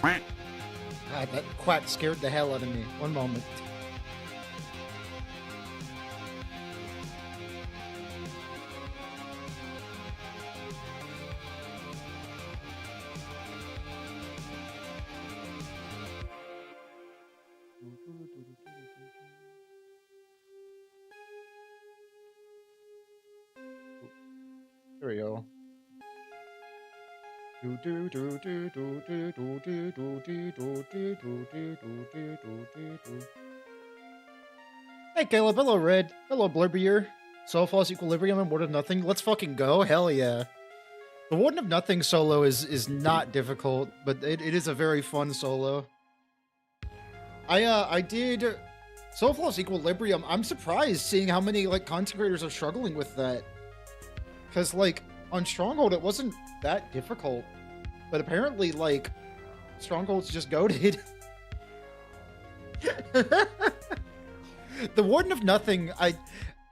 God, that quack scared the hell out of me. One moment. There we go. Hey Caleb, hello Red, hello Blurbier. Soul Falls Equilibrium and Warden of Nothing. Let's fucking go, hell yeah. The Warden of Nothing solo is not difficult, but it is a very fun solo. I did Soul Falls Equilibrium. I'm surprised seeing how many like content creators are struggling with that. Cause like on Stronghold it wasn't that difficult. But apparently like Stronghold's just goated. The Warden of Nothing,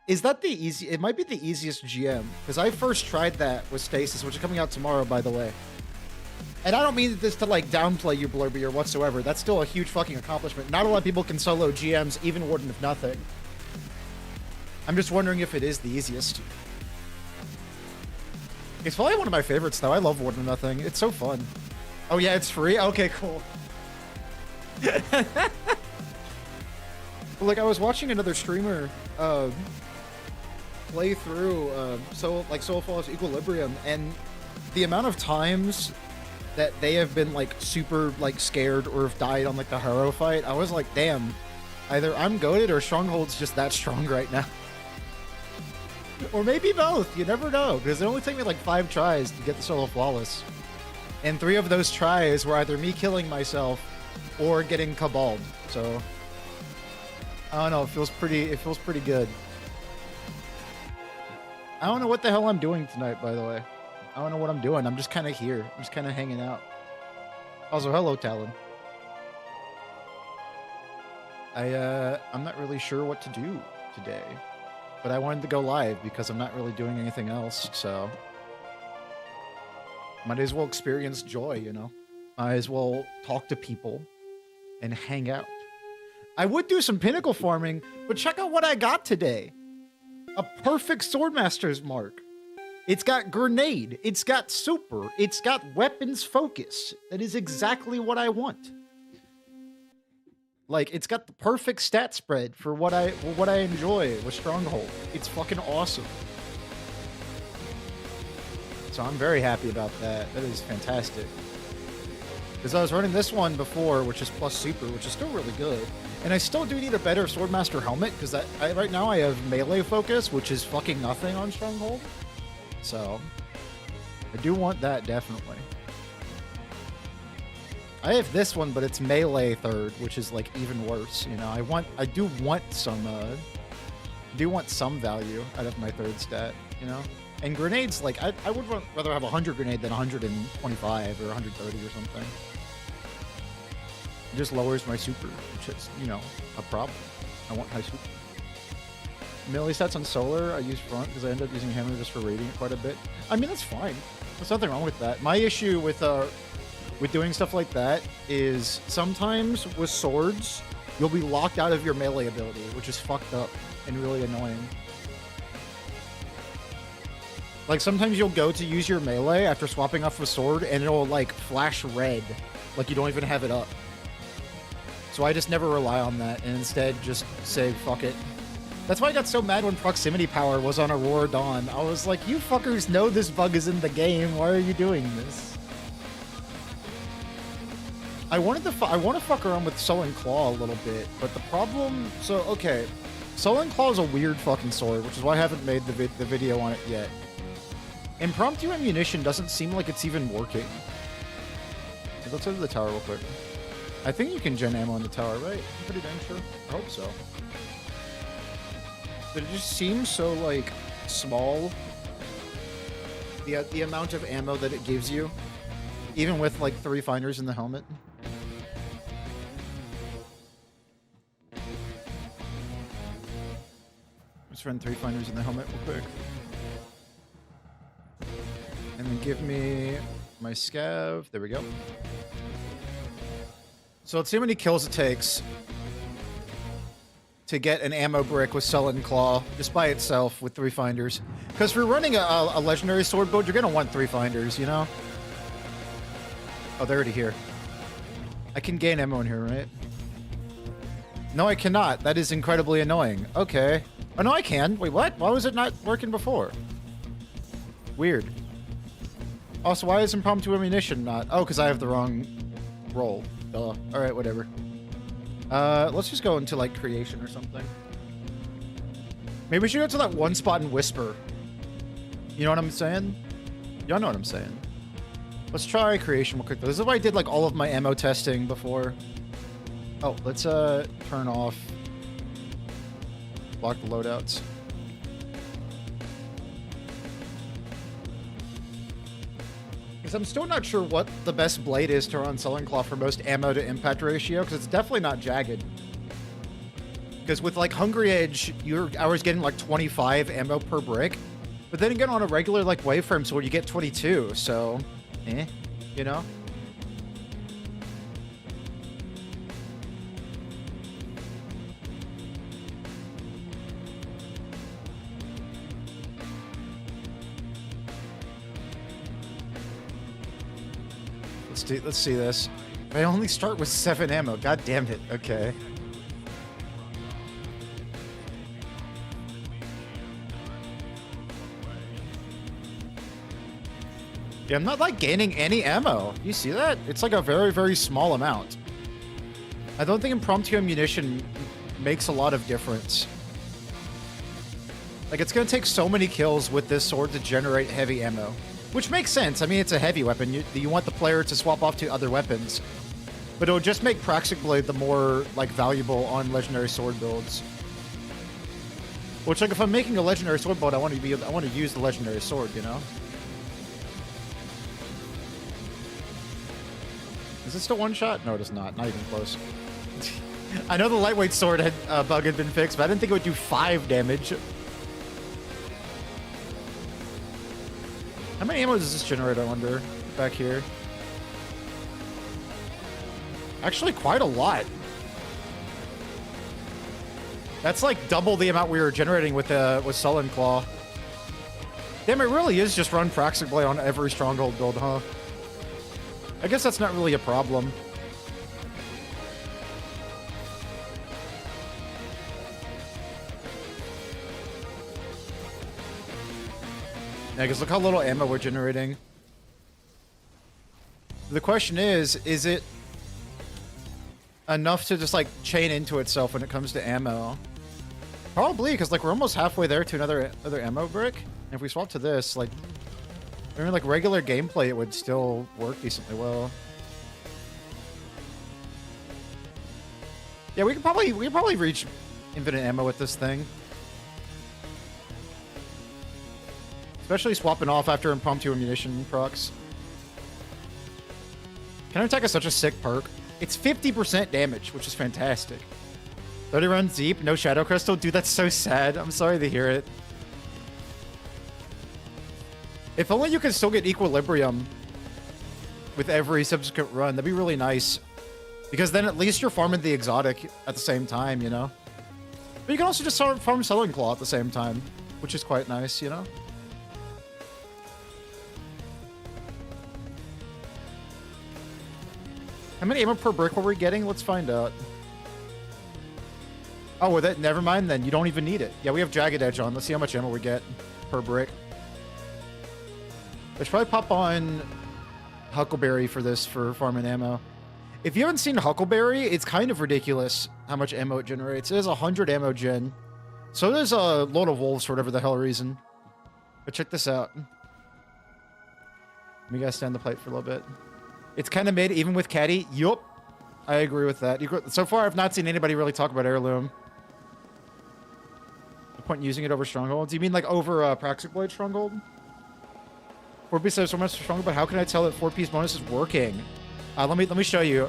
is that the easy? It might be the easiest GM because I first tried that with Stasis, which is coming out tomorrow, by the way. And I don't mean this to like downplay you, Blurby, or whatsoever. That's still a huge fucking accomplishment. Not a lot of people can solo GMs, even Warden of Nothing. I'm just wondering if it is the easiest. It's probably one of my favorites, though. I love Warden of Nothing. It's so fun. Oh yeah, it's free. Okay, cool. Like I was watching another streamer play through Soul Falls Equilibrium, and the amount of times that they have been like super like scared or have died on like the hero fight, I was like, damn, either I'm goated or Stronghold's just that strong right now. Or maybe both, you never know, because it only took me like 5 tries to get the solo flawless, and 3 of those tries were either me killing myself or getting cabaled. So I don't know, it feels pretty good. I don't know what the hell I'm doing tonight, by the way. I don't know what I'm doing. I'm just kind of here. I'm just kind of hanging out. Also, hello, Talon. I'm not really sure what to do today, but I wanted to go live because I'm not really doing anything else, so might as well experience joy, you know? Might as well talk to people and hang out. I would do some pinnacle farming, but check out what I got today. A perfect Swordmaster's mark. It's got grenade, it's got super, it's got weapons focus. That is exactly what I want. Like, it's got the perfect stat spread for what I enjoy with Stronghold. It's fucking awesome. So I'm very happy about that. That is fantastic. Because I was running this one before, which is plus super, which is still really good. And I still do need a better Swordmaster helmet, because right now I have melee focus, which is fucking nothing on Stronghold. So I do want that, definitely. I have this one, but it's melee third, which is like even worse. You know, I do want some value out of my third stat, you know? And grenades, like, I would rather have 100 grenade than 125 or 130 or something. It just lowers my super, which is, you know, a problem. I want high super. Melee stats on solar, I use front because I end up using hammer just for radiant quite a bit. I mean, that's fine. There's nothing wrong with that. My issue with doing stuff like that is sometimes with swords, you'll be locked out of your melee ability, which is fucked up and really annoying. Like, sometimes you'll go to use your melee after swapping off a sword, and it'll, like, flash red. Like, you don't even have it up. So I just never rely on that, and instead just say, fuck it. That's why I got so mad when proximity power was on Aurora Dawn. I was like, you fuckers know this bug is in the game. Why are you doing this? I want to fuck around with Sullen Claw a little bit, but the problem... So, okay. Sullen Claw is a weird fucking sword, which is why I haven't made the video on it yet. Impromptu ammunition doesn't seem like it's even working. Let's go to the tower real quick. I think you can gen ammo in the tower, right? I'm pretty dang sure. I hope so. But it just seems so, like, small. The amount of ammo that it gives you. Even with, like, 3 finders in the helmet. Let's run 3 finders in the helmet real quick. And then give me my scav. There we go. So let's see how many kills it takes to get an ammo brick with Sullen Claw just by itself with 3 finders. Because if you're running a legendary sword build, you're going to want 3 finders, you know? Oh, they're already here. I can gain ammo in here, right? No, I cannot. That is incredibly annoying. Okay. Oh, no, I can. Wait, what? Why was it not working before? Weird. Also, why is impromptu ammunition not? Oh, because I have the wrong roll. Duh. All right, whatever. Let's just go into, like, creation or something. Maybe we should go to that one spot and whisper. You know what I'm saying? Y'all know what I'm saying. Let's try creation real quick. This is why I did, like, all of my ammo testing before. Oh, let's, turn off. Block the loadouts. Because I'm still not sure what the best blade is to run Sullen Claw for most ammo to impact ratio, because it's definitely not jagged. Because with, like, Hungry Edge, I was getting, like, 25 ammo per brick. But then again, on a regular, like, waveform sword, you get 22, so... you know? Let's see this. I only start with 7 ammo. God damn it. Okay. Yeah, I'm not, like, gaining any ammo. You see that? It's, like, a very, very small amount. I don't think impromptu ammunition makes a lot of difference. Like, it's gonna take so many kills with this sword to generate heavy ammo. Which makes sense. I mean, it's a heavy weapon. You want the player to swap off to other weapons. But it'll just make Praxic Blade the more, like, valuable on legendary sword builds. Which, like, if I'm making a legendary sword build, I want to use the legendary sword, you know? Is it still one shot? No, it is not. Not even close. I know the lightweight sword bug had been fixed, but I didn't think it would do 5 damage. How many ammo does this generate, I wonder? Back here. Actually, quite a lot. That's like double the amount we were generating with Sullen Claw. Damn, it really is just run Praxic Blade on every Stronghold build, huh? I guess that's not really a problem. Yeah, because look how little ammo we're generating. The question is it enough to just, like, chain into itself when it comes to ammo? Probably, because, like, we're almost halfway there to another ammo brick. And if we swap to this, like, I mean, like, regular gameplay, it would still work decently well. Yeah, we could probably reach infinite ammo with this thing. Especially swapping off after impromptu ammunition procs. Counterattack is such a sick perk. It's 50% damage, which is fantastic. 30 runs deep, no Shadow Crystal. Dude, that's so sad. I'm sorry to hear it. If only you could still get Equilibrium with every subsequent run. That'd be really nice. Because then at least you're farming the exotic at the same time, you know? But you can also just farm Sullen Claw at the same time, which is quite nice, you know? How many ammo per brick were we getting? Let's find out. Oh, well, that, never mind then. You don't even need it. Yeah, we have Jagged Edge on. Let's see how much ammo we get per brick. I should probably pop on Huckleberry for this, for farming ammo. If you haven't seen Huckleberry, it's kind of ridiculous how much ammo it generates. It is 100 ammo gen. So there's a load of wolves for whatever the hell reason. But check this out. Let me guys stand the plate for a little bit. It's kind of mid, even with Caddy. Yup. I agree with that. So far, I've not seen anybody really talk about Heirloom. The point in using it over Stronghold? Do you mean like over Praxic Blade Stronghold? 4-piece says so much stronger, but how can I tell that 4-piece bonus is working? Let me show you.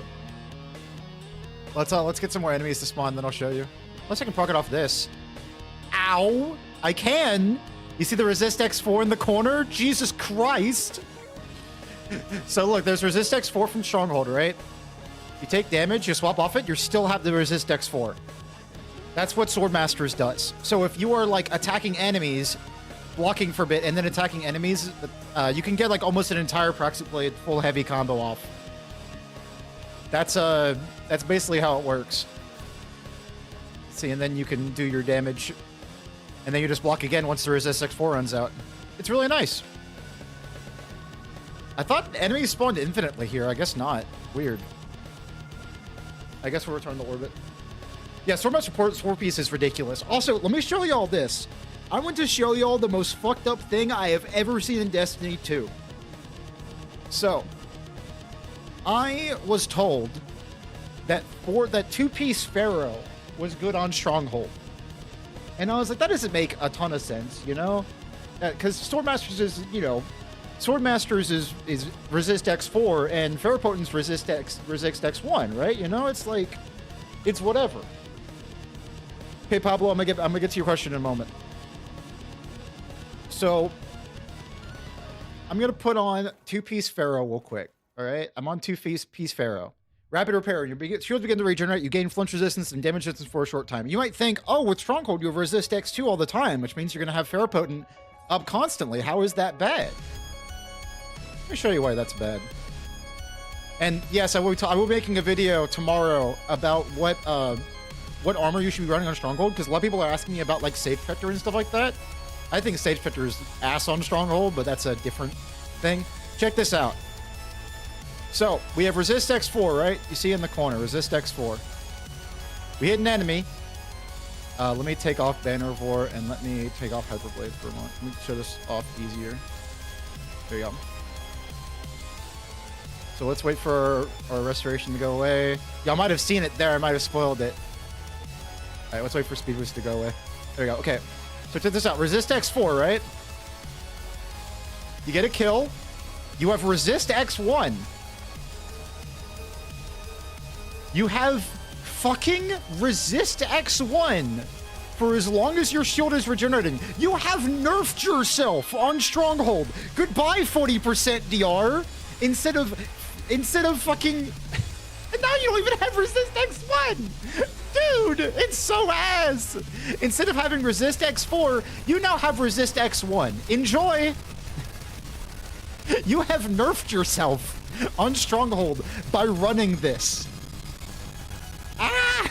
Let's get some more enemies to spawn, then I'll show you. Unless I can proc it off this. Ow! I can! You see the resist X4 in the corner? Jesus Christ! So look, there's resist X4 from Stronghold, right? You take damage, you swap off it, you still have the resist Dex 4. That's what Swordmasters does. So if you are like attacking enemies, blocking for a bit, and then attacking enemies, you can get like almost an entire Praxis Blade full heavy combo off. That's basically how it works. See, and then you can do your damage, and then you just block again once the resist X4 runs out. It's really nice. I thought enemies spawned infinitely here. I guess not. Weird. I guess we'll return to orbit. Yeah, Swordmaster Sword Piece is ridiculous. Also, let me show y'all this. I want to show y'all the most fucked up thing I have ever seen in Destiny 2. So, I was told that that two-piece Pharaoh was good on Stronghold. And I was like, that doesn't make a ton of sense, you know? Because Swordmasters is, you know, Swordmasters is resist X4 and Ferropotent's resist X1, right? You know, it's like, it's whatever. Okay, Pablo, I'm gonna get to your question in a moment. So, I'm gonna put on two-piece Pharaoh real quick. All right, I'm on two-piece Pharaoh. Rapid repair. Your shields begin to regenerate. You gain flinch resistance and damage resistance for a short time. You might think, oh, with Stronghold, you have resist X2 all the time, which means you're gonna have Ferropotent up constantly. How is that bad? Let me show you why that's bad. And yes, I will be making a video tomorrow about what armor you should be running on Stronghold, because a lot of people are asking me about like Sage Spectre and stuff like that. I think Sage Spectre is ass on Stronghold, but that's a different thing. Check this out. So we have resist X4, right? You see in the corner, resist X4. We hit an enemy. Let me take off Banner of War and let me take off Hyperblade for a moment. Let me show this off easier. There you go. So let's wait for our restoration to go away. Y'all might have seen it there. I might have spoiled it. All right, let's wait for Speed Boost to go away. There we go. Okay. So check this out. Resist X4, right? You get a kill. You have resist X1. You have fucking resist X1 for as long as your shield is regenerating. You have nerfed yourself on Stronghold. Goodbye 40% DR. Instead of fucking... And now you don't even have resist X1. Dude, it's so ass. Instead of having resist X4, you now have resist X1. Enjoy. You have nerfed yourself on Stronghold by running this. Ah!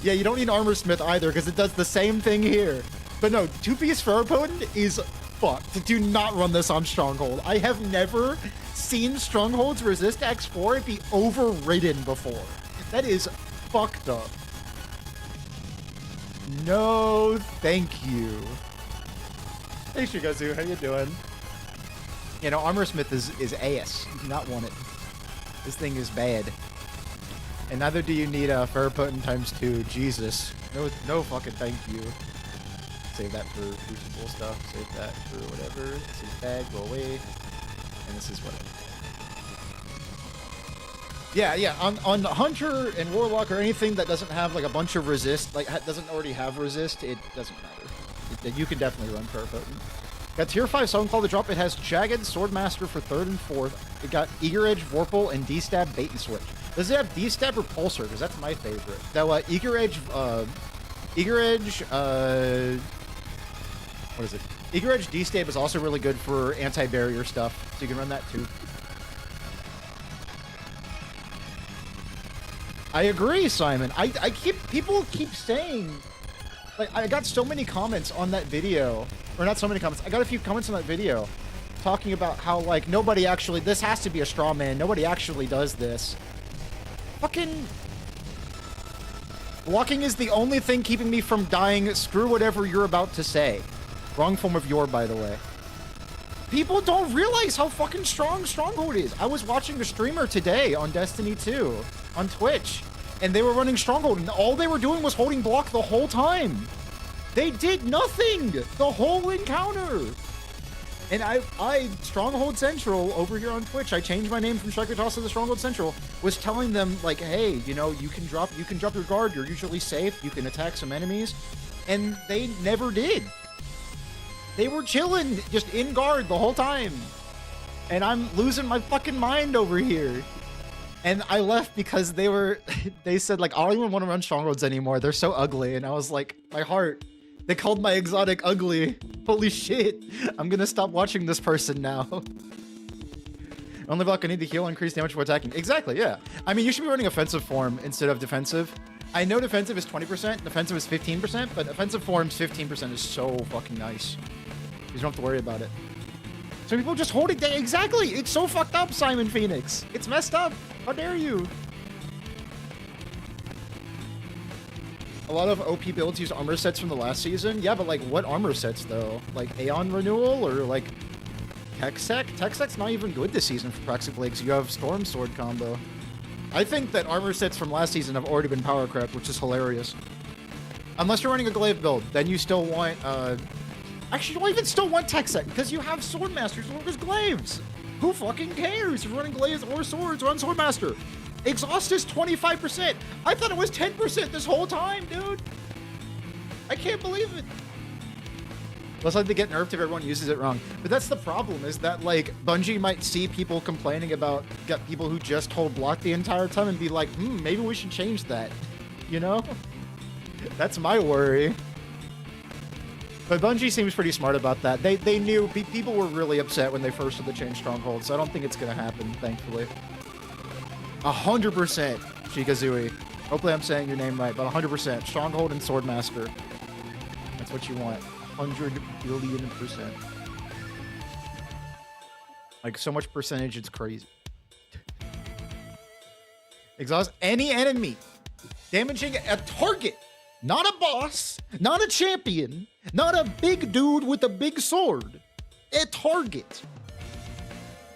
Yeah, you don't need Armor Smith either, because it does the same thing here. But no, two-piece Ferropotent is fucked. Do not run this on Stronghold. I have never seen Stronghold's resist X4 be overridden before. That is fucked up. No, thank you. Hey, Shigazu, how you doing? You know, Armor Smith is ass. You do not want it. This thing is bad. And neither do you need a Ferropotent ×2. Jesus. No fucking thank you. Save that for Crucible stuff. Save that for whatever. This is bad. Go away. And this is whatever. Yeah. On Hunter and Warlock or anything that doesn't have like a bunch of resist, like doesn't already have resist, it doesn't matter. You can definitely run Ferropotent. Got tier 5 Stone Claw to drop. It has Jagged, Swordmaster for 3rd and 4th. It got Eager Edge, Vorpal, and D-Stab, Bait and Switch. Does it have D-Stab or Pulsar? Because that's my favorite. Now, Eager Edge, what is it? Eager Edge D-Stab is also really good for anti-barrier stuff, so you can run that too. I agree, Simon. People keep saying, like, I got so many comments on that video. Or not so many comments. I got a few comments on that video talking about how, like, nobody actually... This has to be a straw man. Nobody actually does this. Fucking... Blocking is the only thing keeping me from dying. Screw whatever you're about to say. Wrong form of your, by the way. People don't realize how fucking strong Stronghold is. I was watching a streamer today on Destiny 2 on Twitch, and they were running Stronghold, and all they were doing was holding block the whole time. They did nothing the whole encounter. And I Stronghold Central over here on Twitch, I changed my name from Striker Toss to the Stronghold Central, was telling them, like, hey, you know, you can drop your guard, you're usually safe, you can attack some enemies. And they never did. They were chilling, just in guard the whole time. And I'm losing my fucking mind over here. And I left because they said like, I don't even want to run Strongholds anymore. They're so ugly. And I was like, my heart, they called my exotic ugly. Holy shit. I'm gonna stop watching this person now. Only block I need to heal, increase damage for attacking. Exactly, yeah. I mean, you should be running offensive form instead of defensive. I know defensive is 20%, defensive is 15%, but offensive form's 15% is so fucking nice. You don't have to worry about it. So people just hold it down. Exactly. It's so fucked up, Simon Phoenix. It's messed up. How dare you? A lot of OP builds use armor sets from the last season. Yeah, but like what armor sets though? Like Aeon Renewal or like Tech-Sec? Tech-Sec's not even good this season for Proxy Blade, so you have Storm Sword combo. I think that armor sets from last season have already been power crept, which is hilarious. Unless you're running a glaive build, then you still want actually, you don't even still want Tech-Sec because you have Swordmasters or as glaives. Who fucking cares? If you're running glaives or swords, run Swordmaster. Exhaust is 25%. I thought it was 10% this whole time, dude. I can't believe it. Less likely to get nerfed if everyone uses it wrong. But that's the problem, is that like Bungie might see people complaining about people who just hold block the entire time and be like, maybe we should change that. You know? That's my worry. But Bungie seems pretty smart about that. They knew people were really upset when they first did the change Stronghold, so I don't think it's gonna happen, thankfully. 100% Shikazui. Hopefully I'm saying your name right, but 100% Stronghold and Swordmaster. That's what you want. 100 billion%. Like so much percentage, it's crazy. Exhaust any enemy, damaging a target, not a boss, not a champion, not a big dude with a big sword, a target,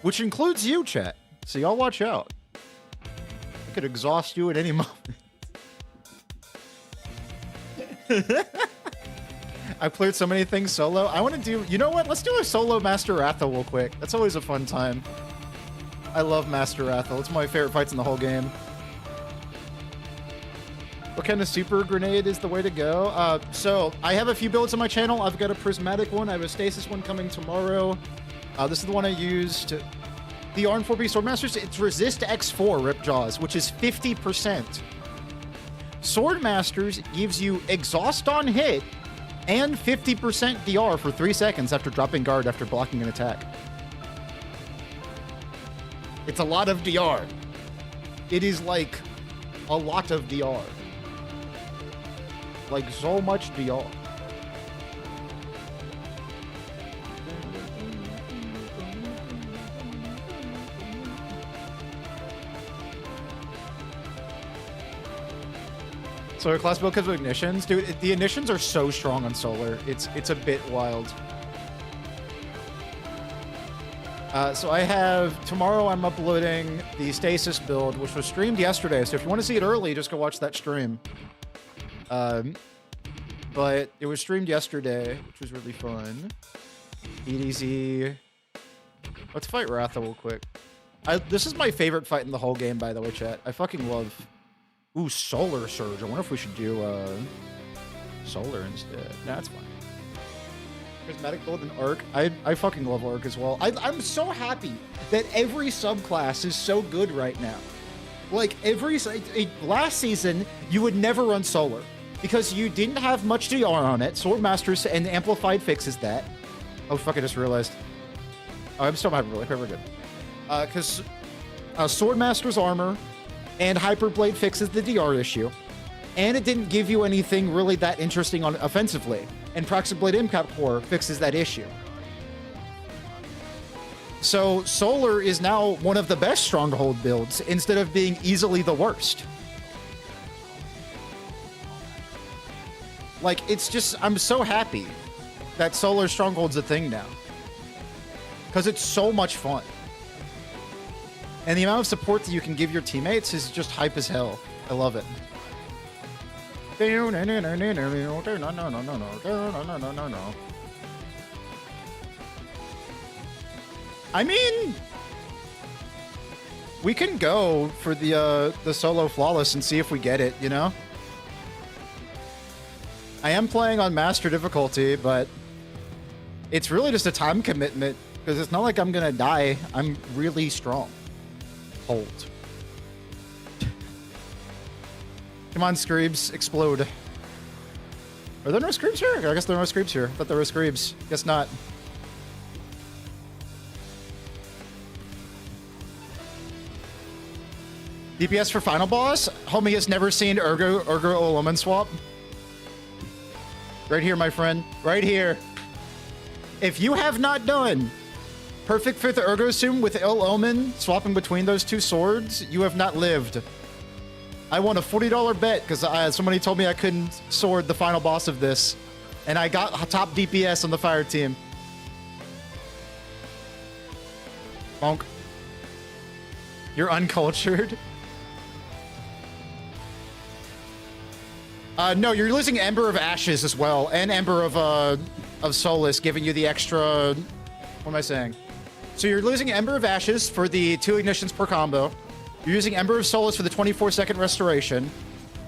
which includes you, chat. So y'all watch out. I could exhaust you at any moment. I've cleared so many things solo. I want to do, you know what? Let's do a solo Master Rathel real quick. That's always a fun time. I love Master Rathel. It's one of my favorite fights in the whole game. What kind of super grenade is the way to go? So I have a few builds on my channel. I've got a prismatic one. I have a stasis one coming tomorrow. This is the one I used. The R4B Swordmasters, it's resist X4 Rip Jaws, which is 50%. Swordmasters gives you exhaust on hit and 50% DR for 3 seconds after dropping guard after blocking an attack. It's a lot of DR. It is like a lot of DR. Like so much DR. Solar class build because of ignitions, dude. The ignitions are so strong on solar. It's a bit wild. So I have tomorrow. I'm uploading the stasis build, which was streamed yesterday. So if you want to see it early, just go watch that stream. But it was streamed yesterday, which was really fun. EDZ. Let's fight Ratha real quick. This is my favorite fight in the whole game, by the way, chat. I fucking love. Ooh, Solar Surge. I wonder if we should do Solar instead. Nah, that's fine. Prismatic build and Arc. I fucking love Arc as well. I'm so happy that every subclass is so good right now. Like, last season, you would never run Solar because you didn't have much DR on it. Swordmasters and Amplified fixes that. Oh, fuck, I just realized. Oh, I'm still having really good. Because Swordmaster's armor and Hyperblade fixes the DR issue. And it didn't give you anything really that interesting on offensively. And Proxy Blade Impact Core fixes that issue. So Solar is now one of the best Stronghold builds instead of being easily the worst. Like, it's just, I'm so happy that Solar Stronghold's a thing now. Because it's so much fun. And the amount of support that you can give your teammates is just hype as hell. I love it. I mean, we can go for the solo flawless and see if we get it, you know? I am playing on master difficulty, but it's really just a time commitment Because it's not like I'm gonna die. I'm really strong. Hold. Come on, Screebs, explode. Are there no Screebs here? I guess there are no Screebs here. I thought there were Screebs. Guess not. DPS for final boss? Homie has never seen Urgo Oloman swap. Right here, my friend. Right here. If you have not done Perfect Fifth Ergo Sum with Ill Omen swapping between those two swords, you have not lived. I won a $40 bet because somebody told me I couldn't sword the final boss of this. And I got top DPS on the fire team. Bonk. You're uncultured. No, you're losing Ember of Ashes as well, and Ember of Solace, giving you the extra... What am I saying? So you're losing Ember of Ashes for the 2 ignitions per combo. You're using Ember of Solace for the 24-second restoration.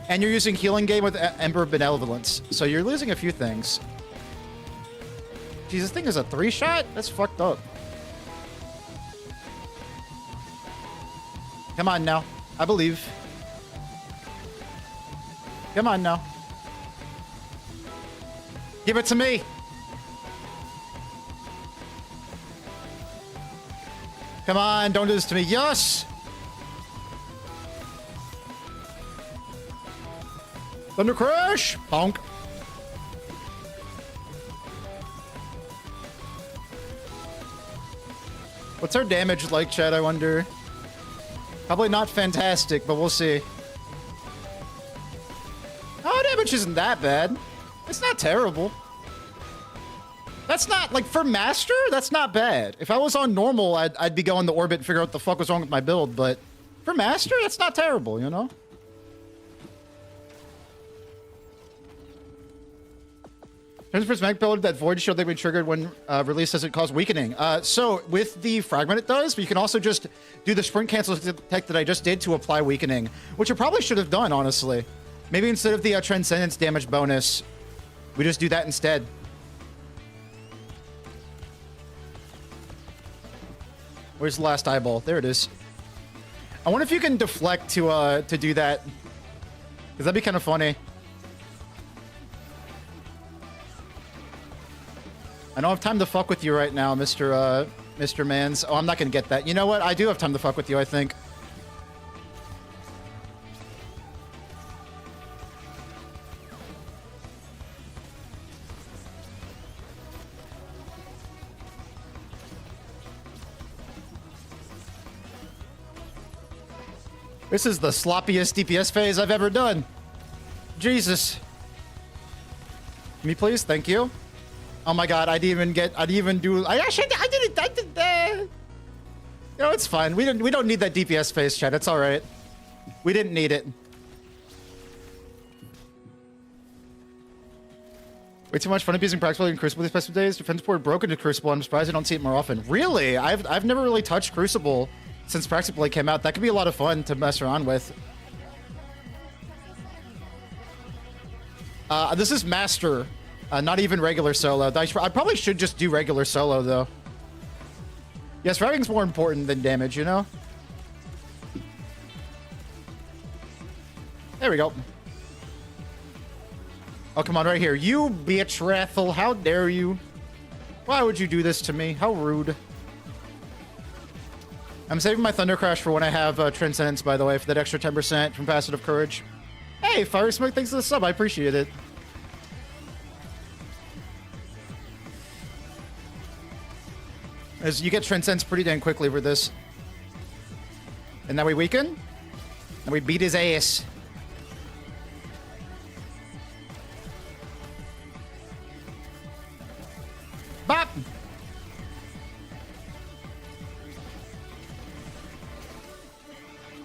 And you're using Healing Game with Ember of Benevolence. So you're losing a few things. Jeez, this thing is a 3-shot? That's fucked up. Come on now. I believe. Come on now. Give it to me. Come on, don't do this to me. Yes! Thunder Crash! Bonk. What's our damage like, Chad, I wonder? Probably not fantastic, but we'll see. Oh, damage isn't that bad. It's not terrible. That's not, like, for Master, that's not bad. If I was on normal, I'd be going to orbit and figure out what the fuck was wrong with my build, but for Master, that's not terrible, you know? Transfer's mag build, that Void Shield that we triggered when release doesn't cause weakening. So, with the Fragment it does, but you can also just do the Sprint Cancel tech that I just did to apply weakening, which I probably should have done, honestly. Maybe instead of the Transcendence damage bonus, we just do that instead. Where's the last eyeball? There it is. I wonder if you can deflect to do that. Because that'd be kind of funny. I don't have time to fuck with you right now, Mr. Mans. Oh, I'm not gonna get that. You know what? I do have time to fuck with you, I think. This is the sloppiest DPS phase I've ever done. Jesus. Me, please. Thank you. Oh my god, I did. I did. You know, it's fine. We don't need that DPS phase, chat. It's all right. We didn't need it. Way too much fun abusing Practical in Crucible these past few days. Defense board broken to Crucible. I'm surprised I don't see it more often. Really? I've never really touched Crucible since Practical came out. That could be a lot of fun to mess around with. This is Master, not even regular solo. I probably should just do regular solo, though. Yes, fragging's more important than damage, you know? There we go. Oh, come on, right here. You bitch, Rathel. How dare you? Why would you do this to me? How rude. I'm saving my Thunder Crash for when I have Transcendence, by the way, for that extra 10% from Passive Courage. Hey, Fire Smoke, thanks for the sub. I appreciate it. As you get Transcendence pretty dang quickly with this. And now we weaken. And we beat his ass. Bop!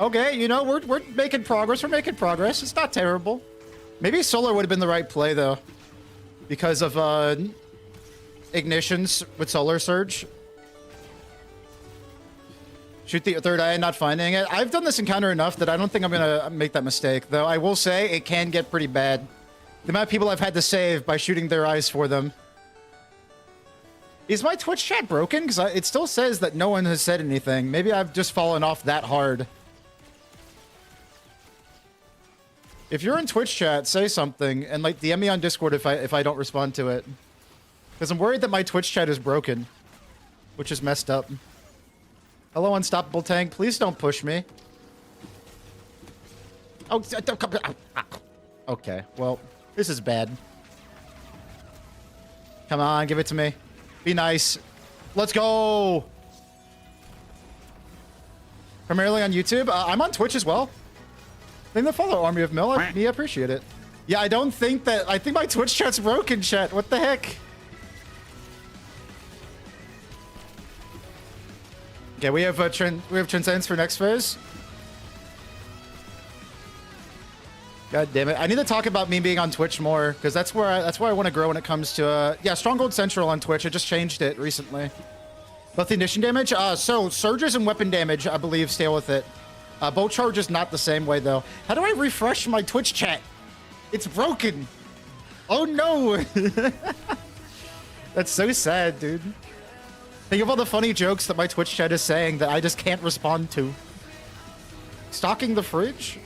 Okay, you know, we're making progress. We're making progress. It's not terrible. Maybe Solar would have been the right play, though. Because of ignitions with Solar Surge. Shoot the third eye and not finding it. I've done this encounter enough that I don't think I'm going to make that mistake. Though I will say it can get pretty bad. The amount of people I've had to save by shooting their eyes for them. Is my Twitch chat broken? Because it still says that no one has said anything. Maybe I've just fallen off that hard. If you're in Twitch chat, say something and like DM me on Discord if I don't respond to it. Because I'm worried that my Twitch chat is broken, which is messed up. Hello, Unstoppable Tank. Please don't push me. Oh, don't come. Okay, well, this is bad. Come on, give it to me. Be nice. Let's go. Primarily on YouTube. I'm on Twitch as well. Thank you for the follow, Army of Mill. I appreciate it. Yeah, I think my Twitch chat's broken, chat. What the heck? Okay, we have Transcendence for next phase. God damn it! I need to talk about me being on Twitch more because that's where I want to grow when it comes to yeah, Stronghold Central on Twitch. I just changed it recently. Both the ignition damage, so surges and weapon damage, I believe, stay with it. Bolt charge is not the same way though. How do I refresh my Twitch chat? It's broken. Oh no! That's so sad, dude. Think of all the funny jokes that my Twitch chat is saying that I just can't respond to. Stocking the fridge?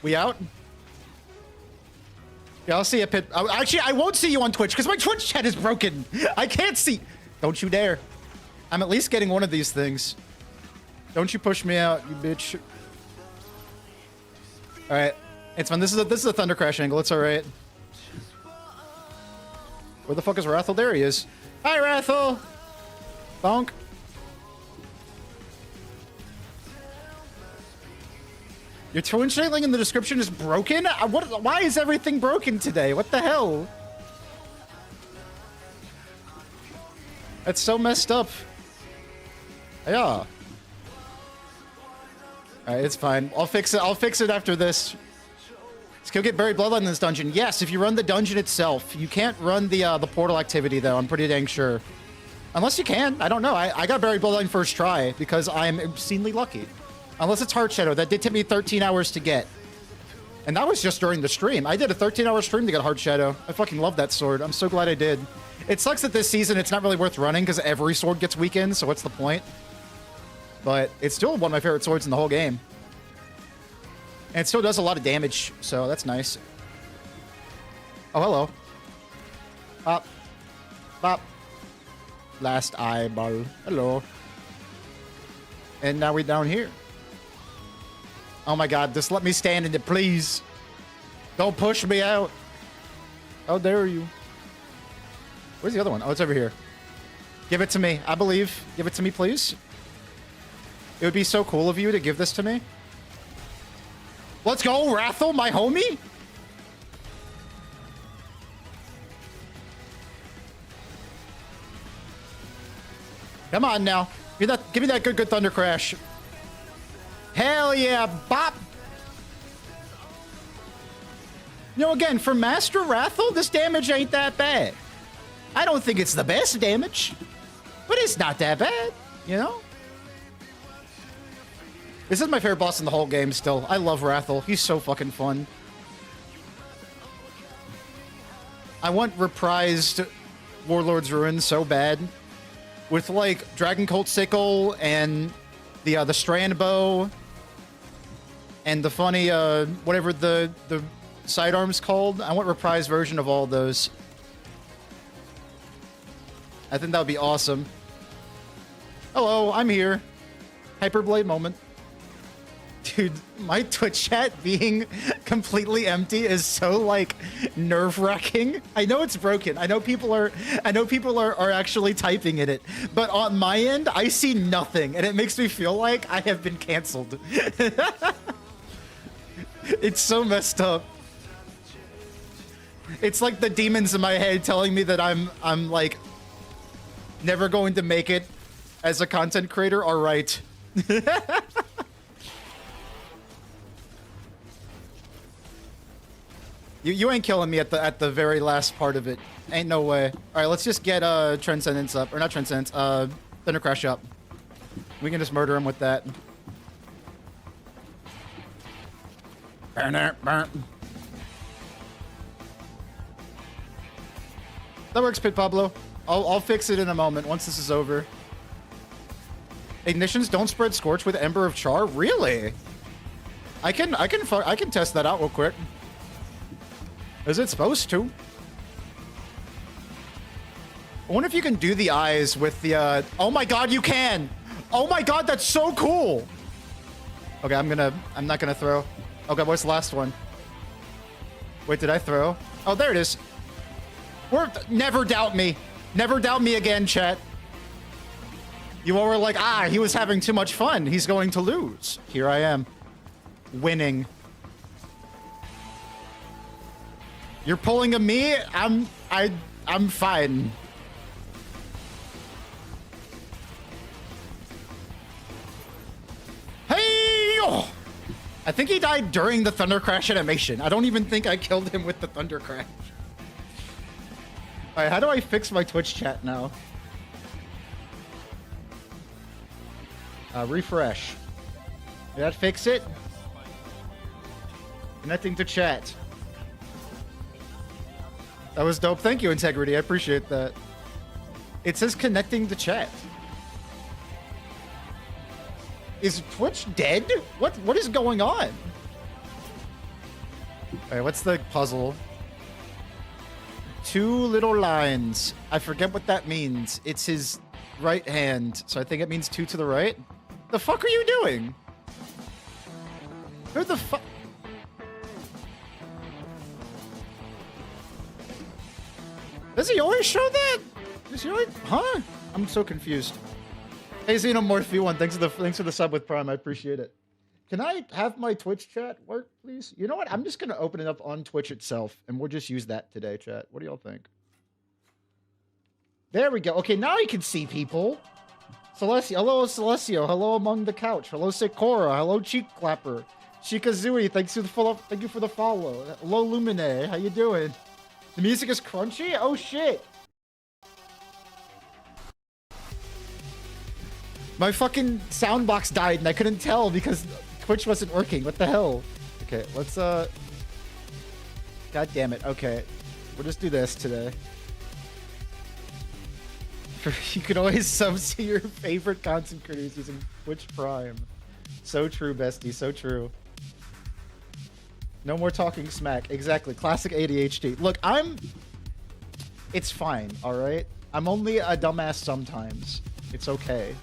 We out? Yeah, I'll see a pit. Actually, I won't see you on Twitch because my Twitch chat is broken. I can't see. Don't you dare. I'm at least getting one of these things. Don't you push me out, you bitch. All right. It's fun. This is a Thunder Crash angle. It's all right. Where the fuck is Rathel? There he is. Hi, Rathel. Bonk. Your Twitch link in the description is broken? Why is everything broken today? What the hell? That's so messed up. Yeah. Alright, it's fine. I'll fix it. I'll fix it after this. Let's go get Buried Bloodline in this dungeon. Yes, if you run the dungeon itself. You can't run the portal activity, though. I'm pretty dang sure. Unless you can. I don't know. I got Buried Bloodline first try because I'm obscenely lucky. Unless it's Heart Shadow. That did take me 13 hours to get. And that was just during the stream. I did a 13-hour stream to get Heart Shadow. I fucking love that sword. I'm so glad I did. It sucks that this season it's not really worth running because every sword gets weakened, so what's the point? But it's still one of my favorite swords in the whole game. And it still does a lot of damage, so that's nice. Oh, hello. Bop. Bop. Last eyeball. Hello. And now we're down here. Oh my god, just let me stand in it, please. Don't push me out. How dare you? Where's the other one? Oh, it's over here. Give it to me. I believe. Give it to me, please. It would be so cool of you to give this to me. Let's go, Rathel, my homie. Come on now. Give me that good Thunder Crash. Hell yeah, bop. You know, again, for Master Rathel, this damage ain't that bad. I don't think it's the best damage, but it's not that bad, you know? This is my favorite boss in the whole game still. I love Rathel. He's so fucking fun. I want reprised Warlord's Ruin so bad. With, like, Dragon Cult Sickle and the Strand Bow and the funny, whatever the sidearm's called. I want reprised version of all those. I think that would be awesome. Hello, I'm here. Hyperblade moment. Dude, my Twitch chat being completely empty is so, like, nerve-wracking. I know it's broken. I know people are actually typing in it. But on my end, I see nothing, and it makes me feel like I have been canceled. It's so messed up. It's like the demons in my head telling me that I'm like never going to make it as a content creator are right. You ain't killing me at the very last part of it. Ain't no way. All right, let's just get Transcendence up, or not Transcendence, Thunder Crash up. We can just murder him with that. That works, Pit Pablo. I'll fix it in a moment once this is over. Ignitions don't spread scorch with Ember of Char? Really? I can test that out real quick. Is it supposed to? I wonder if you can do the eyes with the oh my god, you can! Oh my god, that's so cool! Okay, I'm not gonna throw. Okay, what's the last one? Wait, did I throw? Oh, there it is. Never doubt me. Never doubt me again, chat. You all were like, ah, he was having too much fun. He's going to lose. Here I am. Winning. You're pulling a me? I'm fine. Hey! Oh! I think he died during the Thunder Crash animation. I don't even think I killed him with the Thunder Crash. All right, how do I fix my Twitch chat now? Refresh. Did that fix it? Connecting to chat. That was dope. Thank you, Integrity. I appreciate that. It says connecting to chat. Is Twitch dead? What is going on? Alright, what's the puzzle? 2 little lines. I forget what that means. It's his right hand, so I think it means 2 to the right. The fuck are you doing? Who the fuck? Does he always show that? Does he always? Huh? I'm so confused. Hey, Xenomorph1, thanks for the sub with Prime. I appreciate it. Can I have my Twitch chat work, please? You know what? I'm just gonna open it up on Twitch itself, and we'll just use that today, chat. What do y'all think? There we go. Okay, now you can see people. Celestia, hello Celestio, hello Among the Couch, hello Sakura, hello Cheek Clapper, Shikazui, thank you for the follow. Hello Lumine, how you doing? The music is crunchy? Oh shit. My fucking sound box died and I couldn't tell because Twitch wasn't working. What the hell? Okay, let's God damn it. Okay. We'll just do this today. You can always sub to your favorite content creators using Twitch Prime. So true, bestie. So true. No more talking smack. Exactly. Classic ADHD. Look, it's fine, alright? I'm only a dumbass sometimes. It's okay.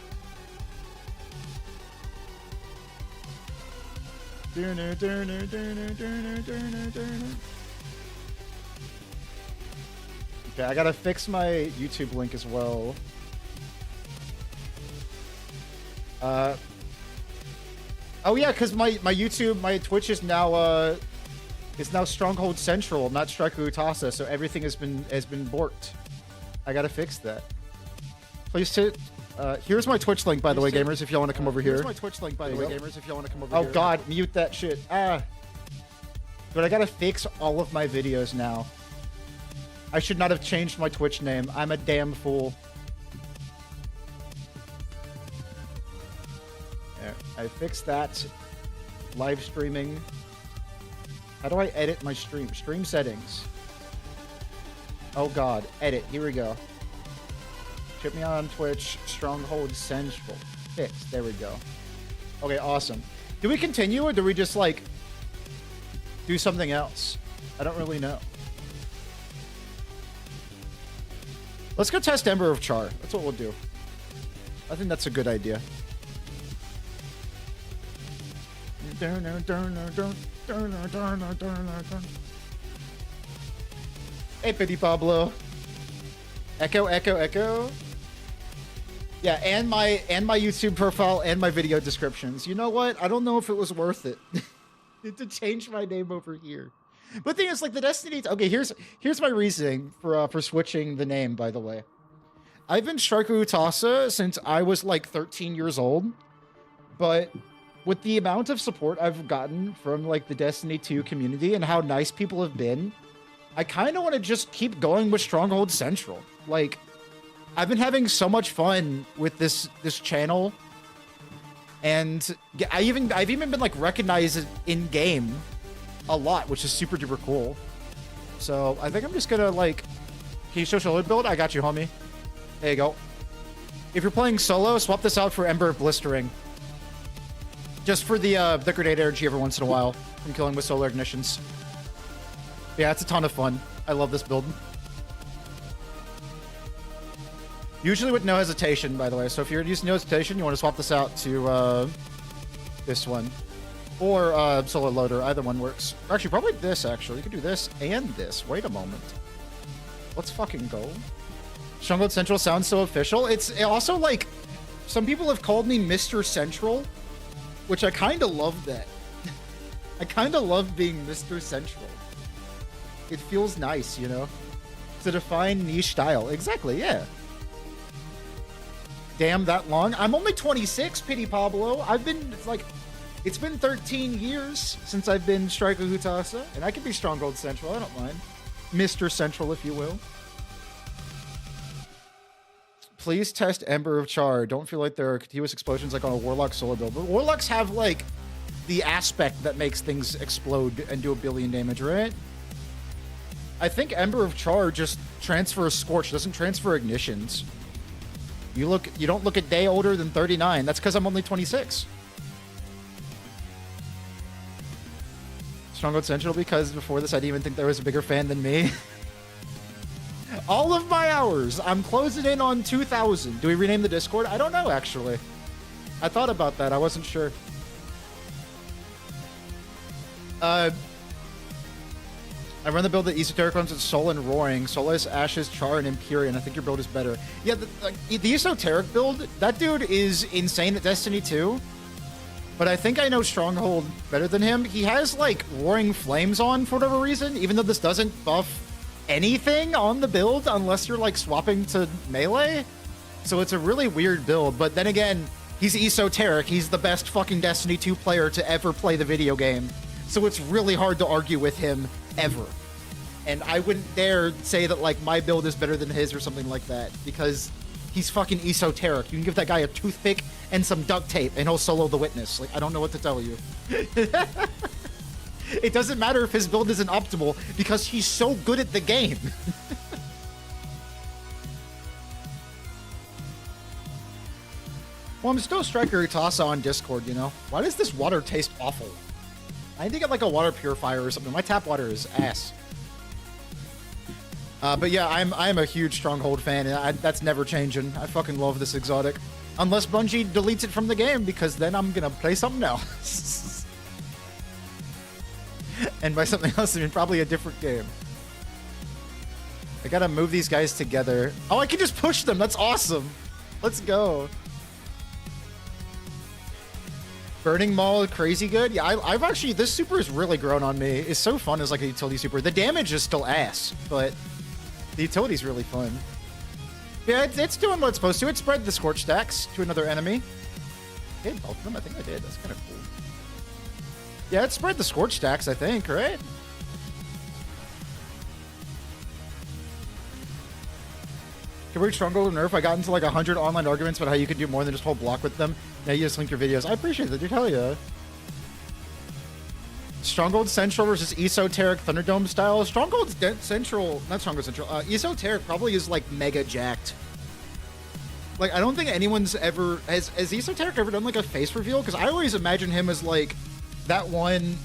Okay, I gotta fix my YouTube link as well. Oh yeah, because my Twitch is now Stronghold Central, not Striker Utasa, so everything has been borked. I gotta fix that. Please hit. Here's my Twitch link, by the way, gamers, if y'all want to come over here. Here's my Twitch link, by the way, gamers, if y'all want to come over here. Oh god, mute that shit. Ah. But I gotta fix all of my videos now. I should not have changed my Twitch name. I'm a damn fool. There, I fixed that. Live streaming. How do I edit my stream? Stream settings. Oh god, edit. Here we go. Check me out on Twitch. Stronghold Central. Fixed. There we go. Okay, awesome. Do we continue or do we just like do something else? I don't really know. Let's go test Ember of Char. That's what we'll do. I think that's a good idea. Hey, Pity Pablo. Echo, echo, echo. Yeah, and my YouTube profile and my video descriptions. You know what? I don't know if it was worth it to change my name over here. But the thing is, like, the Destiny... Okay, here's my reasoning for switching the name, by the way. I've been Striker Utasa since I was, like, 13 years old. But with the amount of support I've gotten from, like, the Destiny 2 community and how nice people have been, I kind of want to just keep going with Stronghold Central. Like, I've been having so much fun with this channel. And I've even been, like, recognized in-game a lot, which is super duper cool. So I think I'm just gonna like, can you social load build? I got you, homie. There you go. If you're playing solo, swap this out for Ember of Blistering. Just for the grenade energy every once in a while from killing with solar ignitions. Yeah, it's a ton of fun. I love this build. Usually with no hesitation, by the way. So if you're using no hesitation, you want to swap this out to this one. Or solar loader. Either one works. Or actually, probably this, actually. You could do this and this. Wait a moment. Let's fucking go. Stronghold Central sounds so official. It's also like, some people have called me Mr. Central, which I kind of love that. I kind of love being Mr. Central. It feels nice, you know? It's a defined niche style. Exactly, yeah. Damn, that long? I'm only 26, Pity Pablo. I've been, like, it's been 13 years since I've been Striker Hutasa, and I can be Stronghold Central, I don't mind. Mr. Central, if you will. Please test Ember of Char. Don't feel like there are continuous explosions like on a Warlock solo build. But Warlocks have, like, the aspect that makes things explode and do a billion damage, right? I think Ember of Char just transfers Scorch, doesn't transfer Ignitions. You don't look a day older than 39. That's because I'm only 26. Stronghold Central because before this I didn't even think there was a bigger fan than me. All of my hours. I'm closing in on 2,000. Do we rename the Discord? I don't know, actually. I thought about that. I wasn't sure. I run the build that Esoteric runs with Soul and Roaring, Solace, Ashes, Char, and Empyrean. I think your build is better. Yeah, the Esoteric build, that dude is insane at Destiny 2. But I think I know Stronghold better than him. He has, like, Roaring Flames on for whatever reason, even though this doesn't buff anything on the build unless you're, like, swapping to melee. So it's a really weird build. But then again, he's Esoteric. He's the best fucking Destiny 2 player to ever play the video game. So it's really hard to argue with him ever. And I wouldn't dare say that, like, my build is better than his or something like that, because he's fucking Esoteric. You can give that guy a toothpick and some duct tape and he'll solo the Witness. Like, I don't know what to tell you. It doesn't matter if his build isn't optimal because he's so good at the game. Well, I'm still Striker Utasa on Discord, you know? Why does this water taste awful? I need to get, like, a water purifier or something. My tap water is ass. But yeah, I'm a huge Stronghold fan, and that's never changing. I fucking love this exotic. Unless Bungie deletes it from the game, because then I'm gonna play something else. And by something else, I mean probably a different game. I gotta move these guys together. Oh, I can just push them. That's awesome. Let's go. Burning Maul, crazy good. Yeah, I've actually, this super has really grown on me. It's so fun as like a utility super. The damage is still ass, but the utility's really fun. Yeah, it's doing what it's supposed to. It spread the Scorch stacks to another enemy. I did both of them? I think I did. That's kind of cool. Yeah, it spread the Scorch stacks, I think, right? Can we Stronghold nerf? I got into like 100 online arguments about how you could do more than just hold block with them. Now you just link your videos. I appreciate that, dude. Hell yeah. Stronghold Central versus Esoteric Thunderdome style. Stronghold Central, not Stronghold Central. Esoteric probably is like mega jacked. Like, I don't think anyone's ever has Esoteric ever done like a face reveal? Because I always imagine him as like that one.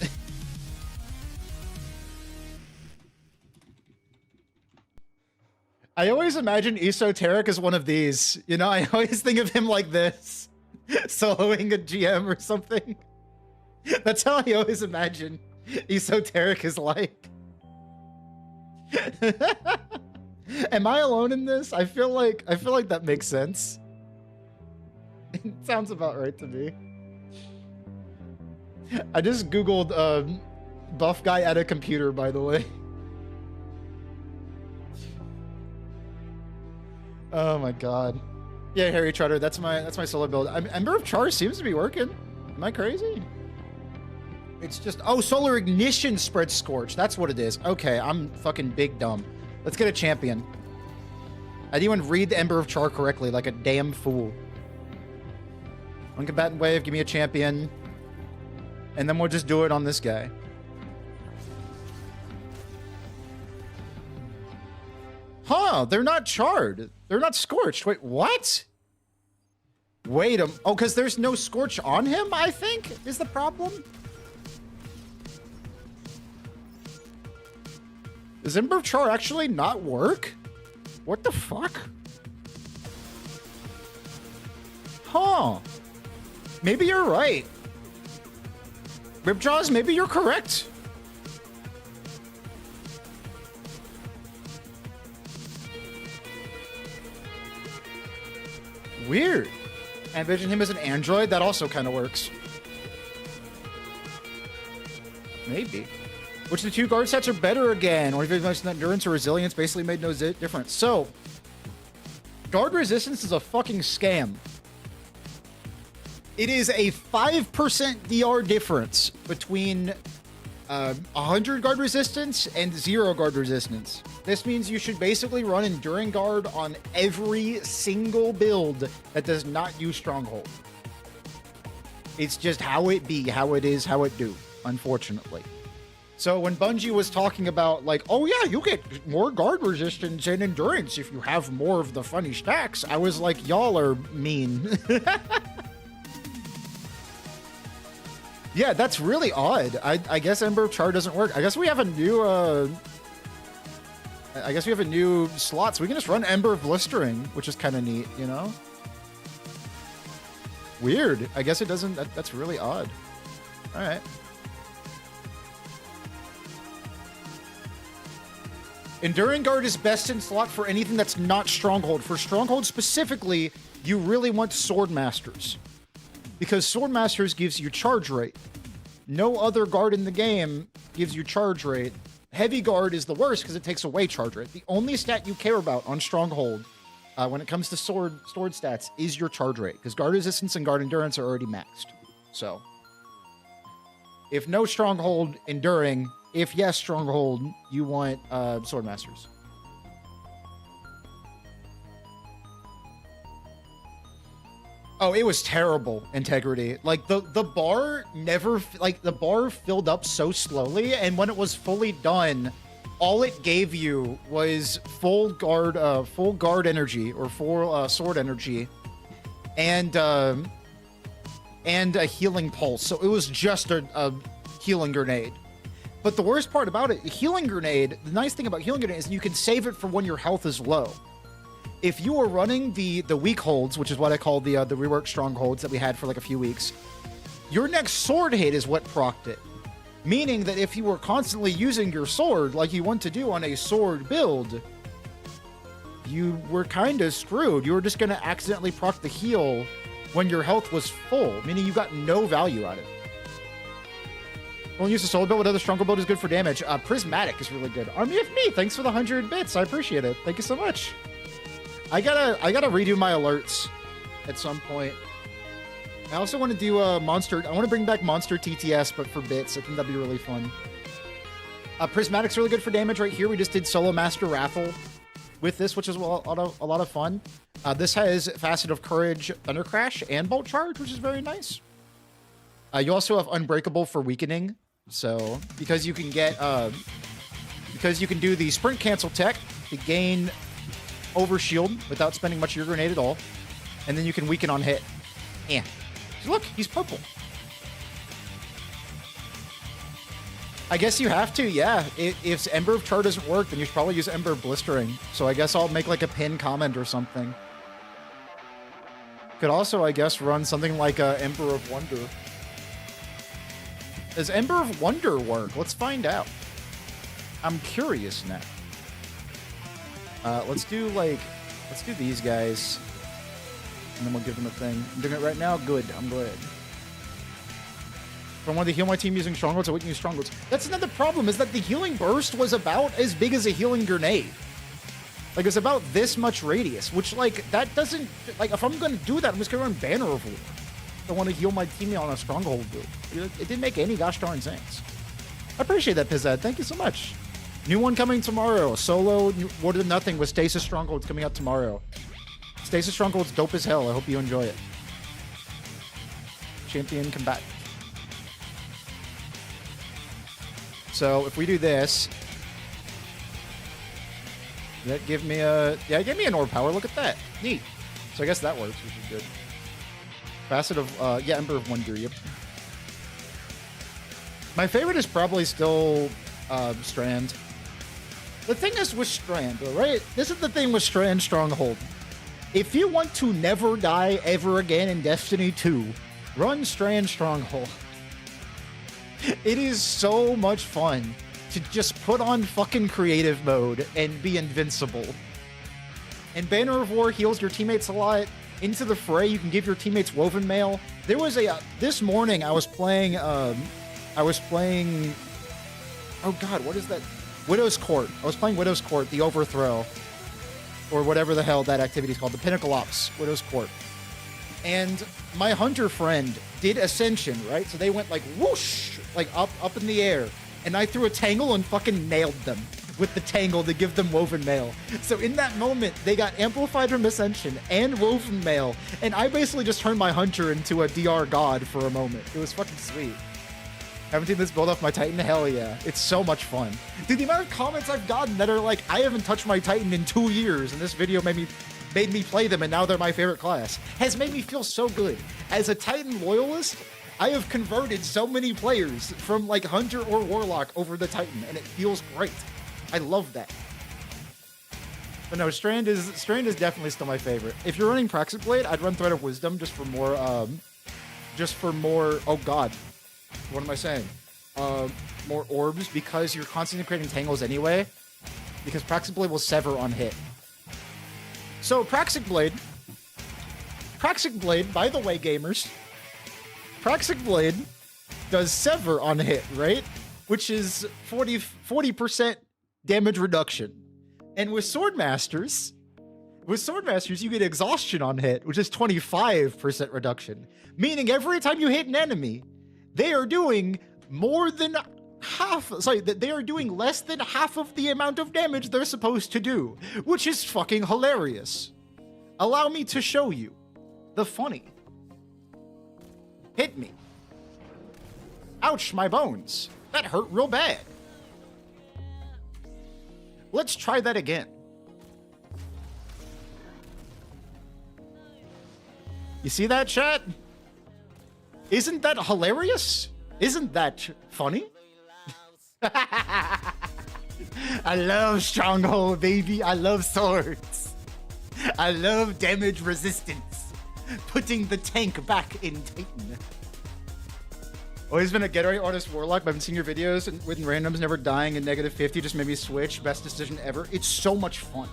I always imagine Esoteric as one of these. You know, I always think of him like this, soloing a GM or something. That's how I always imagine Esoteric is like. Am I alone in this? I feel like that makes sense. It sounds about right to me. I just Googled buff guy at a computer, by the way. Oh my god. Yeah, Harry Trotter, that's my solo build. Ember of Char seems to be working. Am I crazy? It's just, oh, Solar Ignition spreads Scorch. That's what it is. Okay, I'm fucking big dumb. Let's get a champion. I didn't even read the Ember of Char correctly, like a damn fool. Uncombatant wave, give me a champion. And then we'll just do it on this guy. Huh, they're not charred. They're not scorched. Wait, what? Wait a... Oh, because there's no scorch on him, I think, is the problem? Does Ember of Char actually not work? What the fuck? Huh. Maybe you're right. Ripjaws, maybe you're correct. Weird. I envision him as an android. That also kind of works. Maybe. Which of the two guard sets are better again? Or if you mentioned that endurance or resilience basically made no difference. So, guard resistance is a fucking scam. It is a 5% DR difference between 100 guard resistance and 0 guard resistance. This means you should basically run Enduring Guard on every single build that does not use Stronghold. It's just how it be, how it is, how it do, unfortunately. So when Bungie was talking about like, oh yeah, you get more guard resistance and endurance if you have more of the funny stacks, I was like, y'all are mean. Yeah, that's really odd. I guess Ember of Char doesn't work. I guess we have a new slot, so we can just run Ember of Blistering, which is kind of neat, you know? Weird. I guess it doesn't... That's really odd. All right. Enduring Guard is best in slot for anything that's not Stronghold. For Stronghold specifically, you really want Sword Masters. Because Sword Masters gives you charge rate. No other guard in the game gives you charge rate. Heavy Guard is the worst because it takes away charge rate. The only stat you care about on Stronghold when it comes to sword stats is your charge rate. Because guard resistance and guard endurance are already maxed. So, if no Stronghold, enduring. If yes, Stronghold, you want Sword Masters. Oh, it was terrible integrity. Like the bar never, like the bar filled up so slowly, and when it was fully done, all it gave you was full guard energy or full sword energy, and a healing pulse. So it was just a healing grenade. But the worst part about it, healing grenade. The nice thing about healing grenade is you can save it for when your health is low. If you were running the weak holds, which is what I call the reworked strongholds that we had for like a few weeks, your next sword hit is what procced it. Meaning that if you were constantly using your sword like you want to do on a sword build, you were kind of screwed. You were just going to accidentally proc the heal when your health was full, meaning you got no value out of it. Won't use the solo build, what other Stronghold build is good for damage? Prismatic is really good. Army of Me, thanks for the 100 bits. I appreciate it. Thank you so much. I gotta redo my alerts at some point. I also want to do a monster. I want to bring back Monster TTS, but for bits. I think that'd be really fun. Prismatic's really good for damage right here. We just did Solo Master Raffle with this, which is a lot of fun. This has Facet of Courage, Thunder Crash, and Bolt Charge, which is very nice. You also have Unbreakable for weakening. So because you can get because you can do the Sprint Cancel tech to gain overshield without spending much of your grenade at all, and then you can weaken on hit. Yeah. Look, he's purple. I guess you have to, yeah. If Ember of Char doesn't work, then you should probably use Ember of Blistering. So I guess I'll make like a pin comment or something. Could also, I guess, run something like Ember of Wonder. Does Ember of Wonder work? Let's find out. I'm curious now. Let's do these guys. And then we'll give them a thing. I'm doing it right now? Good. I'm glad. If I wanted to heal my team using Strongholds, I wouldn't use Strongholds. That's another problem, is that the healing burst was about as big as a healing grenade. Like, it's about this much radius, which, like, that doesn't... Like, if I'm going to do that, I'm just going to run Banner of War. I want to heal my team on a Stronghold build. It didn't make any gosh darn sense. I appreciate that, Pizzad. Thank you so much. New one coming tomorrow. Solo War to Nothing with Stasis Strongholds coming out tomorrow. Stasis Stronghold's dope as hell. I hope you enjoy it. Champion Combatant. So if we do this, That give me a... Yeah, it gave me an orb power. Look at that. Neat. So I guess that works, which is good. Facet of... yeah, Ember of Wonder, yep. My favorite is probably still Strand. The thing is with Strand, right? This is the thing with Strand Stronghold. If you want to never die ever again in Destiny 2, run Strand Stronghold. It is so much fun to just put on fucking creative mode and be invincible. And Banner of War heals your teammates a lot. Into the Fray, you can give your teammates Woven Mail. There was a... this morning, I was playing... oh god, what is that? Widow's Court. I was playing Widow's Court, the Overthrow. Or whatever the hell that activity is called. The Pinnacle Ops, Widow's Court. And my hunter friend did Ascension, right? So they went like whoosh, like up in the air. And I threw a Tangle and fucking nailed them with the Tangle to give them Woven Mail. So in that moment, they got amplified from Ascension and Woven Mail. And I basically just turned my hunter into a DR god for a moment. It was fucking sweet. Haven't seen this build off my Titan? Hell yeah. It's so much fun. Dude, the amount of comments I've gotten that are like, I haven't touched my Titan in 2 years, and this video made me play them, and now they're my favorite class, has made me feel so good. As a Titan loyalist, I have converted so many players from like Hunter or Warlock over the Titan, and it feels great. I love that. But no, Strand is definitely still my favorite. If you're running Praxic Blade, I'd run Thread of Wisdom just for more, oh god. What am I saying? More orbs, because you're constantly creating tangles anyway. Because Praxic Blade will sever on hit. So Praxic Blade, by the way, gamers, Praxic Blade does sever on hit, right? Which is 40% damage reduction. And with Swordmasters, you get exhaustion on hit, which is 25% reduction. Meaning every time you hit an enemy, they are doing more than half, they are doing less than half of the amount of damage they're supposed to do, which is fucking hilarious. Allow me to show you the funny. Hit me. Ouch, my bones. That hurt real bad. Let's try that again. You see that, chat? Isn't that hilarious? Isn't that funny? I love Stronghold, baby. I love swords. I love damage resistance. Putting the tank back in Titan. Always been a getaway artist Warlock, but I've been seeing your videos and with randoms never dying and -50 just made me switch. Best decision ever. It's so much fun.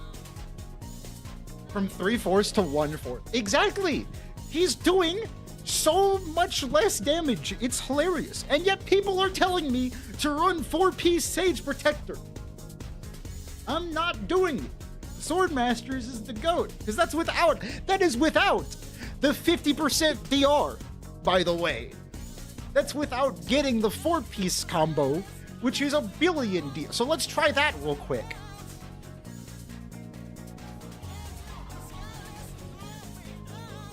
From 3/4 to 1/4. Exactly. He's doing so much less damage. It's hilarious. And yet people are telling me to run 4-piece Sage Protector. I'm not doing it. Swordmasters is the GOAT. Because that is without the 50% DR, by the way. That's without getting the 4-piece combo, which is a billion DR. So let's try that real quick.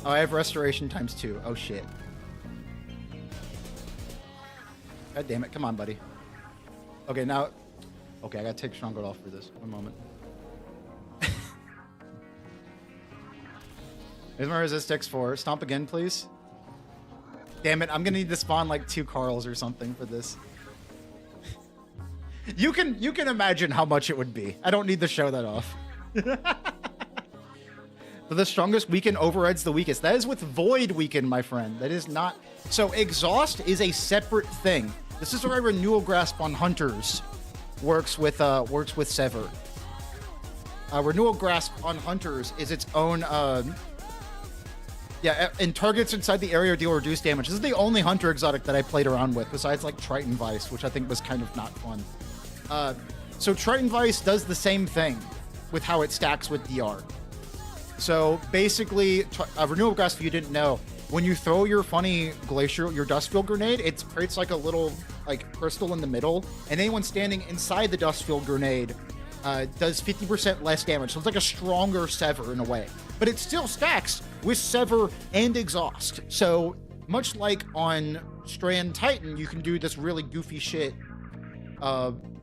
Oh, I have restoration ×2. Oh, shit. God damn it. Come on, buddy. Okay, now... Okay, I gotta take Stronghold off for this. One moment. Here's my resist X4. Stomp again, please. Damn it, I'm gonna need to spawn like 2 Carls or something for this. You can imagine how much it would be. I don't need to show that off. So the strongest weaken overrides the weakest. That is with Void weaken, my friend. That is not... So Exhaust is a separate thing. This is where Renewal Grasp on Hunters works with Sever. Renewal Grasp on Hunters is its own... yeah, and targets inside the area deal reduced damage. This is the only Hunter exotic that I played around with, besides like Triton Vice, which I think was kind of not fun. So Triton Vice does the same thing with how it stacks with DR. So basically, Renewal Grasp, if you didn't know, when you throw your funny Glacier, your Dustfield Grenade, it creates like a little like crystal in the middle, and anyone standing inside the Dustfield Grenade does 50% less damage. So it's like a stronger Sever in a way. But it still stacks with Sever and Exhaust. So much like on Strand Titan, you can do this really goofy shit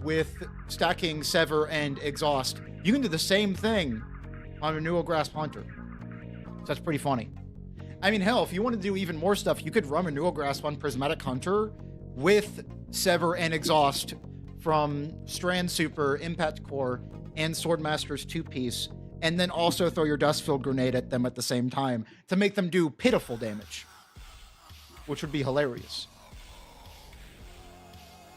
with stacking Sever and Exhaust You can do the same thing on Renewal Grasp Hunter. So that's pretty funny. I mean, hell, if you want to do even more stuff, you could run Renewal Grasp on Prismatic Hunter with Sever and Exhaust from Strand Super, Impact Core, and Swordmaster's 2-piece, and then also throw your Dustfield Grenade at them at the same time to make them do pitiful damage, which would be hilarious.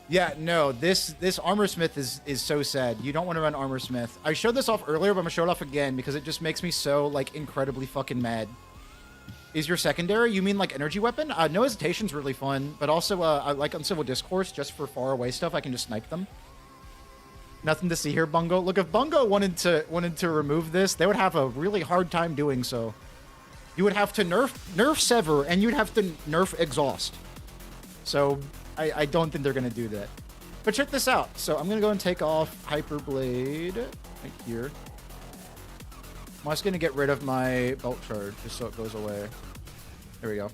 Yeah, no, this Armor Smith is so sad. You don't want to run Armor Smith. I showed this off earlier, but I'm gonna show it off again because it just makes me so, like, incredibly fucking mad. Is your secondary? You mean like energy weapon? No Hesitation's really fun, but also I like Uncivil Discourse just for far away stuff. I can just snipe them. Nothing to see here, Bungo. Look, if Bungo wanted to remove this, they would have a really hard time doing so. You would have to nerf Sever, and you'd have to nerf Exhaust. So I don't think they're gonna do that. But check this out. So I'm gonna go and take off Hyper Blade right here. I'm just gonna get rid of my Belt Charge just so it goes away. There we go.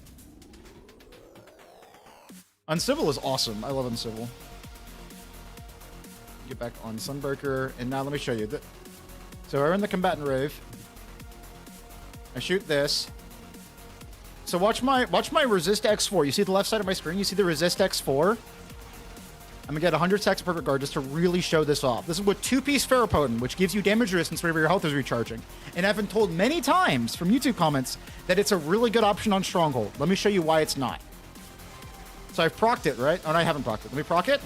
Uncivil is awesome. I love Uncivil. Get back on Sunbreaker, and now let me show you. So we're in the Combatant Rave. I shoot this. So watch my Resist X4. You see the left side of my screen? You see the Resist X4? I'm gonna get 100 stacks of Perfect Guard just to really show this off. This is with 2-piece Ferropotent, which gives you damage resistance whenever your health is recharging. And I've been told many times from YouTube comments that it's a really good option on Stronghold. Let me show you why it's not. So I've procced it, right? Oh, no, I haven't procced it. Let me proc it.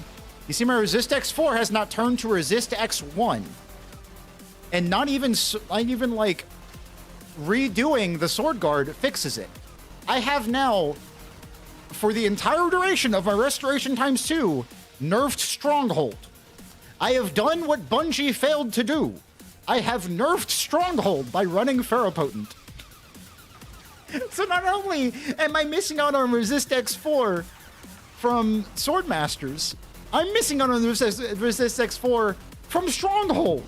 You see my Resist X4 has not turned to Resist X1. And not even like redoing the Sword Guard fixes it. I have now, for the entire duration of my Restoration ×2, nerfed Stronghold. I have done what Bungie failed to do. I have nerfed Stronghold by running Ferropotent. So not only am I missing out on Resist X4 from Swordmasters, I'm missing out on Resist X4 from Stronghold.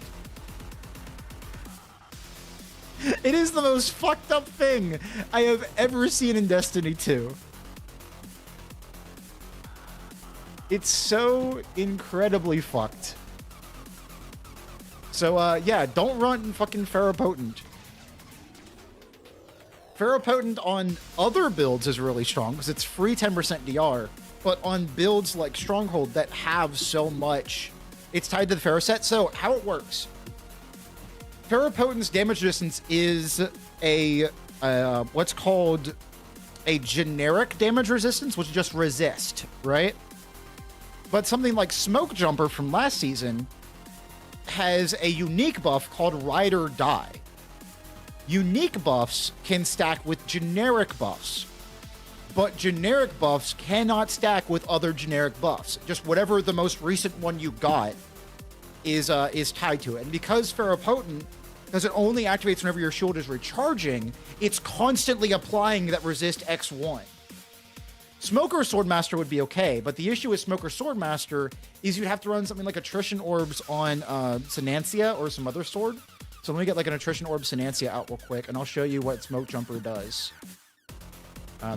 It is the most fucked up thing I have ever seen in Destiny 2. It's so incredibly fucked. So, yeah, don't run fucking Ferropotent. Ferropotent on other builds is really strong because it's free 10% DR. But on builds like Stronghold that have so much, it's tied to the Ferro set. So, how it works. Ferropotent's damage resistance is a, what's called a generic damage resistance, which is just resist, right? But something like Smoke Jumper from last season has a unique buff called Ride or Die. Unique buffs can stack with generic buffs, but generic buffs cannot stack with other generic buffs. Just whatever the most recent one you got is tied to it. And because Ferropotent, because it only activates whenever your shield is recharging, it's constantly applying that Resist X1. Smoker Swordmaster would be okay, but the issue with Smoker Swordmaster is you'd have to run something like Attrition Orbs on Sinancia or some other sword. So let me get like an Attrition Orb Sinancia out real quick, and I'll show you what Smoke Jumper does.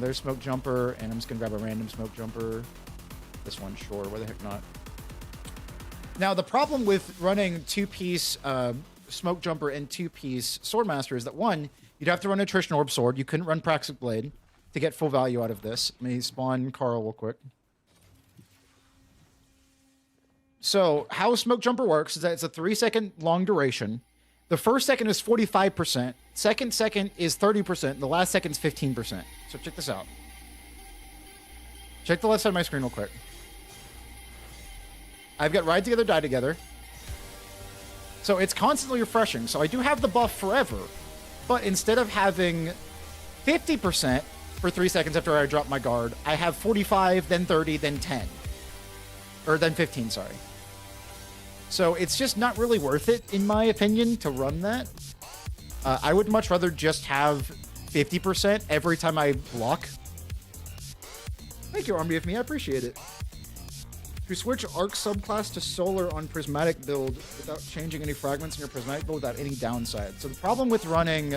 There's Smoke Jumper, and I'm just gonna grab a random Smoke Jumper. This one, sure, why the heck not? Now, the problem with running 2-piece Smoke Jumper and 2-piece Swordmaster is that, one, you'd have to run Attrition Orb Sword. You couldn't run Praxic Blade to get full value out of this. Let me spawn Carl real quick. So how Smoke Jumper works is that it's a 3-second long duration. The first second is 45%. Second is 30%. The last second is 15%. So check this out. Check the left side of my screen real quick. I've got Ride Together, Die Together. So it's constantly refreshing. So I do have the buff forever. But instead of having 50% for 3 seconds after I drop my guard, I have 45, then 30, then 10. Or then 15, sorry. So it's just not really worth it, in my opinion, to run that. I would much rather just have 50% every time I block. Thank you, Army of Me. I appreciate it. To switch Arc subclass to Solar on Prismatic build without changing any fragments in your Prismatic build without any downside. So the problem with running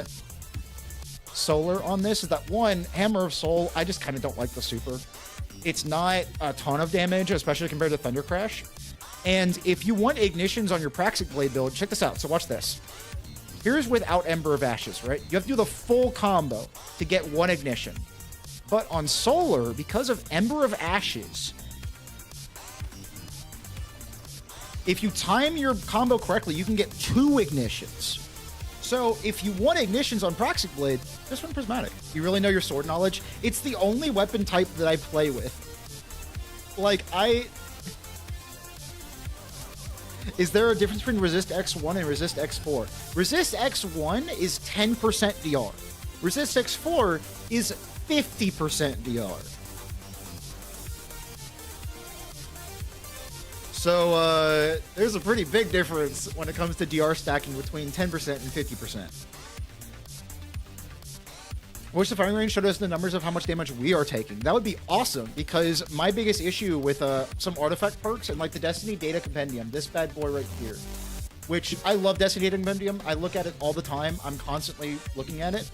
Solar on this is that, one, Hammer of Soul, I just kind of don't like the super. It's not a ton of damage, especially compared to Thunder Crash. And if you want ignitions on your Praxic Blade build, check this out. So watch this. Here's without Ember of Ashes, right? You have to do the full combo to get one ignition. But on Solar, because of Ember of Ashes, if you time your combo correctly, you can get 2 ignitions. So if you want ignitions on Praxic Blade, just run Prismatic. You really know your sword knowledge. It's the only weapon type that I play with. Like, Is there a difference between Resist X1 and Resist X4? Resist X1 is 10% DR. Resist X4 is 50% DR. So, there's a pretty big difference when it comes to DR stacking between 10% and 50%. Wish the firing range showed us the numbers of how much damage we are taking. That would be awesome, because my biggest issue with some artifact perks and like the Destiny Data Compendium, this bad boy right here, which I love Destiny Data Compendium. I look at it all the time. I'm constantly looking at it.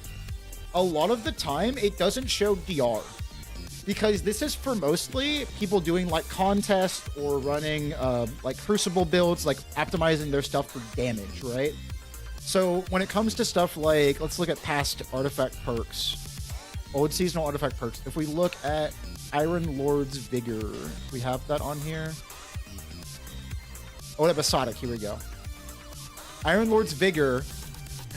A lot of the time, it doesn't show DR, because this is for mostly people doing like contests or running like Crucible builds, like optimizing their stuff for damage, right? So when it comes to stuff like, let's look at past artifact perks, old seasonal artifact perks. If we look at Iron Lord's Vigor, we have that on here. Oh, episodic, here we go. Iron Lord's Vigor.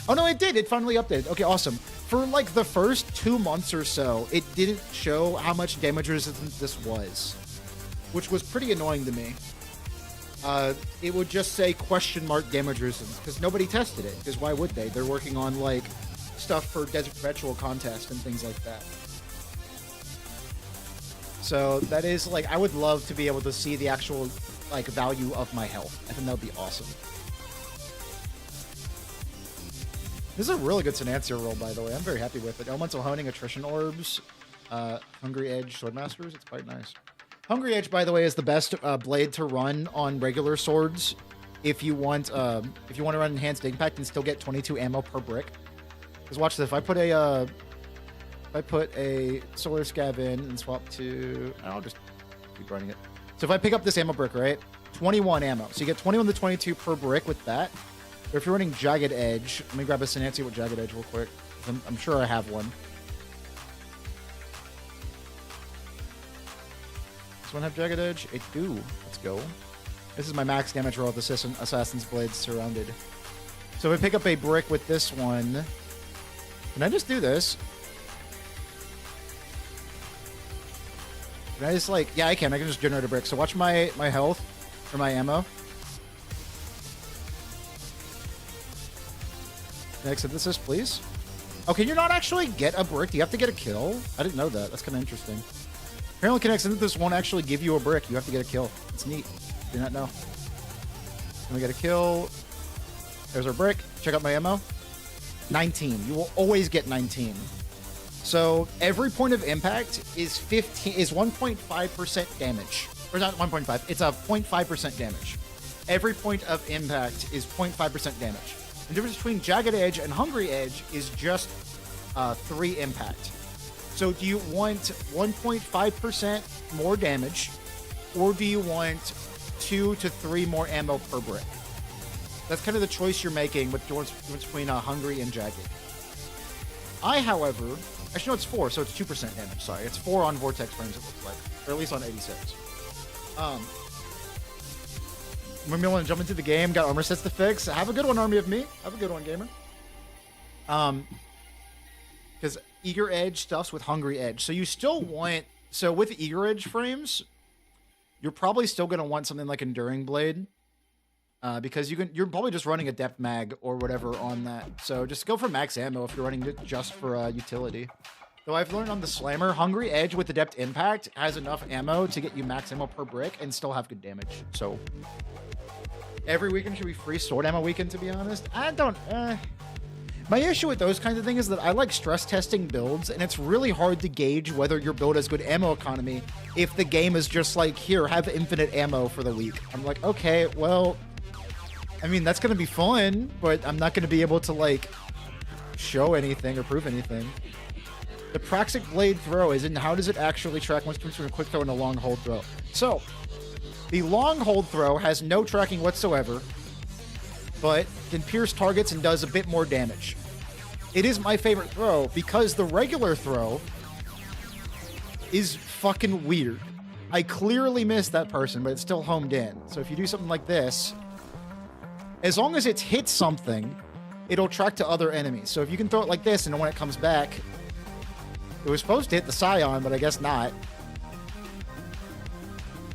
Oh no, it did. It finally updated. Okay, awesome. For like the first 2 months or so, it didn't show how much damage resistant this was, which was pretty annoying to me. It would just say question mark damage resistance, because nobody tested it, because why would they? They're working on like stuff for Desert Perpetual contest and things like that. So that is like, I would love to be able to see the actual like value of my health. I think that would be awesome. This is a really good Synancia roll, by the way. I'm very happy with it. Elemental Honing, Attrition Orbs, Hungry Edge, Swordmasters. It's quite nice. Hungry Edge, by the way, is the best blade to run on regular swords if you want to run Enhanced Impact and still get 22 ammo per brick. Because watch this. If I put a Solar Scav in and swap to... I'll just keep running it. So if I pick up this ammo brick, right? 21 ammo. So you get 21 to 22 per brick with that. Or if you're running Jagged Edge... Let me grab a Synancia with Jagged Edge real quick. I'm sure I have one. One have Jagged Edge? It do. Let's go. This is my max damage roll with Assassin's Blades surrounded. So if I pick up a brick with this one, can I just do this? Can I just like, yeah, I can just generate a brick. So watch my health or my ammo. Can I exit this, please? Oh, can you not actually get a brick? Do you have to get a kill? I didn't know that. That's kind of interesting. Apparently, Connect Synthesis won't actually give you a brick. You have to get a kill. It's neat. Do not know. Can we get a kill? There's our brick. Check out my ammo. 19. You will always get 19. So every point of impact is 1.5% damage. Or not 1.5. It's a 0.5% damage. Every point of impact is 0.5% damage. The difference between Jagged Edge and Hungry Edge is just 3 impact. So do you want 1.5% more damage, or do you want 2 to 3 more ammo per brick? That's kind of the choice you're making with the difference between Hungry and Jagged. I, however, actually no, it's 4, so it's 2% damage. Sorry, it's 4 on Vortex frames, it looks like, or at least on 86. When we want to jump into the game, got armor sets to fix. Have a good one, Army of Me. Have a good one, gamer. Because Eager Edge stuffs with Hungry Edge. So you still want... So with Eager Edge frames, you're probably still going to want something like Enduring Blade. Because you're probably just running a depth mag or whatever on that. So just go for max ammo if you're running it just for utility. Though I've learned on the Slammer, Hungry Edge with the Depth Impact has enough ammo to get you max ammo per brick and still have good damage. So every weekend should be free sword ammo weekend, to be honest. I don't... My issue with those kinds of things is that I like stress testing builds, and it's really hard to gauge whether your build has good ammo economy if the game is just like, here, have infinite ammo for the week. I'm like, okay, well, I mean, that's going to be fun, but I'm not going to be able to, like, show anything or prove anything. The Praxic Blade throw is in how does it actually track what's between a quick throw and a long hold throw. So, The long hold throw has no tracking whatsoever, but can pierce targets and does a bit more damage. It is my favorite throw because the regular throw is fucking weird. I clearly missed that person, but it's still homed in. So if you do something like this, as long as it's hit something, it'll track to other enemies. So if you can throw it like this, and when it comes back, it was supposed to hit the Scion, but I guess not.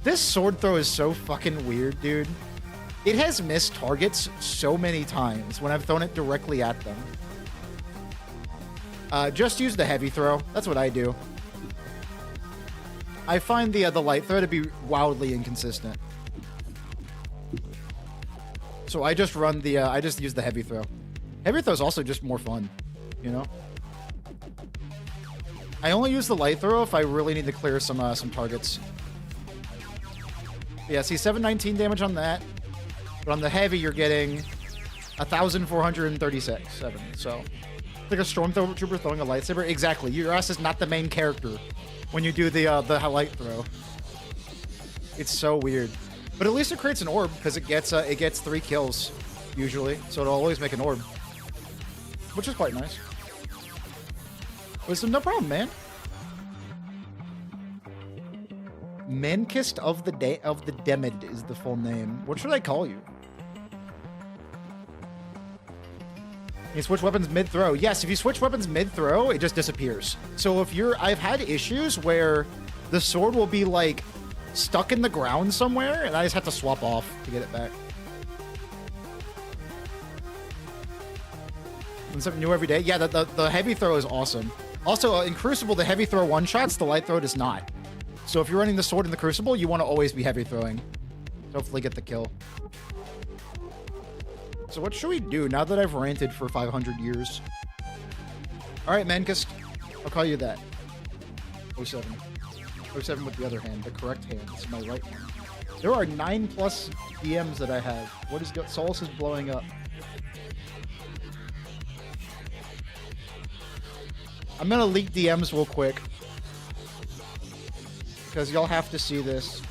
This sword throw is so fucking weird, dude. It has missed targets so many times when I've thrown it directly at them. Just use the heavy throw. That's what I do. I find the light throw to be wildly inconsistent. So I just run the, I just use the heavy throw. Heavy throw is also just more fun, you know? I only use the light throw if I really need to clear some targets. Yeah, see, 719 damage on that. But on the heavy, you're getting 1,436. 7. So, it's like a stormtrooper throwing a lightsaber. Exactly. Your ass is not the main character when you do the light throw. It's so weird. But at least it creates an orb because it gets 3 kills usually. So it'll always make an orb, which is quite nice. Wisdom, no problem, man. Mankist of the Demid is the full name. What should I call you? You switch weapons mid-throw. Yes, if you switch weapons mid-throw, it just disappears. So if I've had issues where the sword will be like stuck in the ground somewhere, and I just have to swap off to get it back. And something new every day. Yeah, the heavy throw is awesome. Also, in Crucible, the heavy throw one-shots, the light throw does not. So if you're running the sword in the Crucible, you want to always be heavy throwing. Hopefully get the kill. So what should we do now that I've ranted for 500 years? All right, Mankist. I'll call you that. 07. 07 with the other hand, the correct hand. It's my right hand. There are 9+ DMs that I have. What is Solus is blowing up. I'm gonna leak DMs real quick, because y'all have to see this.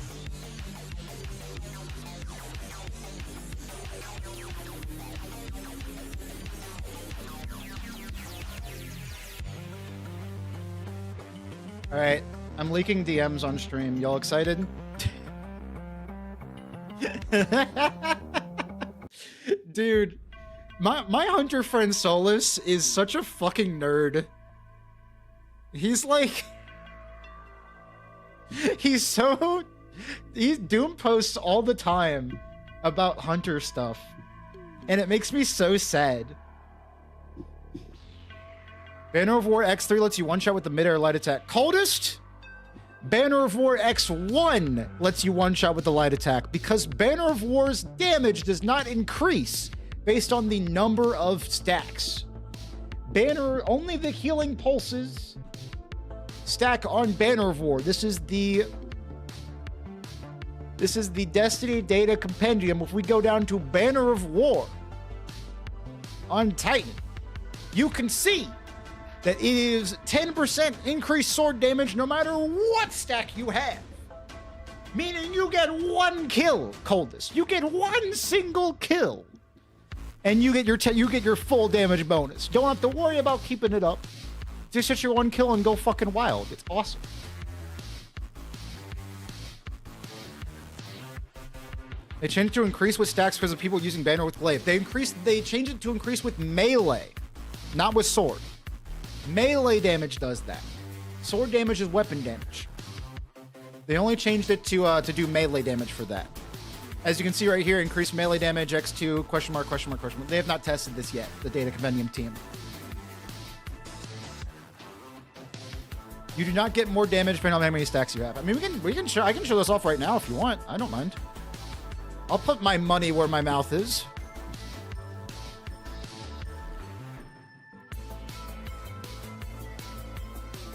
All right, I'm leaking DMs on stream. Y'all excited? Dude, my hunter friend Solus is such a fucking nerd. He's like... He Doom posts all the time about hunter stuff, and it makes me so sad. Banner of War X3 lets you one-shot with the mid-air light attack. Coldest? Banner of War X1 lets you one-shot with the light attack because Banner of War's damage does not increase based on the number of stacks. Only the healing pulses stack on Banner of War. This is the Destiny data compendium. If we go down to Banner of War on Titan, you can see that it is 10% increased sword damage no matter what stack you have. Meaning you get 1 kill, Coldest. You get 1 single kill, and you get your full damage bonus. Don't have to worry about keeping it up. Just hit your 1 kill and go fucking wild. It's awesome. They changed it to increase with stacks because of people using Banner with Glaive. They changed it to increase with melee, not with sword. Melee damage does that. Sword damage is weapon damage. They only changed it to do melee damage for that. As you can see right here, increased melee damage X2 question mark. They have not tested this yet, the data compendium team. You do not get more damage depending on how many stacks you have. I mean, I can show this off right now if you want. I don't mind. I'll put my money where my mouth is.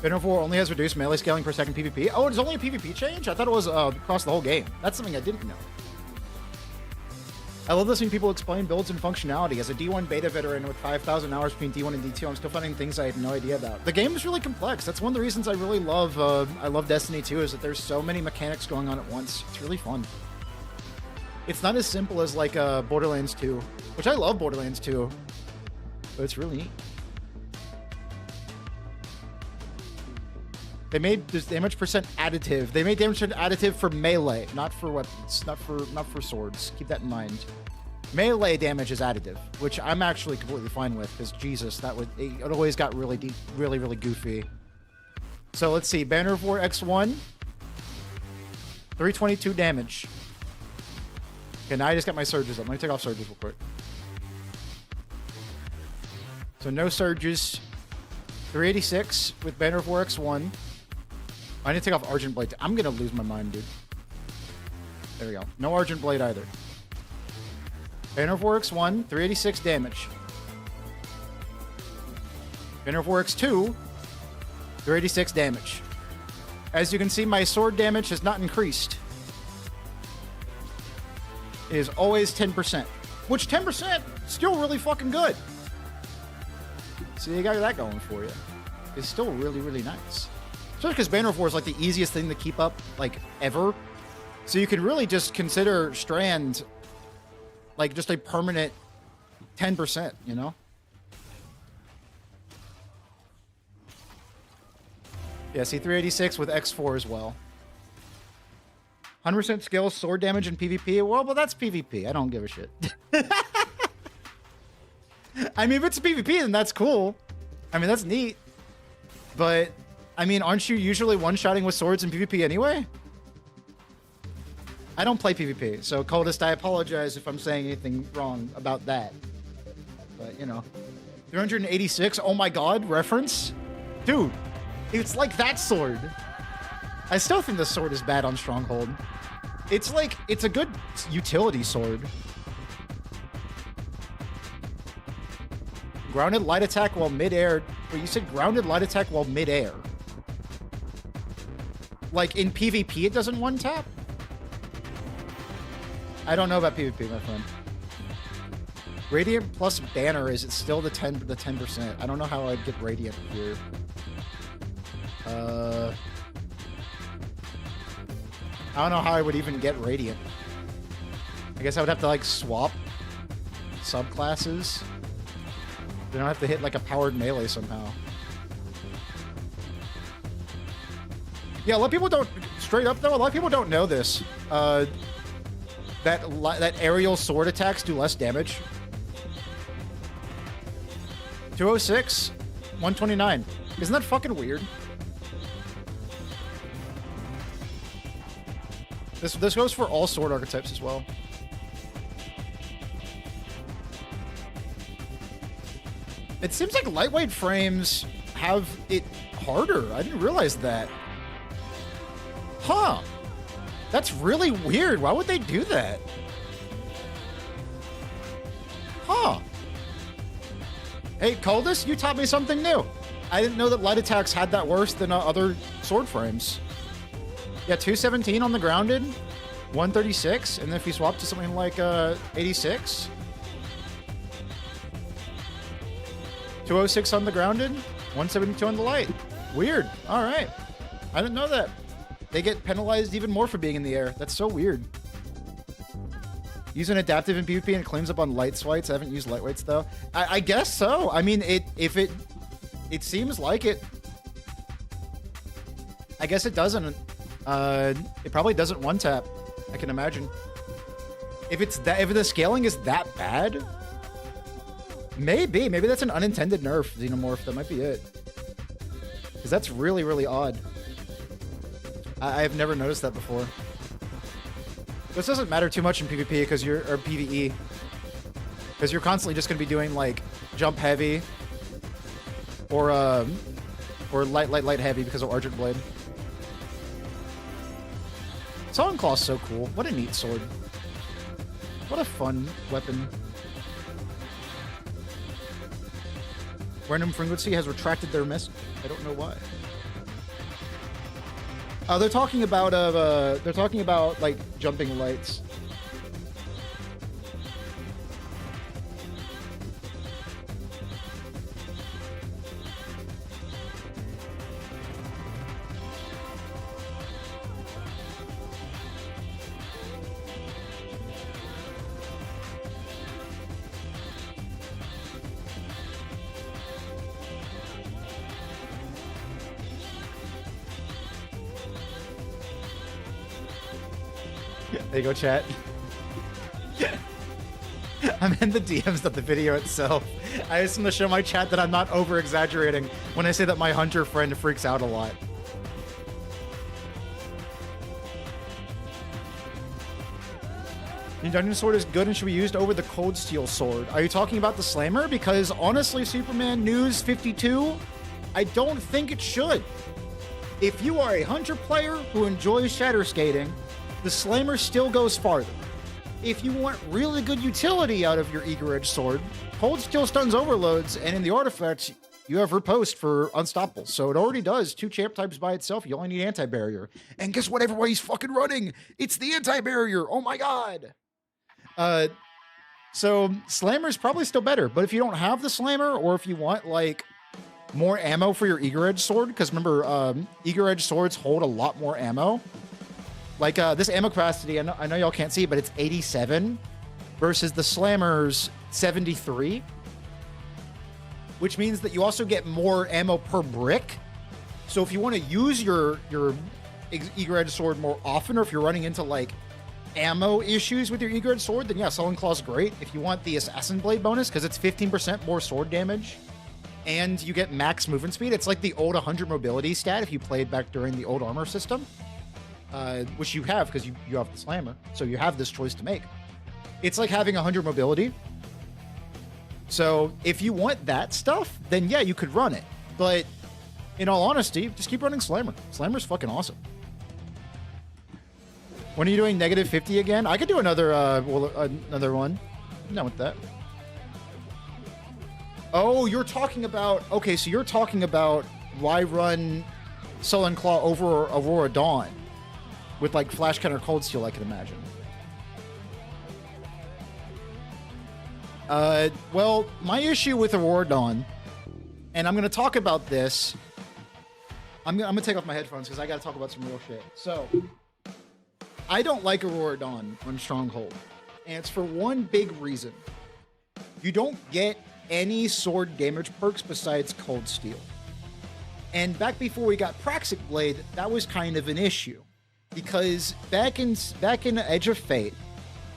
Banner of War only has reduced melee scaling per second PvP. Oh, it's only a PvP change? I thought it was across the whole game. That's something I didn't know. I love listening to people explain builds and functionality. As a D1 beta veteran with 5,000 hours between D1 and D2, I'm still finding things I had no idea about. The game is really complex. That's one of the reasons I really love Destiny 2, is that there's so many mechanics going on at once. It's really fun. It's not as simple as like Borderlands 2, which I love Borderlands 2, but it's really neat. They made this damage percent additive. They made damage percent additive for melee, not for weapons, not for swords. Keep that in mind. Melee damage is additive, which I'm actually completely fine with, because Jesus, it always got really deep, really goofy. So let's see, Banner of War X1, 322 damage. Okay, now I just got my surges up. Let me take off surges real quick. So no surges. 386 with Banner of War X1. I need to take off Argent Blade. I'm gonna lose my mind, dude. There we go. No Argent Blade either. Banner of War X1, 386 damage. Banner of War X2, 386 damage. As you can see, my sword damage has not increased. It is always 10%, which 10% still really fucking good. So you got that going for you. It's still really nice. Especially because Banner of War is like the easiest thing to keep up, like, ever. So you can really just consider Strand like just a permanent 10%, you know? Yeah, see, 386 with X4 as well. 100% skill, sword damage, and PvP. Well, that's PvP. I don't give a shit. I mean, if it's PvP, then that's cool. I mean, that's neat. But, I mean, aren't you usually one-shotting with swords in PvP anyway? I don't play PvP, so Coldest, I apologize if I'm saying anything wrong about that. But, you know. 386, oh my god, reference? Dude, it's like that sword. I still think the sword is bad on Stronghold. It's like, it's a good utility sword. Grounded light attack while mid-air. Wait, you said grounded light attack while mid-air. Like, in PvP it doesn't one-tap? I don't know about PvP, my friend. Radiant plus banner, is it still the 10%? I don't know how I'd get Radiant here. I don't know how I would even get Radiant. I guess I would have to, like, swap subclasses. Then I'll have to hit, like, a powered melee somehow. Yeah, a lot of people don't... Straight up, though, a lot of people don't know this. That aerial sword attacks do less damage. 206, 129. Isn't that fucking weird? This goes for all sword archetypes as well. It seems like lightweight frames have it harder. I didn't realize that. Huh. That's really weird. Why would they do that? Huh. Hey, Coldest, you taught me something new. I didn't know that light attacks had that worse than other sword frames. Yeah, 217 on the grounded, 136, and then if you swap to something like 86, 206 on the grounded, 172 on the light. Weird. All right. I didn't know that. They get penalized even more for being in the air. That's so weird. Use an adaptive in PvP and it cleans up on light swites. I haven't used lightweights though. I guess so. I mean, it seems like it. I guess it doesn't. It probably doesn't one tap. I can imagine. If the scaling is that bad, maybe that's an unintended nerf xenomorph. That might be it. Because that's really odd. I have never noticed that before. This doesn't matter too much in PvP because or PvE. Because you're constantly just going to be doing like jump heavy or light heavy because of Argent Blade. Song Claw's so cool. What a neat sword. What a fun weapon. Random Frequency has retracted their message. I don't know why. They're talking about like jumping lights. There you go, chat. I'm in the DMs of the video itself. I just want to show my chat that I'm not over-exaggerating when I say that my hunter friend freaks out a lot. The Dungeon Sword is good and should be used over the Cold Steel Sword. Are you talking about the Slammer? Because honestly, Superman News 52, I don't think it should. If you are a hunter player who enjoys shatter skating, the Slammer still goes farther. If you want really good utility out of your Eager Edge Sword, Cold Steel stuns overloads, and in the artifacts, you have Riposte for Unstoppable. So it already does 2 champ types by itself. You only need Anti-Barrier. And guess what everybody's fucking running? It's the Anti-Barrier. Oh my god. So Slammer's probably still better, but if you don't have the Slammer, or if you want like more ammo for your Eager Edge Sword, because remember, Eager Edge Swords hold a lot more ammo. Like this ammo capacity, I know y'all can't see, but it's 87 versus the Slammer's 73, which means that you also get more ammo per brick. So if you want to use your Eager Edge Sword more often, or if you're running into like ammo issues with your Eager Edge Sword, then yeah, Sullen Claw's great. If you want the Assassin Blade bonus, because it's 15% more sword damage, and you get max movement speed. It's like the old 100 mobility stat if you played back during the old armor system, which you have because you have the Slammer, so you have this choice to make. It's like having 100 mobility. So if you want that stuff, then yeah, you could run it. But in all honesty, just keep running Slammer. Slammer's fucking awesome. When are you doing negative 50 again? I could do another another one. I'm done with that. Oh, you're talking about... Okay, so you're talking about why run Sullen Claw over Aurora Dawn with like Flash Counter Cold Steel, I can imagine. Well, my issue with Aurora Dawn, and I'm going to talk about this. I'm going to take off my headphones because I got to talk about some real shit. So... I don't like Aurora Dawn on Stronghold, and it's for one big reason. You don't get any sword damage perks besides Cold Steel. And back before we got Praxic Blade, that was kind of an issue. Because back in Edge of Fate,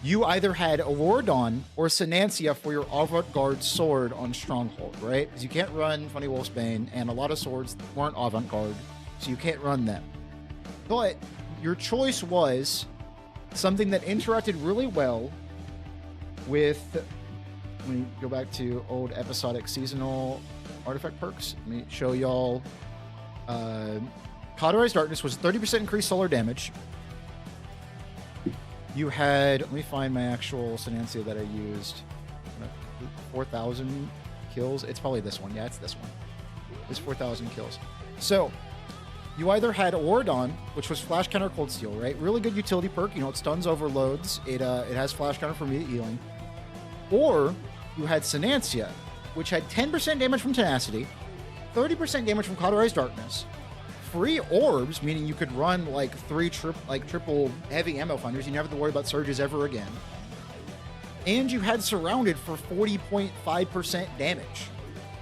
you either had Aurora Dawn or Sinancia for your avant-garde sword on Stronghold, right? Because you can't run Funny Wolf's Bane, and a lot of swords weren't avant-garde, so you can't run them. But your choice was something that interacted really well with... Let me go back to old episodic seasonal artifact perks. Let me show y'all. Cauterized Darkness was 30% increased solar damage. You had... Let me find my actual Sinancia that I used. 4,000 kills. It's probably this one. Yeah, it's this one. It's 4,000 kills. So... You either had Aurora Dawn, which was Flash Counter Cold Steel, right? Really good utility perk. You know, it stuns overloads. It has Flash Counter for immediate healing. Or you had Sinancia, which had 10% damage from Tenacity, 30% damage from Cauterized Darkness, free orbs, meaning you could run like triple heavy ammo finders. You never have to worry about surges ever again. And you had Surrounded for 40.5% damage.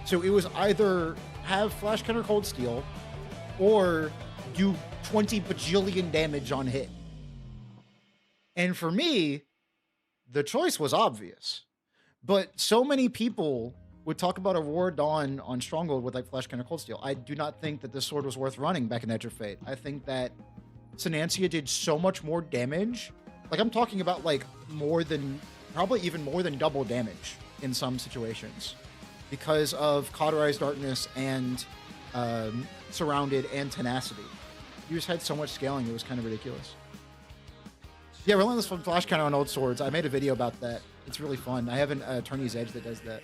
So it was either have Flash Counter Cold Steel or do 20 bajillion damage on hit. And for me, the choice was obvious. But so many people would talk about Aurora Dawn on Stronghold with like Flash Counter Cold Steel. I do not think that this sword was worth running back in Edge of Fate. I think that Sinancia did so much more damage. Like I'm talking about like probably even more than double damage in some situations because of Cauterized Darkness and Surrounded and Tenacity. You just had so much scaling, it was kind of ridiculous. Yeah, Relentless Flash Counter on old swords. I made a video about that. It's really fun. I have an Attorney's Edge that does that.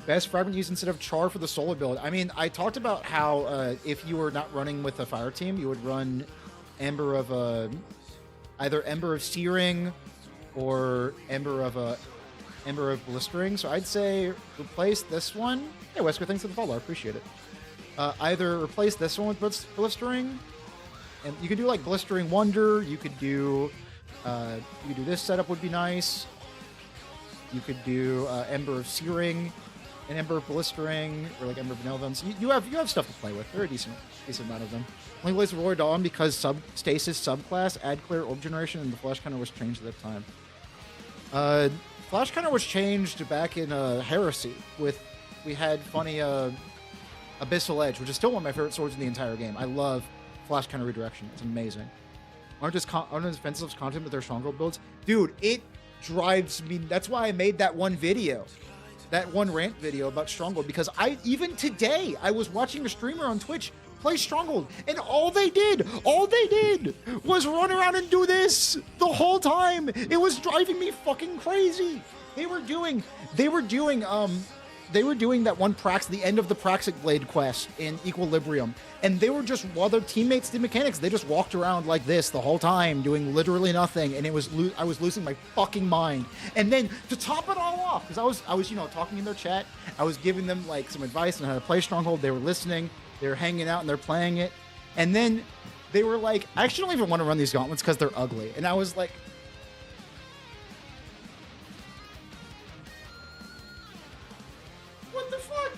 Best fragment used instead of Char for the solo build. I mean, I talked about how if you were not running with a fire team, you would run Ember of either Ember of Searing or Ember of Blistering. So I'd say replace this one. Hey, Wesker, thanks for the follow. I appreciate it. Either replace this one with Blistering, and you could do like Blistering Wonder. You could do this setup would be nice. You could do Ember of Searing. an Ember Blistering or like Ember Benevolence. You have stuff to play with. There are a decent amount of them. Only Blaze of Roy Dawn because Stasis subclass, Add Clear, Orb Generation, and the Flash counter was changed at that time. Flash counter was changed back in Heresy we had funny Abyssal Edge, which is still one of my favorite swords in the entire game. I love Flash counter redirection. It's amazing. Aren't defensive content with their Stronghold builds? Dude, it drives me. That's why I made that one video. That one rant video about Stronghold, because even today, I was watching a streamer on Twitch play Stronghold, and all they did was run around and do this the whole time. It was driving me fucking crazy. They were doing that one the end of the Praxic Blade quest in Equilibrium, and they were just, while their teammates did mechanics, they just walked around like this the whole time, doing literally nothing, and I was losing my fucking mind. And then to top it all off, because I was talking in their chat, I was giving them like some advice on how to play Stronghold. They were listening, they were hanging out, and they're playing it, and then they were like, I actually don't even want to run these gauntlets because they're ugly, and I was like, what the fuck?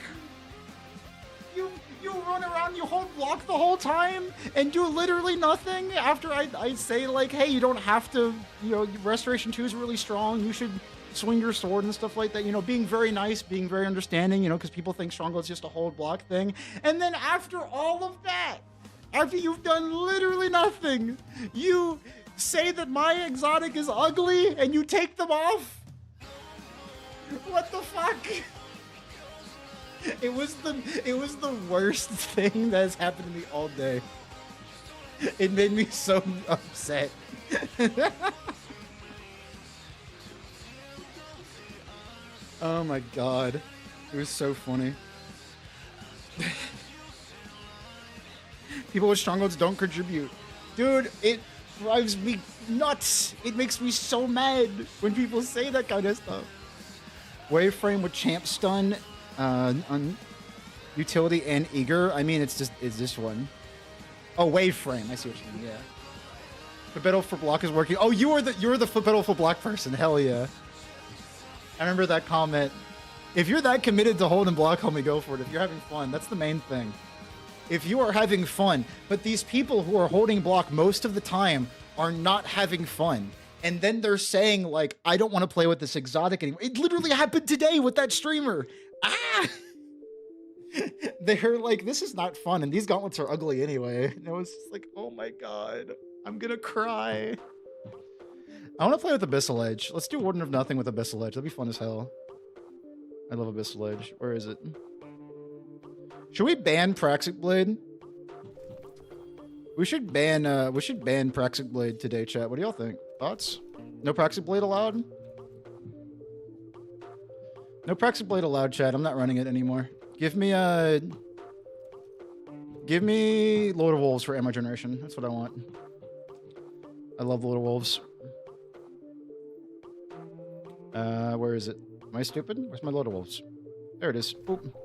You run around, you hold block the whole time, and do literally nothing after I say, like, hey, you don't have to, Restoration 2 is really strong, you should swing your sword and stuff like that, being very nice, being very understanding, because people think Stronghold's just a hold block thing. And then after all of that, after you've done literally nothing, you say that my exotic is ugly and you take them off? What the fuck? It was the worst thing that has happened to me all day. It made me so upset. Oh my god. It was so funny. People with Strongholds don't contribute. Dude, it drives me nuts. It makes me so mad when people say that kind of stuff. Waveframe with Champ Stun. On utility and eager. I mean, it's this one. Oh, wave frame. I see what you mean. Yeah. The pedal for block is working. Oh, you're the pedal for block person. Hell yeah. I remember that comment. If you're that committed to hold and block, homie, go for it. If you're having fun, that's the main thing. If you are having fun, but these people who are holding block most of the time are not having fun. And then they're saying, like, I don't want to play with this exotic anymore. It literally happened today with that streamer. Ah! They're like, this is not fun, and these gauntlets are ugly anyway. And I was just like, oh my god, I'm gonna cry. I want to play with Abyssal Edge. Let's do Warden of Nothing with Abyssal Edge. That'd be fun as hell. I love Abyssal Edge. Where is it? Should we ban Praxic Blade? We should ban Praxic Blade today, chat. What do y'all think? Thoughts? No Praxic Blade allowed? No Praxic Blade allowed, chat. I'm not running it anymore. Give me Lord of Wolves for ammo generation. That's what I want. I love Lord of Wolves. Where is it? Am I stupid? Where's my Lord of Wolves? There it is. Oop.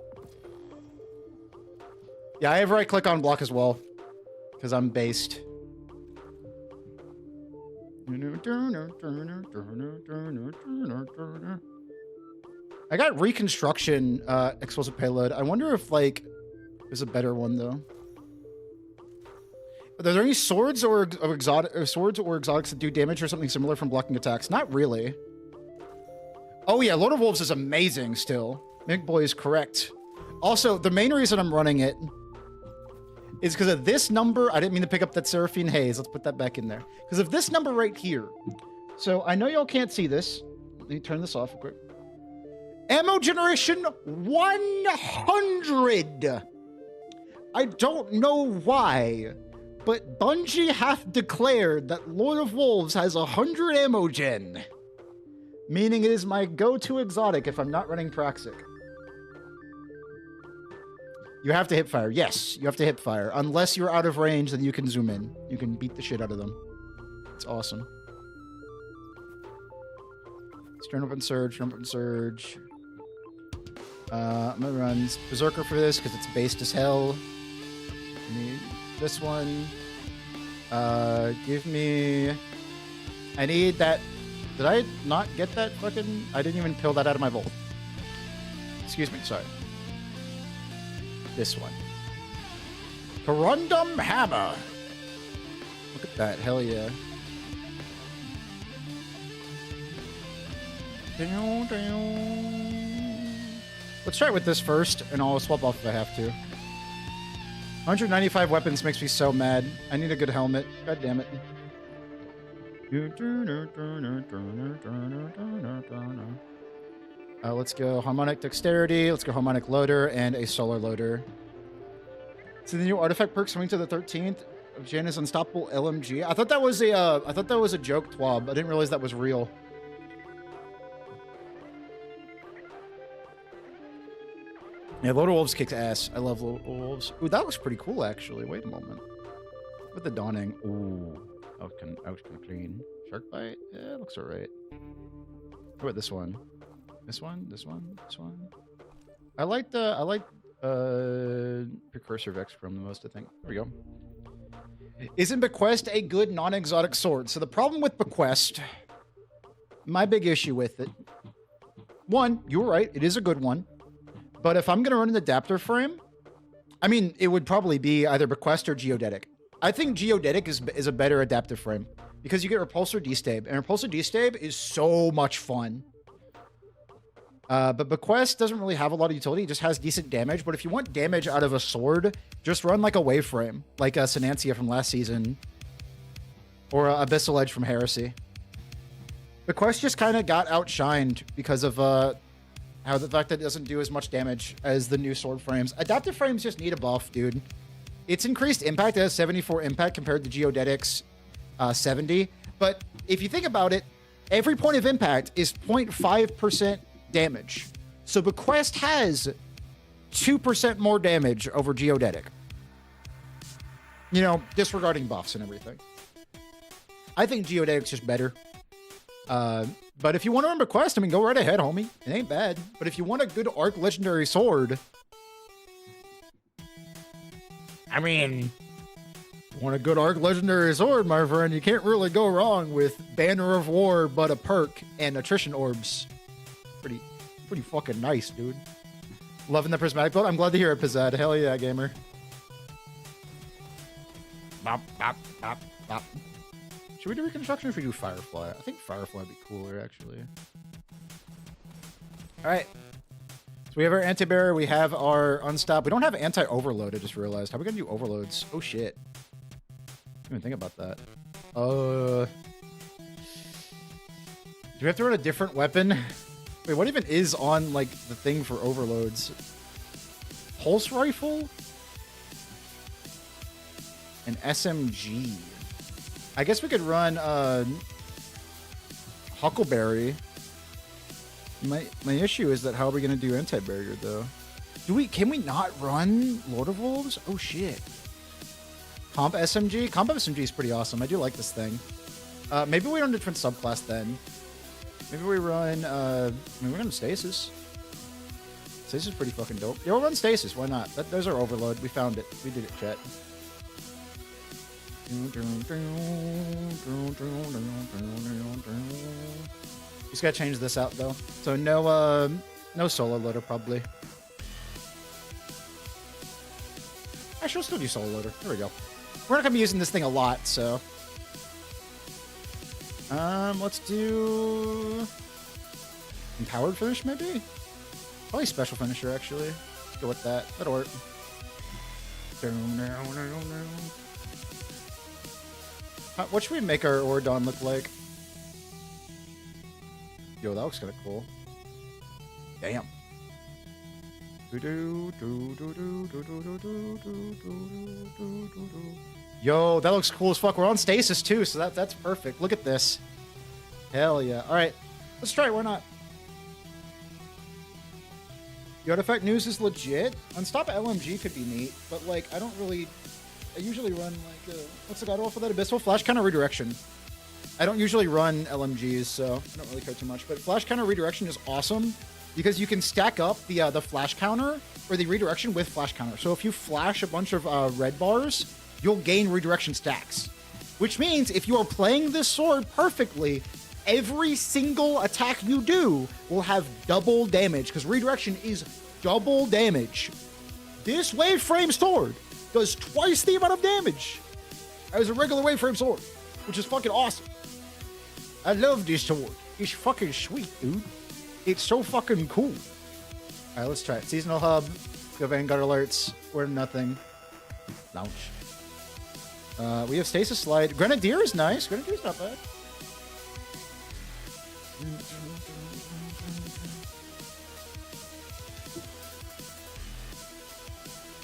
Yeah, I have right click on block as well. Because I'm based. I got Reconstruction explosive payload. I wonder if, like, there's a better one though. Are there any swords or exotics that do damage or something similar from blocking attacks? Not really. Oh yeah, Lord of Wolves is amazing still. Mick Boy is correct. Also, the main reason I'm running it is because of this number. I didn't mean to pick up that Seraphine Haze. Let's put that back in there. Because of this number right here. So I know y'all can't see this. Let me turn this off real quick. Ammo generation 100. I don't know why, but Bungie hath declared that Lord of Wolves has 100 ammo gen, meaning it is my go-to exotic if I'm not running Praxic. You have to hip fire. Yes, you have to hip fire. Unless you're out of range, then you can zoom in. You can beat the shit out of them. It's awesome. Turn up and surge, turn up and surge. I'm gonna run Berserker for this because it's based as hell. I need this one. Give me... I need that... Did I not get that fucking... I didn't even peel that out of my vault. Excuse me, sorry. This one. Corundum Hammer. Look at that, hell yeah. Let's try it with this first, and I'll swap off if I have to. 195 weapons makes me so mad. I need a good helmet. God damn it. Let's go Harmonic Dexterity. Let's go Harmonic Loader and a Solar Loader. So the new artifact perks coming to the 13th of Jan's Unstoppable LMG. I thought that was a joke, Twab. I didn't realize that was real. Yeah, Lord of Wolves kicks ass. I love Lord of Wolves. Ooh, that looks pretty cool, actually. Wait a moment. With the Dawning. Ooh. That was kind of clean. Shark Bite? Yeah, it looks alright. What about this one? This one? This one? This one? I like Precursor Vex from the most, I think. There we go. Isn't Bequest a good non-exotic sword? So the problem with Bequest, my big issue with it, one, you were right, it is a good one. But if I'm going to run an adapter frame, I mean, it would probably be either Bequest or Geodetic. I think Geodetic is a better adaptive frame because you get Repulsor Destabe, and Repulsor Destabe is so much fun. But Bequest doesn't really have a lot of utility. It just has decent damage. But if you want damage out of a sword, just run like a Waveframe, like a Sinancia from last season, or Abyssal Edge from Heresy. Bequest just kind of got outshined because of how the fact that it doesn't do as much damage as the new sword frames. Adaptive frames just need a buff, dude. It's increased impact. It has 74 impact compared to Geodetic's 70. But if you think about it, every point of impact is 0.5% damage. So Bequest has 2% more damage over Geodetic. You know, disregarding buffs and everything. I think Geodetic's just better. But if you want to run Bequest, I mean, go right ahead, homie. It ain't bad. But if you want a good Arc Legendary sword, I mean, want a good Arc Legendary sword, my friend, you can't really go wrong with Banner of War, but a perk and Attrition Orbs. Pretty fucking nice, dude. Loving the Prismatic build. I'm glad to hear it, Pizzad. Hell yeah, gamer. Bop, bop, bop, bop. Should we do Reconstruction or should we do Firefly? I think Firefly would be cooler, actually. All right. So we have our Anti-Barrier. We have our Unstop. We don't have Anti-Overload, I just realized. How are we going to do Overloads? Oh, shit. I didn't even think about that. Do we have to run a different weapon? Wait, what even is on, like, the thing for Overloads? Pulse Rifle? An SMG. I guess we could run Huckleberry. My issue is that how are we gonna do Anti-Barrier though? Can we not run Lord of Wolves? Oh shit. Comp SMG? Comp SMG is pretty awesome. I do like this thing. Maybe we run a different subclass then. Maybe we run we're running Stasis. Stasis is pretty fucking dope. Yeah, we'll run Stasis, why not? There's our Overload. We found it. We did it, chat. Just gotta change this out though. So no Solar Loader probably. Actually, we'll still do Solar Loader. There we go. We're not gonna be using this thing a lot, so let's do Empowered Finish maybe? Probably Special Finisher actually. Let's go with that. That'll work. What should we make our Ordon look like? Yo, that looks kind of cool. Damn. Yo, that looks cool as fuck. We're on Stasis too, so that's perfect. Look at this. Hell yeah. All right, let's try it. Why not? The artifact news is legit. Unstop LMG could be neat, but like I usually run like what's the god roll for that? Abyssal Flash Counter Redirection. I don't usually run LMGs, so I don't really care too much. But Flash Counter Redirection is awesome because you can stack up the Flash Counter or the Redirection with Flash Counter. So if you flash a bunch of red bars, you'll gain Redirection stacks. Which means if you are playing this sword perfectly, every single attack you do will have double damage, because redirection is double damage. This wave frame sword does twice the amount of damage as a regular wave frame sword, which is fucking awesome. I love this sword. It's fucking sweet, dude. It's so fucking cool. All right, let's try it. Seasonal hub. Go Vanguard alerts. We're nothing. Launch. We have stasis slide. Grenadier is nice. Grenadier's not bad.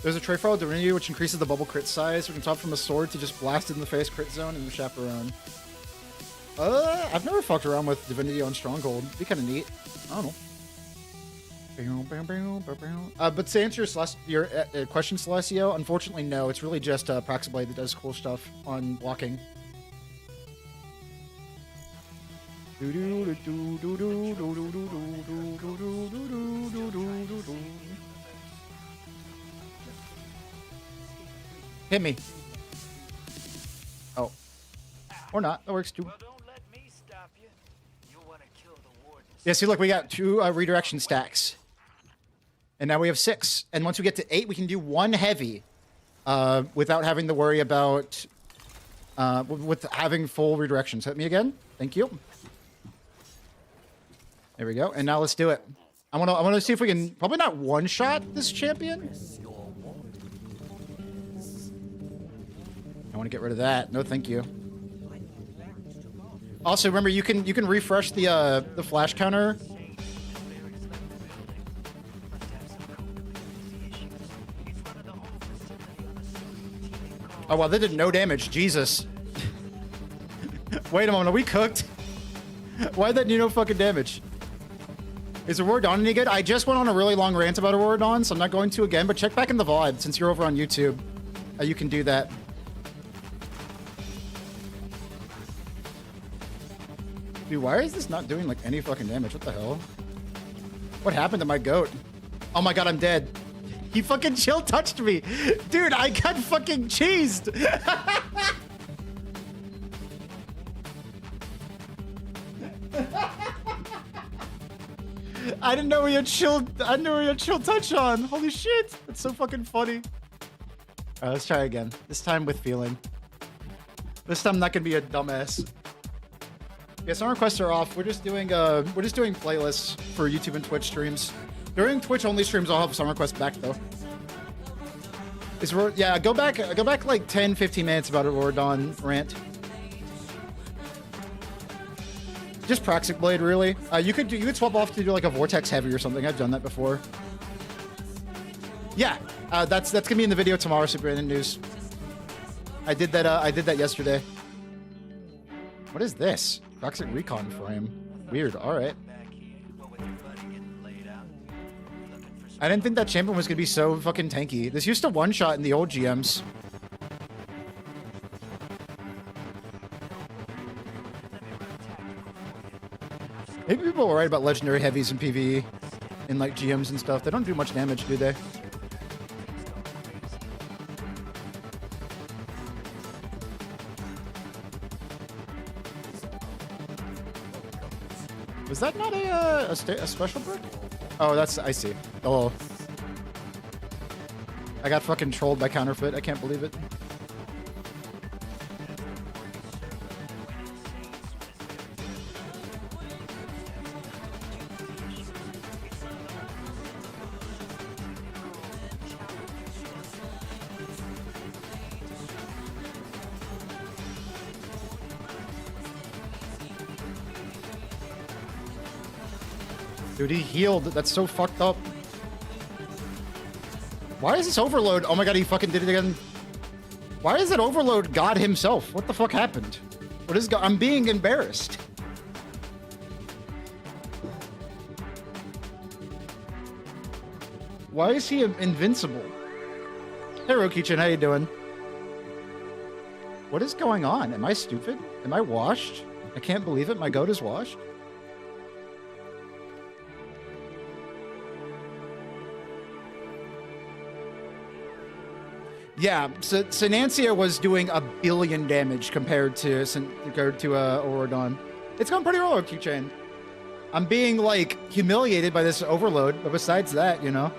There's a tray file Divinity which increases the bubble crit size. We can top from a sword to just blast it in the face crit zone and chaperone. I've never fucked around with Divinity on Stronghold. It'd be kind of neat. I don't know. But to answer your question, Celestio, unfortunately, no. It's really just Praxis Blade that does cool stuff on blocking. Hit me. Oh. Or not. That works too. Yeah, see, look, we got 2 redirection stacks. And now we have 6. And once we get to 8, we can do 1 heavy without having to worry about with having full redirections. Hit me again. Thank you. There we go. And now let's do it. I want to see if we can probably not one-shot this champion. I want to get rid of that. No, thank you. Also, remember you can refresh the flash counter. Oh wow, they did no damage. Jesus. Wait a moment, are we cooked? Why did that do no fucking damage? Is Aurora Dawn any good? I just went on a really long rant about Aurora Dawn, so I'm not going to again, but check back in the VOD since you're over on YouTube. You can do that. Dude, why is this not doing like any fucking damage? What the hell? What happened to my goat? Oh my god, I'm dead. He fucking chill touched me. Dude, I got fucking cheesed. I didn't know he had chill. I didn't know he had chill touch on. Holy shit. That's so fucking funny. All right, let's try again. This time with feeling. This time I'm not gonna be a dumbass. Yeah, song requests are off. We're just doing playlists for YouTube and Twitch streams. During Twitch only streams, I'll have song requests back though. Yeah, go back like 10, 15 minutes about Aurora Dawn rant. Just Praxis Blade, really. You could swap off to do like a Vortex Heavy or something. I've done that before. Yeah, that's gonna be in the video tomorrow. Super in the news. I did that yesterday. What is this? Toxic Recon frame. Weird. All right. I didn't think that champion was gonna be so fucking tanky. This used to one-shot in the old GMs. Maybe people are right about legendary heavies in PvE, in like GMs and stuff. They don't do much damage, do they? Was that not a special brick? Oh, that's, I see. Oh. I got fucking trolled by counterfeit. I can't believe it. Dude, he healed. That's so fucked up. Why is this overload? Oh my god, he fucking did it again. Why is it overload God himself? What the fuck happened? What is God? I'm being embarrassed. Why is he invincible? Hey, Rokichan, how you doing? What is going on? Am I stupid? Am I washed? I can't believe it. My goat is washed. Yeah, so Nancia was doing 1 billion damage compared to Aurora Dawn. It's going pretty well, Keychain. I'm being, like, humiliated by this overload, but besides that, you know.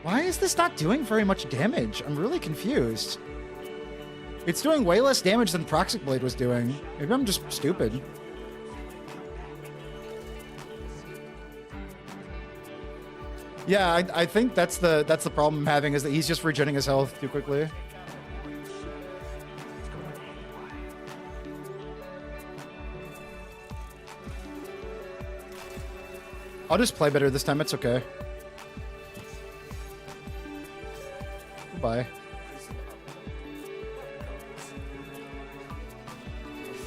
Why is this not doing very much damage? I'm really confused. It's doing way less damage than Proxic Blade was doing. Maybe I'm just stupid. Yeah, I think that's the problem I'm having, is that he's just regenerating his health too quickly. I'll just play better this time, it's okay. Goodbye.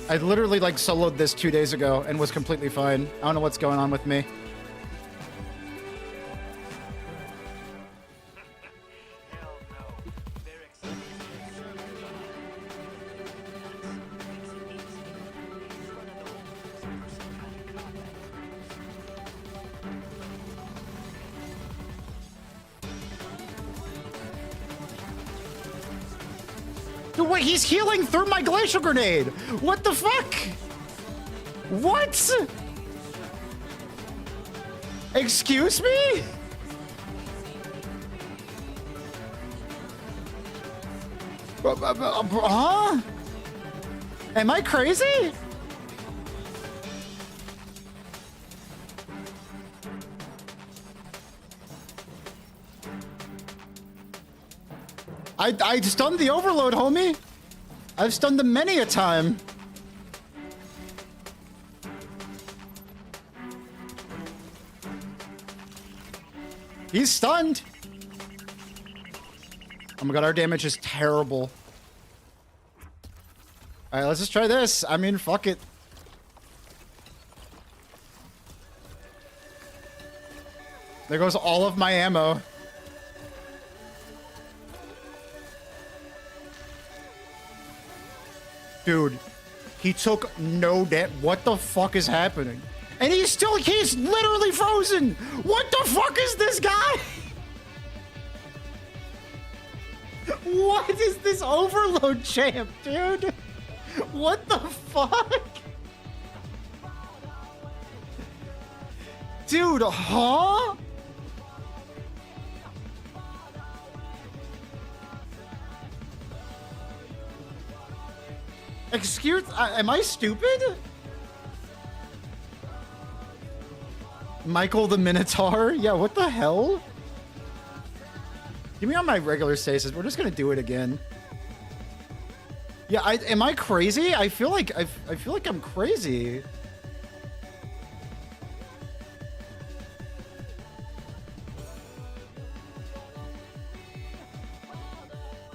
I literally like soloed this 2 days ago and was completely fine. I don't know what's going on with me. Wait, he's healing through my glacial grenade. What the fuck? What? Excuse me? Huh? Am I crazy? I stunned the overload, homie. I've stunned them many a time. He's stunned. Oh my god, our damage is terrible. Alright, let's just try this. I mean, fuck it. There goes all of my ammo. Dude, he took no damage. What the fuck is happening? And he's literally frozen. What the fuck is this guy? What is this overload champ, dude? What the fuck? Dude, huh? Excuse, am I stupid? Michael the Minotaur? Yeah, what the hell? Give me on my regular stasis. We're just gonna do it again. Yeah, am I crazy? I feel like I'm crazy.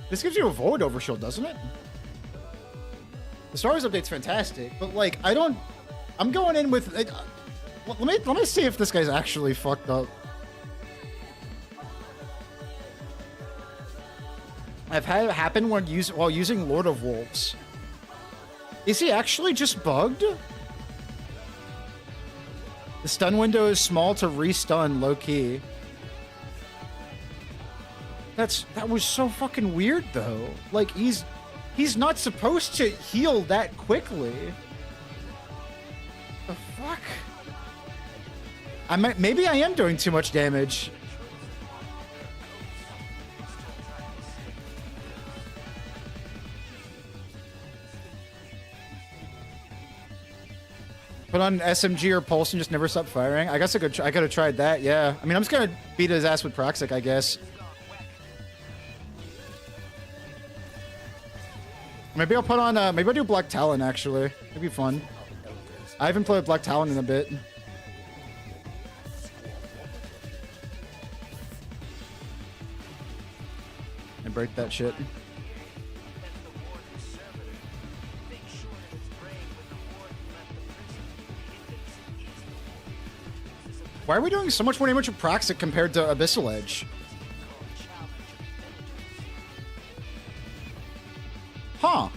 This gives you a void overshield, doesn't it? The Star Wars update's fantastic, but like I'm going in with let me see if this guy's actually fucked up. I've had it happen while using Lord of Wolves. Is he actually just bugged? The stun window is small to re-stun low key. That was so fucking weird though. Like he's not supposed to heal that quickly. The fuck? Maybe I am doing too much damage. Put on SMG or Pulse and just never stop firing. I guess I could have tried that. Yeah. I mean, I'm just gonna beat his ass with Proxic, I guess. Maybe I'll put on, maybe I'll do Black Talon, actually. It'd be fun. I haven't played Black Talon in a bit. And break that shit. Why are we doing so much more damage with Proxic compared to Abyssal Edge? Huh.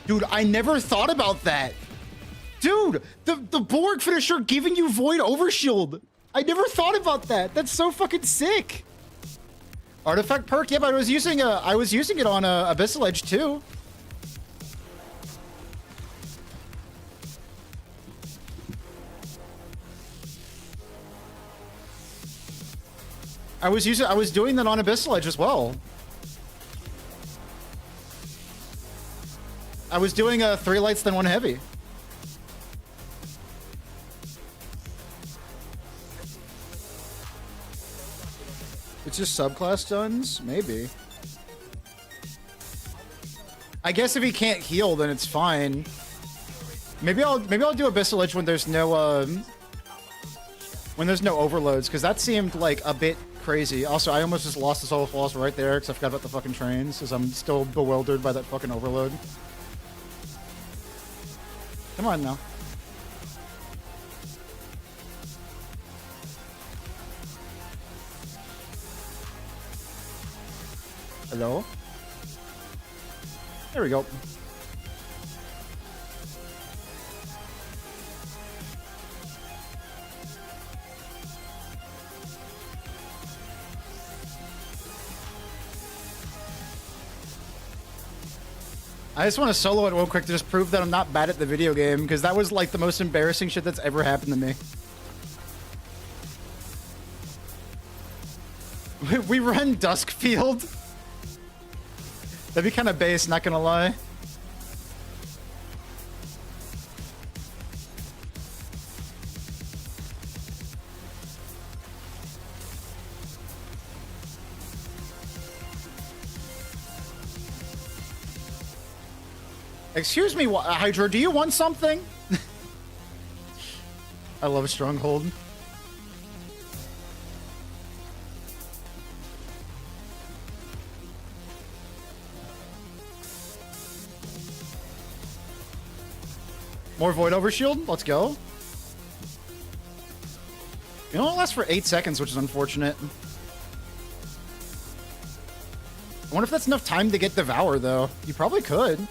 Dude, I never thought about that. Dude, the Borg finisher giving you Void Overshield. I never thought about that. That's so fucking sick. Artifact perk? Yeah, but I was using it on Abyssal Edge too. I was doing that on Abyssal Edge as well. I was doing 3 lights then 1 heavy. It's just subclass stuns? Maybe. I guess if he can't heal, then it's fine. Maybe I'll do Abyssal Edge when there's no overloads, because that seemed like a bit crazy. Also, I almost just lost the Soul Floss right there because I forgot about the fucking trains, because I'm still bewildered by that fucking overload. Come on now. Hello? There we go. I just want to solo it real quick to just prove that I'm not bad at the video game, because that was like the most embarrassing shit that's ever happened to me. We run Duskfield? That'd be kind of base, not gonna lie. Excuse me, Hydra, do you want something? I love Stronghold. More Void Overshield? Let's go. You know, it lasts for 8 seconds, which is unfortunate. I wonder if that's enough time to get Devour, though. You probably could.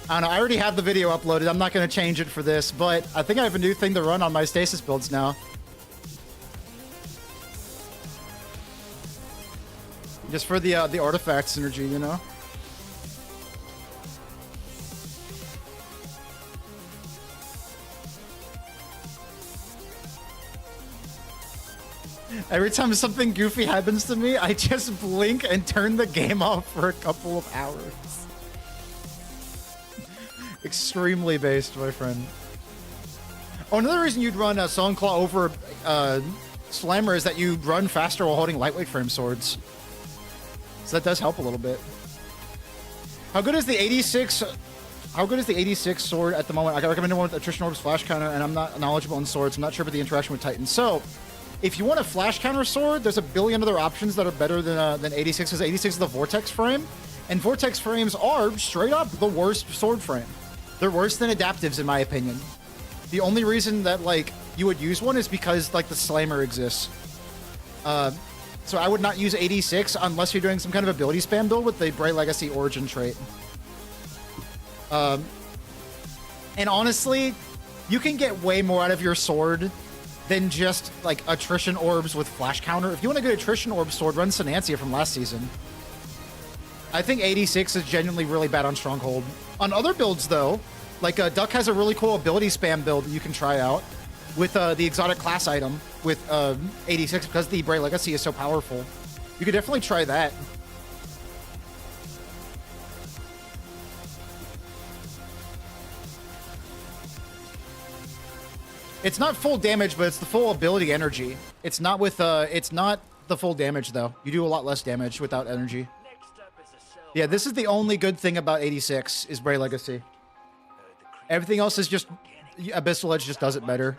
I don't know, I already have the video uploaded. I'm not going to change it for this, but I think I have a new thing to run on my stasis builds now. Just for the artifact synergy, you know? Every time something goofy happens to me, I just blink and turn the game off for a couple of hours. Extremely based, my friend. Oh, another reason you'd run Sunclaw over Slammer is that you run faster while holding lightweight frame swords. So that does help a little bit. How good is the 86? How good is the 86 sword at the moment? I recommend one with attrition orbs, flash counter, and I'm not knowledgeable in swords. I'm not sure about the interaction with Titan. So, if you want a flash counter sword, there's a billion other options that are better than 86, because 86 is the Vortex frame, and Vortex frames are straight up the worst sword frame. They're worse than adaptives, in my opinion. The only reason that, like, you would use one is because, like, the Slammer exists. So I would not use 86 unless you're doing some kind of ability spam build with the Bright Legacy Origin trait. And honestly, you can get way more out of your sword than just, like, attrition orbs with flash counter. If you want a good attrition orb sword, run Sinancia from last season. I think 86 is genuinely really bad on Stronghold. On other builds, though, like Duck has a really cool ability spam build that you can try out with the exotic class item with 86, because the Bright Legacy is so powerful. You could definitely try that. It's not full damage, but it's the full ability energy. It's not with it's not the full damage though. You do a lot less damage without energy. Yeah, this is the only good thing about 86 is Bright Legacy. Everything else is just Abyssal Edge just does it better.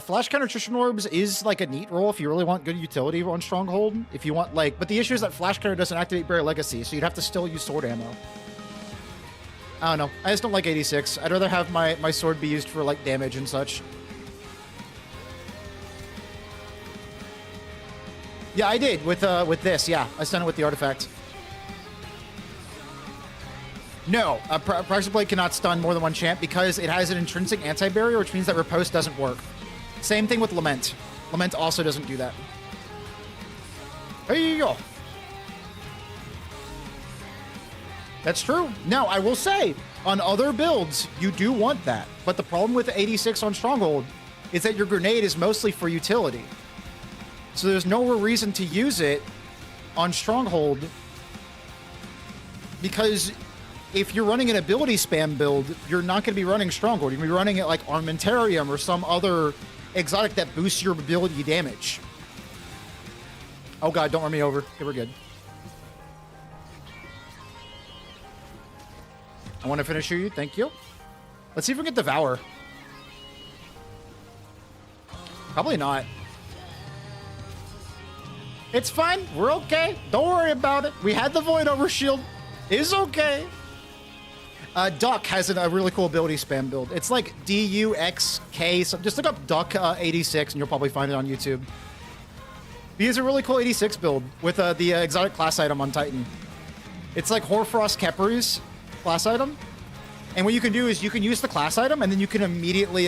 Flash counter attrition orbs is like a neat roll if you really want good utility on Stronghold. If you want like, but the issue is that flash counter doesn't activate Bright Legacy, so you'd have to still use sword ammo. I don't know. I just don't like 86. I'd rather have my sword be used for like damage and such. Yeah, I did with this. Yeah, I done it with the artifact. No, Pressure Blade cannot stun more than one champ because it has an intrinsic anti-barrier, which means that Riposte doesn't work. Same thing with Lament. Lament also doesn't do that. Hey yo. That's true. Now, I will say, on other builds, you do want that. But the problem with the 86 on Stronghold is that your grenade is mostly for utility. So there's no real reason to use it on Stronghold, because if you're running an ability spam build, you're not going to be running Stronghold. You're going to be running it like Armentarium or some other exotic that boosts your ability damage. Oh god, don't run me over. Okay, we're good. I want to finish you. Thank you. Let's see if we can get Devour. Probably not. It's fine. We're okay. Don't worry about it. We had the Void Overshield. It's okay. Duck has a really cool ability spam build. It's like D-U-X-K. So just look up Duck 86 and you'll probably find it on YouTube. He has a really cool 86 build with the exotic class item on Titan. It's like Hoarfrost Khepri's class item. And what you can do is you can use the class item and then you can immediately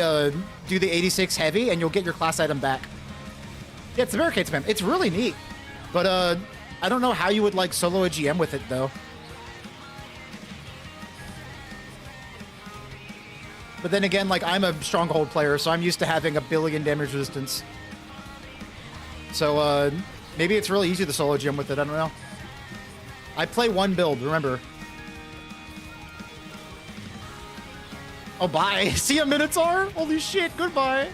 do the 86 heavy and you'll get your class item back. Yeah, it's the barricade spam. It's really neat. But I don't know how you would like solo a GM with it though. But then again, like, I'm a Stronghold player, so I'm used to having a billion damage resistance. So, maybe it's really easy to solo GM with it, I don't know. I play one build, remember. Oh, bye. See ya, Minotaur? Holy shit, goodbye.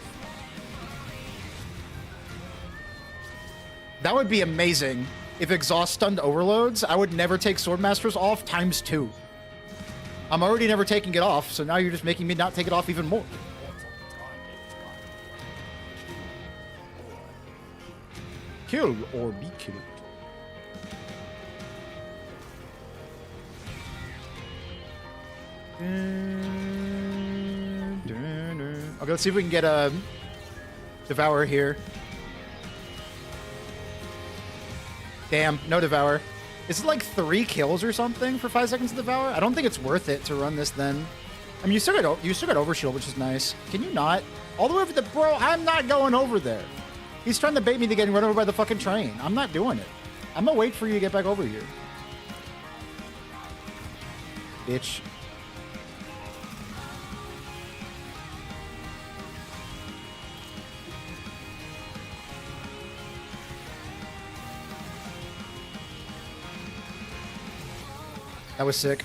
That would be amazing. If exhaust stunned overloads, I would never take Swordmasters off ×2. I'm already never taking it off, so now you're just making me not take it off even more. Kill or be killed. Okay, let's see if we can get a Devour here. Damn, no Devour. Is it like 3 kills or something for 5 seconds to Devour? I don't think it's worth it to run this then. I mean, you still got Overshield, which is nice. Can you not? All the way over the... Bro, I'm not going over there. He's trying to bait me to getting run over by the fucking train. I'm not doing it. I'm gonna wait for you to get back over here. Bitch. That was sick.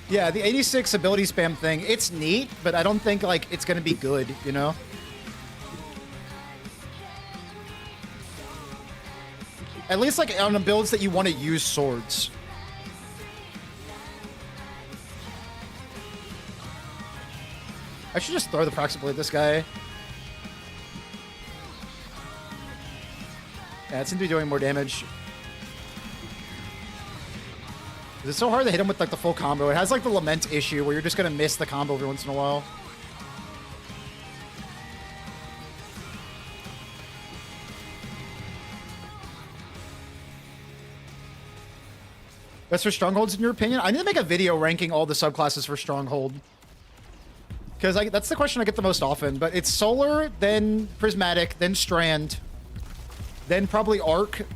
Yeah, the 86 ability spam thing, it's neat, but I don't think, like, it's gonna be good, you know? At least, like, on the builds that you want to use swords. I should just throw the proxy blade at this guy. Yeah, it seems to be doing more damage. It's so hard to hit him with, like, the full combo. It has, like, the Lament issue where you're just gonna miss the combo every once in a while. Best for Strongholds, in your opinion? I need to make a video ranking all the subclasses for Stronghold. Because that's the question I get the most often. But it's Solar, then Prismatic, then Strand, then probably Arc,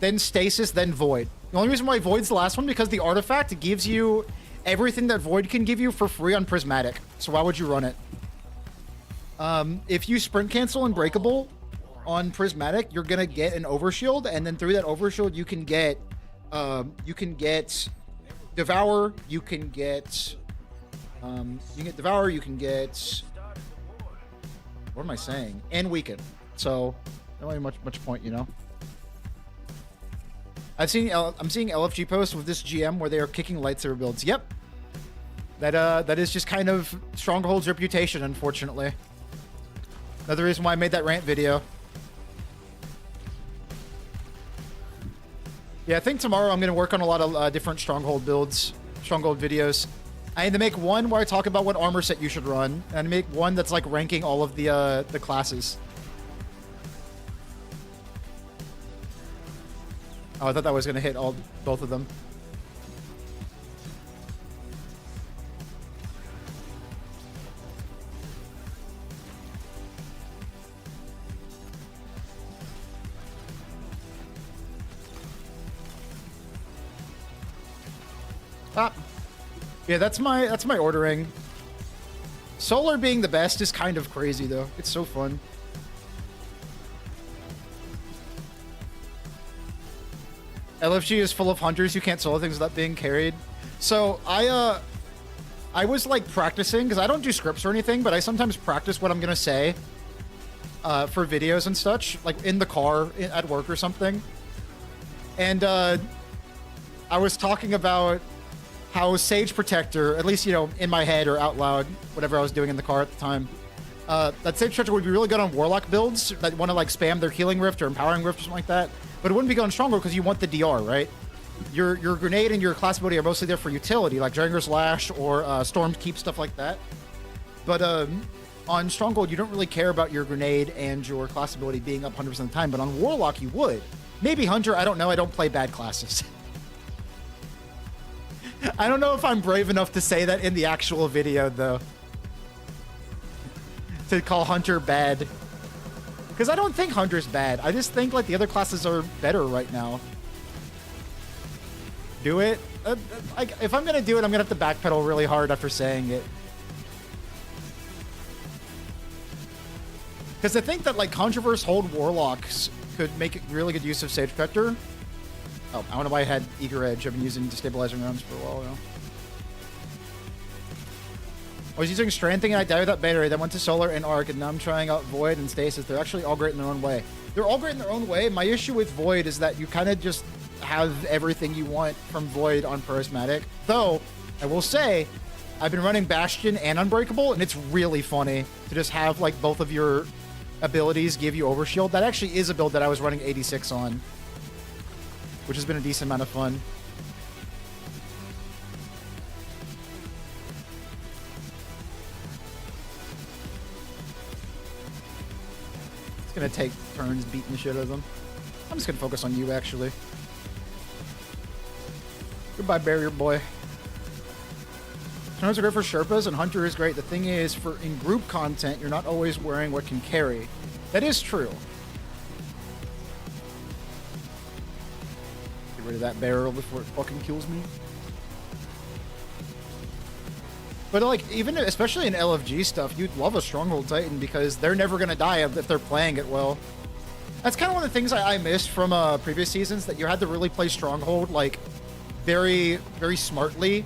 then Stasis, then Void. The only reason why Void's the last one because the artifact gives you everything that Void can give you for free on Prismatic. So why would you run it? If you sprint cancel Unbreakable on Prismatic, you're gonna get an Overshield, and then through that Overshield you can get Devour, you can get Devour, you can get, what am I saying? And Weaken. So not really much point, you know. I'm seeing LFG posts with this GM where they are kicking lightsaber builds. Yep. That is just kind of Stronghold's reputation, unfortunately. Another reason why I made that rant video. Yeah, I think tomorrow I'm going to work on a lot of different Stronghold builds, Stronghold videos. I need to make one where I talk about what armor set you should run, and make one that's like ranking all of the classes. Oh, I thought that was going to hit both of them. Ah, yeah, that's my ordering. Solar being the best is kind of crazy though. It's so fun. LFG is full of hunters who can't solo things without being carried. So I was like practicing because I don't do scripts or anything, but I sometimes practice what I'm gonna say for videos and such, like in the car at work or something. And I was talking about how Sage Protector, at least, you know, in my head or out loud, whatever I was doing in the car at the time, that Sage Protector would be really good on Warlock builds that want to like spam their Healing Rift or Empowering Rift or something like that. But it wouldn't be good on Stronghold because you want the DR, right? Your grenade and your class ability are mostly there for utility, like Dranger's Lash or Storm Keep, stuff like that. But on Stronghold, you don't really care about your grenade and your class ability being up 100% of the time. But on Warlock, you would. Maybe Hunter, I don't know. I don't play bad classes. I don't know if I'm brave enough to say that in the actual video, though. To call Hunter bad. Because I don't think Hunter's bad. I just think like the other classes are better right now. Do it? Like, if I'm gonna do it, I'm gonna have to backpedal really hard after saying it. Because I think that like Controverse Hold Warlocks could make really good use of Sage Protector. Oh, I don't know why I had Eager Edge. I've been using Destabilizing Rounds for a while now. I was using Strengthening and I died without Battery, then went to Solar and Arc, and now I'm trying out Void and Stasis. They're actually all great in their own way. They're all great in their own way. My issue with Void is that you kind of just have everything you want from Void on Prismatic. Though, I will say, I've been running Bastion and Unbreakable, and it's really funny to just have like both of your abilities give you Overshield. That actually is a build that I was running 86 on, which has been a decent amount of fun. It's gonna take turns beating the shit out of them. I'm just gonna focus on you, actually. Goodbye, Barrier Boy. Turns are great for Sherpas, and Hunter is great. The thing is, for in group content, you're not always wearing what can carry. That is true. Get rid of that barrel before it fucking kills me. But like, even especially in LFG stuff, you'd love a Stronghold Titan because they're never gonna die if they're playing it well. That's kind of one of the things I missed from previous seasons, that you had to really play Stronghold like very, very smartly.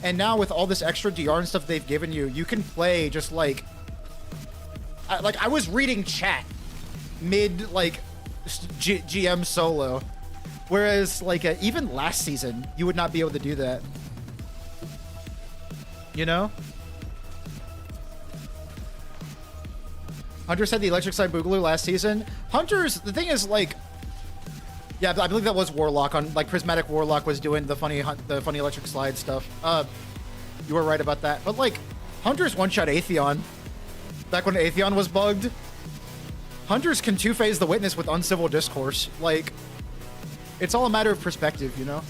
And now with all this extra DR and stuff they've given you, you can play just like I was reading chat mid like GM solo, whereas like even last season you would not be able to do that. You know? Hunter said the electric side Boogaloo last season. Hunter's, the thing is, like, yeah, I believe that was Warlock on, like, Prismatic Warlock was doing the funny electric slide stuff. You were right about that. But, like, Hunter's one-shot Atheon. Back when Atheon was bugged. Hunters can two-phase the Witness with Uncivil Discourse. Like, it's all a matter of perspective, you know?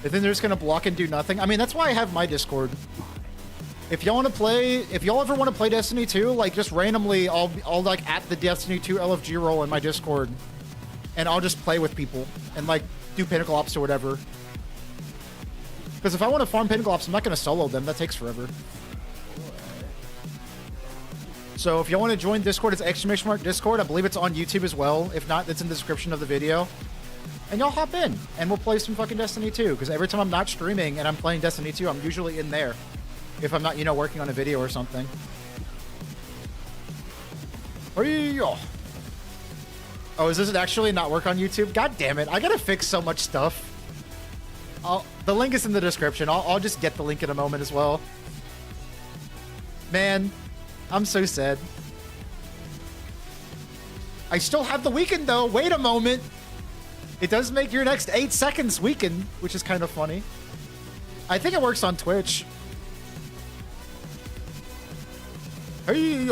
And then they're just gonna block and do nothing. I mean, that's why I have my Discord. If y'all want to play, if y'all ever want to play Destiny 2, like just randomly, I'll like at the Destiny 2 LFG role in my Discord, and I'll just play with people and like do Pinnacle Ops or whatever. Because if I want to farm Pinnacle Ops, I'm not gonna solo them. That takes forever. So if y'all want to join Discord, it's !Discord. I believe it's on YouTube as well. If not, it's in the description of the video. And y'all hop in, and we'll play some fucking Destiny 2, because every time I'm not streaming and I'm playing Destiny 2, I'm usually in there. If I'm not, you know, working on a video or something. Oh, is this actually not work on YouTube? God damn it, I gotta fix so much stuff. The link is in the description. I'll just get the link in a moment as well. Man, I'm so sad. I still have the weekend, though. Wait a moment. It does make your next 8 seconds weaken, which is kind of funny. I think it works on Twitch. Hey,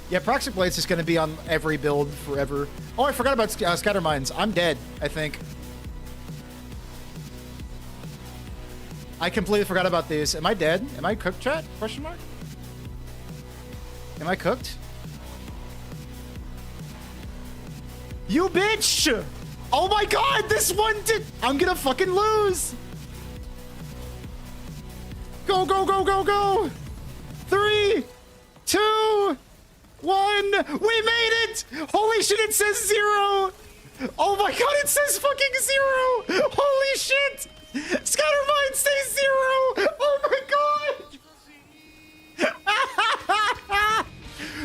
yeah, Proxy Blade's just going to be on every build forever. Oh, I forgot about Scatter Mines. I'm dead, I think. I completely forgot about these. Am I dead? Am I cooked, chat? Question mark? Am I cooked? You bitch! Oh my god, this one did. I'm gonna fucking lose. Go, go, go, go, go. 3, 2, 1. We made it. Holy shit, it says 0. Oh my god, it says fucking 0. Holy shit. Scattermind says 0. Oh my god.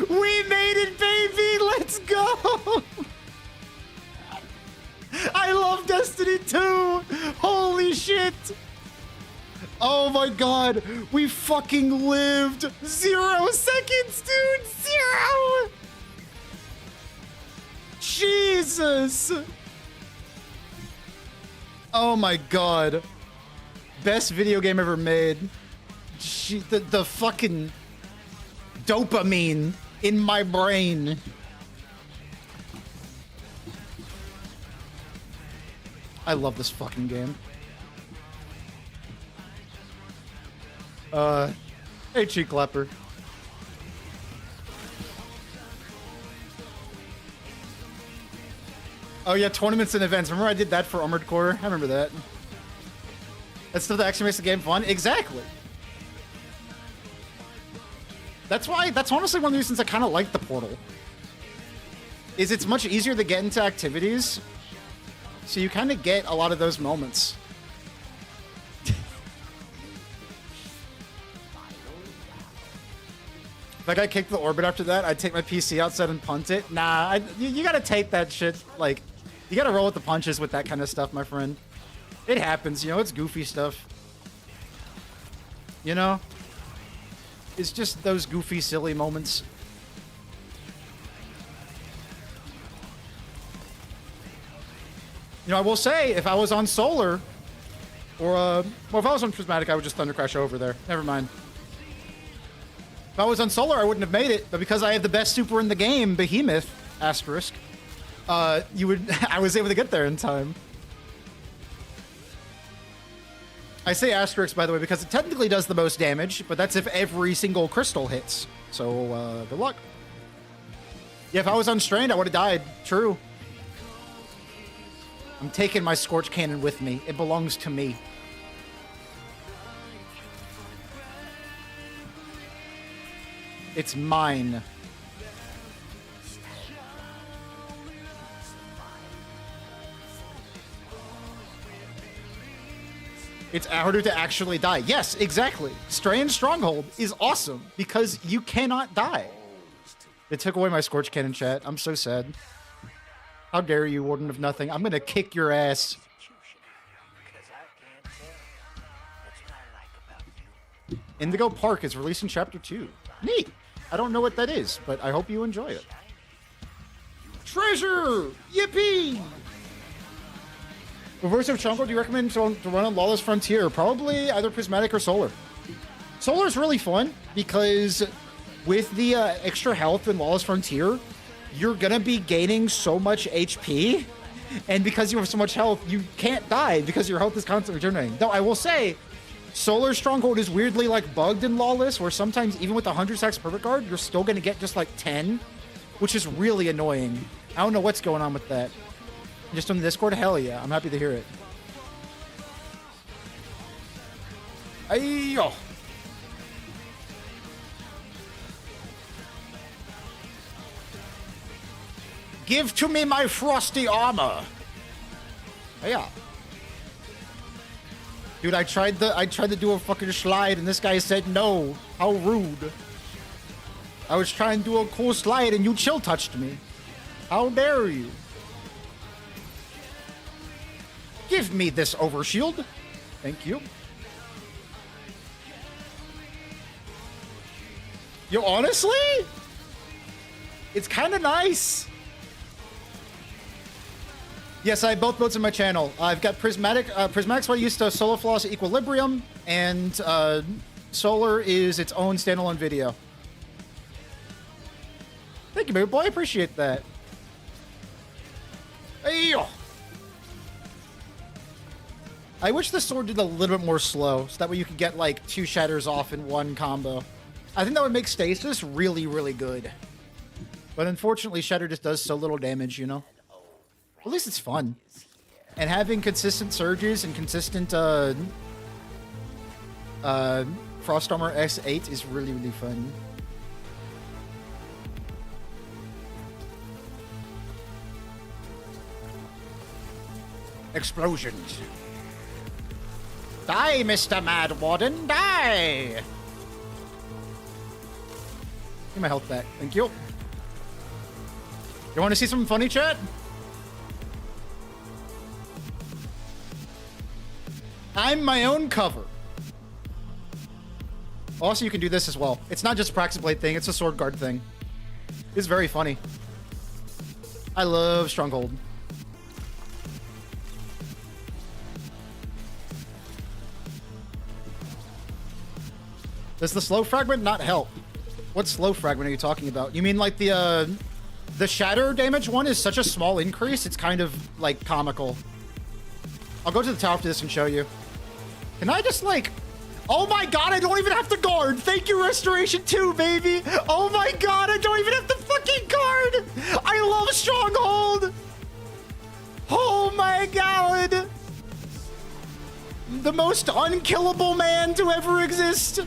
We made it, baby. Let's go. I love Destiny 2. Holy shit. Oh my god. We fucking lived. 0 seconds, dude. 0. Jesus. Oh my god. Best video game ever made. The fucking dopamine in my brain. I love this fucking game. Hey, cheek clapper. Oh yeah, tournaments and events. Remember I did that for Armored Core? I remember that. That's stuff that actually makes the game fun. Exactly. That's honestly one of the reasons I kind of like the Portal. Is it's much easier to get into activities. So you kind of get a lot of those moments. If I got kicked to the orbit after that, I'd take my PC outside and punt it. Nah, you gotta take that shit. Like, you gotta roll with the punches with that kind of stuff, my friend. It happens, you know, it's goofy stuff. You know? It's just those goofy, silly moments. You know, I will say, if I was on Solar, or, well, if I was on Prismatic, I would just Thunder Crash over there. Never mind. If I was on Solar, I wouldn't have made it, but because I have the best super in the game, Behemoth, asterisk, I was able to get there in time. I say asterisk, by the way, because it technically does the most damage, but that's if every single crystal hits. So, good luck. Yeah, if I was unstrained, I would have died. True. I'm taking my Scorch Cannon with me. It belongs to me. It's mine. It's harder to actually die. Yes, exactly. Stray Stronghold is awesome because you cannot die. It took away my Scorch Cannon, chat. I'm so sad. How dare you, Warden of Nothing. I'm gonna kick your ass. Indigo Park is released in Chapter 2. Neat. I don't know what that is, but I hope you enjoy it. Treasure! Yippee! Reverse of Stronghold, do you recommend to run on Lawless Frontier? Probably either Prismatic or Solar. Solar is really fun because with the extra health in Lawless Frontier, you're gonna be gaining so much HP, and because you have so much health, you can't die because your health is constantly regenerating. Though I will say, Solar Stronghold is weirdly like bugged in Lawless, where sometimes even with 100 stacks Perfect Guard, you're still gonna get just like 10, which is really annoying. I don't know what's going on with that. Just on the Discord? Hell yeah, I'm happy to hear it. Ayo! Give to me my frosty armor. Yeah. Dude, I tried to do a fucking slide and this guy said no. How rude. I was trying to do a cool slide and you chill touched me. How dare you? Give me this overshield. Thank you. Yo, honestly? It's kind of nice. Yes, I have both modes in my channel. I've got Prismatic. Prismatic's what I used to Solar Floss Equilibrium, and Solar is its own standalone video. Thank you, baby boy. I appreciate that. Hey, I wish the sword did a little bit more slow, so that way you could get like 2 shatters off in one combo. I think that would make stasis really, really good. But unfortunately, shatter just does so little damage, you know? At least it's fun. And having consistent surges and consistent Frost Armor S8 is really, really fun. Explosions. Die, Mr. Mad Warden, die! Give me my health back. Thank you. You want to see something funny, chat? I'm my own cover. Also, you can do this as well. It's not just a Praxis Blade thing, it's a Sword Guard thing. It's very funny. I love Stronghold. Does the slow fragment not help? What slow fragment are you talking about? You mean like the shatter damage one is such a small increase, it's kind of like comical. I'll go to the tower after this and show you. Can I just like... Oh my god, I don't even have to guard! Thank you, Restoration 2, baby! Oh my god, I don't even have to fucking guard! I love Stronghold! Oh my god! The most unkillable man to ever exist!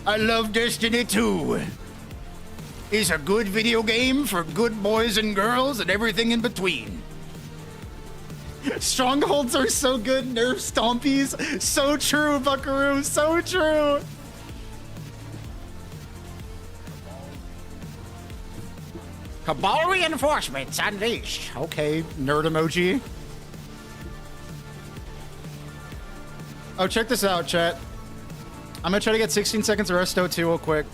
I love Destiny 2. It's a good video game for good boys and girls and everything in between. Strongholds are so good, nerf stompies. So true, Buckaroo, so true. Cabal reinforcements unleashed. Okay, nerd emoji. Oh, check this out, chat. I'm gonna try to get 16 seconds of Resto 2 real quick.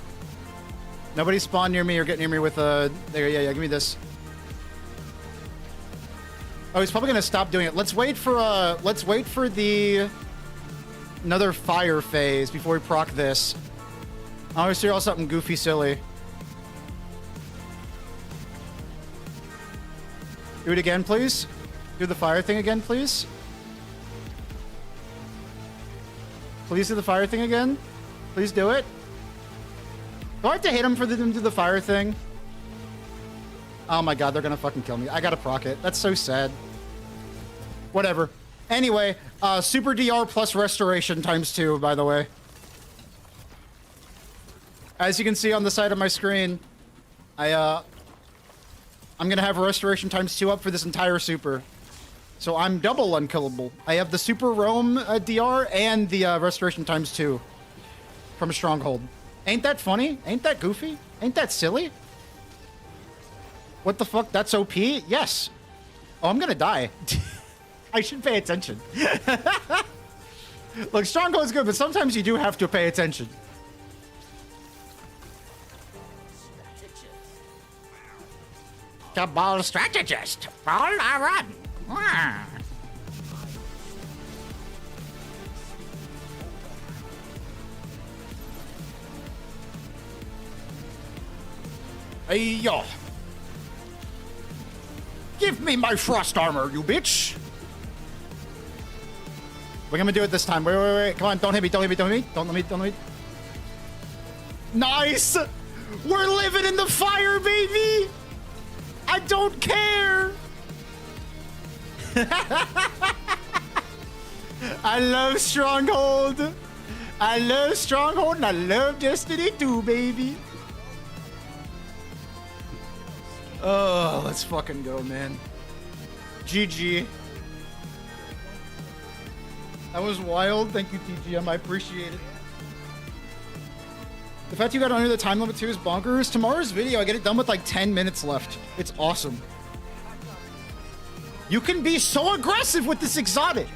Nobody spawn near me or get near me with there, yeah, give me this. Oh, he's probably gonna stop doing it. Let's wait for the another fire phase before we proc this. I always hear all something goofy silly. Do it again, please. Do the fire thing again, please. Please do the fire thing again. Please do it. Do I have to hit him for them to do the fire thing? Oh my god, they're gonna fucking kill me. I gotta proc it. That's so sad. Whatever. Anyway, Super DR plus Restoration ×2, by the way. As you can see on the side of my screen, I'm gonna have Restoration ×2 up for this entire super. So I'm double unkillable. I have the Super Roam DR and the Restoration ×2 from Stronghold. Ain't that funny? Ain't that goofy? Ain't that silly? What the fuck? That's OP? Yes. Oh, I'm gonna die. I should pay attention. Look, Stronghold's good, but sometimes you do have to pay attention. Cabal strategist. All I run. Hey, yo. Give me my frost armor, you bitch. We're gonna do it this time. Wait. Come on, don't hit me, don't hit me, don't hit me. Don't let me. Nice! We're living in the fire, baby! I don't care! I love Stronghold. I love Stronghold and I love Destiny 2, baby. Oh, let's fucking go, man. GG. That was wild. Thank you, TGM. I appreciate it. The fact you got under the time limit too is bonkers. Tomorrow's video, I get it done with like 10 minutes left. It's awesome. You can be so aggressive with this exotic.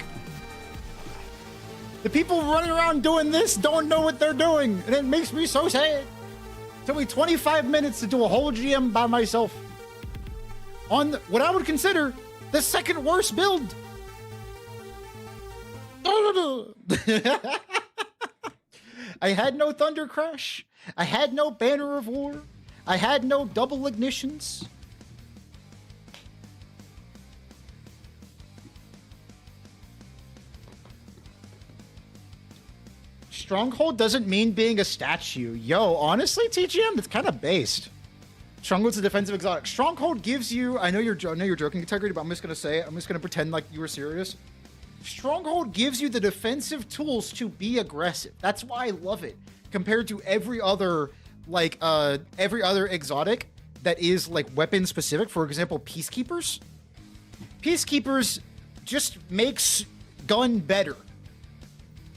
The people running around doing this don't know what they're doing, and it makes me so sad. It took me 25 minutes to do a whole GM by myself on what I would consider the second worst build. I had no Thunder Crash. I had no Banner of War. I had no double ignitions. Stronghold doesn't mean being a statue. Yo, honestly, TGM, it's kind of based. Stronghold's a defensive exotic. Stronghold gives you. I know you're joking, Integrity, but I'm just gonna say it. I'm just gonna pretend like you were serious. Stronghold gives you the defensive tools to be aggressive. That's why I love it compared to every other exotic that is like weapon specific. For example, Peacekeepers. Peacekeepers just makes gun better.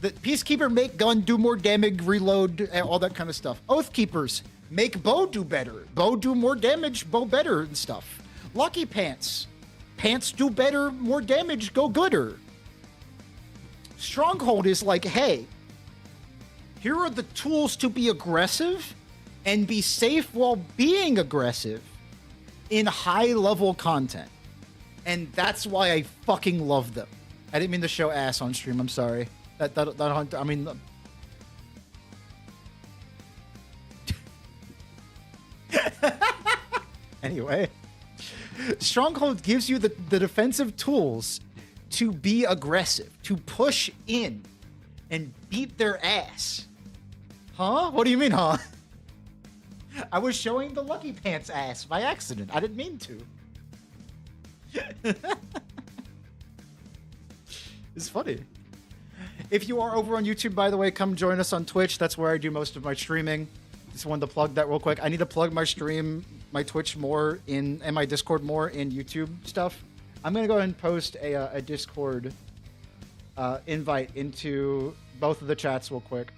The Peacekeeper make gun do more damage, reload, and all that kind of stuff. Oathkeepers make bow do better. Bow do more damage, bow better and stuff. Lucky Pants. Pants do better, more damage, go gooder. Stronghold is like, hey, here are the tools to be aggressive and be safe while being aggressive in high-level content. And that's why I fucking love them. I didn't mean to show ass on stream, I'm sorry. I mean... Anyway. Stronghold gives you the defensive tools to be aggressive, to push in and beat their ass. Huh? What do you mean, huh? I was showing the Lucky Pants ass by accident. I didn't mean to. It's funny. If you are over on YouTube, by the way, come join us on Twitch. That's where I do most of my streaming. Just wanted to plug that real quick. I need to plug my stream, my Twitch more in, and my Discord more in YouTube stuff. I'm going to go ahead and post a Discord invite into both of the chats real quick.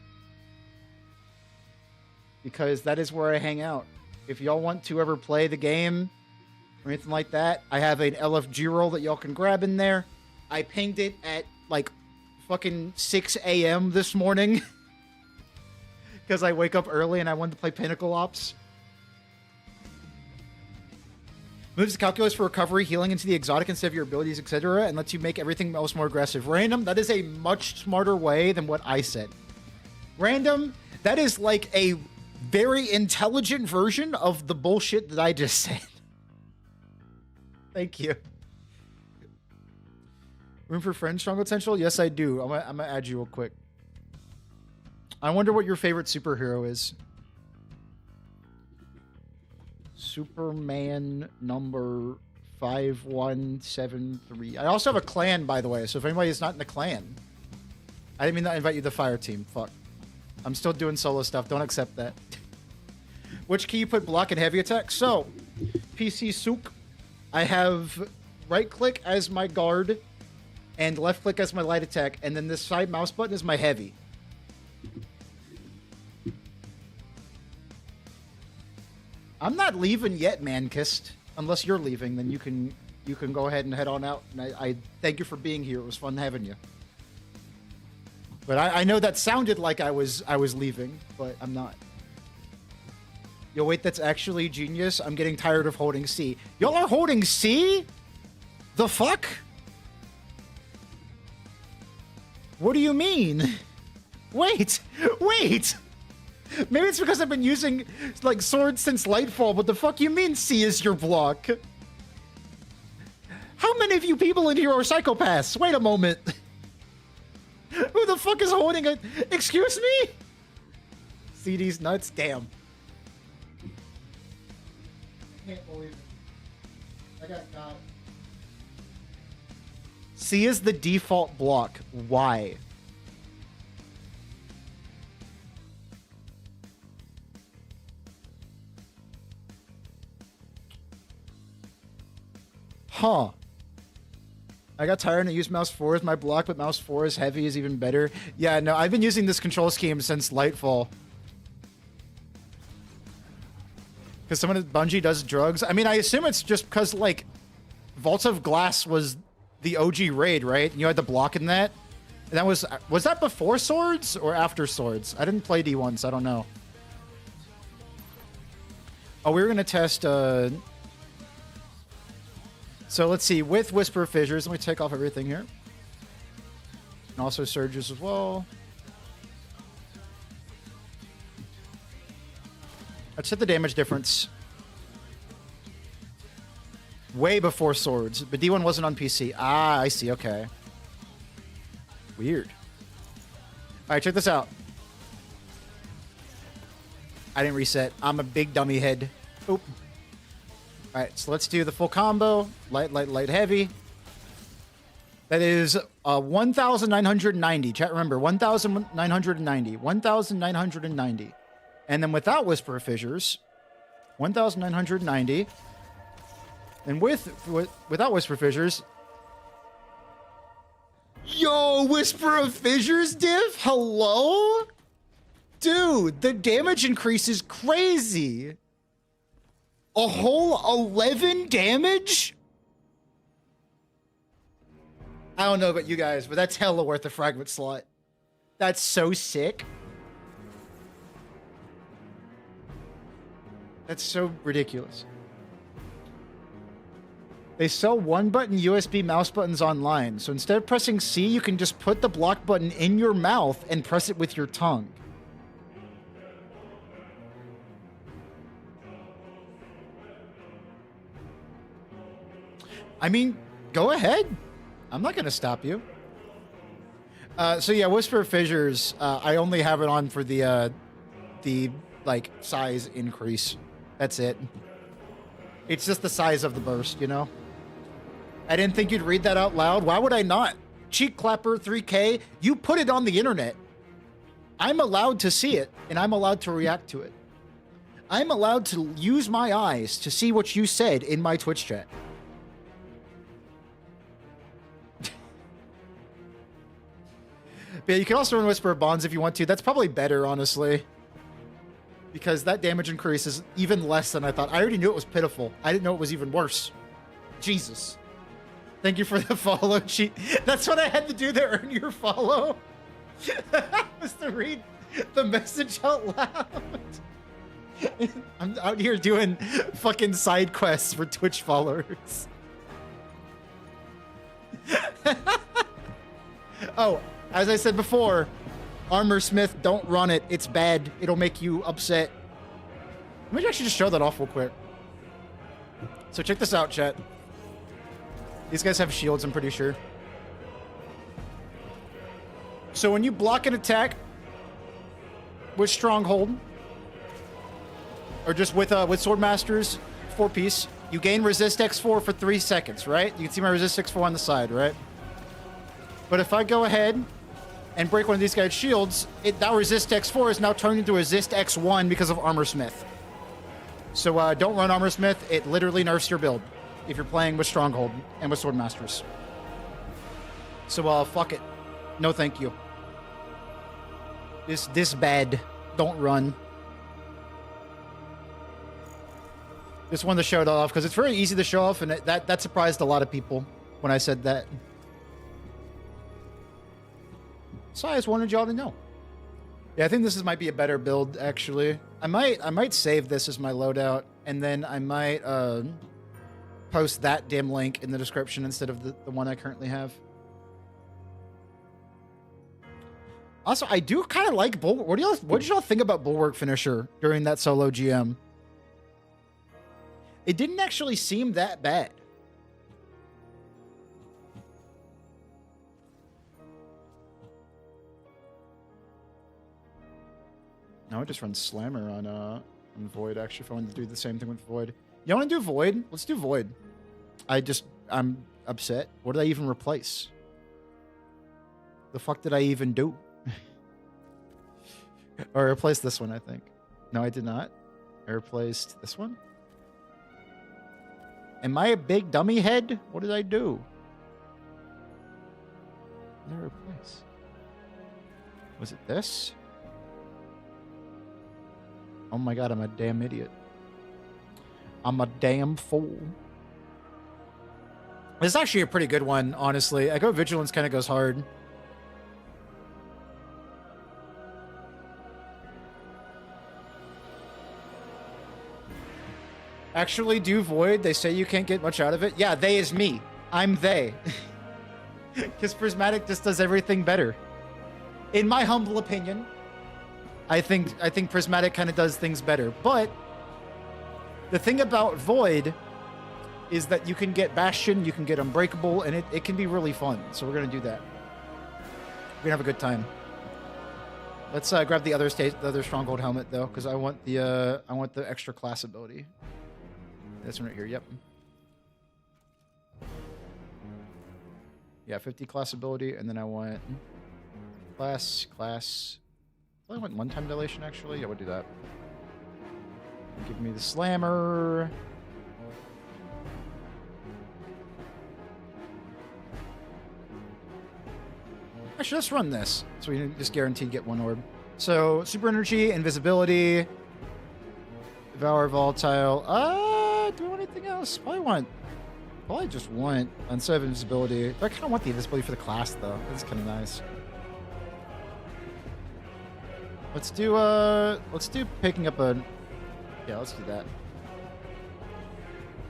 Because that is where I hang out. If y'all want to ever play the game or anything like that, I have an LFG roll that y'all can grab in there. I pinged it at like fucking 6 a.m. this morning. Because I wake up early and I wanted to play Pinnacle Ops. Moves the calculus for recovery, healing into the exotic instead of your abilities, etc. And lets you make everything else more aggressive. Random, that is a much smarter way than what I said. Random, that is like a very intelligent version of the bullshit that I just said. Thank you. Room for friends, Stronghold Central? Yes, I do. I'm gonna add you real quick. I wonder what your favorite superhero is. Superman number 5173. I also have a clan, by the way, so if anybody is not in the clan. I didn't mean to invite you to the fire team. Fuck. I'm still doing solo stuff. Don't accept that. Which key you put block and heavy attack? So, PC Souk, I have right click as my guard and left click as my light attack, and then this side mouse button is my heavy. I'm not leaving yet, Mankist. Unless you're leaving, then you can go ahead and head on out. And I thank you for being here. It was fun having you. But I know that sounded like I was leaving, but I'm not. Yo, wait, that's actually genius. I'm getting tired of holding C. Y'all are holding C? The fuck? What do you mean? Wait! Maybe it's because I've been using, like, swords since Lightfall, but the fuck you mean C is your block? How many of you people in here are psychopaths? Wait a moment. Who the fuck is holding a... Excuse me? CD's nuts? Damn. Can't believe it. I got God. C is the default block. Why? Huh. I got tired and I used mouse 4 as my block, but mouse 4 is heavy is even better. Yeah, no, I've been using this control scheme since Lightfall. Because someone at Bungie does drugs. I mean, I assume it's just because, like, Vault of Glass was the OG raid, right? You had the block in that? And that was that before Swords or after Swords? I didn't play D1, so I don't know. Oh, we were going to test... So let's see, with Whisper Fissures, let me take off everything here. And also Surges as well. Let's hit the damage difference. Way before Swords, but D1 wasn't on PC. Ah, I see, okay. Weird. Alright, check this out. I didn't reset. I'm a big dummy head. Oop. All right, so let's do the full combo. Light, light, light, heavy. That is 1,990. Chat, remember, 1,990. 1,990. And then without Whisper of Fissures, 1,990. And without Whisper of Fissures... Yo, Whisper of Fissures diff? Hello? Dude, the damage increase is crazy. A whole 11 damage? I don't know about you guys, but that's hella worth a fragment slot. That's so sick. That's so ridiculous. They sell one-button USB mouse buttons online, so instead of pressing C, you can just put the block button in your mouth and press it with your tongue. I mean, go ahead. I'm not going to stop you. So yeah, Whisper of Fissures, I only have it on for the like, size increase. That's it. It's just the size of the burst, you know? I didn't think you'd read that out loud. Why would I not? Cheek Clapper 3K, you put it on the internet. I'm allowed to see it, and I'm allowed to react to it. I'm allowed to use my eyes to see what you said in my Twitch chat. But yeah, you can also run Whisper of Bonds if you want to. That's probably better, honestly. Because that damage increase is even less than I thought. I already knew it was pitiful. I didn't know it was even worse. Jesus. Thank you for the follow, cheat. That's what I had to do to earn your follow. Was to read the message out loud. I'm out here doing fucking side quests for Twitch followers. Oh, as I said before, Armor Smith, don't run it. It's bad. It'll make you upset. Let me actually just show that off real quick. So check this out, chat. These guys have shields, I'm pretty sure. So when you block an attack with Stronghold, or just with Swordmaster's 4-piece, you gain Resist X4 for 3 seconds, right? You can see my Resist X4 on the side, right? But if I go ahead and break one of these guys' shields, that Resist X4 is now turned into Resist X1 because of Armor Smith. So don't run Armor Smith. It literally nerfs your build if you're playing with Stronghold and with Swordmasters. So fuck it. No thank you. This bad. Don't run. Just wanted to show it off because it's very easy to show off, and that surprised a lot of people when I said that. So I just wanted y'all to know. Yeah, I think this might be a better build, actually. I might save this as my loadout, and then I might post that dim link in the description instead of the one I currently have. Also, I do kind of like Bulwark. What did y'all think about Bulwark Finisher during that solo GM? It didn't actually seem that bad. No, I just run Slammer on Void, actually, if I wanted to do the same thing with Void. You want to do Void? Let's do Void. I'm upset. What did I even replace? The fuck did I even do? Or I replaced this one, I think. No, I did not. I replaced this one. Am I a big dummy head? What did I do? What did I replace? Was it this? Oh my god, I'm a damn idiot. I'm a damn fool. This is actually a pretty good one, honestly. Echo Vigilance kind of goes hard. Actually, do Void. They say you can't get much out of it. Yeah, they is me. I'm they. Because Prismatic just does everything better. In my humble opinion, I think Prismatic kind of does things better. But the thing about Void is that you can get Bastion, you can get Unbreakable, and it can be really fun. So we're going to do that. We're going to have a good time. Let's grab the other Stronghold helmet, though, because I want the extra class ability. This one right here, yep. Yeah, 50 class ability, and then I want class. I want one-time dilation, actually. Yeah, we'll do that. Give me the slammer. I should just run this, so we can just guaranteed get one orb. So, super energy, invisibility, devour volatile. Do I want anything else? Probably just want instead of invisibility. I kind of want the invisibility for the class though. That's kind of nice. Let's do picking up a. Yeah, let's do that.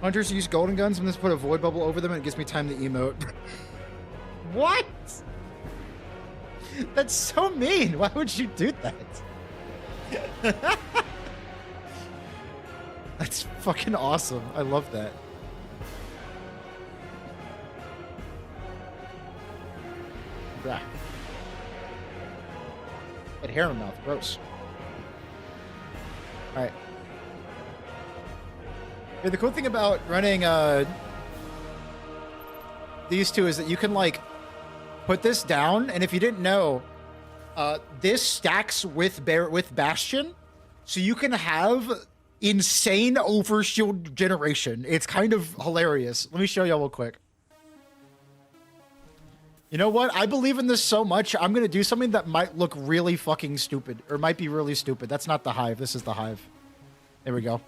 Hunters use golden guns. I'm gonna put a void bubble over them and it gives me time to emote. What? That's so mean. Why would you do that? That's fucking awesome. I love that. Rah. Had hair in my mouth. Gross. Alright. Yeah, the cool thing about running these two is that you can like put this down, and if you didn't know, this stacks with Bastion, so you can have insane overshield generation. It's kind of hilarious. Let me show y'all real quick. You know what? I believe in this so much, I'm gonna do something that might look really fucking stupid, or might be really stupid. That's not the hive. This is the hive. There we go.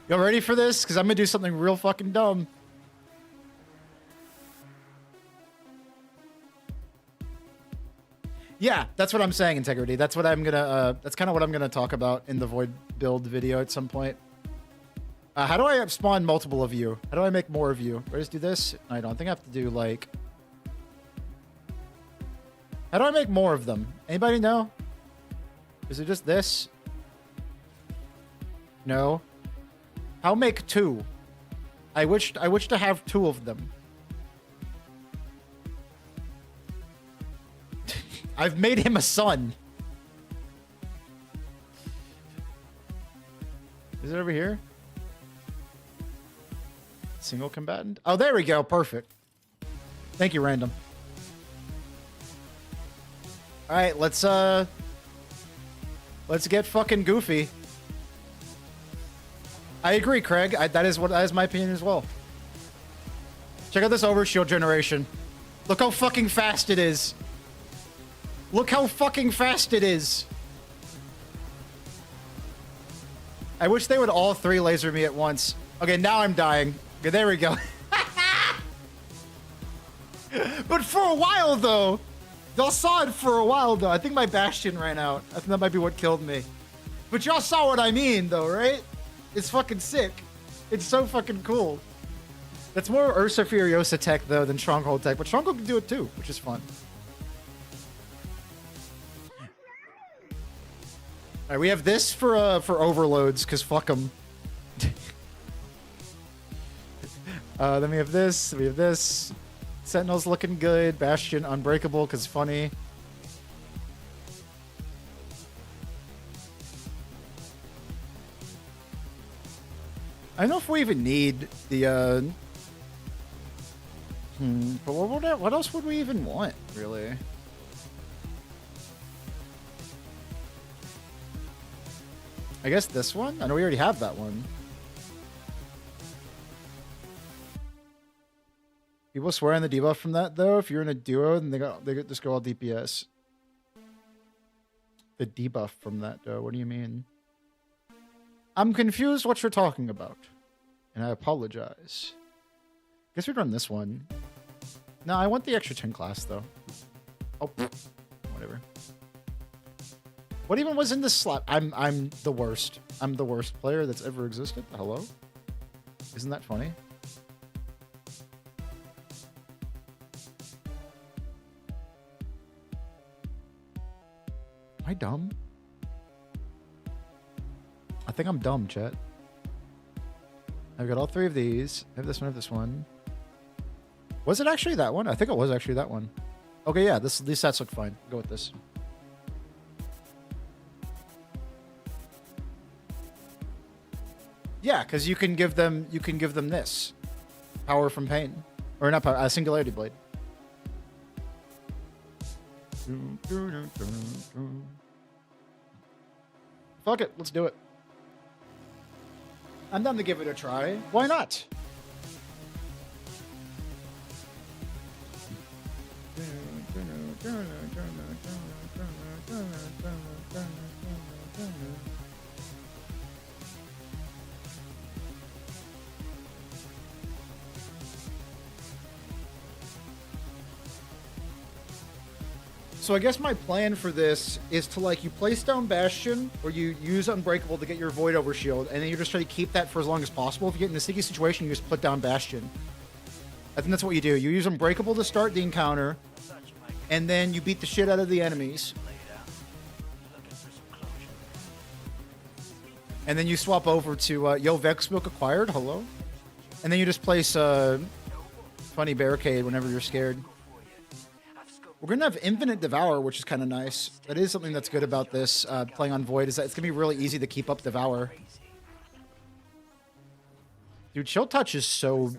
Y'all ready for this? Because I'm gonna do something real fucking dumb. Yeah, that's what I'm saying, Integrity. That's what I'm gonna, that's kind of what I'm gonna talk about in the Void build video at some point. How do I spawn multiple of you? How do I make more of you? Or just do this? I don't think I have to do, like... How do I make more of them? Anybody know? Is it just this? No. How make two? I wish to have two of them. I've made him a son. Is it over here? Single combatant? Oh, there we go. Perfect. Thank you, random. All right, let's get fucking goofy. I agree, Craig. That is my opinion as well. Check out this overshield generation. Look how fucking fast it is. Look how fucking fast it is. I wish they would all three laser me at once. Okay, now I'm dying. Okay, there we go. But for a while, though. Y'all saw it for a while, though. I think my Bastion ran out. I think that might be what killed me. But y'all saw what I mean, though, right? It's fucking sick. It's so fucking cool. That's more Ursa Furiosa tech, though, than Stronghold tech. But Stronghold can do it, too, which is fun. All right, we have this for overloads, because fuck them. Then we have this. We have this. Sentinel's looking good. Bastion unbreakable, because funny. I don't know if we even need the... But what else would we even want, really? I guess this one? I know we already have that one. People swear on the debuff from that, though. If you're in a duo, then they just go all DPS. The debuff from that, though. What do you mean? I'm confused what you're talking about. And I apologize. Guess we'd run this one. No, I want the extra 10 class, though. Oh, whatever. What even was in this slot? I'm the worst. I'm the worst player that's ever existed. Hello? Isn't that funny? Am I dumb? I think I'm dumb, chat. I've got all three of these. I have this one, I have this one. Was it actually that one? I think it was actually that one. Okay, yeah, these stats look fine. Go with this. Yeah, because you can give them this power from pain, or not power, a singularity blade. Fuck it, let's do it. I'm down to give it a try. Why not? So I guess my plan for this is to, like, you place down Bastion, or you use Unbreakable to get your Void Over Shield, and then you just try to keep that for as long as possible. If you get in a sticky situation, you just put down Bastion. I think that's what you do. You use Unbreakable to start the encounter, and then you beat the shit out of the enemies. And then you swap over to, Yo, Vex Milk acquired, hello? And then you just place, Funny Barricade whenever you're scared. We're going to have Infinite Devour, which is kind of nice. That is something that's good about this, playing on Void, is that it's going to be really easy to keep up Devour. Dude, Chill Touch is so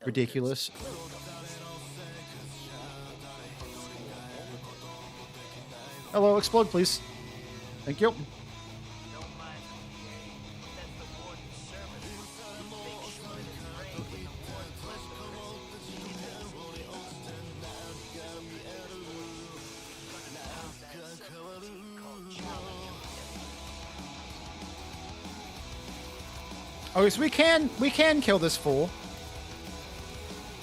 ridiculous. Hello, explode, please. Thank you. Oh, so we can kill this fool.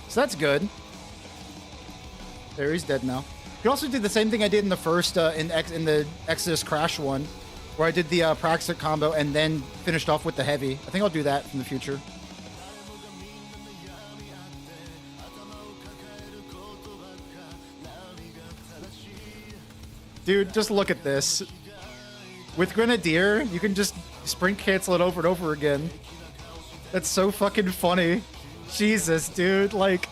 So that's good. There, he's dead now. You can also do the same thing I did in the first in the Exodus Crash one, where I did the Praxis combo and then finished off with the heavy. I think I'll do that in the future. Dude, just look at this. With Grenadier, you can just sprint cancel it over and over again. That's so fucking funny. Jesus, dude, like...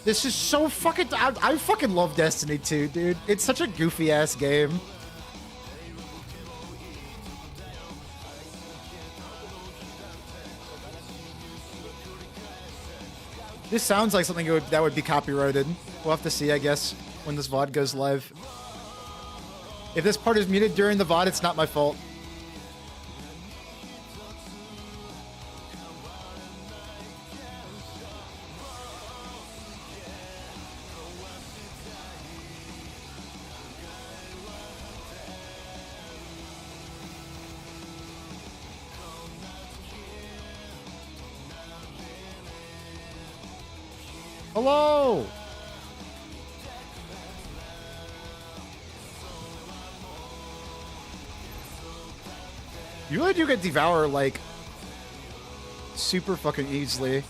This is so fucking... I fucking love Destiny 2, dude. It's such a goofy-ass game. This sounds like something that would be copyrighted. We'll have to see, I guess, when this VOD goes live. If this part is muted during the VOD, it's not my fault. Hello! You really do get Devour, like, super fucking easily.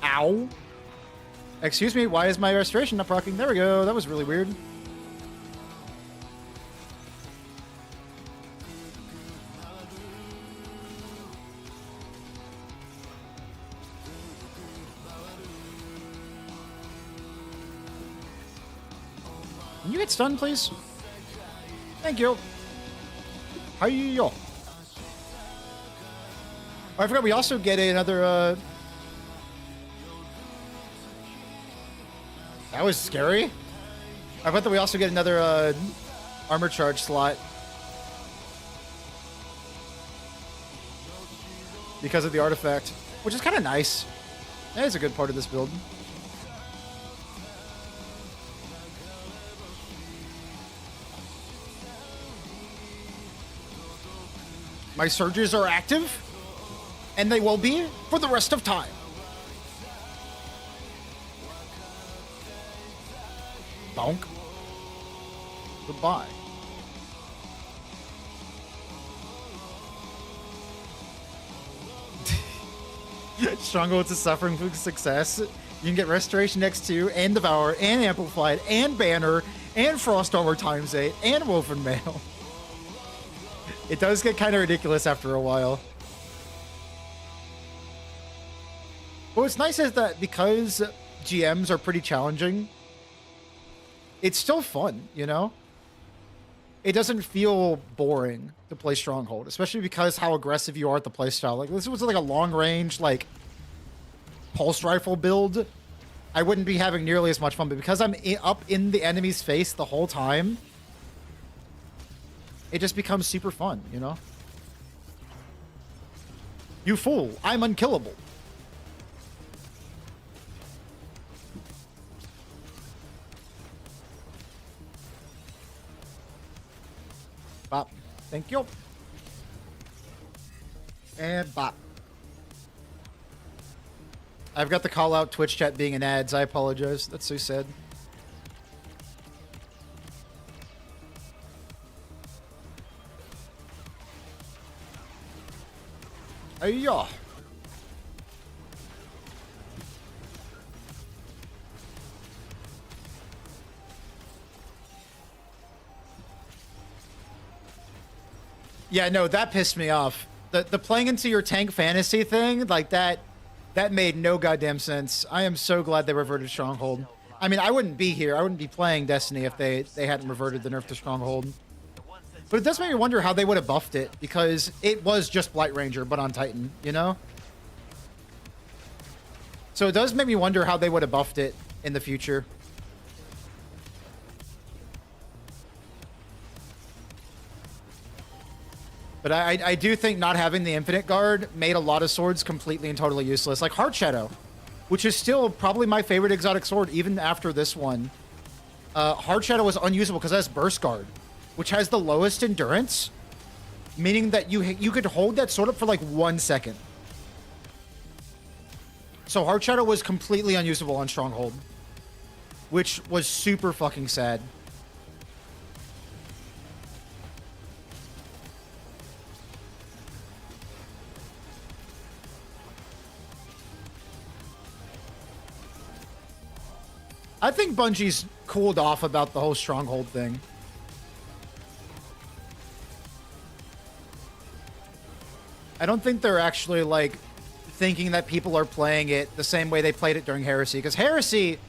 Ow. Excuse me, why is my restoration not proccing? There we go, that was really weird. Can you get stunned, please? Thank you. Hi-yo. Oh, I forgot we also get another, That was scary. I bet that we also get another, armor charge slot. Because of the artifact. Which is kind of nice. That is a good part of this build. My surges are active, and they will be for the rest of time. Bonk. Goodbye. Stronghold is suffering from success. You can get Restoration X2 and Devour and Amplified and Banner and Frost Armor ×8 and Woven Mail. It does get kind of ridiculous after a while. What's nice is that because GMs are pretty challenging, it's still fun, you know? It doesn't feel boring to play Stronghold, especially because how aggressive you are at the playstyle. Like, this was like a long range, like, pulse rifle build. I wouldn't be having nearly as much fun, but because I'm up in the enemy's face the whole time, it just becomes super fun, you know? You fool, I'm unkillable. Bop. Thank you. And bop. I've got the call out Twitch chat being an ads. I apologize. That's so sad. Ayah. Yeah, no, that pissed me off. The playing into your tank fantasy thing, like that made no goddamn sense. I am so glad they reverted Stronghold. I mean, I wouldn't be here. I wouldn't be playing Destiny if they hadn't reverted the nerf to Stronghold. But it does make me wonder how they would have buffed it, because it was just Blight Ranger, but on Titan, you know? So it does make me wonder how they would have buffed it in the future. But I do think not having the Infinite Guard made a lot of swords completely and totally useless. Like Heart Shadow, which is still probably my favorite exotic sword, even after this one. Heart Shadow was unusable because it has Burst Guard, which has the lowest endurance, meaning that you could hold that sword up for like 1 second. So Heart Shadow was completely unusable on Stronghold, which was super fucking sad. I think Bungie's cooled off about the whole Stronghold thing. I don't think they're actually, like, thinking that people are playing it the same way they played it during Heresy. Because Heresy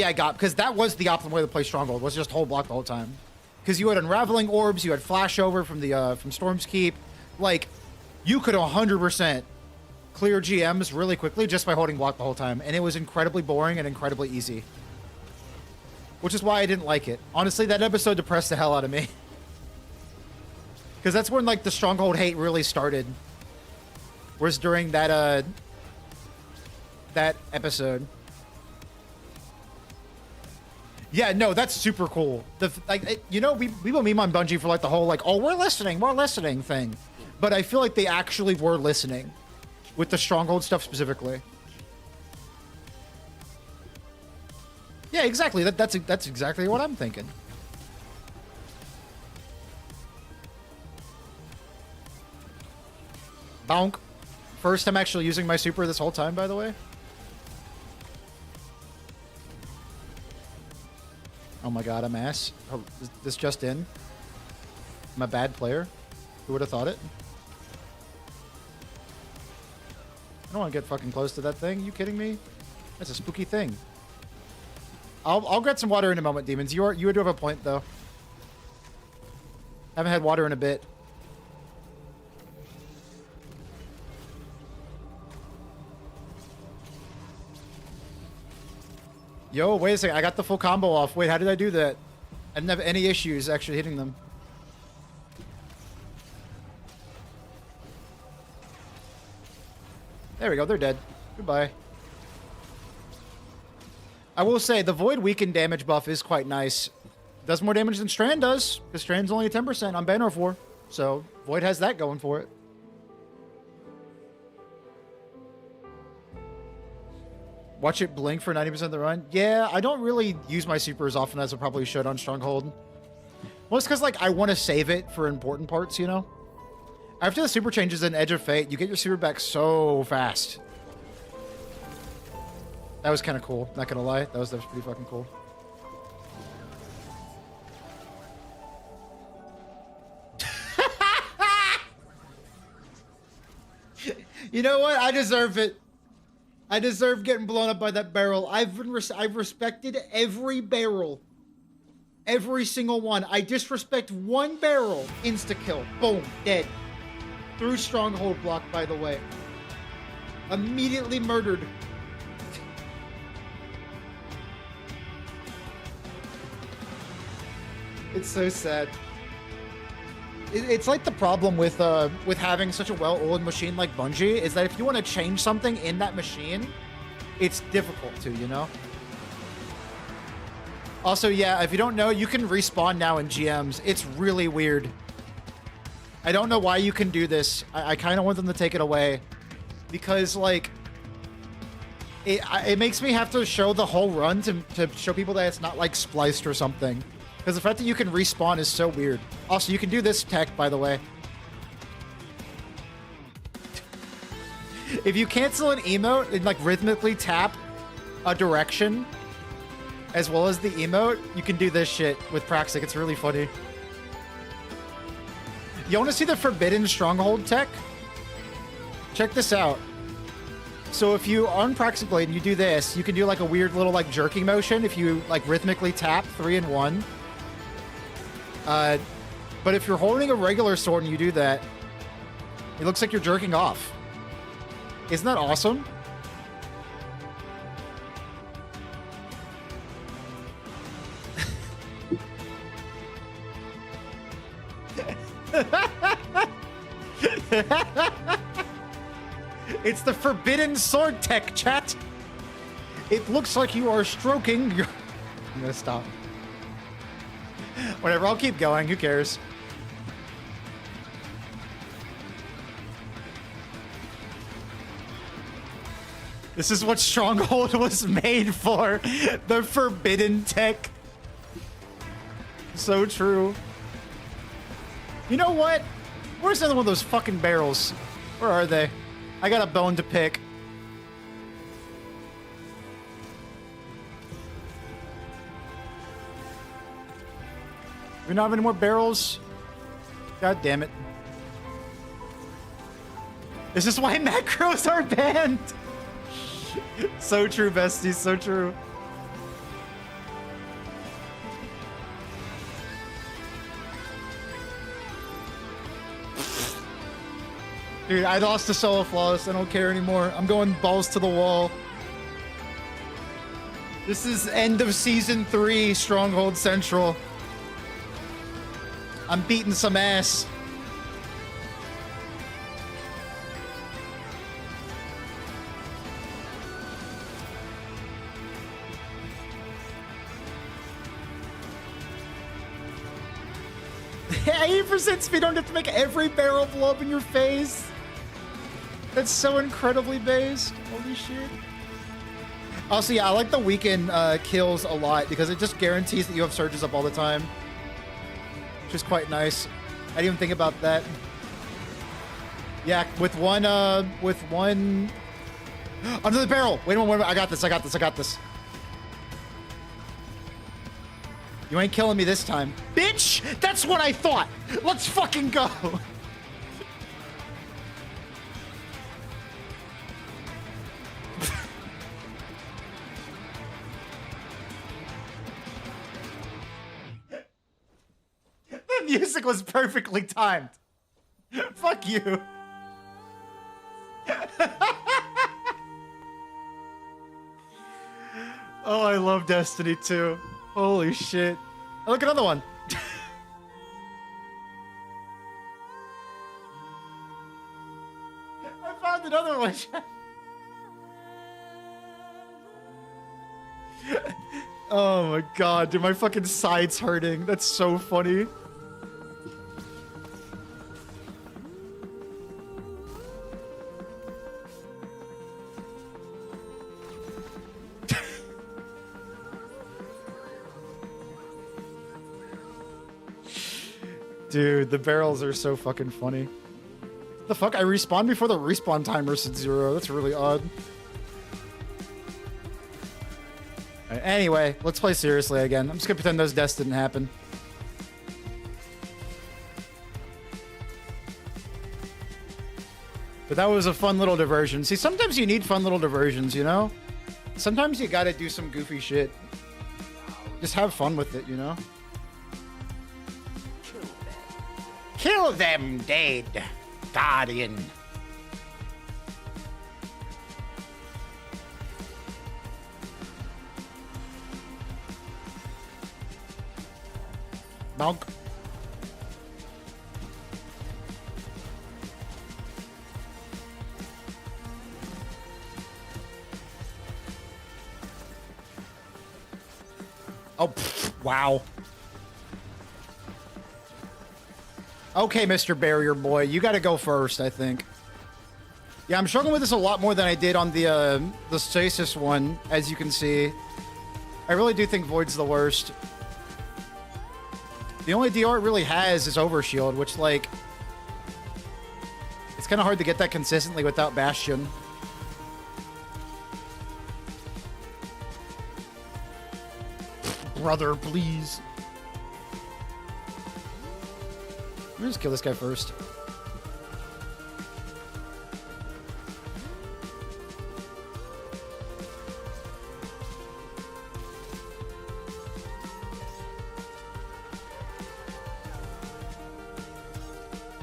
I got, because that was the optimal way to play Stronghold, was just hold block the whole time. Because you had Unraveling Orbs, you had Flashover from Storm's Keep. Like, you could 100% clear GMs really quickly just by holding block the whole time. And it was incredibly boring and incredibly easy. Which is why I didn't like it. Honestly, that episode depressed the hell out of me. Because that's when, like, the Stronghold hate really started. Was during that, that episode. Yeah, no, that's super cool. You know, we will meme on Bungie for, like, the whole, like, oh, we're listening thing. But I feel like they actually were listening. With the Stronghold stuff specifically. Yeah, exactly. That's exactly what I'm thinking. Bonk. First time actually using my super this whole time, by the way. Oh my god, I'm ass. Oh, this just in. I'm a bad player. Who would have thought it? I don't want to get fucking close to that thing. You kidding me? That's a spooky thing. I'll get some water in a moment, demons. You do have a point though. Haven't had water in a bit. Yo, wait a second. I got the full combo off. Wait, how did I do that? I didn't have any issues actually hitting them. There we go. They're dead. Goodbye. I will say, the Void weaken damage buff is quite nice. Does more damage than Strand does, because Strand's only a 10% on Banner 4. So, Void has that going for it. Watch it blink for 90% of the run. Yeah, I don't really use my super as often as I probably should on Stronghold. Well, it's because, like, I want to save it for important parts, you know? After the super changes in Edge of Fate, you get your super back so fast. That was kind of cool, not gonna lie. That was pretty fucking cool. You know what? I deserve it. I deserve getting blown up by that barrel. I've respected every barrel. Every single one. I disrespect one barrel. Insta-kill. Boom. Dead. Through Stronghold block, by the way. Immediately murdered. It's so sad. It's like the problem with having such a well-oiled machine like Bungie is that if you want to change something in that machine, it's difficult to, you know? Also, yeah, if you don't know, you can respawn now in GMs. It's really weird. I don't know why you can do this. I kind of want them to take it away. Because, like, it makes me have to show the whole run to show people that it's not, like, spliced or something. Because the fact that you can respawn is so weird. Also, you can do this tech, by the way. If you cancel an emote and, like, rhythmically tap a direction, as well as the emote, you can do this shit with Praxic. It's really funny. You want to see the Forbidden Stronghold tech? Check this out. So if you on Praxic Blade and you do this, you can do like a weird little like jerking motion if you like rhythmically tap 3 and 1. But if you're holding a regular sword and you do that, it looks like you're jerking off. Isn't that awesome? It's the Forbidden Sword Tech, chat. It looks like you are stroking your... I'm gonna stop. Whatever, I'll keep going. Who cares? This is what Stronghold was made for. The Forbidden Tech. So true. You know what? Where's another one of those fucking barrels? Where are they? I got a bone to pick. We don't have any more barrels? God damn it. This is why macros are banned! So true, besties, so true. Dude, I lost to Solo Flawless. I don't care anymore. I'm going balls to the wall. This is end of Season 3, Stronghold Central. I'm beating some ass. %, speed, don't have to make every barrel blow up in your face. That's so incredibly based. Holy shit. Also, yeah, I like the weekend kills a lot because it just guarantees that you have surges up all the time. Which is quite nice. I didn't even think about that. Yeah, with one... Under the barrel! Wait a moment, I got this, I got this, I got this. You ain't killing me this time. Bitch! That's what I thought! Let's fucking go! The music was perfectly timed. Fuck you. Oh, I love Destiny 2. Holy shit. Oh, look, another one. I found another one. Oh my god, dude, my fucking side's hurting. That's so funny. Dude, the barrels are so fucking funny. The fuck? I respawned before the respawn timer said 0. That's really odd. Right, anyway, let's play seriously again. I'm just gonna pretend those deaths didn't happen. But that was a fun little diversion. See, sometimes you need fun little diversions, you know? Sometimes you gotta do some goofy shit. Just have fun with it, you know? Kill them dead, Guardian. Bonk. Oh, wow. Okay, Mr. Barrier Boy, you gotta go first, I think. Yeah, I'm struggling with this a lot more than I did on the Stasis one, as you can see. I really do think Void's the worst. The only DR it really has is Overshield, which, like... It's kind of hard to get that consistently without Bastion. Brother, please. Let me just kill this guy first.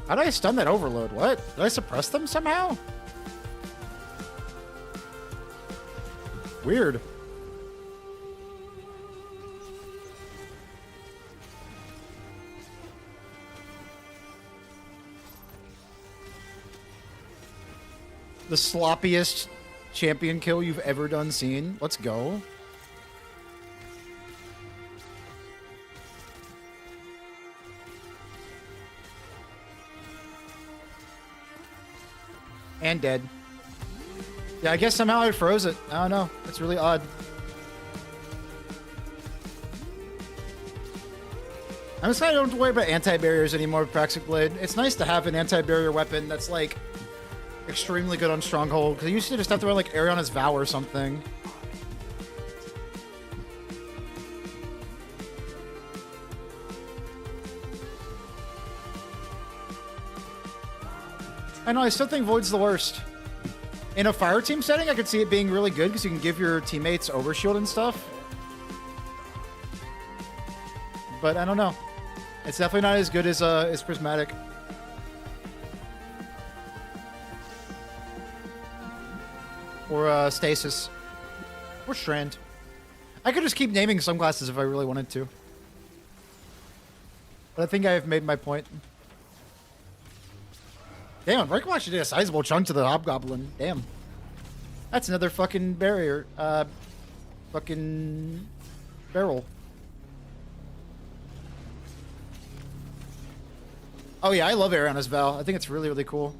How did I stun that overload? What? Did I suppress them somehow? Weird. The sloppiest champion kill you've ever done seen. Let's go. And dead. Yeah, I guess somehow I froze it. I don't know. That's really odd. I'm just glad I don't have to worry about anti-barriers anymore with Praxic Blade. It's nice to have an anti-barrier weapon that's, like, extremely good on Stronghold, because I used to just have to run, like, Ariana's Vow or something. I know, I still think Void's the worst. In a fire team setting, I could see it being really good, because you can give your teammates overshield and stuff. But I don't know. It's definitely not as good as Prismatic. Or Stasis. Or Strand. I could just keep naming sunglasses if I really wanted to. But I think I have made my point. Damn, Breakable actually did a sizable chunk to the Hobgoblin. Damn. That's another fucking barrier. Fucking barrel. Oh yeah, I love Ariana's Vow. I think it's really, really cool.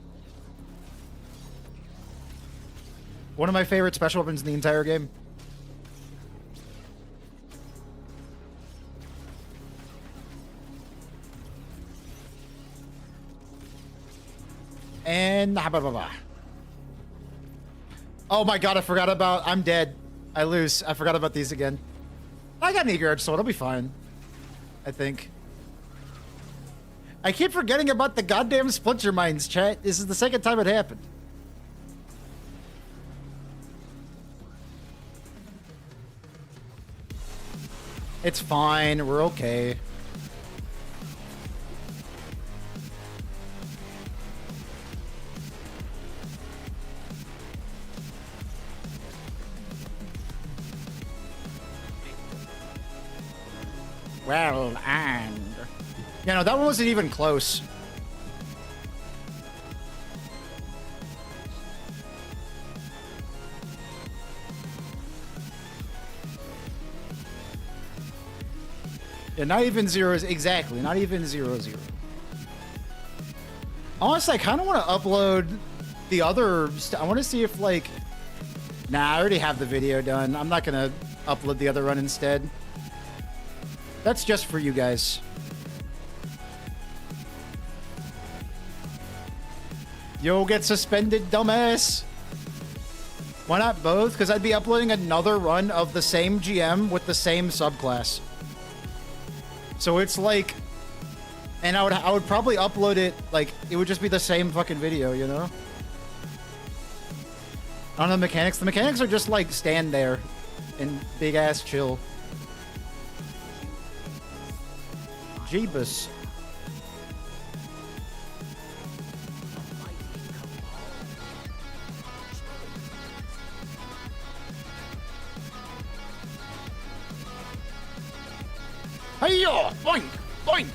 One of my favorite special weapons in the entire game. And... Oh my god, I forgot about... I'm dead. I lose. I forgot about these again. I got an Eager Edge, so it'll be fine. I think. I keep forgetting about the goddamn Splinter Mines, chat. This is the second time it happened. It's fine. We're okay. Well, and... Yeah, no, that one wasn't even close. Yeah, not even zeros. Exactly, not even 0-0. Honestly, I kind of want to upload the other... I want to see if, like... Nah, I already have the video done. I'm not going to upload the other run instead. That's just for you guys. You'll get suspended, dumbass. Why not both? Because I'd be uploading another run of the same GM with the same subclass. So it's like... And I would probably upload it, like, it would just be the same fucking video, you know? I don't know the mechanics. The mechanics are just like stand there and big ass chill. Jeebus. Hey-ya! Boing! Boing!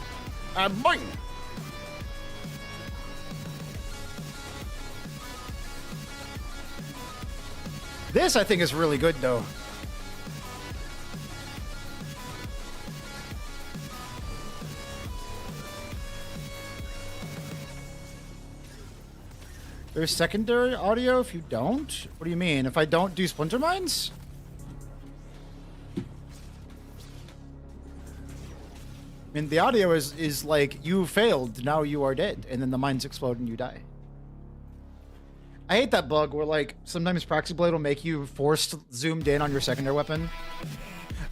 Boing! This, I think, is really good, though. There's secondary audio if you don't? What do you mean? If I don't do splinter mines? I mean, the audio is like, you failed, now you are dead, and then the mines explode and you die. I hate that bug where, like, sometimes Proxy Blade will make you forced zoomed in on your secondary weapon.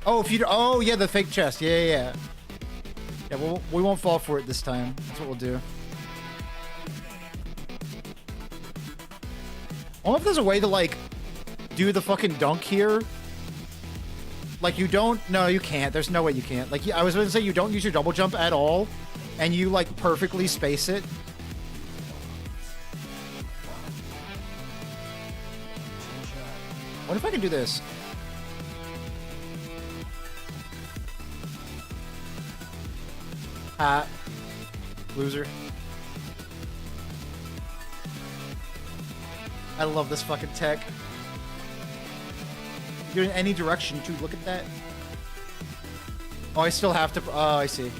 Oh, if you... Oh, yeah, the fake chest. Yeah. Yeah, we won't fall for it this time. That's what we'll do. I wonder if there's a way to, like, do the fucking dunk here. Like, you don't... No, you can't. There's no way you can't. Like, I was going to say you don't use your double jump at all, and you, like, perfectly space it. What if I can do this? Loser. I love this fucking tech. You're in any direction, too. Look at that. Oh, I still have to... Oh, I see.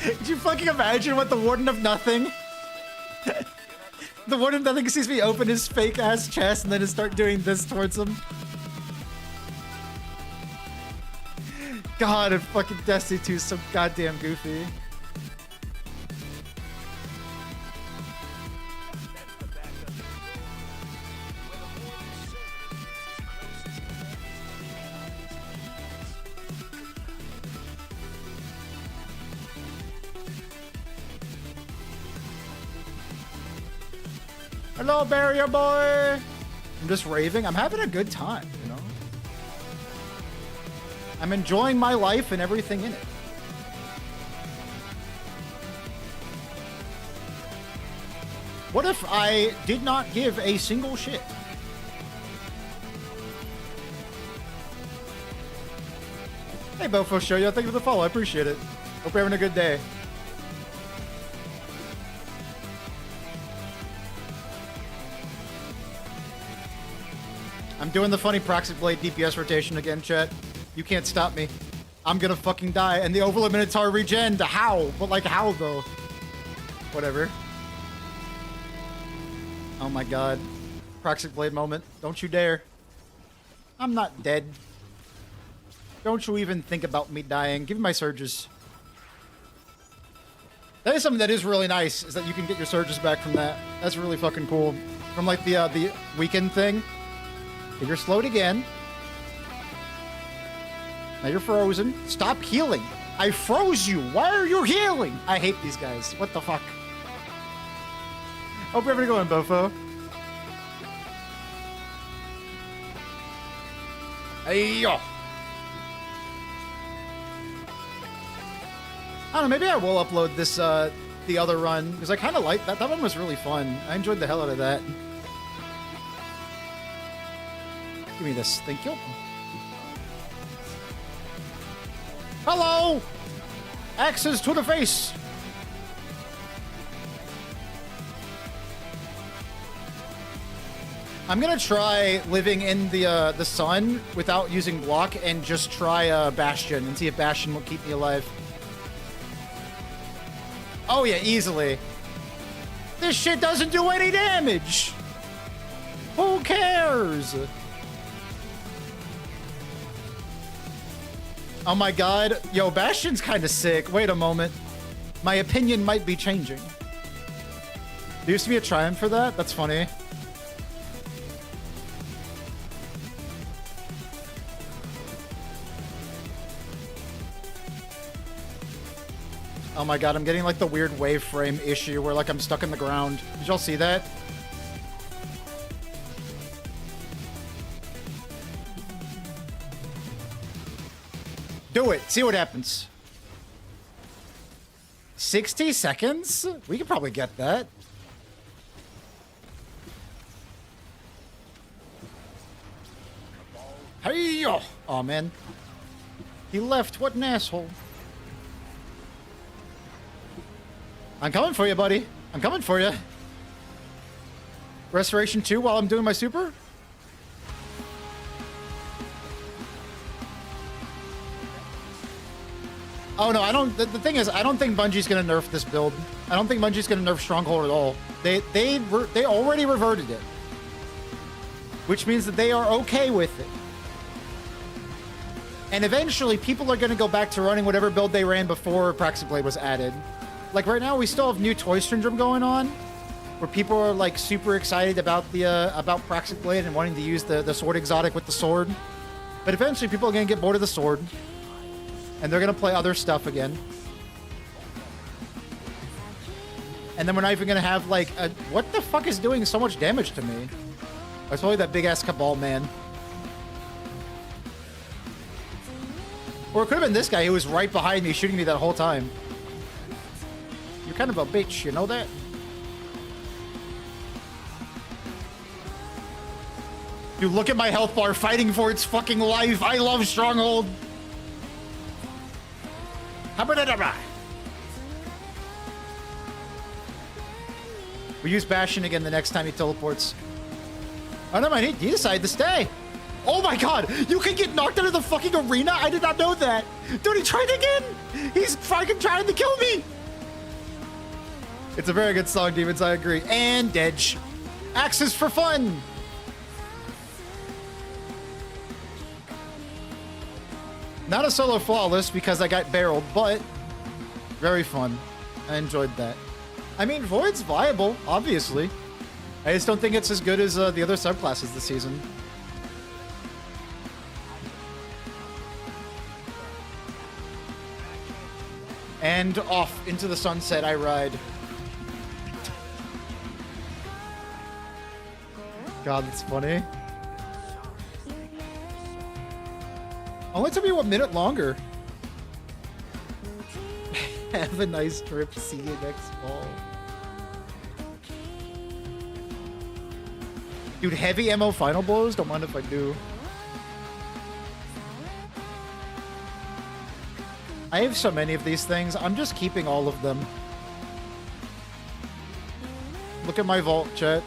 Could you fucking imagine what the Warden of Nothing... The Warden of Nothing sees me open his fake-ass chest and then just start doing this towards him. God, and fucking Destiny 2 is so goddamn goofy. Hello, barrier boy! I'm just raving. I'm having a good time, you know? I'm enjoying my life and everything in it. What if I did not give a single shit? Hey, Bofo Show, yo, thank you for the follow. I appreciate it. Hope you're having a good day. I'm doing the funny Proxy Blade DPS rotation again, chat. You can't stop me. I'm gonna fucking die. And the Overlord Minotaur regen. How? But like how though? Whatever. Oh my god. Proxy Blade moment. Don't you dare. I'm not dead. Don't you even think about me dying. Give me my surges. That is something that is really nice, is that you can get your surges back from that. That's really fucking cool. From like the weekend thing. Okay, you're slowed again. Now you're frozen. Stop healing. I froze you. Why are you healing? I hate these guys. What the fuck? Hope you're having a good one, Bofo. Hey-yo. I don't know, maybe I will upload this, the other run, because I kind of like that. That one was really fun. I enjoyed the hell out of that. Give me this. Thank you. Hello! Axes to the face! I'm gonna try living in the sun without using block and just try Bastion and see if Bastion will keep me alive. Oh yeah, easily. This shit doesn't do any damage! Who cares? Oh my god. Yo, Bastion's kind of sick. Wait a moment. My opinion might be changing. There used to be a triumph for that? That's funny. Oh my god, I'm getting like the weird waveframe issue where like I'm stuck in the ground. Did y'all see that? Do it. See what happens. 60 seconds? We could probably get that. Hey! Oh man. He left. What an asshole. I'm coming for you, buddy. I'm coming for you. Restoration 2 while I'm doing my super? Oh no, I don't. The thing is, I don't think Bungie's gonna nerf this build. I don't think Bungie's gonna nerf Stronghold at all. They already reverted it, which means that they are okay with it. And eventually, people are gonna go back to running whatever build they ran before Praxis Blade was added. Like right now, we still have new toy syndrome going on, where people are like super excited about the about Praxis Blade and wanting to use the sword exotic with the sword. But eventually, people are gonna get bored of the sword. And they're gonna play other stuff again. And then we're not even gonna have like a... What the fuck is doing so much damage to me? It's probably that big ass Cabal man. Or it could have been this guy who was right behind me shooting me that whole time. You're kind of a bitch, you know that? Dude, look at my health bar fighting for its fucking life. I love Stronghold. We use Bastion again the next time he teleports. Oh no, man, he decided to stay. Oh my god, you can get knocked out of the fucking arena? I did not know that. Dude, he tried again. He's fucking trying to kill me. It's a very good song, Demons, I agree. And Dedge. Axes for fun. Not a solo flawless because I got barreled, but very fun. I enjoyed that. I mean, Void's viable, obviously. I just don't think it's as good as the other subclasses this season. And off into the sunset I ride. God, that's funny. Only took me 1 minute longer. Have a nice trip. See you next fall. Dude, heavy ammo final blows? Don't mind if I do. I have so many of these things. I'm just keeping all of them. Look at my vault, chat.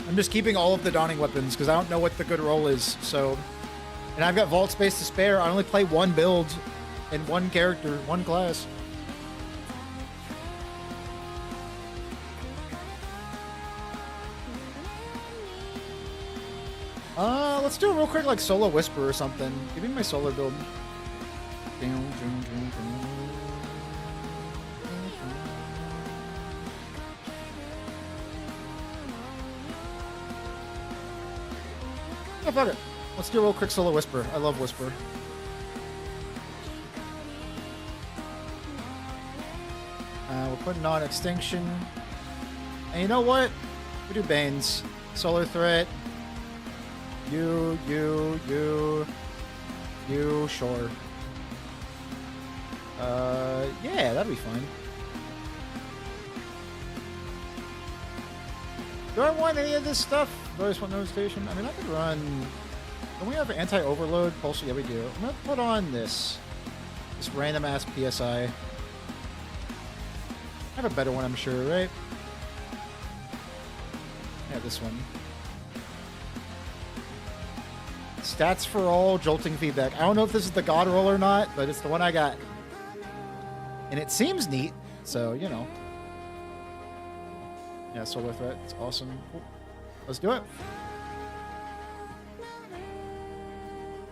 I'm just keeping all of the Dawning weapons because I don't know what the good roll is, so... And I've got vault space to spare. I only play one build and one character, one class. Let's do a real quick, like, solo whisper or something. Give me my solo build. Oh, fuck it. Let's do a real quick solo whisper. I love whisper. We're putting on extinction. And you know what? We do Banes. Solar threat. You, sure. Yeah, that'd be fine. Do I want any of this stuff? Do I just want notification? I mean, I could run... Don't we have anti-overload? Pulse? Yeah, we do. I'm gonna put on this. This random-ass PSI. I have a better one, I'm sure, right? Yeah, this one. Stats for all, jolting feedback. I don't know if this is the god roll or not, but it's the one I got. And it seems neat, so, you know. Yeah, solar threat. It's awesome. Cool. Let's do it.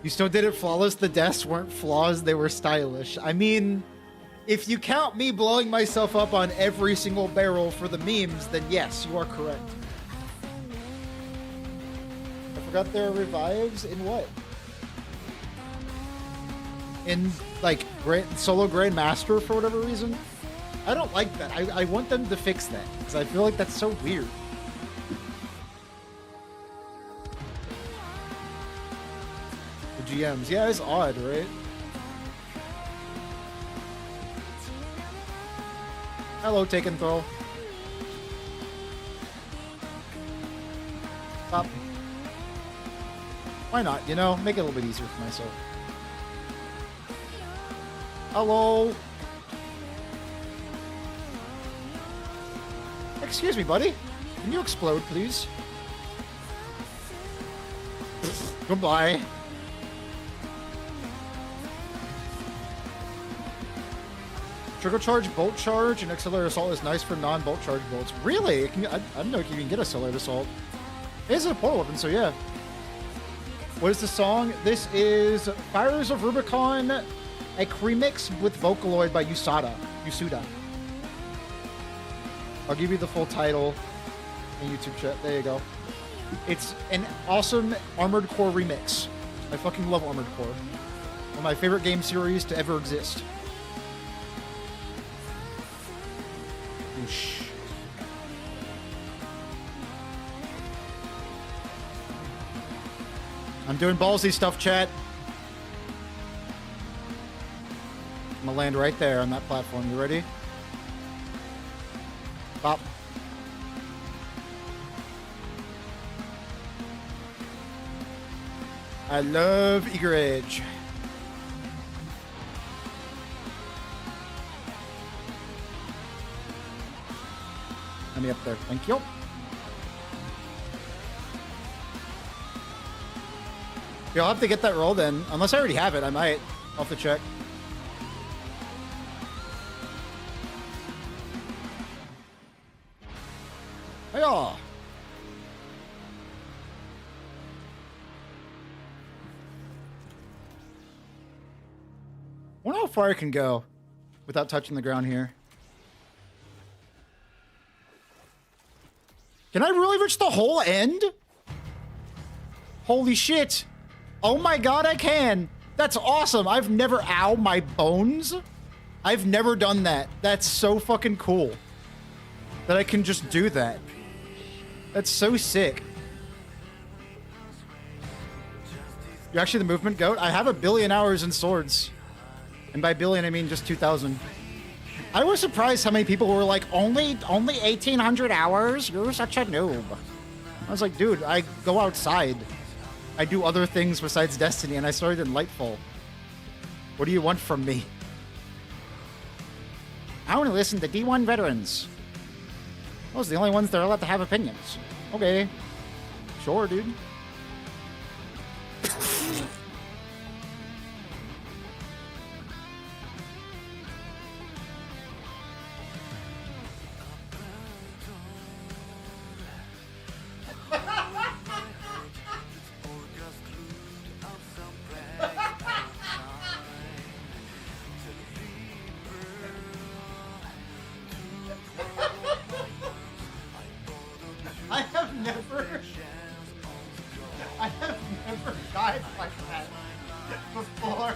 You still did it flawless. The deaths weren't flaws, they were stylish. I mean, if you count me blowing myself up on every single barrel for the memes, then yes, you are correct. I forgot there are revives in what? in like solo Grandmaster for whatever reason. I don't like that. I want them to fix that because I feel like that's so weird. The GMs, yeah, it's odd, right? Hello, take and throw. Stop. Why not? You know, make it a little bit easier for myself. Hello. Excuse me, buddy. Can you explode, please? Goodbye. Trigger charge, bolt charge, and accelerated assault is nice for non-bolt charge bolts. Really? I don't know if you can get accelerated assault. It is a portal weapon, so yeah. What is the song? This is Fires of Rubicon, a remix with Vocaloid by Yusuda. I'll give you the full title in YouTube chat. There you go. It's an awesome Armored Core remix. I fucking love Armored Core. One of my favorite game series to ever exist. Whoosh. I'm doing ballsy stuff, chat. I'm gonna land right there on that platform. You ready? Bop. I love Eager Edge. Let me up there. Thank you. Yeah, I'll have to get that roll then. Unless I already have it, I might. I'll have to check. Hiya! Wonder how far I can go without touching the ground here. Can I really reach the whole end? Holy shit. Oh my god, I can. That's awesome. I've never... Ow, my bones? I've never done that. That's so fucking cool. That I can just do that. That's so sick. You're actually the movement goat? I have 1 billion hours in swords. And by billion, I mean just 2,000. I was surprised how many people were like, only 1,800 hours? You're such a noob. I was like, dude, I go outside. I do other things besides Destiny, and I started in Lightfall. What do you want from me? I want to listen to D1 veterans. Those are the only ones that are allowed to have opinions. Okay. Sure, dude. I have never died like that before.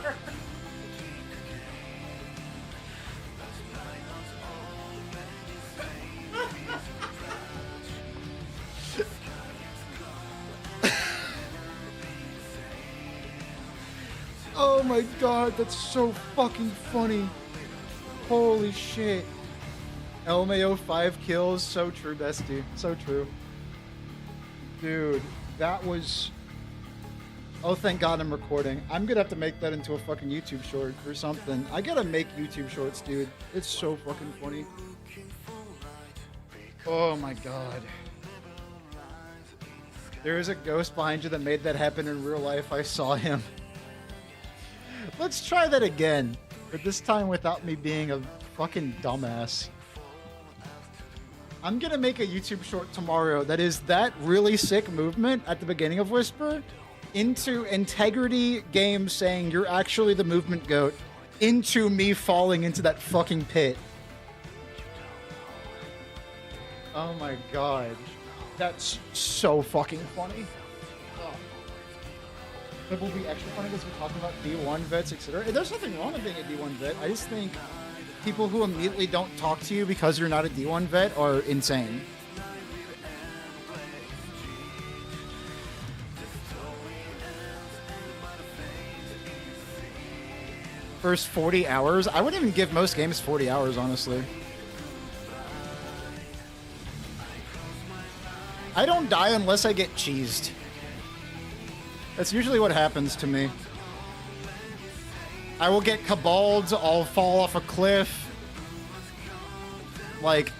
Oh my god, that's so fucking funny. Holy shit. LMAO 5 kills, so true, bestie. So true. Dude, that was... Oh, thank God I'm recording. I'm gonna have to make that into a fucking YouTube short or something. I gotta make YouTube shorts, dude. It's so fucking funny. Oh my God. There is a ghost behind you that made that happen in real life. I saw him. Let's try that again, but this time without me being a fucking dumbass. I'm gonna make a YouTube short tomorrow that is that really sick movement at the beginning of Whisper into Integrity Games saying you're actually the movement goat into me falling into that fucking pit. Oh my god. That's so fucking funny. Oh. It will be extra funny because we're talking about D1 vets, etc. There's nothing wrong with being a D1 vet. I just think people who immediately don't talk to you because you're not a D1 vet are insane. First 40 hours? I wouldn't even give most games 40 hours, honestly. I don't die unless I get cheesed. That's usually what happens to me. I will get caballed, I'll fall off a cliff. Like...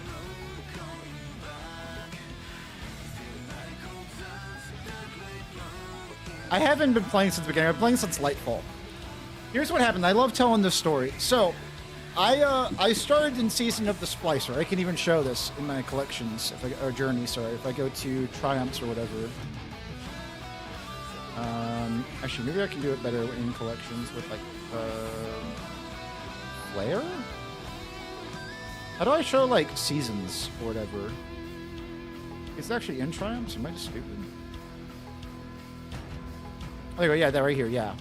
I haven't been playing since the beginning. I've been playing since Lightfall. Here's what happened. I love telling this story. So, I started in Season of the Splicer. I can even show this in my collections, or journey, sorry, if I go to Triumphs or whatever. Actually, maybe I can do it better in collections with, like, Flare? How do I show, like, seasons or whatever? Is it actually in Triumphs? Am I just stupid? Oh, there we go. Yeah, that right here, yeah.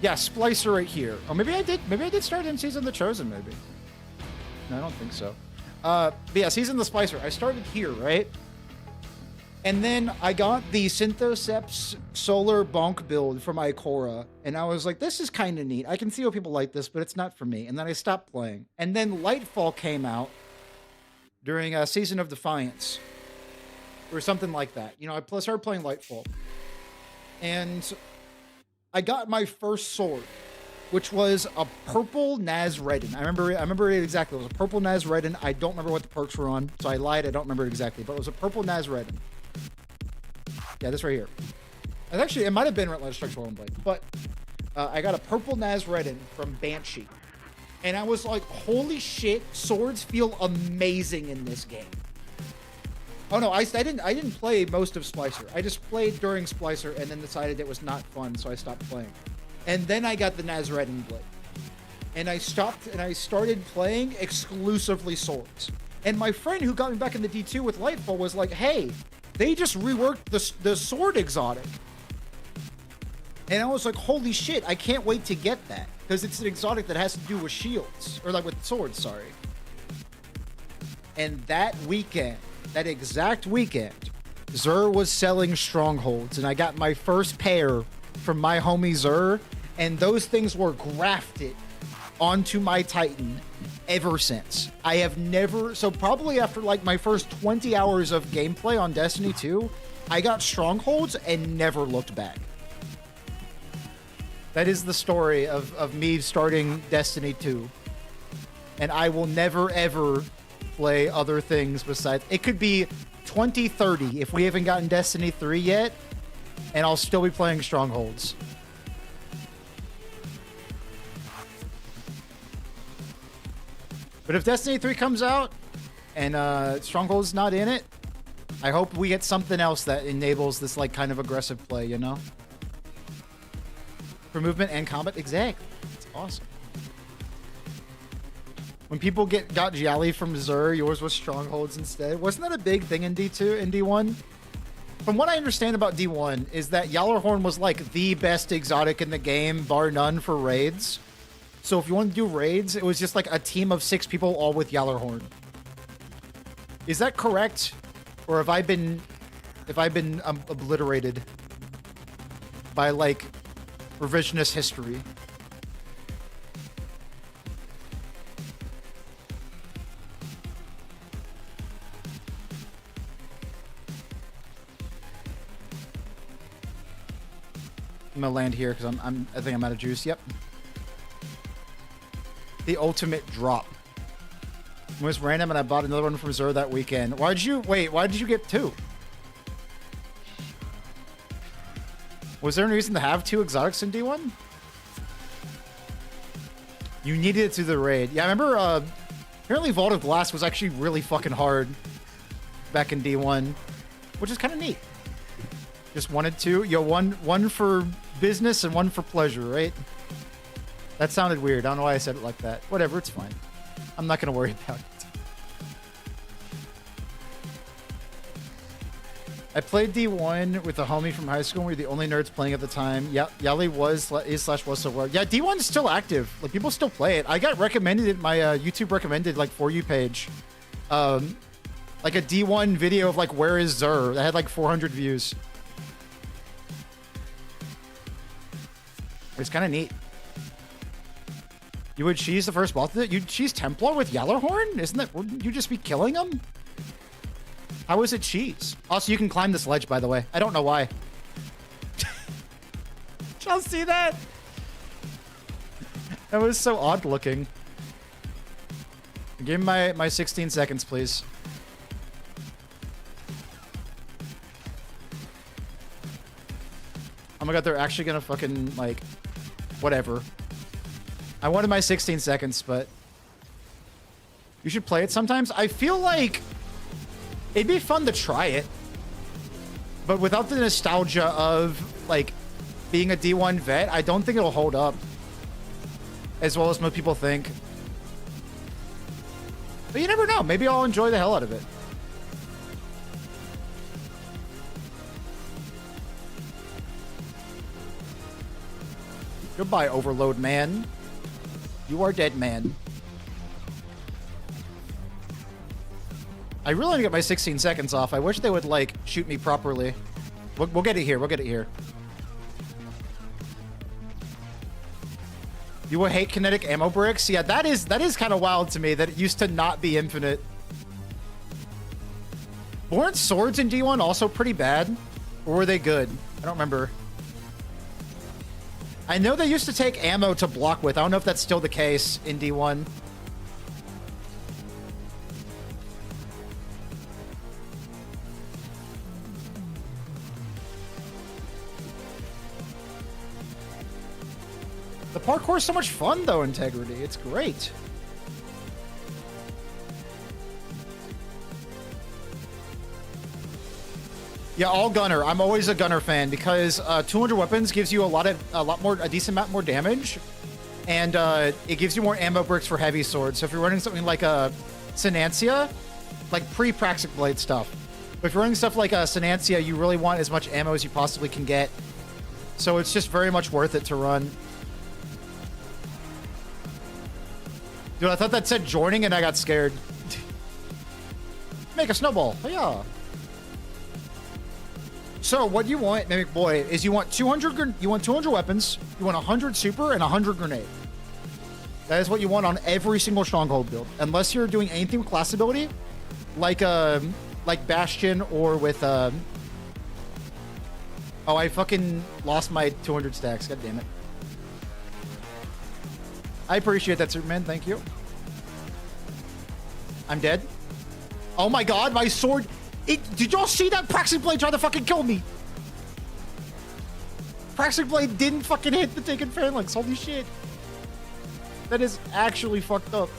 Yeah, Splicer right here. Oh, maybe I did start in Season of the Chosen, maybe. No, I don't think so. But yeah, Season of the Splicer. I started here, right? And then I got the Synthoceps Solar Bonk build from Ikora, and I was like, this is kind of neat. I can see how people like this, but it's not for me. And then I stopped playing. And then Lightfall came out during a Season of Defiance, or something like that. You know, I started playing Lightfall. And I got my first sword, which was a purple Nazredin. I remember it exactly. It was a purple Nazredin. I don't remember what the perks were on, so I lied. I don't remember it exactly, but it was a purple Nazredin. Yeah, this right here. And actually, it might have been Relentless Structural Blade, but I got a purple Nazredin from Banshee. And I was like, holy shit, swords feel amazing in this game. Oh no, I didn't play most of Splicer. I just played during Splicer and then decided it was not fun, so I stopped playing. And then I got the Nazredin Blade. And I stopped and I started playing exclusively swords. And my friend who got me back in the D2 with Lightfall was like, hey, they just reworked the sword exotic. And I was like, holy shit, I can't wait to get that. Because it's an exotic that has to do with shields. Or like with swords, sorry. And that weekend, that exact weekend, Xur was selling Strongholds. And I got my first pair from my homie Xur. And those things were grafted onto my Titan ever since. I have never... So probably after like my first 20 hours of gameplay on Destiny 2, I got Strongholds and never looked back. That is the story of me starting Destiny 2. And I will never, ever play other things besides... It could be 2030 if we haven't gotten Destiny 3 yet, and I'll still be playing Strongholds. But if Destiny 3 comes out and Stronghold's not in it, I hope we get something else that enables this like kind of aggressive play, you know? For movement and combat, exactly. It's awesome. When people got Gialli from Xur, yours was Strongholds instead. Wasn't that a big thing in D2 and D1? From what I understand about D1 is that Gjallarhorn was like the best exotic in the game, bar none, for raids. So if you want to do raids, it was just like a team of 6 people all with Gjallarhorn. Is that correct? Or have I been obliterated by like revisionist history? I'm gonna land here because I think I'm out of juice. Yep. The ultimate drop. It was random and I bought another one from Xur that weekend. Why did you get 2? Was there any reason to have 2 exotics in D1? You needed it to the raid. Yeah, I remember apparently Vault of Glass was actually really fucking hard back in D1, which is kind of neat. Just wanted to. Yo, one for business and one for pleasure, right? That sounded weird. I don't know why I said it like that. Whatever, it's fine. I'm not going to worry about it. I played D1 with a homie from high school. We were the only nerds playing at the time. Yeah, Yali was so well. Yeah, D1 is still active. Like, people still play it. I got recommended it. My YouTube recommended, like, For You page. Like a D1 video of, like, Where is Zur? That had, like, 400 views. It's kind of neat. You would cheese the first boss? You'd cheese Templar with Yellerhorn? Isn't that... Wouldn't you just be killing him? How is it cheese? Also, you can climb this ledge, by the way. I don't know why. Did y'all see that? That was so odd looking. Give me my 16 seconds, please. Oh my god, they're actually gonna fucking, like... Whatever. I wanted my 16 seconds, but... You should play it sometimes. I feel like... It'd be fun to try it. But without the nostalgia of, like, being a D1 vet, I don't think it'll hold up. As well as most people think. But you never know. Maybe I'll enjoy the hell out of it. Goodbye, Overload Man. You are dead, man. I really want to get my 16 seconds off. I wish they would, like, shoot me properly. We'll get it here. We'll get it here. You will hate kinetic ammo bricks? Yeah, that is kind of wild to me that it used to not be infinite. Weren't swords in D1 also pretty bad? Or were they good? I don't remember. I know they used to take ammo to block with. I don't know if that's still the case in D1. The parkour is so much fun, though, Integrity. It's great. Yeah, all gunner. I'm always a gunner fan because 200 weapons gives you a decent amount more damage, and it gives you more ammo bricks for heavy swords. So if you're running something like a Sinancia, like pre-Praxic Blade stuff, but if you're running stuff like a Sinancia, you really want as much ammo as you possibly can get. So it's just very much worth it to run. Dude, I thought that said joining and I got scared. Make a snowball. Yeah. So what you want, Mimic Boy, is you want 200 weapons, you want 100 super and 100 grenade. That is what you want on every single Stronghold build, unless you're doing anything with class ability, like Bastion or with Oh, I fucking lost my 200 stacks. God damn it. I appreciate that, Superman. Thank you. I'm dead. Oh my god, my sword. Did y'all see that? Praxic Blade tried to fucking kill me. Praxic Blade didn't fucking hit the Taken Phalanx. Holy shit. That is actually fucked up.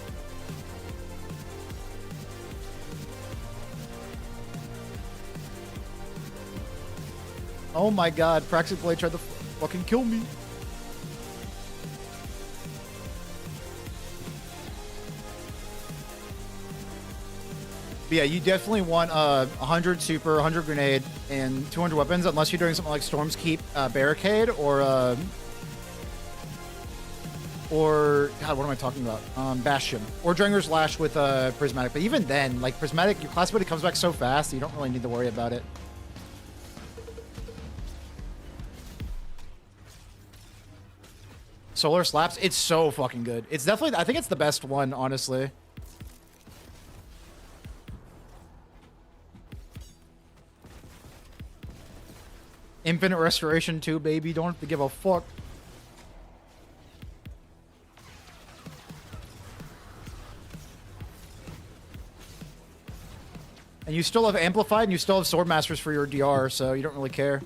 Oh my god, Praxic Blade tried to fucking kill me. But yeah, you definitely want 100 super, 100 grenade, and 200 weapons, unless you're doing something like Storm's Keep Barricade or God, what am I talking about? Bastion or Drenger's Lash with Prismatic. But even then, like Prismatic, your class ability comes back so fast, you don't really need to worry about it. Solar Slaps, it's so fucking good. It's definitely, I think it's the best one, honestly. Infinite Restoration 2, baby. Don't have to give a fuck. And you still have Amplified and you still have Swordmasters for your DR, so you don't really care.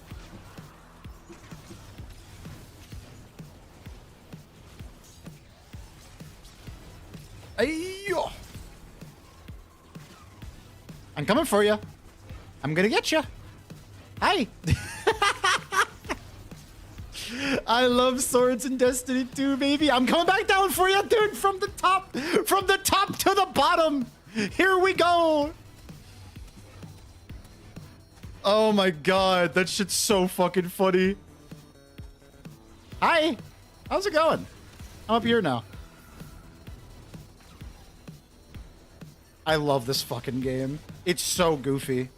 Ayo. I'm coming for you. I'm gonna get you. Hi. I love swords in Destiny 2, baby. I'm coming back down for you, dude. From the top to the bottom. Here we go. Oh my god, that shit's so fucking funny. Hi, how's it going? I'm up here now. I love this fucking game. It's so goofy.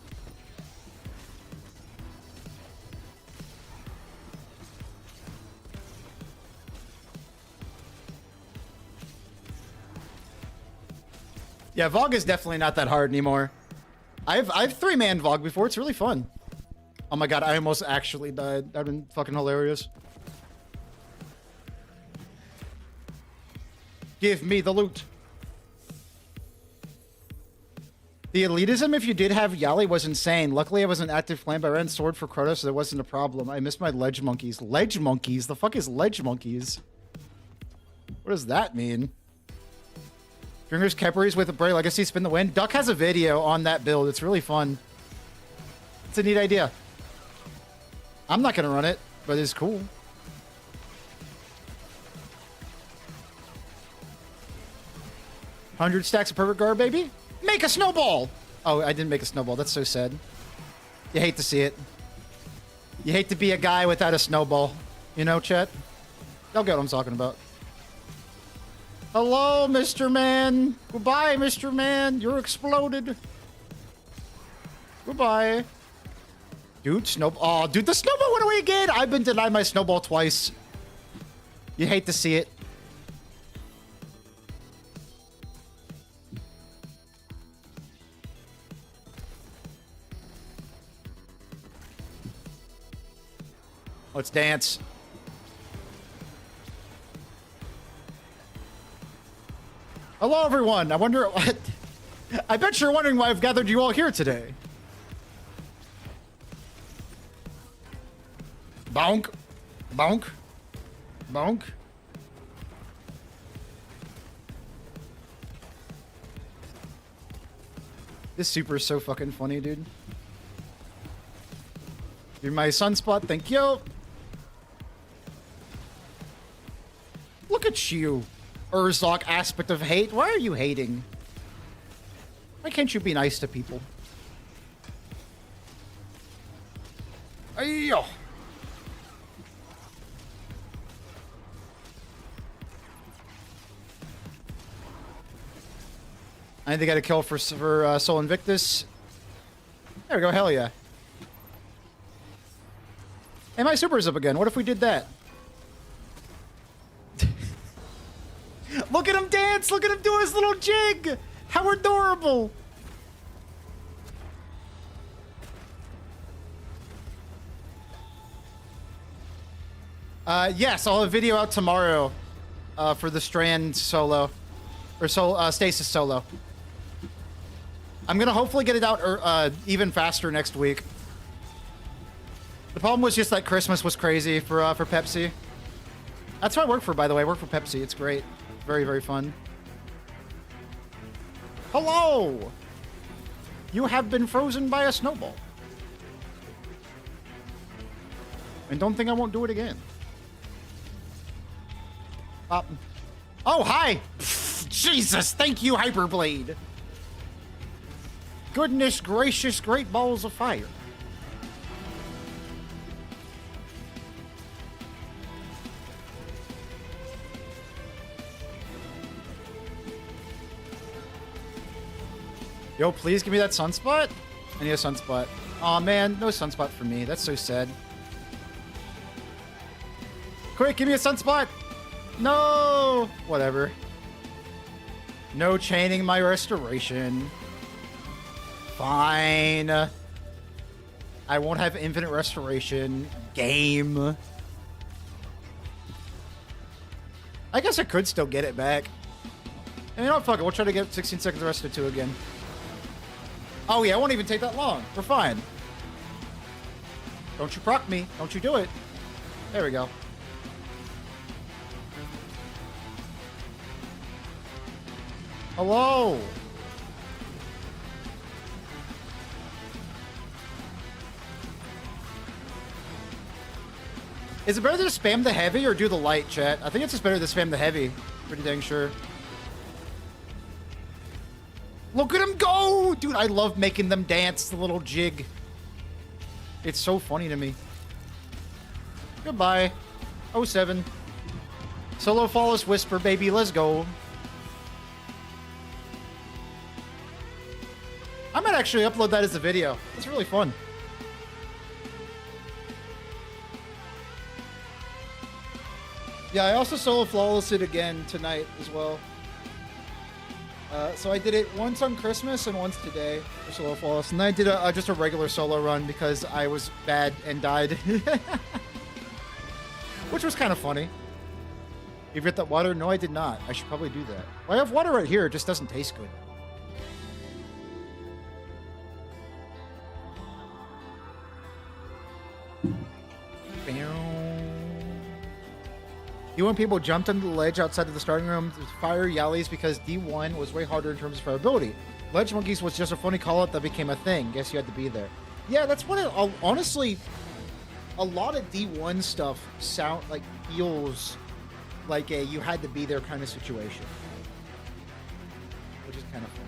Yeah, Vogue is definitely not that hard anymore. I've 3-man Vogue before. It's really fun. Oh my god, I almost actually died. That'd been fucking hilarious. Give me the loot. The elitism, if you did have Yali, was insane. Luckily, I was an active flame, but I ran sword for Krotos, so there wasn't a problem. I missed my ledge monkeys. Ledge monkeys? The fuck is ledge monkeys? What does that mean? Fingers Kepperies with a Bray Legacy, spin the wind. Duck has a video on that build. It's really fun. It's a neat idea. I'm not going to run it, but it's cool. $100 stacks of perfect guard, baby. Make a snowball. Oh, I didn't make a snowball. That's so sad. You hate to see it. You hate to be a guy without a snowball. You know, chat? Y'all get what I'm talking about. Hello, Mr. Man. Goodbye, Mr. Man. You're exploded. Goodbye. Dude, oh, dude, the snowball went away again. I've been denied my snowball twice. You hate to see it. Let's dance. Hello, everyone. I wonder what... I bet you're wondering why I've gathered you all here today. Bonk. Bonk. Bonk. This super is so fucking funny, dude. You're my sunspot. Thank you. Look at you. Urzok aspect of hate. Why are you hating? Why can't you be nice to people? Ayo. I think I got a kill for Soul Invictus. There we go. Hell yeah. Hey, my super's up again. What if we did that? Look at him dance! Look at him do his little jig! How adorable! Yes, I'll have a video out tomorrow for the Strand solo. Or Stasis solo. I'm gonna hopefully get it out even faster next week. The problem was just that Christmas was crazy for Pepsi. That's what I work for, by the way. I work for Pepsi. It's great. Very, very fun. Hello! You have been frozen by a snowball. And don't think I won't do it again. Oh, hi! Pfft, Jesus, thank you, Hyperblade. Goodness gracious, great balls of fire. Yo, please give me that sunspot. I need a sunspot. Aw, man, no sunspot for me. That's so sad. Quick, give me a sunspot. No! Whatever. No chaining my restoration. Fine. I won't have infinite restoration. Game. I guess I could still get it back. And you know what? Fuck it. We'll try to get 16 seconds rested 2 again. Oh yeah, it won't even take that long. We're fine. Don't you proc me. Don't you do it. There we go. Hello. Is it better to spam the heavy or do the light, chat? I think it's just better to spam the heavy. Pretty dang sure. Look at him go! Dude, I love making them dance, the little jig. It's so funny to me. Goodbye. 07. Solo Flawless Whisper, baby. Let's go. I might actually upload that as a video. It's really fun. Yeah, I also solo flawless it again tonight as well. So I did it once on Christmas and once today for solo flawless, and then I did just a regular solo run because I was bad and died, which was kind of funny. You get that water? No, I did not. I should probably do that. Well, I have water right here. It just doesn't taste good. D1 people jumped onto the ledge outside of the starting room to fire Yallies because D1 was way harder in terms of fireability. Ledge monkeys was just a funny call-out that became a thing. Guess you had to be there. Yeah, that's what it... honestly, a lot of D1 stuff feels like a you had to be there kind of situation. Which is kind of fun.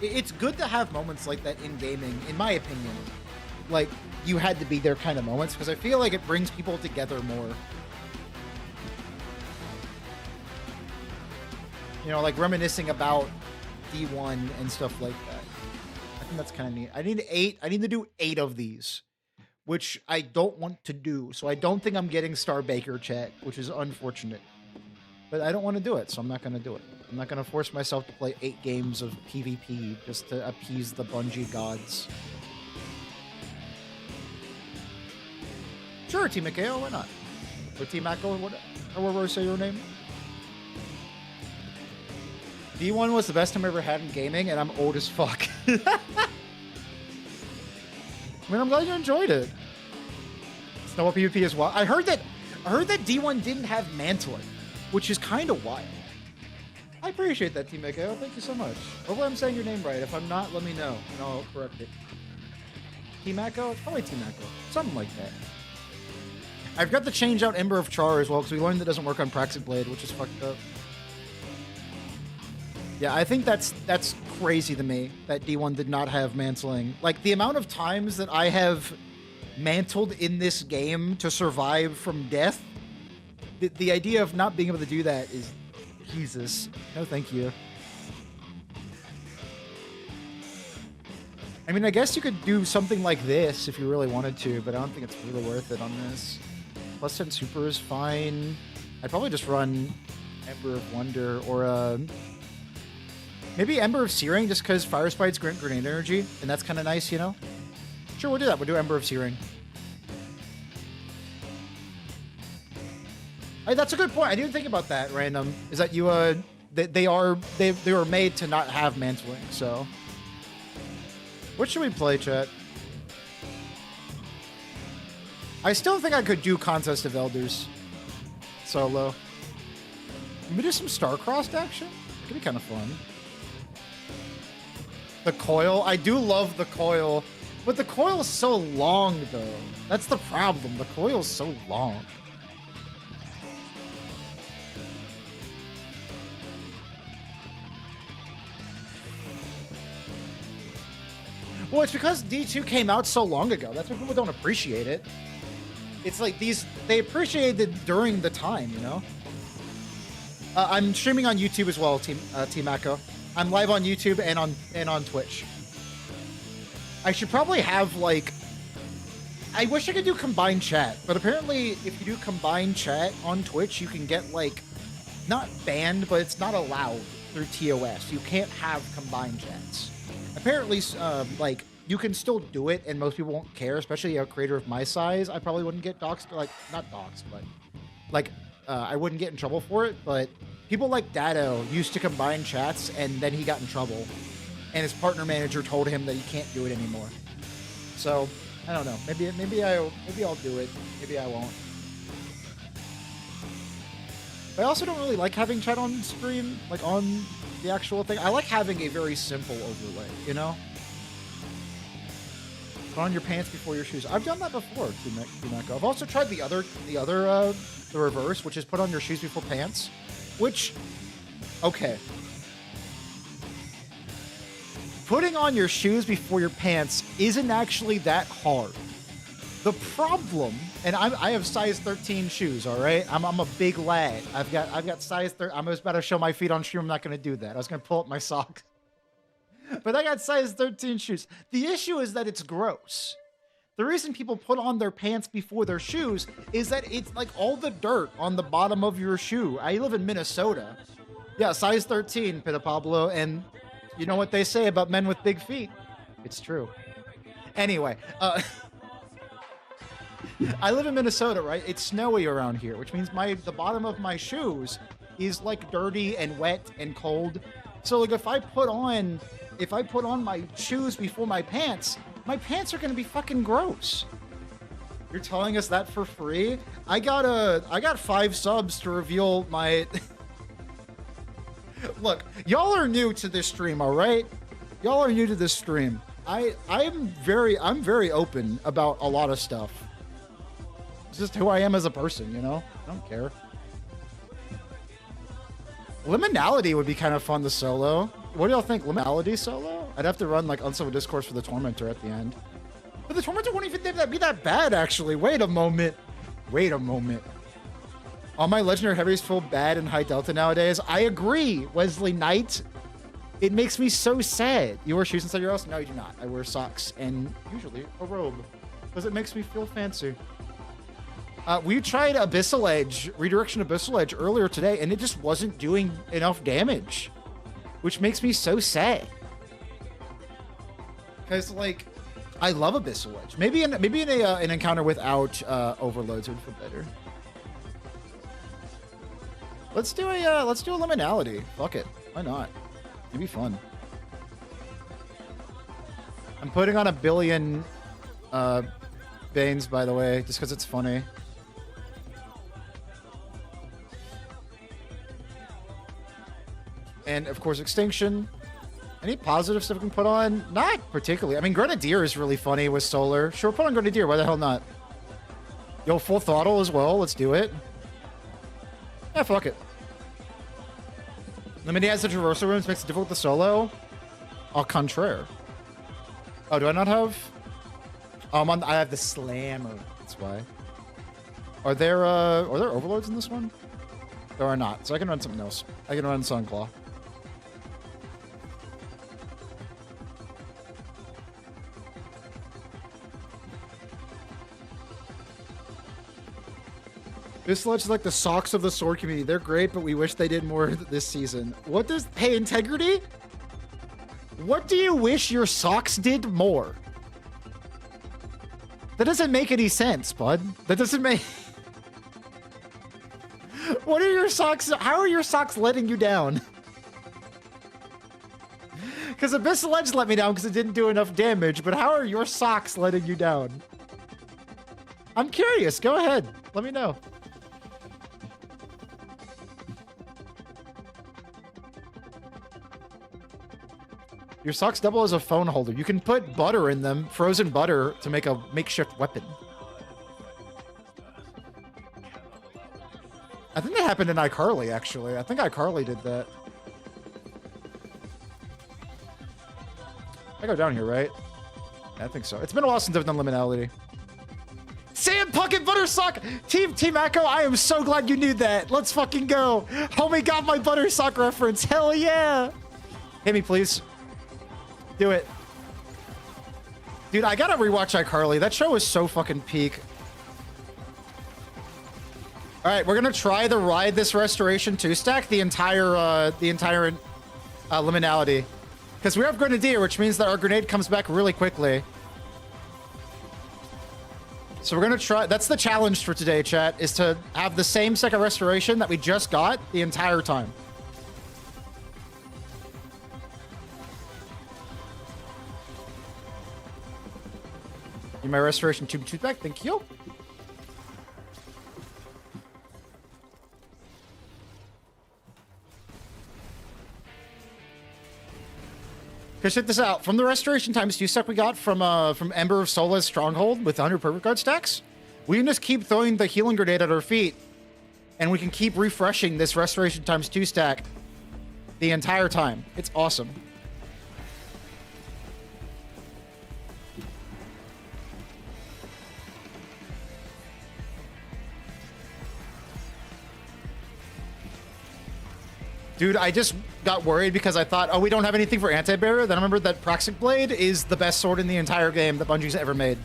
It's good to have moments like that in gaming, in my opinion. Like, you had to be there kind of moments, because I feel like it brings people together more. You know, like reminiscing about D1 and stuff like that. I think that's kind of neat. I need to do 8 of these, which I don't want to do. So I don't think I'm getting Star Baker chat, which is unfortunate. But I don't want to do it, so I'm not going to do it. I'm not going to force myself to play 8 games of PvP just to appease the Bungie gods. Sure, Team Mikao, why not? Or Team Mako, however I say your name. D1 was the best time I ever had in gaming, and I'm old as fuck. I mean, I'm glad you enjoyed it. Snowball PvP as well. I heard that D1 didn't have mantling, which is kind of wild. I appreciate that, Team Mikao. Thank you so much. Hopefully I'm saying your name right. If I'm not, let me know, and I'll correct it. Team Mako? It's probably Team Mako. Something like that. I've got to change out Ember of Char as well, because we learned that doesn't work on Praxis Blade, which is fucked up. Yeah, I think that's crazy to me that D1 did not have mantling. Like, the amount of times that I have mantled in this game to survive from death, the idea of not being able to do that is... Jesus. No, thank you. I mean, I guess you could do something like this if you really wanted to, but I don't think it's really worth it on this. Plus 10 super is fine. I'd probably just run Ember of Wonder or maybe Ember of Searing, just because Fire Spites grant grenade energy, and that's kind of nice, you know? Sure, we'll do that. We'll do Ember of Searing. Hey, that's a good point. I didn't think about that, Random. Is that you, they were made to not have mantling, so... What should we play, chat? I still think I could do Contest of Elders solo. Maybe do some Star-Crossed action? It could be kind of fun. The coil? I do love the coil, but the coil is so long, though. That's the problem. The coil is so long. Well, it's because D2 came out so long ago. That's why people don't appreciate it. It's like they appreciated it during the time, you know? I'm streaming on YouTube as well, Team Mako. I'm live on YouTube and on Twitch. I should probably have, like... I wish I could do combined chat, but apparently if you do combined chat on Twitch, you can get, like, not banned, but it's not allowed through TOS. You can't have combined chats. Apparently, like, you can still do it, and most people won't care, especially a creator of my size. I probably wouldn't get doxxed, like, not doxxed, but, like, I wouldn't get in trouble for it, but people like Dado used to combine chats, and then he got in trouble, and his partner manager told him that he can't do it anymore. So, I don't know. Maybe I'll do it. Maybe I won't. But I also don't really like having chat on stream, like, on the actual thing. I like having a very simple overlay, you know? Put on your pants before your shoes. I've done that before, T-Mako. I've also tried the reverse, which is put on your shoes before pants, which, okay. putting on your shoes before your pants isn't actually that hard. The problem, and I have size 13 shoes, all right? I'm a big lad. I've got size 13. I'm just about to show my feet on stream. I'm not going to do that. I was going to pull up my sock. But I got size 13 shoes. The issue is that it's gross. The reason people put on their pants before their shoes is that it's like all the dirt on the bottom of your shoe. I live in Minnesota. Yeah, size 13, Pita Pablo, and you know what they say about men with big feet? It's true. Anyway, I live in Minnesota, right? It's snowy around here, which means the bottom of my shoes is like dirty and wet and cold. So like if I put on my shoes before my pants are gonna be fucking gross. You're telling us that for free? I got 5 subs to reveal my. Look, y'all are new to this stream, all right? Y'all are new to this stream. I'm very open about a lot of stuff. It's just who I am as a person, you know? I don't care. Liminality would be kind of fun to solo. What do y'all think? Liminality solo? I'd have to run like Uncivil Discourse for the Tormentor at the end. But the Tormentor won't even be that bad, actually. Wait a moment. All my legendary heavies feel bad in high delta nowadays. I agree, Wesley Knight. It makes me so sad. You wear shoes inside your house? No, you do not. I wear socks and usually a robe because it makes me feel fancy. We tried Abyssal Edge, Redirection Abyssal Edge earlier today, and it just wasn't doing enough damage, which makes me so sad. Because, like, I love Abyssal Edge. Maybe in an encounter without overloads would feel better. Let's do a liminality. Fuck it. Why not? It'd be fun. I'm putting on 1 billion Banes, by the way, just because it's funny. And of course, Extinction. Any positive stuff we can put on? Not particularly. I mean, Grenadier is really funny with Solar. Sure, put on Grenadier. Why the hell not? Yo, Full Throttle as well. Let's do it. Yeah, fuck it. Limited has the traversal rooms, makes it difficult to solo. Au contraire. Oh, do I not have? Oh, I have the Slammer. That's why. Are there overloads in this one? There are not. So I can run something else. I can run Sunclaw. This looks like the socks of the sword community. They're great, but we wish they did more this season. What does... Hey, Integrity? What do you wish your socks did more? That doesn't make any sense, bud. That doesn't make... What are your socks... How are your socks letting you down? Because Abyssal Edge let me down because it didn't do enough damage, but how are your socks letting you down? I'm curious. Go ahead. Let me know. Your socks double as a phone holder. You can put butter in them, frozen butter, to make a makeshift weapon. I think that happened in iCarly, actually. I think iCarly did that. I go down here, right? Yeah, I think so. It's been a while since I've done Liminality. Sam Puckett Buttersock! Team Echo, I am so glad you knew that. Let's fucking go. Homie got my Buttersock reference. Hell yeah. Hit me, please. Do it. Dude, I gotta rewatch iCarly. That show is so fucking peak. All right, we're gonna try to ride this Restoration 2-stack the entire Liminality. Because we have Grenadier, which means that our grenade comes back really quickly. So we're gonna try... That's the challenge for today, chat, is to have the same second Restoration that we just got the entire time. My Restoration tube back, thank you. Because check this out. From the Restoration times 2 stack we got from Ember of Sola's Stronghold with 100 Perfect Guard stacks, we can just keep throwing the healing grenade at our feet, and we can keep refreshing this Restoration times 2 stack the entire time. It's awesome. Dude, I just got worried because I thought, oh, we don't have anything for anti-barrier. Then I remembered that Praxic Blade is the best sword in the entire game that Bungie's ever made.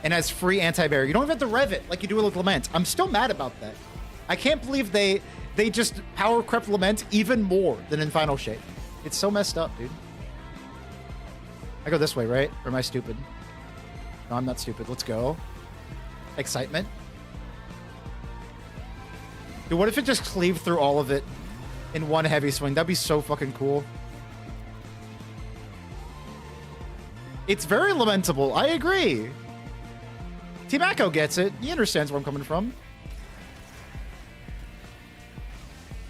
And has free anti-barrier. You don't even have to rev it like you do with Lament. I'm still mad about that. I can't believe they just power crept Lament even more than in Final Shape. It's so messed up, dude. I go this way, right? Or am I stupid? No, I'm not stupid. Let's go. Excitement. Dude, what if it just cleaved through all of it in one heavy swing? That'd be so fucking cool. It's very lamentable. I agree. Team Echo gets it. He understands where I'm coming from.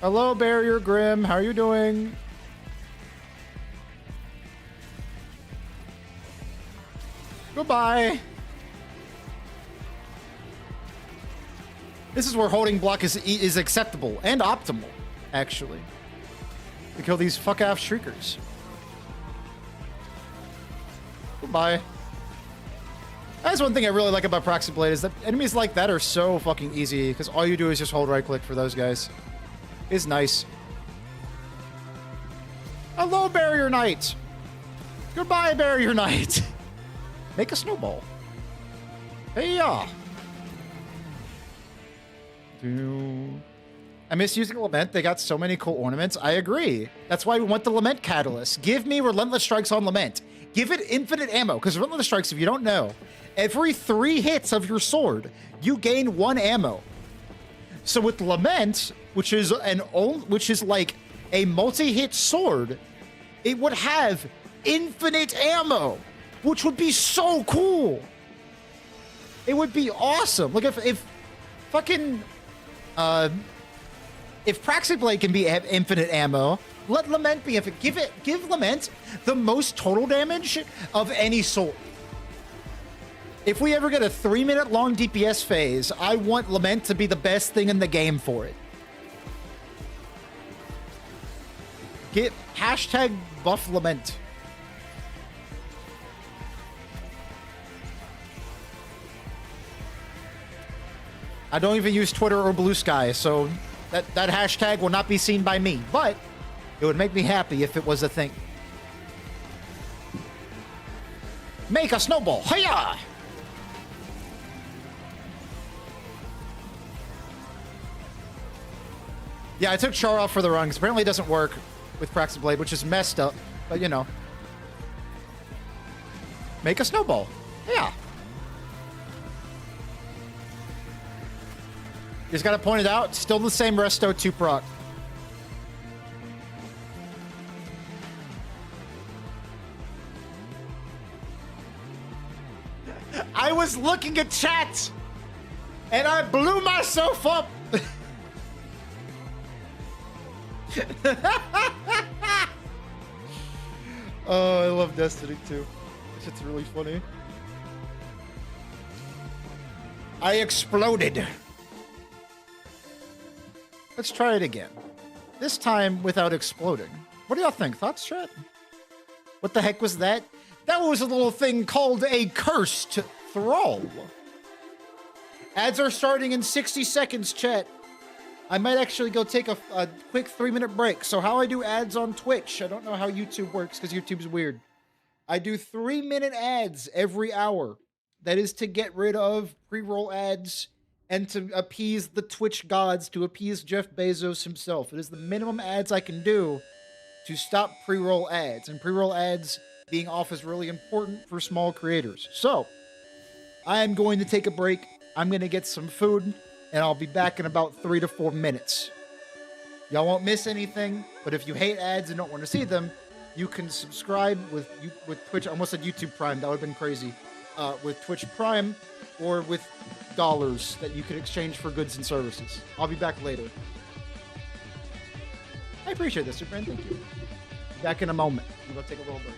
Hello, Barrier Grim. How are you doing? Goodbye. This is where holding block is acceptable and optimal, actually. To kill these fuck-ass shriekers. Goodbye. That's one thing I really like about Praxic Blade is that enemies like that are so fucking easy because all you do is just hold right click for those guys. It's nice. Hello, Barrier Knight. Goodbye, Barrier Knight. Make a snowball. Hey-ya. I miss using Lament. They got so many cool ornaments. I agree. That's why we want the Lament Catalyst. Give me Relentless Strikes on Lament. Give it infinite ammo, because Relentless Strikes, if you don't know, every 3 hits of your sword, you gain 1 ammo. So with Lament, which is like a multi-hit sword, it would have infinite ammo, which would be so cool. It would be awesome. Like if fucking if Praxic Blade can be infinite ammo, let Lament be infinite. Give Lament the most total damage of any sword. If we ever get a 3-minute long DPS phase, I want Lament to be the best thing in the game for it. Get hashtag buff Lament. I don't even use Twitter or Blue Sky, so that hashtag will not be seen by me, but it would make me happy if it was a thing. Make a snowball. Hiya! Yeah, I took Char off for the run, because apparently it doesn't work with Praxic Blade, which is messed up, but you know. Make a snowball. Yeah. Just gotta point it out, still the same Resto 2 proc. I was looking at chat, and I blew myself up. Oh, I love Destiny 2. This shit's really funny. I exploded. Let's try it again. This time without exploding. What do y'all think? Thoughts, chat? What the heck was that? That was a little thing called a cursed thrall. Ads are starting in 60 seconds, chat. I might actually go take a quick 3-minute break. So how I do ads on Twitch, I don't know how YouTube works because YouTube's weird. I do 3-minute ads every hour. That is to get rid of pre-roll ads and to appease the Twitch gods, to appease Jeff Bezos himself. It is the minimum ads I can do to stop pre-roll ads. And pre-roll ads being off is really important for small creators. So, I am going to take a break. I'm going to get some food, and I'll be back in about 3 to 4 minutes. Y'all won't miss anything, but if you hate ads and don't want to see them, you can subscribe with Twitch. I almost said YouTube Prime. That would have been crazy. With Twitch Prime or with dollars that you can exchange for goods and services. I'll be back later. I appreciate this, Superman. Thank you. Back in a moment. We're going to take a little break.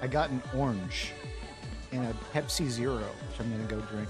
I got an orange and a Pepsi Zero, which I'm gonna go drink.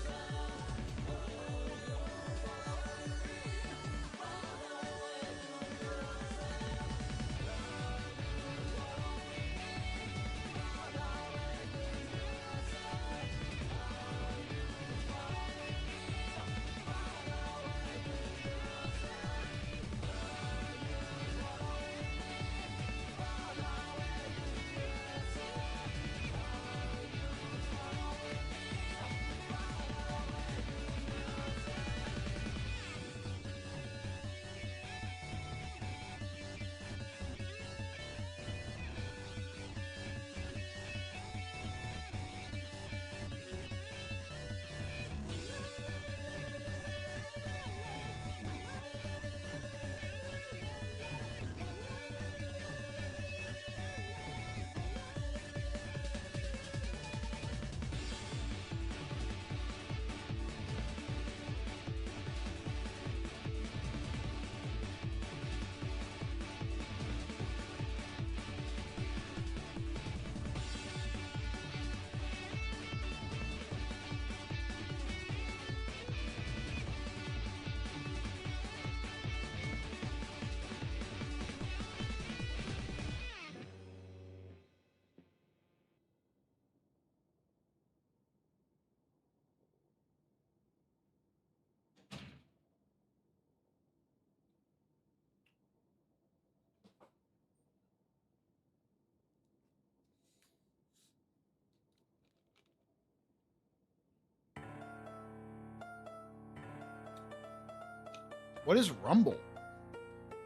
What is Rumble?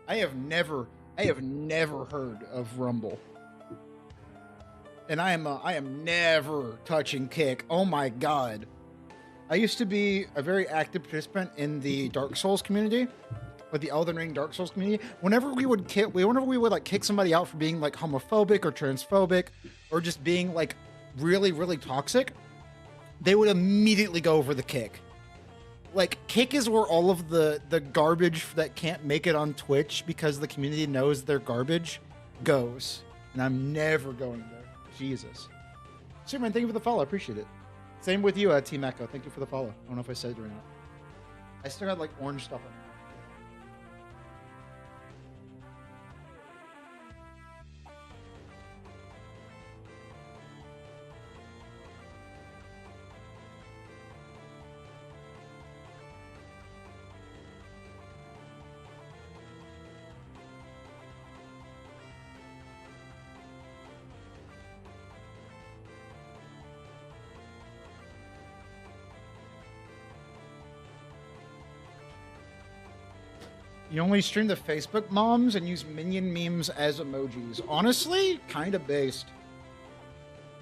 I have never heard of Rumble. And I am never touching Kick. Oh my god. I used to be a very active participant in the Dark Souls community, with the Elden Ring Dark Souls community. Whenever we would like kick somebody out for being like homophobic or transphobic or just being like really, really toxic, they would immediately go over the Kick. Like, Kick is where all of the garbage that can't make it on Twitch because the community knows they're garbage goes. And I'm never going there. Jesus. Superman, thank you for the follow. I appreciate it. Same with you, Team Echo. Thank you for the follow. I don't know if I said it or not. I still got, like, orange stuff on. You only stream the Facebook moms and use minion memes as emojis. Honestly, kind of based.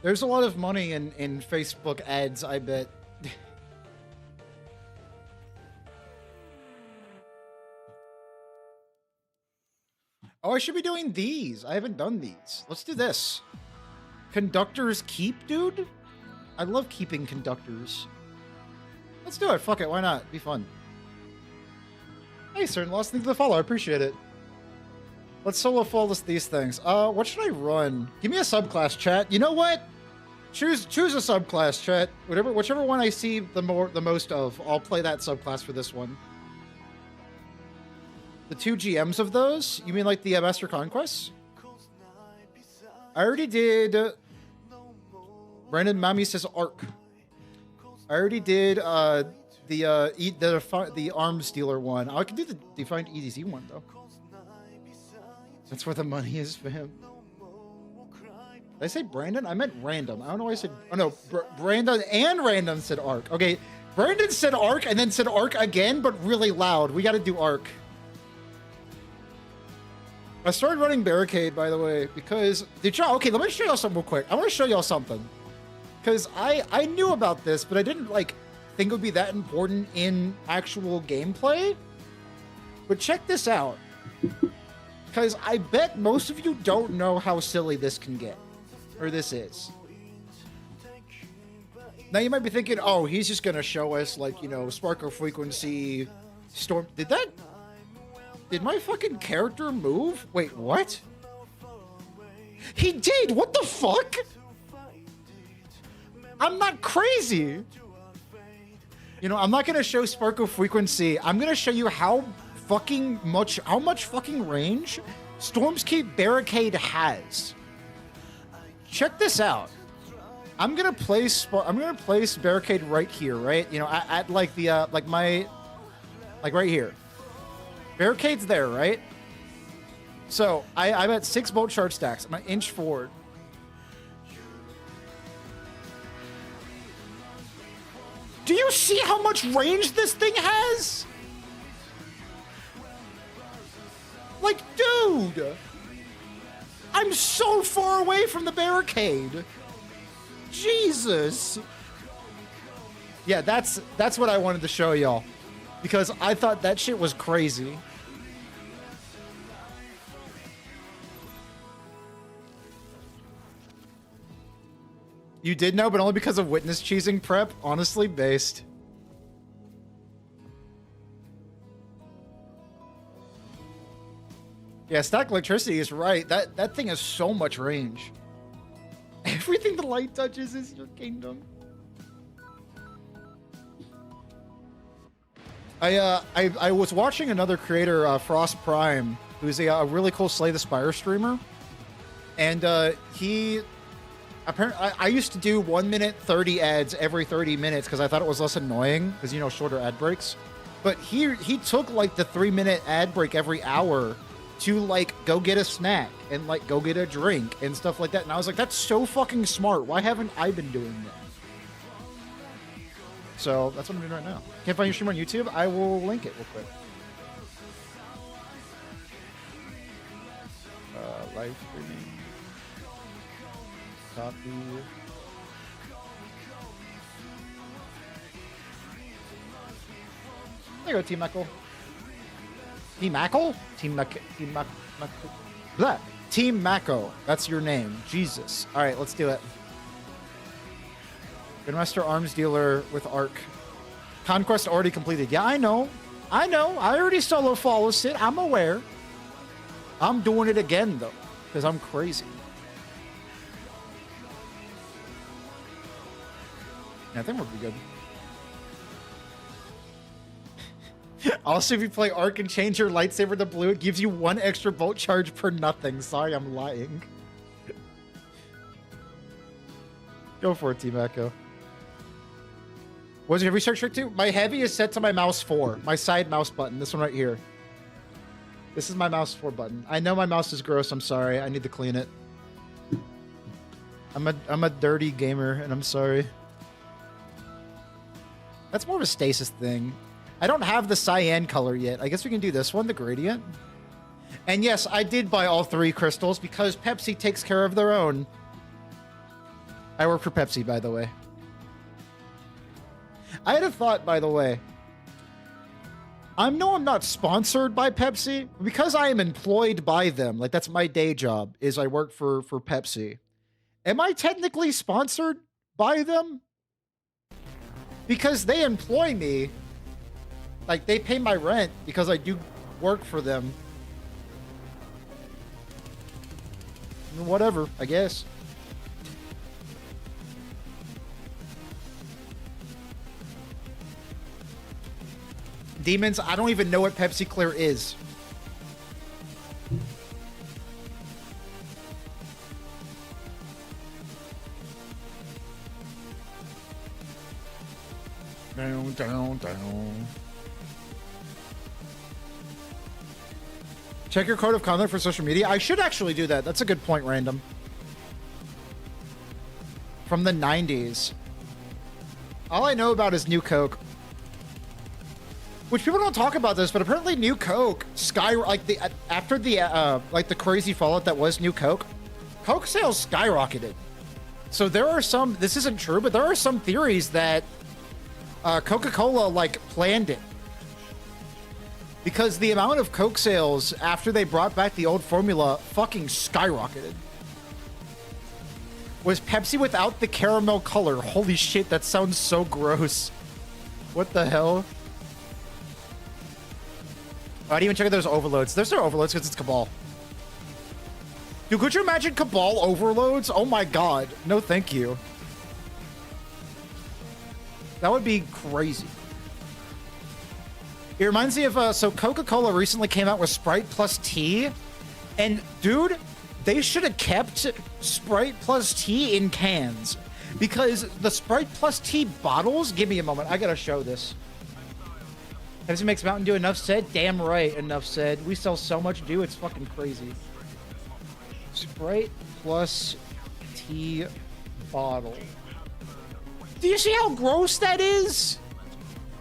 There's a lot of money in Facebook ads, I bet. Oh, I should be doing these. I haven't done these. Let's do this. Conductors keep, dude? I love keeping conductors. Let's do it. Fuck it. Why not? Be fun. Hey, Certain Lost, thank you for the follow. I appreciate it. Let's solo fall these things. What should I run? Give me a subclass, chat. You know what? Choose a subclass, chat. Whichever one I see the most of, I'll play that subclass for this one. The 2 GMs of those? You mean like the Master Conquests? I already did. Brandon Mami says Arc. I already did the arms dealer one. I can do the defined EDZ one though. That's where the money is for him. Did I say Brandon? I meant random. I don't know why I said. Oh no, Brandon and random said Arc. Okay, Brandon said Arc and then said Arc again, but really loud. We got to do Arc. I started running Barricade, by the way, because did y'all? Okay, let me show y'all something real quick. I want to show y'all something because I knew about this, but I didn't like think it would be that important in actual gameplay. But check this out, because I bet most of you don't know how silly this can get, or this is. Now you might be thinking, oh, he's just gonna show us like, you know, sparkle frequency, storm. Did my fucking character move? Wait, what? He did. What the fuck? I'm not crazy. You know, I'm not gonna show sparkle frequency. I'm gonna show you how much fucking range Stormscape Barricade has. Check this out. I'm gonna place Barricade right here, right? You know, at like the like right here. Barricade's there, right? So I'm at 6 bolt charge stacks. I'm an inch forward. Do you see how much range this thing has? Like, dude, I'm so far away from the barricade. Jesus. Yeah, that's what I wanted to show y'all, because I thought that shit was crazy. You did know, but only because of witness cheesing prep. Honestly, based. Yeah, static electricity is right. That thing has so much range. Everything the light touches is your kingdom. I was watching another creator, Frost Prime, who's a really cool Slay the Spire streamer, and he apparently I used to do 1 minute 30 ads every 30 minutes because I thought it was less annoying because, you know, shorter ad breaks. But he took like the 3-minute ad break every hour to like go get a snack and like go get a drink and stuff like that. And I was like, that's so fucking smart. Why haven't I been doing that? So that's what I'm doing right now. Can't find your stream on YouTube? I will link it real quick. Live streaming. Copy. There you go, Team Meckle. Team Mackle? Team Blah. Team Mako. That's your name. Jesus. All right, let's do it. Grandmaster Arms Dealer with Arc. Conquest already completed. Yeah, I know. I already solo follows it. I'm aware. I'm doing it again, though, because I'm crazy. Yeah, I think we'll be good. Also, if you play Arc and change your lightsaber to blue, it gives you 1 extra bolt charge per nothing. Sorry, I'm lying. Go for it, Team Echo. What's your heavy start trick to? My heavy is set to my mouse 4. My side mouse button. This one right here. This is my mouse 4 button. I know my mouse is gross. I'm sorry. I need to clean it. I'm a dirty gamer, and I'm sorry. That's more of a stasis thing. I don't have the cyan color yet. I guess we can do this one, the gradient. And yes, I did buy all 3 crystals because Pepsi takes care of their own. I work for Pepsi, by the way. I had a thought, by the way. I'm not sponsored by Pepsi. Because I am employed by them, like that's my day job, is I work for Pepsi. Am I technically sponsored by them? Because they employ me. Like, they pay my rent because I do work for them. Whatever, I guess. Demons, I don't even know what Pepsi Clear is. Down. Check your code of conduct for social media. I should actually do that. That's a good point, Random. From the 90s. All I know about is New Coke. Which people don't talk about this, but apparently New Coke after the crazy fallout that was New Coke, Coke sales skyrocketed. So there are some, this isn't true, but there are some theories that Coca-Cola like planned it. Because the amount of Coke sales after they brought back the old formula fucking skyrocketed. Was Pepsi without the caramel color? Holy shit, that sounds so gross. What the hell? I didn't even check if there's overloads. There's no overloads because it's Cabal. Dude, could you imagine Cabal overloads? Oh my god. No, thank you. That would be crazy. It reminds me of, so Coca-Cola recently came out with Sprite plus tea. And, dude, they should have kept Sprite plus tea in cans. Because the Sprite plus tea bottles... Give me a moment. I gotta show this. Pepsi makes Mountain Dew, enough said? Damn right, enough said. We sell so much Dew, it's fucking crazy. Sprite plus tea bottle. Do you see how gross that is?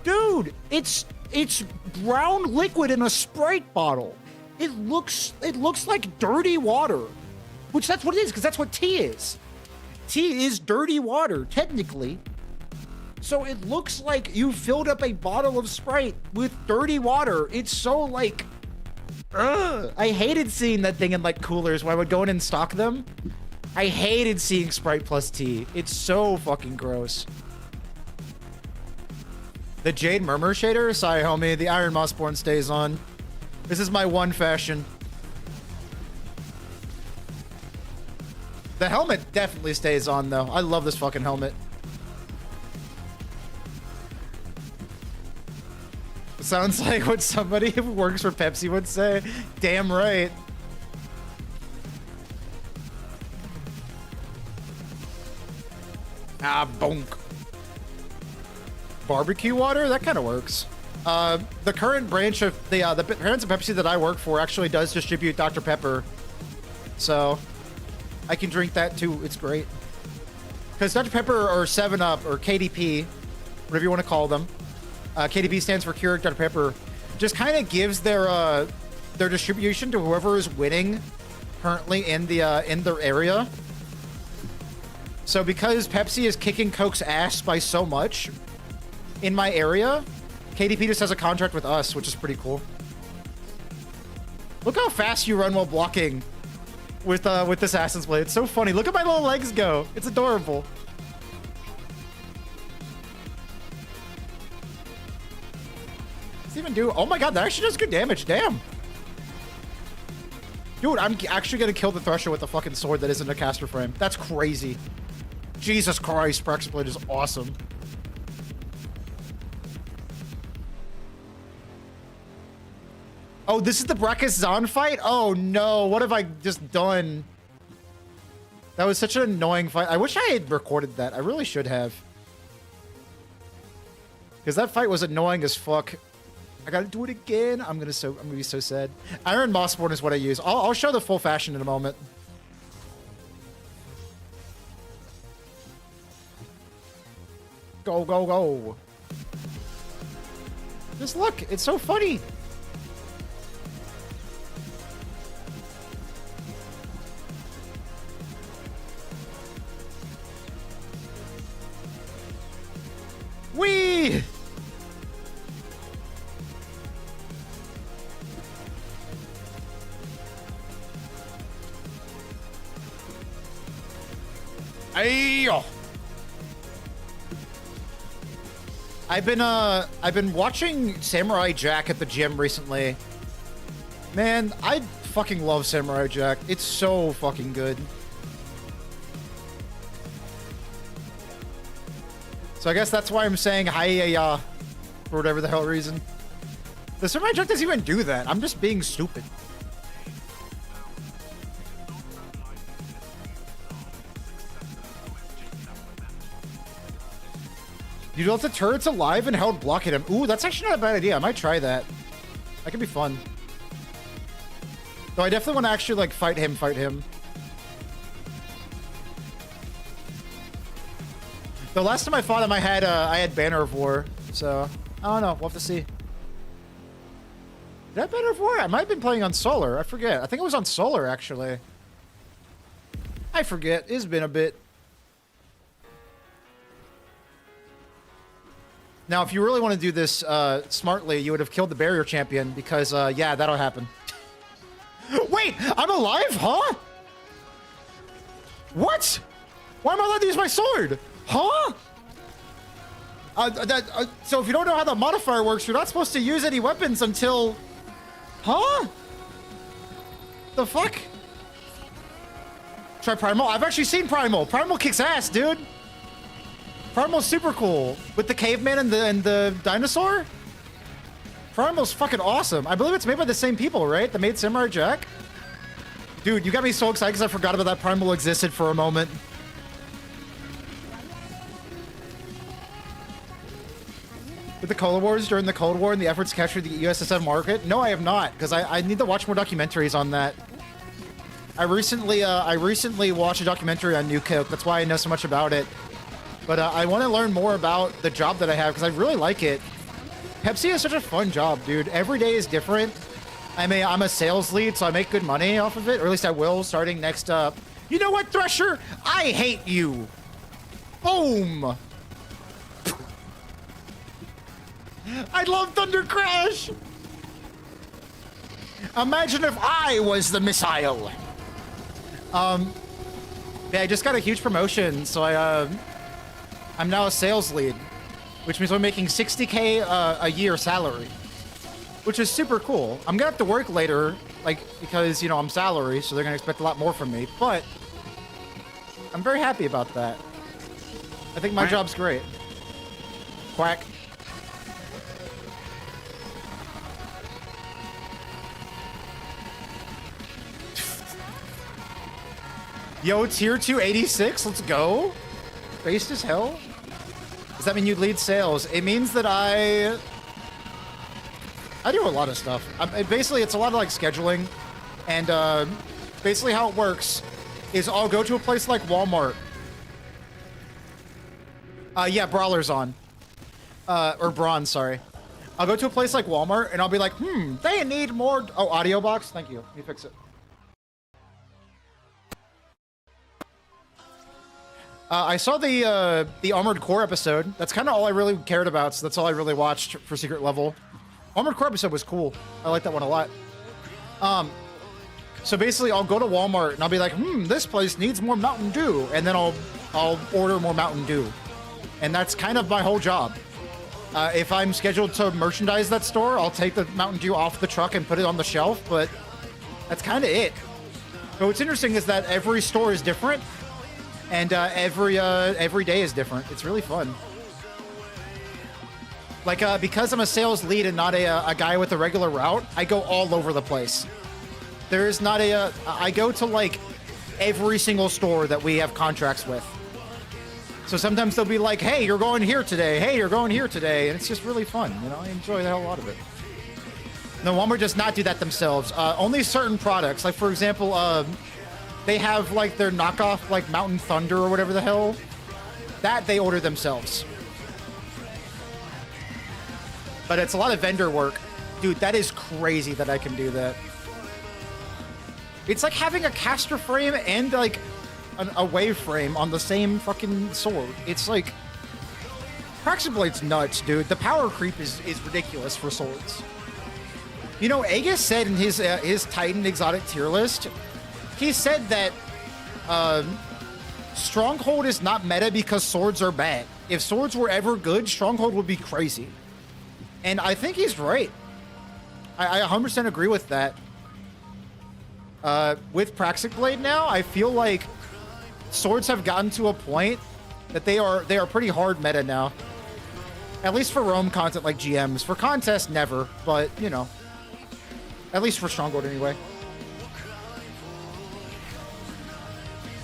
Dude, it's brown liquid in a Sprite bottle. It looks like dirty water. Which that's what it is, because that's what tea is. Tea is dirty water, technically. So it looks like you filled up a bottle of Sprite with dirty water. It's so like, ugh. I hated seeing that thing in like coolers when I would go in and stock them. I hated seeing Sprite plus tea. It's so fucking gross. The Jade Murmur shader? Sorry, homie. The Iron Mossborn stays on. This is my one fashion. The helmet definitely stays on, though. I love this fucking helmet. It sounds like what somebody who works for Pepsi would say. Damn right. Ah, bonk. Barbecue water? That kind of works. The current branch of the branch of Pepsi that I work for actually does distribute Dr. Pepper. So I can drink that too. It's great. Because Dr. Pepper or 7-Up or KDP, whatever you want to call them. KDP stands for Keurig Dr. Pepper. Just kind of gives their distribution to whoever is winning currently in their area. So because Pepsi is kicking Coke's ass by so much in my area, KDP just has a contract with us, which is pretty cool. Look how fast you run while blocking with this Assassin's Blade. It's so funny. Look at my little legs go. It's adorable. Does it even do? Oh my god, that actually does good damage. Damn. Dude, I'm actually gonna kill the Thresher with the fucking sword that isn't a caster frame. That's crazy. Jesus Christ, Praxis Blade is awesome. Oh, this is the Brakis Zahn fight? Oh no, what have I just done? That was such an annoying fight. I wish I had recorded that. I really should have. Because that fight was annoying as fuck. I gotta do it again. I'm gonna be so sad. Iron Mossborn is what I use. I'll show the full fashion in a moment. Go, go, go. Just look, it's so funny. Whee! Ayo! I've been watching Samurai Jack at the gym recently. Man, I fucking love Samurai Jack. It's so fucking good. So I guess that's why I'm saying hi for whatever the hell reason. The Samurai Jack doesn't even do that. I'm just being stupid. You left the turrets alive and held block at him. Ooh, that's actually not a bad idea. I might try that. That could be fun. Though I definitely want to actually like fight him. The last time I fought him, I had Banner of War. So I don't know. We'll have to see. Did I have Banner of War? I might have been playing on Solar. I forget. I think it was on Solar actually. I forget. It's been a bit. Now, if you really want to do this smartly, you would have killed the barrier champion because, yeah, that'll happen. Wait, I'm alive, huh? What? Why am I allowed to use my sword? Huh? So if you don't know how the modifier works, you're not supposed to use any weapons until... Huh? The fuck? Try Primal? I've actually seen Primal. Primal kicks ass, dude. Primal's super cool with the caveman and the dinosaur. Primal's fucking awesome. I believe it's made by the same people, right? That made Samurai Jack. Dude, you got me so excited because I forgot about that Primal existed for a moment. With the Cold Wars during the Cold War and the efforts to capture the USSR market? No, I have not, because I need to watch more documentaries on that. I recently watched a documentary on New Coke. That's why I know so much about it. But I want to learn more about the job that I have, because I really like it. Pepsi is such a fun job, dude. Every day is different. I'm a sales lead, so I make good money off of it, or at least I will starting next up. You know what, Thresher? I hate you. Boom. I love Thunder Crash. Imagine if I was the missile. Yeah, I just got a huge promotion, so I'm now a sales lead, which means I'm making 60K a year salary, which is super cool. I'm gonna have to work later, like, because, you know, I'm salary, so they're gonna expect a lot more from me, but I'm very happy about that. I think my job's great. Quack. Yo, tier 2 86, let's go. Based as hell. Does that mean you lead sales? It means that I do a lot of stuff. Basically, it's a lot of like scheduling, and basically how it works is I'll go to a place like Walmart. Yeah, Brawler's on. Or Bronze, sorry. I'll go to a place like Walmart, and I'll be like, they need more... Oh, audio box? Thank you. Let me fix it. I saw the Armored Core episode. That's kind of all I really cared about, so that's all I really watched for Secret Level. Armored Core episode was cool. I like that one a lot. So basically, I'll go to Walmart, and I'll be like, this place needs more Mountain Dew. And then I'll order more Mountain Dew. And that's kind of my whole job. If I'm scheduled to merchandise that store, I'll take the Mountain Dew off the truck and put it on the shelf, but that's kind of it. But what's interesting is that every store is different. And every day is different. It's really fun. Like, because I'm a sales lead and not a guy with a regular route, I go all over the place. There is not I go to, like, every single store that we have contracts with. So sometimes they'll be like, hey, you're going here today. Hey, you're going here today. And it's just really fun. You know, I enjoy the hell out of it. No, Walmart does not do that themselves. Only certain products. Like, for example, they have, like, their knockoff, like, Mountain Thunder or whatever the hell. That they order themselves. But it's a lot of vendor work. Dude, that is crazy that I can do that. It's like having a caster frame and, like, a wave frame on the same fucking sword. It's like... Praxiblade's nuts, dude. The power creep is ridiculous for swords. You know, Aegis said in his Titan exotic tier list... He said that Stronghold is not meta because swords are bad. If swords were ever good, Stronghold would be crazy. And I think he's right. I 100% agree with that. With Praxic Blade now, I feel like swords have gotten to a point that they are pretty hard meta now. At least for roam content like GMs. For contests, never. But, you know. At least for Stronghold anyway.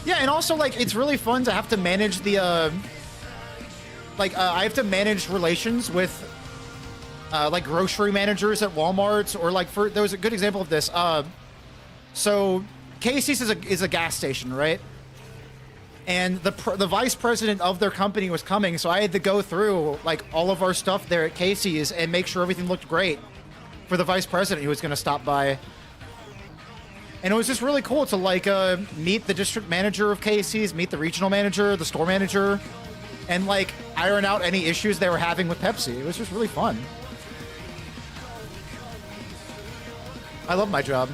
Yeah, and also, like, it's really fun to have to manage the, I have to manage relations with, like, grocery managers at Walmart, or, like, there was a good example of this. So, Casey's is a gas station, right? And the vice president of their company was coming, so I had to go through, like, all of our stuff there at Casey's and make sure everything looked great for the vice president who was going to stop by. And it was just really cool to, like, meet the district manager of Casey's, meet the regional manager, the store manager, and, like, iron out any issues they were having with Pepsi. It was just really fun. I love my job.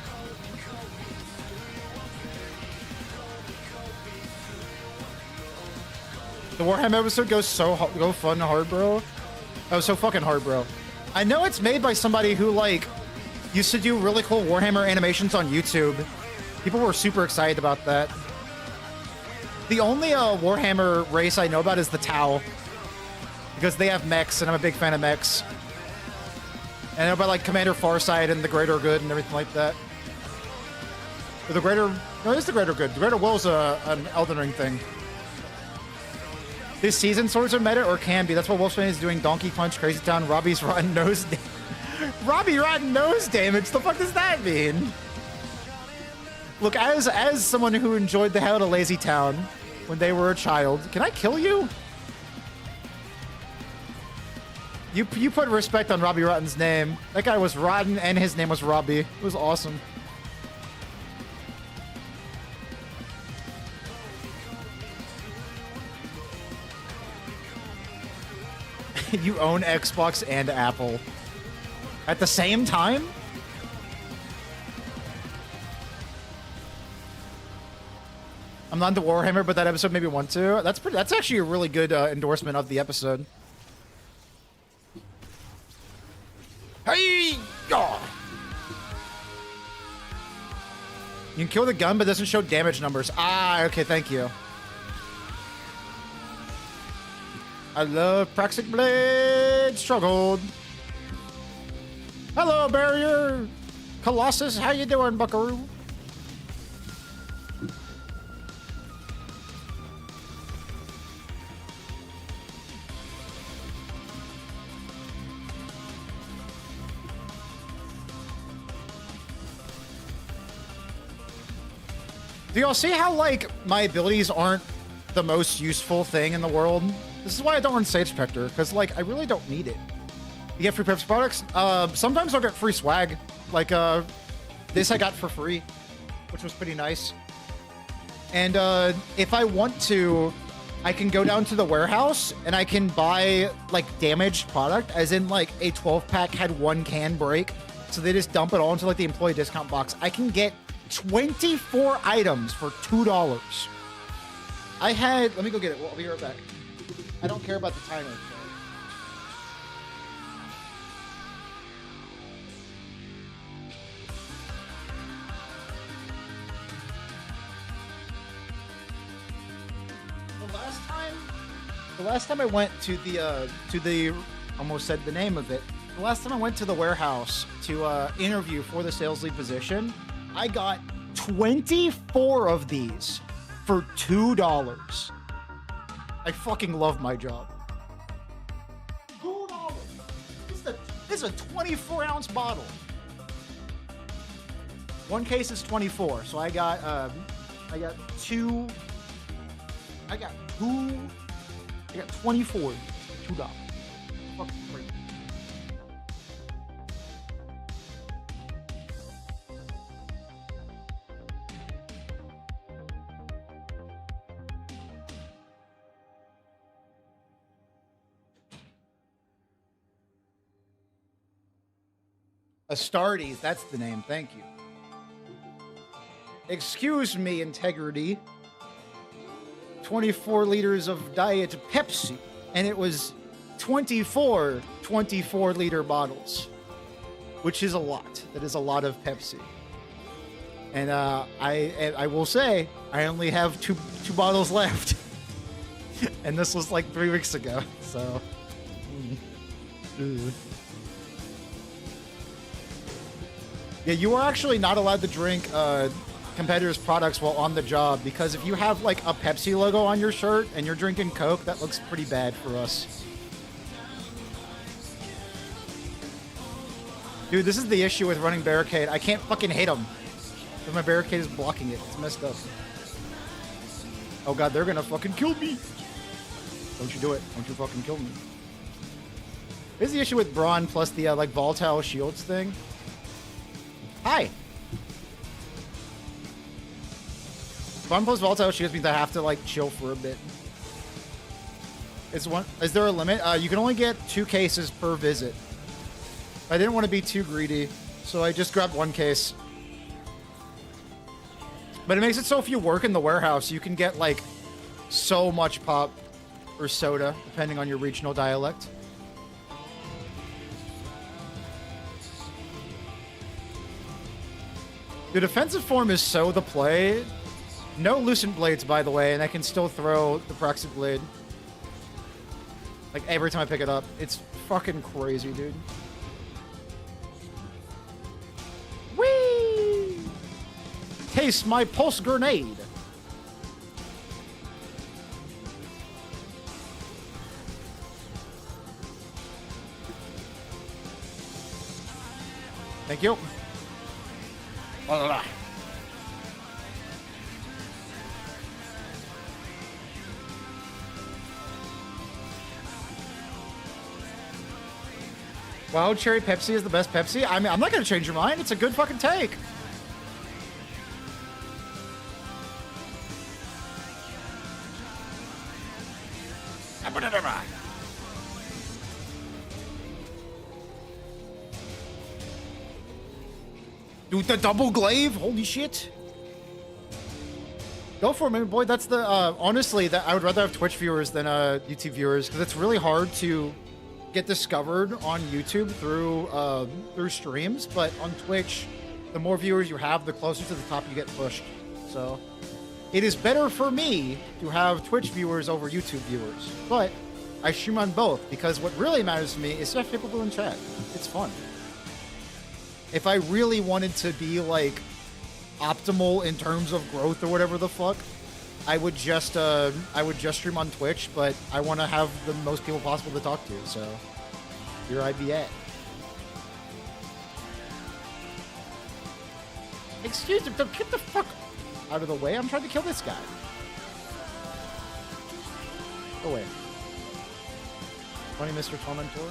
The Warhammer episode goes so fun hard, bro. Oh, so fucking hard, bro. I know it's made by somebody who, like, used to do really cool Warhammer animations on YouTube. People were super excited about that. The only Warhammer race I know about is the Tau. because they have mechs, and I'm a big fan of mechs. And about like Commander Farsight and the Greater Good and everything like that. Or the Greater... No, it's the Greater Good. The Greater Will's an Elden Ring thing. This season, swords are meta, or can be. That's what Wolfsbane is doing. Donkey Punch, Crazy Town, Robbie's Rotten Nose... Robbie Rotten Nose Damage? The fuck does that mean? Look, as someone who enjoyed the hell out of Lazy Town when they were a child, can I kill you? You put respect on Robbie Rotten's name. That guy was rotten, and his name was Robbie. It was awesome. You own Xbox and Apple at the same time? I'm not into Warhammer, but that episode made me want to. That's actually a really good endorsement of the episode. Hey! Oh. You can kill the gun, but it doesn't show damage numbers. Ah, okay, thank you. I love Praxic Blade Stronghold. Hello, Barrier Colossus. How you doing, Buckaroo? Do y'all see how, like, my abilities aren't the most useful thing in the world? This is why I don't run Sage Spectre, because, like, I really don't need it. You get free Pepsi products? Sometimes I'll get free swag. Like, this I got for free, which was pretty nice. And, if I want to, I can go down to the warehouse, and I can buy, like, damaged product, as in, like, a 12-pack had one can break, so they just dump it all into, like, the employee discount box. I can get 24 items for $2. I had... Let me go get it. I'll be right back. I don't care about the timer. The last time I went to the almost said the name of it. The last time I went to the warehouse to interview for the sales lead position, I got 24 of these for $2. I fucking love my job. $2. This is a 24-ounce bottle. One case is 24, so I got two. I got 24. $2. Fucking great. Astartes, that's the name. Thank you. Excuse me, integrity. 24 liters of Diet Pepsi, and it was 24 24-liter bottles, which is a lot. That is a lot of Pepsi. And I will say I only have two bottles left, and this was like 3 weeks ago. So. Yeah, you are actually not allowed to drink competitors' products while on the job, because if you have like a Pepsi logo on your shirt and you're drinking Coke, that looks pretty bad for us. Dude, this is the issue with running barricade. I can't fucking hit them because my barricade is blocking it. It's messed up. Oh god, they're gonna fucking kill me. Don't you do it. Don't you fucking kill me. Here's the issue with Braun plus the like volatile shields thing. Hi. Braun plus volatile shields means I have to like chill for a bit. Is there a limit? You can only get 2 cases per visit. I didn't want to be too greedy, so I just grabbed 1 case. But it makes it so if you work in the warehouse, you can get like so much pop or soda, depending on your regional dialect. The defensive form is so the play. No Lucent Blades, by the way, and I can still throw the Proxy Blade. Like, every time I pick it up, it's fucking crazy, dude. Whee! Taste my pulse grenade. Thank you. Wild Cherry Pepsi is the best Pepsi? I mean, I'm not gonna change your mind. It's a good fucking take. Dude, the double glaive? Holy shit. Go for it, man, boy. That's the, honestly, that I would rather have Twitch viewers than, YouTube viewers, because it's really hard to get discovered on YouTube through streams, but on Twitch, the more viewers you have, the closer to the top you get pushed. So, it is better for me to have Twitch viewers over YouTube viewers, but I stream on both, because what really matters to me is to have people in chat. It's fun. If I really wanted to be, like, optimal in terms of growth or whatever the fuck, I would just stream on Twitch, but I want to have the most people possible to talk to, so here I be at. Excuse me, don't get the fuck out of the way. I'm trying to kill this guy. Go away. Funny Mr. Tormentor.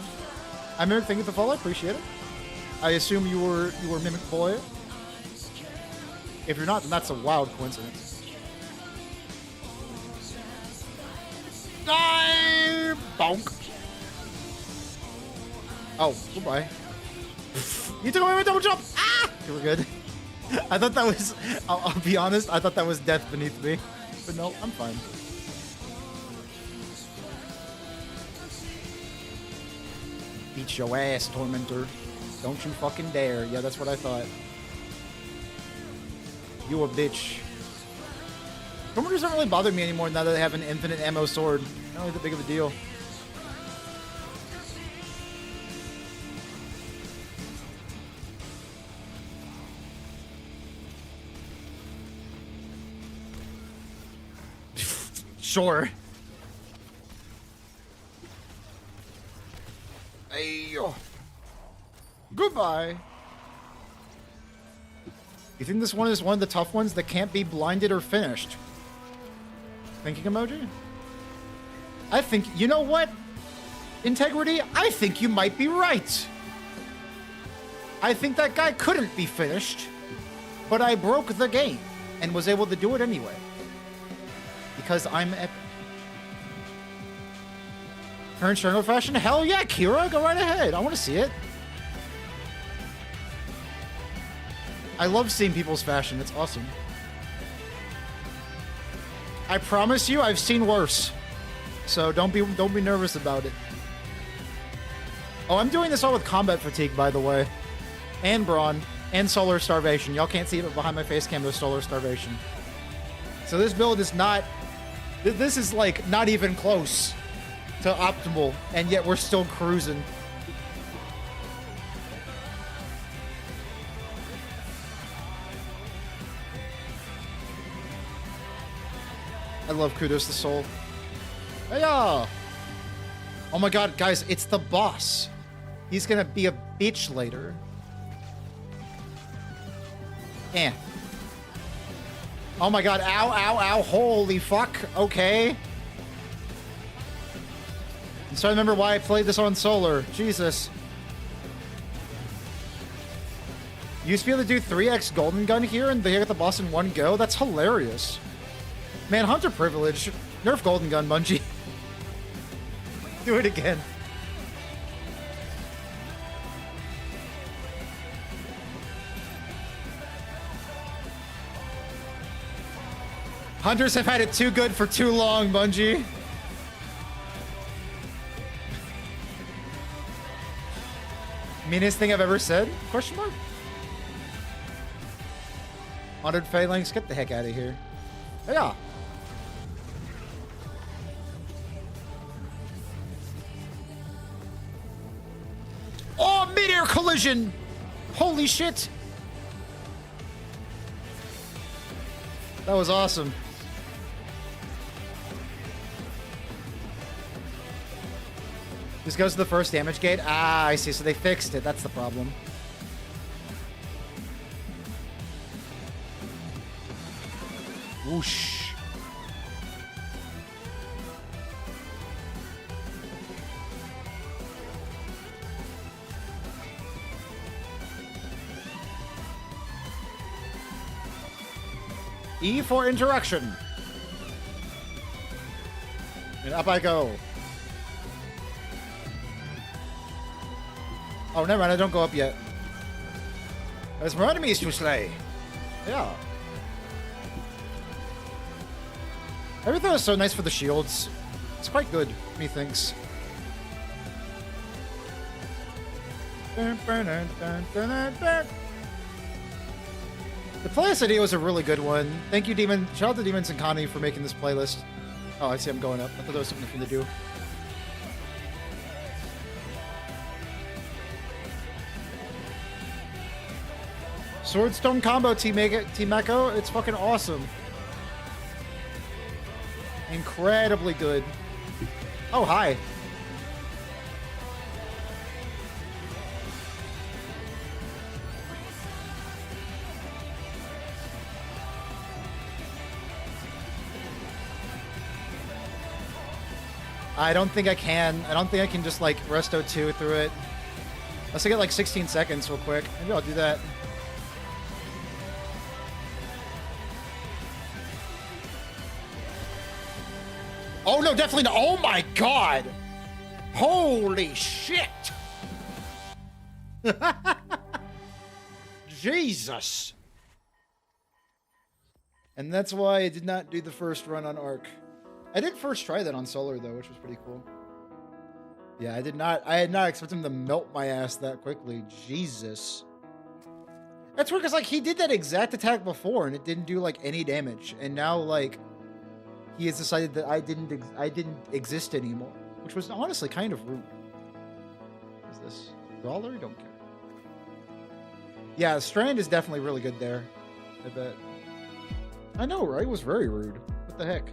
I'm Eric, thank you for the follow, I appreciate it. I assume you were Mimic Boy. If you're not, then that's a wild coincidence. Die! Bonk. Oh, goodbye. You took away my double jump! Ah! Okay, we're good. I thought that was, I'll be honest, I thought that was death beneath me. But no, I'm fine. Beat your ass, Tormentor. Don't you fucking dare. Yeah, that's what I thought. You a bitch. Tormentors don't really bother me anymore now that they have an infinite ammo sword. Not really that big of a deal. Sure. Hey, goodbye. You think this one is one of the tough ones that can't be blinded or finished? Thinking emoji? I think, you know what? Integrity, I think you might be right. I think that guy couldn't be finished, but I broke the game and was able to do it anyway. Because I'm epic. Current Stronghold fashion? Hell yeah, Kira, go right ahead. I want to see it. I love seeing people's fashion. It's awesome. I promise you, I've seen worse. So don't be nervous about it. Oh, I'm doing this all with combat fatigue, by the way. And brawn. And solar starvation. Y'all can't see it, but behind my face cam, there's solar starvation. So this build is not... This is, like, not even close to optimal. And yet we're still cruising. I love Kudos the Soul. Hey-ya! Oh my god, guys, it's the boss. He's gonna be a bitch later. Eh. Oh my god, ow, ow, ow, holy fuck, okay. I'm starting to remember why I played this on Solar. Jesus. You used to be able to do 3x Golden Gun here and they get the boss in one go? That's hilarious. Man, Hunter privilege. Nerf Golden Gun, Bungie. Do it again. Hunters have had it too good for too long, Bungie. Meanest thing I've ever said? Question mark? Honored Phalanx, get the heck out of here. Yeah. collision! Holy shit! That was awesome. This goes to the first damage gate. Ah, I see. So they fixed it. That's the problem. Whoosh. E for interaction. And up I go. Oh, never mind. I don't go up yet. There's more enemies to slay. Yeah. Everything was so nice for the shields. It's quite good, methinks. The playlist idea was a really good one. Thank you, Demon. Shout out to Demons and Connie for making this playlist. Oh, I see I'm going up. I thought there was something for me to do. Swordstone combo, Team Echo. It's fucking awesome. Incredibly good. Oh, hi. I don't think I can. I don't think I can just, like, Resto 2 through it. Unless I get, like, 16 seconds real quick. Maybe I'll do that. Oh, no, definitely not. Oh, my God. Holy shit. Jesus. And that's why I did not do the first run on Arc. I did first try that on Solar, though, which was pretty cool. Yeah, I had not expected him to melt my ass that quickly. Jesus. That's weird, because, like, he did that exact attack before, and it didn't do, like, any damage. And now, like, he has decided that I didn't exist anymore, which was honestly kind of rude. What is this? Brawler? Don't care. Yeah, Strand is definitely really good there. I bet. I know, right? It was very rude. What the heck?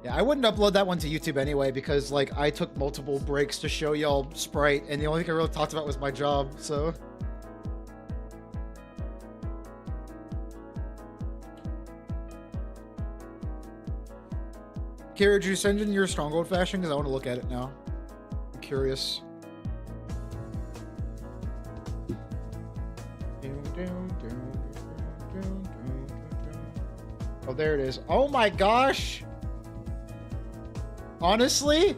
Yeah, I wouldn't upload that one to YouTube anyway because, like, I took multiple breaks to show y'all Sprite, and the only thing I really talked about was my job, so... Kira, did you send in your Stronghold fashion? Because I want to look at it now. I'm curious. Oh, there it is. Oh my gosh! Honestly,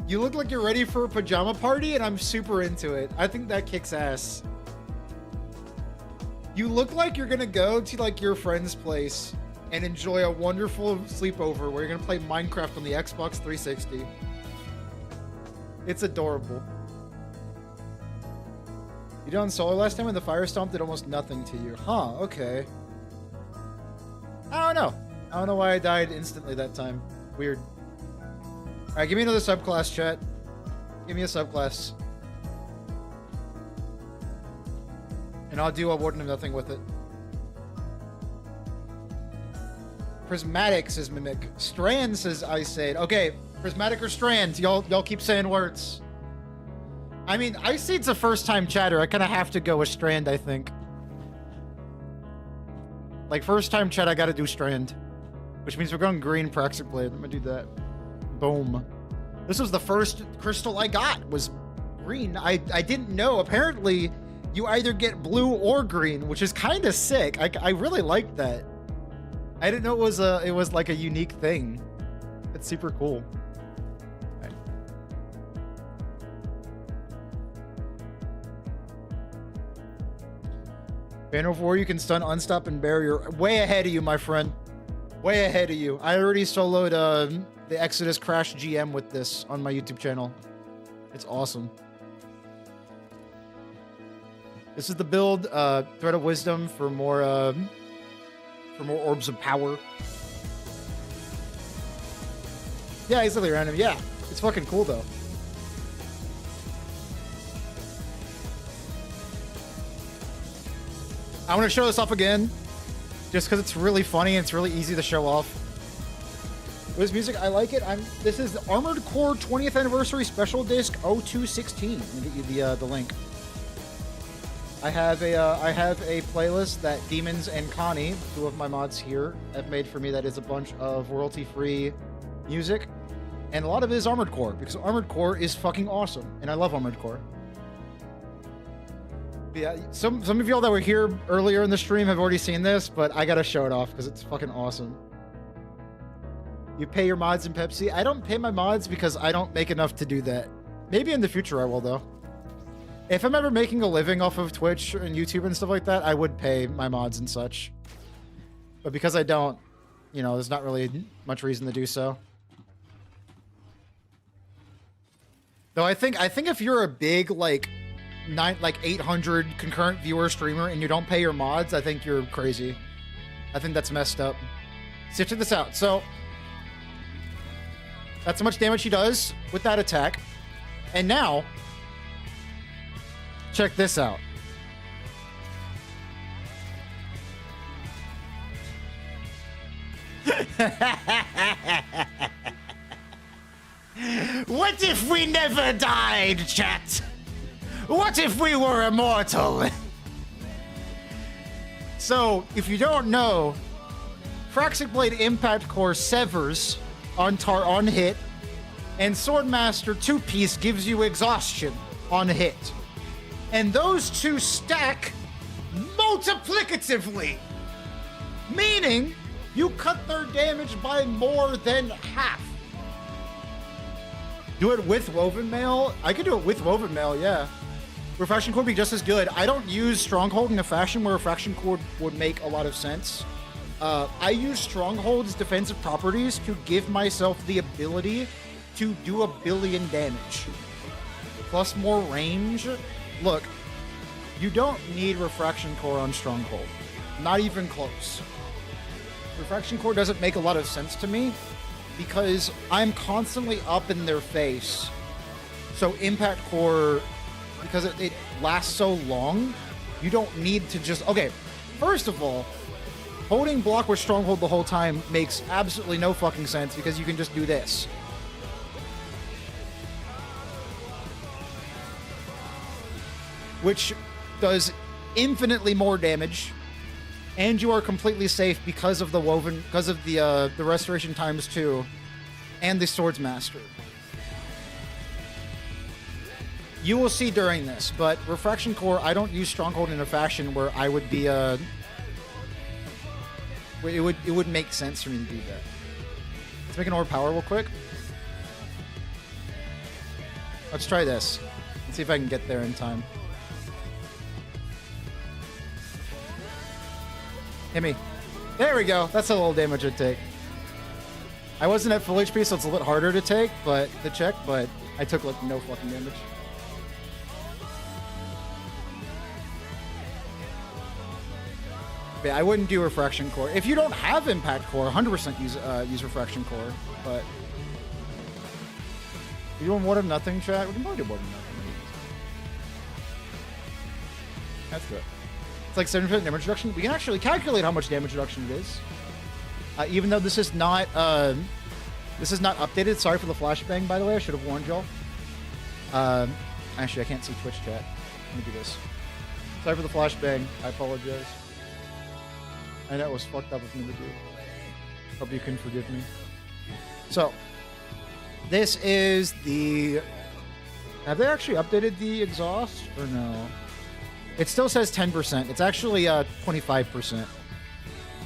you look like you're ready for a pajama party, and I'm super into it. I think that kicks ass. You look like you're gonna go to, like, your friend's place and enjoy a wonderful sleepover where you're gonna play Minecraft on the Xbox 360. It's adorable. You done solo last time when the fire stomp did almost nothing to you. Huh, okay. I don't know. I don't know why I died instantly that time. Weird. Alright, give me another subclass, chat. Give me a subclass. And I'll do a Warden of Nothing with it. Prismatic says Mimic. Strand says Ice Aid. Okay, Prismatic or Strand? Y'all keep saying words. I mean, Ice Aid's a first-time chatter. I kind of have to go with Strand, I think. Like, first-time chat, I gotta do Strand. Which means we're going green practically. I'm gonna do that. Boom. This was the first crystal I got, was green. I didn't know. Apparently, you either get blue or green, which is kind of sick. I really like that. I didn't know it was like a unique thing. It's super cool. Right. Banner of War, you can stun, unstop, and barrier. Way ahead of you, my friend. Way ahead of you. I already soloed the Exodus Crash GM with this on my YouTube channel. It's awesome. This is the build, Thread of Wisdom for more orbs of power. Yeah, easily random. Yeah, it's fucking cool though. I want to show this off again, just because it's really funny and it's really easy to show off. This music, I like it. This is the Armored Core 20th Anniversary Special Disc 0216. Let me get you the link. I have a playlist that Demons and Connie, two of my mods here, have made for me. That is a bunch of royalty-free music, and a lot of it is Armored Core because Armored Core is fucking awesome, and I love Armored Core. Yeah, some of y'all that were here earlier in the stream have already seen this, but I gotta show it off because it's fucking awesome. You pay your mods in Pepsi. I don't pay my mods because I don't make enough to do that. Maybe in the future I will though. If I'm ever making a living off of Twitch and YouTube and stuff like that, I would pay my mods and such. But because I don't, you know, there's not really much reason to do so. Though I think if you're a big like 800 concurrent viewer streamer and you don't pay your mods, I think you're crazy. I think that's messed up. So check this out. So that's how much damage he does with that attack. And now, check this out. What if we never died, chat? What if we were immortal? So, if you don't know, Fraxic Blade Impact Core severs on hit, and Swordmaster 2-piece gives you exhaustion on hit. And those two stack multiplicatively, meaning you cut their damage by more than half. Do it with Woven Mail? I could do it with Woven Mail, yeah. Refraction Core would be just as good. I don't use Stronghold in a fashion where Refraction Core would make a lot of sense. I use Stronghold's defensive properties to give myself the ability to do 1 billion damage. Plus more range. Look, you don't need Refraction Core on Stronghold. Not even close. Refraction Core doesn't make a lot of sense to me because I'm constantly up in their face. So Impact Core, because it lasts so long, you don't need to just... Okay, first of all, holding block with Stronghold the whole time makes absolutely no fucking sense because you can just do this. Which does infinitely more damage, and you are completely safe because of the the restoration times 2 and the Swords Master. You will see during this, but Refraction Core, I don't use Stronghold in a fashion where I would be it would make sense for me to do that. Let's make an overpower real quick. Let's try this. Let's see if I can get there in time. Hit me. There we go. That's a little damage I'd take. I wasn't at full HP, so it's a little harder to take, but I took like no fucking damage. Yeah, I wouldn't do Refraction Core. If you don't have Impact Core, 100% use Refraction Core, but... You doing more than nothing, chat? We can probably do more than nothing. That's good. It's like 7% damage reduction. We can actually calculate how much damage reduction it is. Even though this is not updated. Sorry for the flashbang, by the way. I should have warned y'all. Actually, I can't see Twitch chat. Let me do this. Sorry for the flashbang. I apologize. I know it was fucked up of me to do. Hope you can forgive me. So, this is the... Have they actually updated the exhaust or no? It still says 10%. It's actually 25%. I wonder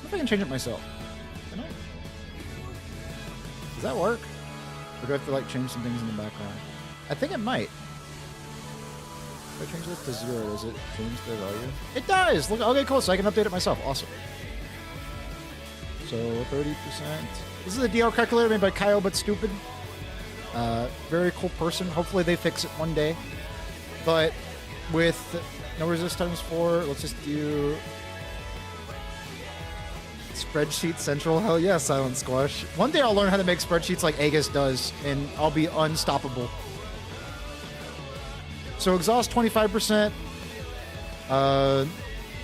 if I can change it myself. Can I? Does that work? Or do I have to like change some things in the background? I think it might. If I change this to 0, does it change the value? It does! Look, okay, cool. So I can update it myself. Awesome. So 30%. This is a DR calculator made by Kyle But Stupid. Very cool person. Hopefully they fix it one day. But with no resist times 4, let's just do Spreadsheet Central, hell yeah, Silent Squash. One day I'll learn how to make spreadsheets like Aegis does, and I'll be unstoppable. So exhaust 25%.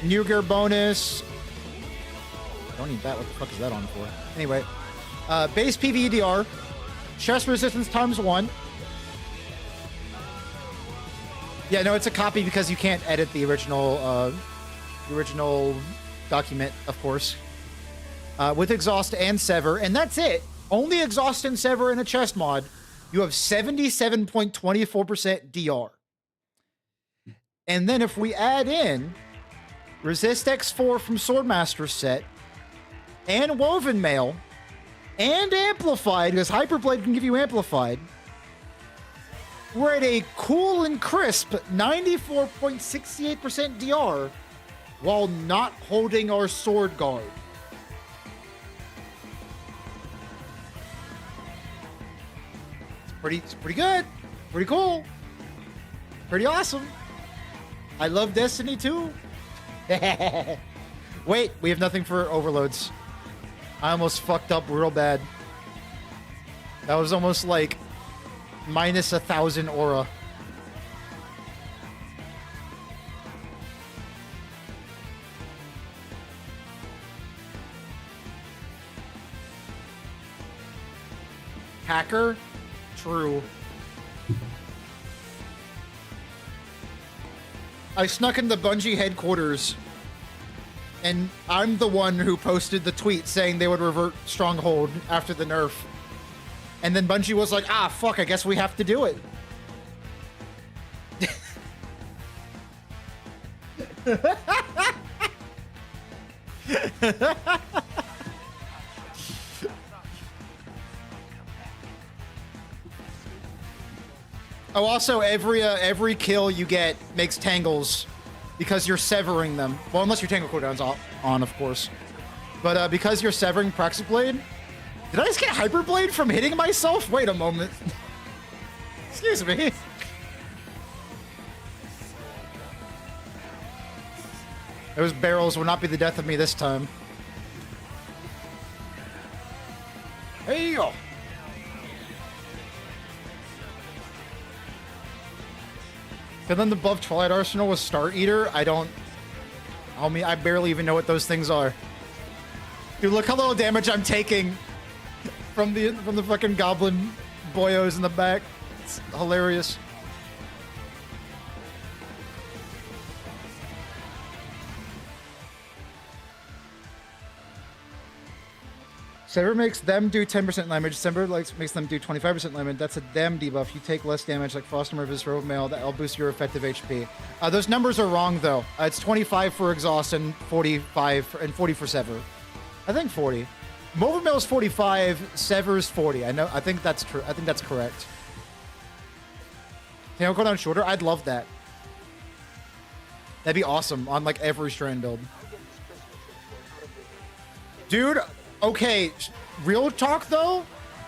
New gear bonus. Don't need that. What the fuck is that on for? Anyway, base PvEDR. Chest resistance ×1. Yeah, no, it's a copy because you can't edit the original document, of course. With exhaust and sever, and that's it. Only exhaust and sever in a chest mod. You have 77.24% DR. And then if we add in Resist X4 from Swordmaster set, and Woven Mail, and Amplified, because Hyperblade can give you Amplified, we're at a cool and crisp 94.68% DR while not holding our sword guard. It's pretty good. Pretty cool. Pretty awesome. I love Destiny 2. Wait, we have nothing for overloads. I almost fucked up real bad. That was almost like minus 1,000 aura. Hacker? True. I snuck into Bungie headquarters, and I'm the one who posted the tweet saying they would revert Stronghold after the nerf. And then Bungie was like, ah, fuck, I guess we have to do it. Oh, also, every kill you get makes tangles because you're severing them. Well, unless your tangle cooldown's on, of course. But because you're severing Praxis Blade... Did I just get Hyperblade from hitting myself? Wait a moment. Excuse me. Those barrels will not be the death of me this time. Hey, yo. And then the above Twilight Arsenal was Star Eater. I barely even know what those things are. Dude, look how little damage I'm taking from the fucking goblin boyos in the back. It's hilarious. Sever makes them do 10% damage. Sever makes them do 25% damage. That's a them debuff. You take less damage like Frost and Rivers Road Mail. That'll boost your effective HP. Those numbers are wrong though. It's 25 for exhaust and 45 and 40 for sever. I think 40. Mover Mail is 45. Sever is 40. I think that's true. I think that's correct. Can I go down shorter? I'd love that. That'd be awesome on like every Strand build. Dude. Okay, real talk though,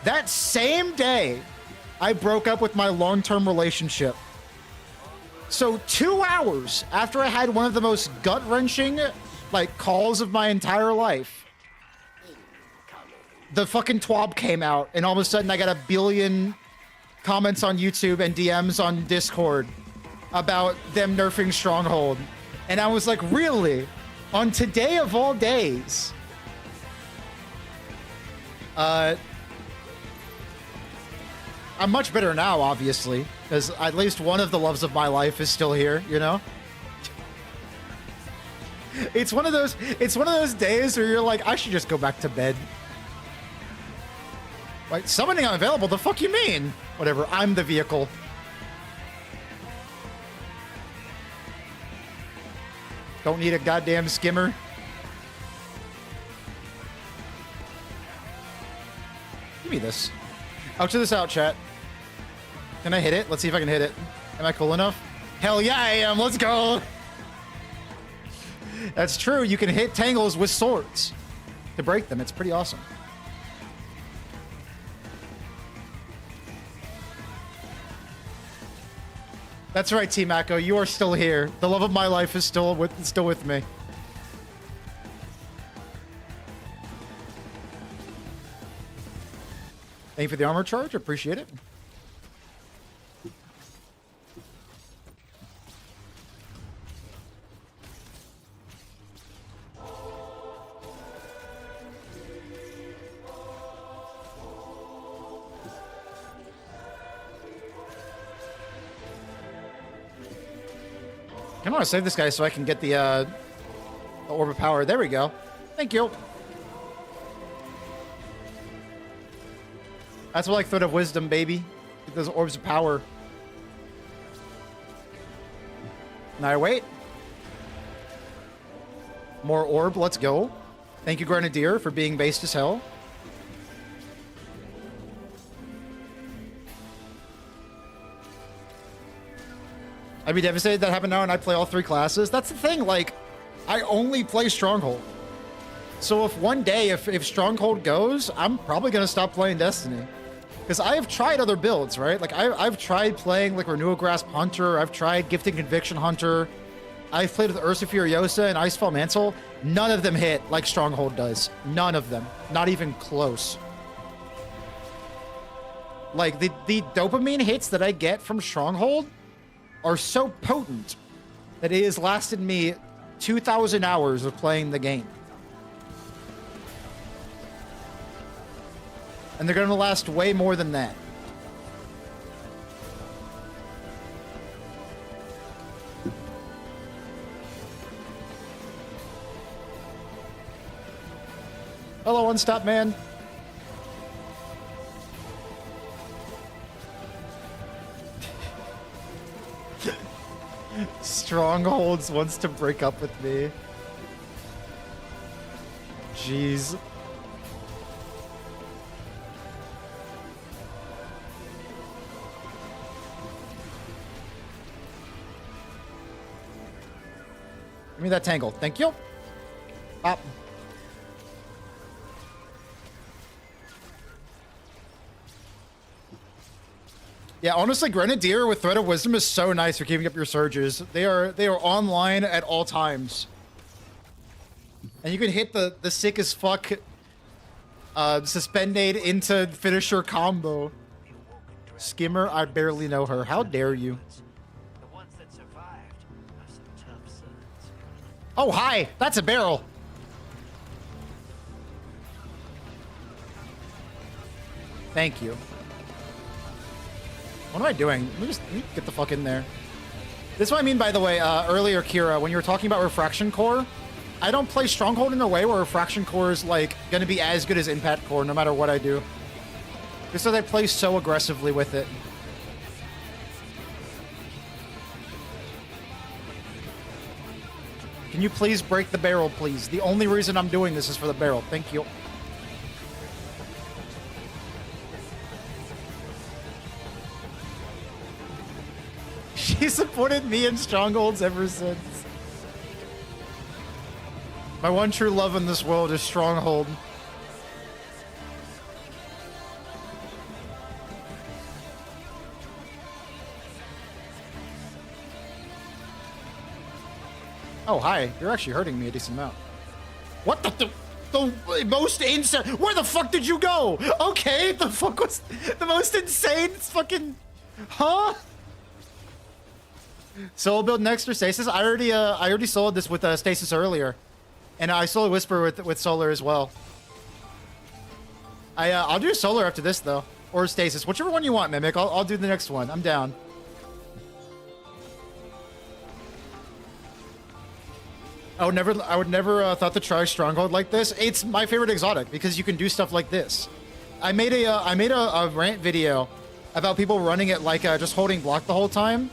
that same day, I broke up with my long-term relationship. So 2 hours after I had one of the most gut-wrenching, like, calls of my entire life, the fucking TWAB came out, and all of a sudden I got a billion comments on YouTube and DMs on Discord about them nerfing Stronghold. And I was like, really? On today of all days? I'm much better now, obviously, because at least one of the loves of my life is still here, you know? It's one of those days where you're like, I should just go back to bed. Like, summoning unavailable, the fuck you mean? Whatever, I'm the vehicle. Don't need a goddamn skimmer. Give me this. I'll check this out, chat. Can I hit it? Let's see if I can hit it. Am I cool enough? Hell yeah, I am. Let's go. That's true. You can hit tangles with swords to break them. It's pretty awesome. That's right, Team Mako. You are still here. The love of my life is still with me. Thank you for the armor charge. Appreciate it. I want to save this guy so I can get the orb of power. There we go. Thank you. That's what, like, thread of wisdom, baby. Get those orbs of power. Now I wait. More orb. Let's go. Thank you, Grenadier, for being based as hell. I'd be devastated that happened now and I play all 3 classes. That's the thing, like, I only play Stronghold. So if one day, if Stronghold goes, I'm probably going to stop playing Destiny. Because I have tried other builds, right? Like, I've tried playing, like, Renewal Grasp Hunter. I've tried Gifting Conviction Hunter. I've played with Ursa Furiosa and Icefall Mantle. None of them hit like Stronghold does. None of them. Not even close. Like, the dopamine hits that I get from Stronghold are so potent that it has lasted me 2,000 hours of playing the game. And they're going to last way more than that. Hello, One Stop Man. Strongholds wants to break up with me. Jeez. Give me that tangle. Thank you. Pop. Yeah, honestly, Grenadier with Thread of Wisdom is so nice for keeping up your surges. They are online at all times. And you can hit the sick as fuck suspended into finisher combo. Skimmer, I barely know her. How dare you? Oh, hi! That's a barrel! Thank you. What am I doing? Let me get the fuck in there. This is what I mean, by the way, earlier, Kira, when you were talking about Refraction Core, I don't play Stronghold in a way where Refraction Core is, like, gonna be as good as Impact Core no matter what I do. Just so I play so aggressively with it. Can you please break the barrel, please? The only reason I'm doing this is for the barrel. Thank you. She supported me in Strongholds ever since. My one true love in this world is Stronghold. Oh, hi. You're actually hurting me a decent amount. What the most insane... Where the fuck did you go? Okay, the fuck was the most insane fucking... Huh? Solo build next or Stasis? I already soloed this with Stasis earlier. And I solo Whisper with Solar as well. I'll do Solar after this, though. Or Stasis. Whichever one you want, Mimic. I'll do the next one. I'm down. I would never thought to try Stronghold like this. It's my favorite exotic because you can do stuff like this. I made a rant video about people running it like just holding block the whole time,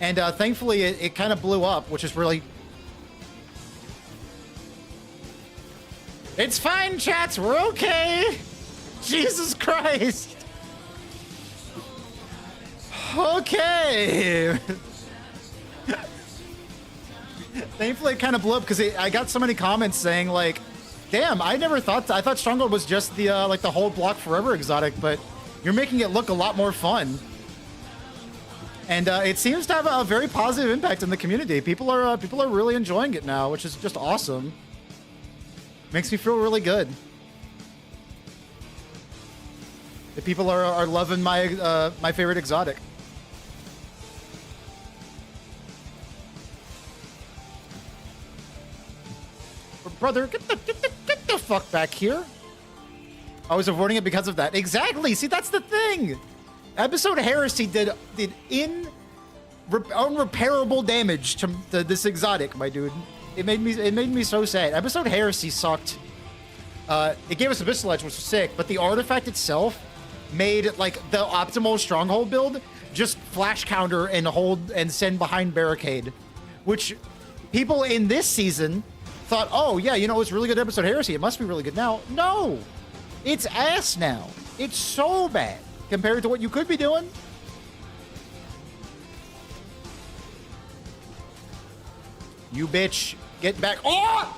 and thankfully it kind of blew up, which is really. It's fine, chats. We're okay. Jesus Christ. Okay. Thankfully, it kind of blew up because I got so many comments saying like, "Damn, I never thought I thought Stronghold was just the like the whole block forever exotic, but you're making it look a lot more fun." And it seems to have a very positive impact in the community. People are really enjoying it now, which is just awesome. Makes me feel really good. The people are loving my my favorite exotic. Brother, get the fuck back here. I was avoiding it because of that. Exactly. See, that's the thing. Episode Heresy did unrepairable damage to this exotic, my dude. It made me so sad. Episode Heresy sucked. It gave us Abyssal Edge, which was sick, but the artifact itself made like the optimal Stronghold build just flash counter and hold and send behind barricade, which people in this season thought, oh yeah, you know, it's really good episode Heresy. It must be really good now. No, it's ass now. It's so bad compared to what you could be doing. You bitch, get back. Oh!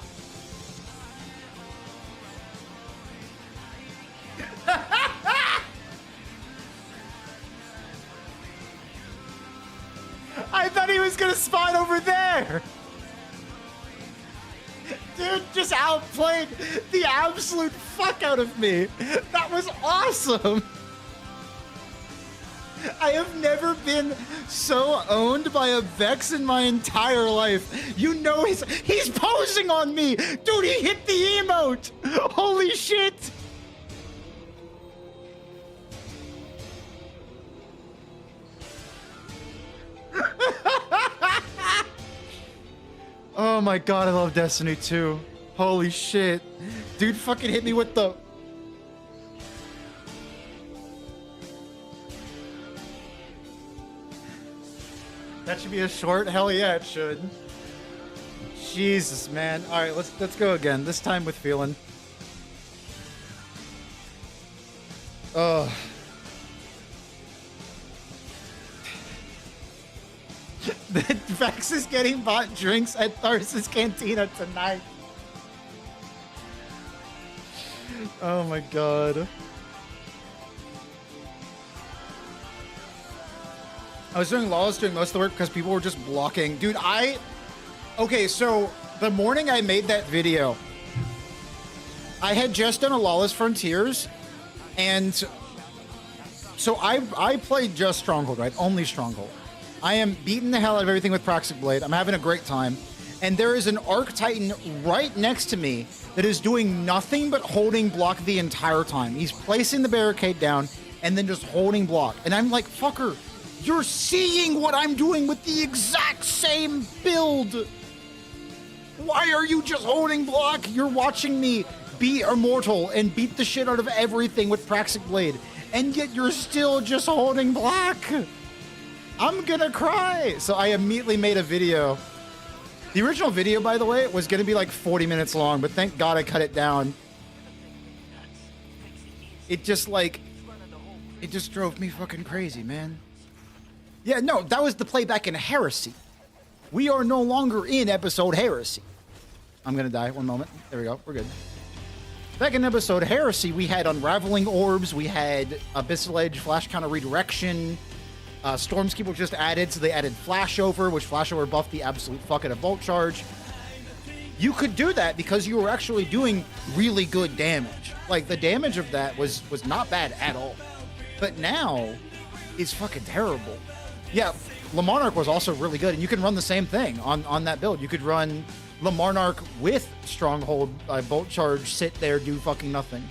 I thought he was gonna spawn over there. Dude just outplayed the absolute fuck out of me. That was awesome. I have never been so owned by a Vex in my entire life. You know he's posing on me. Dude, he hit the emote. Holy shit. Oh my god, I love Destiny 2. Holy shit. Dude fucking hit me with the... That should be a short? Hell yeah, it should. Jesus, man. Alright, let's go again. This time with feeling. Oh. The Vex is getting bought drinks at Tharsis Cantina tonight. Oh my god. I was doing Lawless doing most of the work because people were just blocking. Dude, okay, so the morning I made that video, I had just done a Lawless Frontiers, and so I played just Stronghold, right? Only Stronghold. I am beating the hell out of everything with Proxic Blade. I'm having a great time. And there is an Arc Titan right next to me that is doing nothing but holding block the entire time. He's placing the barricade down and then just holding block. And I'm like, fucker, you're seeing what I'm doing with the exact same build. Why are you just holding block? You're watching me be immortal and beat the shit out of everything with Proxic Blade. And yet you're still just holding block. I'm gonna cry. So I immediately made a video. The original video, by the way, was gonna be like 40 minutes long, but thank God I cut it down. It just drove me fucking crazy, man. Yeah, no, that was the playback in Heresy. We are no longer in episode Heresy. I'm gonna die, one moment. There we go, we're good. Back in episode Heresy, we had Unraveling Orbs, we had Abyssal Edge, Flash Counter Redirection, Stormskeep was just added, so they added Flashover, which Flashover buffed the absolute fuck out of Volt Charge. You could do that because you were actually doing really good damage. Like, the damage of that was not bad at all. But now, it's fucking terrible. Yeah, Le Monarch was also really good, and you can run the same thing on that build. You could run Le Monarch with Stronghold, Volt Charge, sit there, do fucking nothing.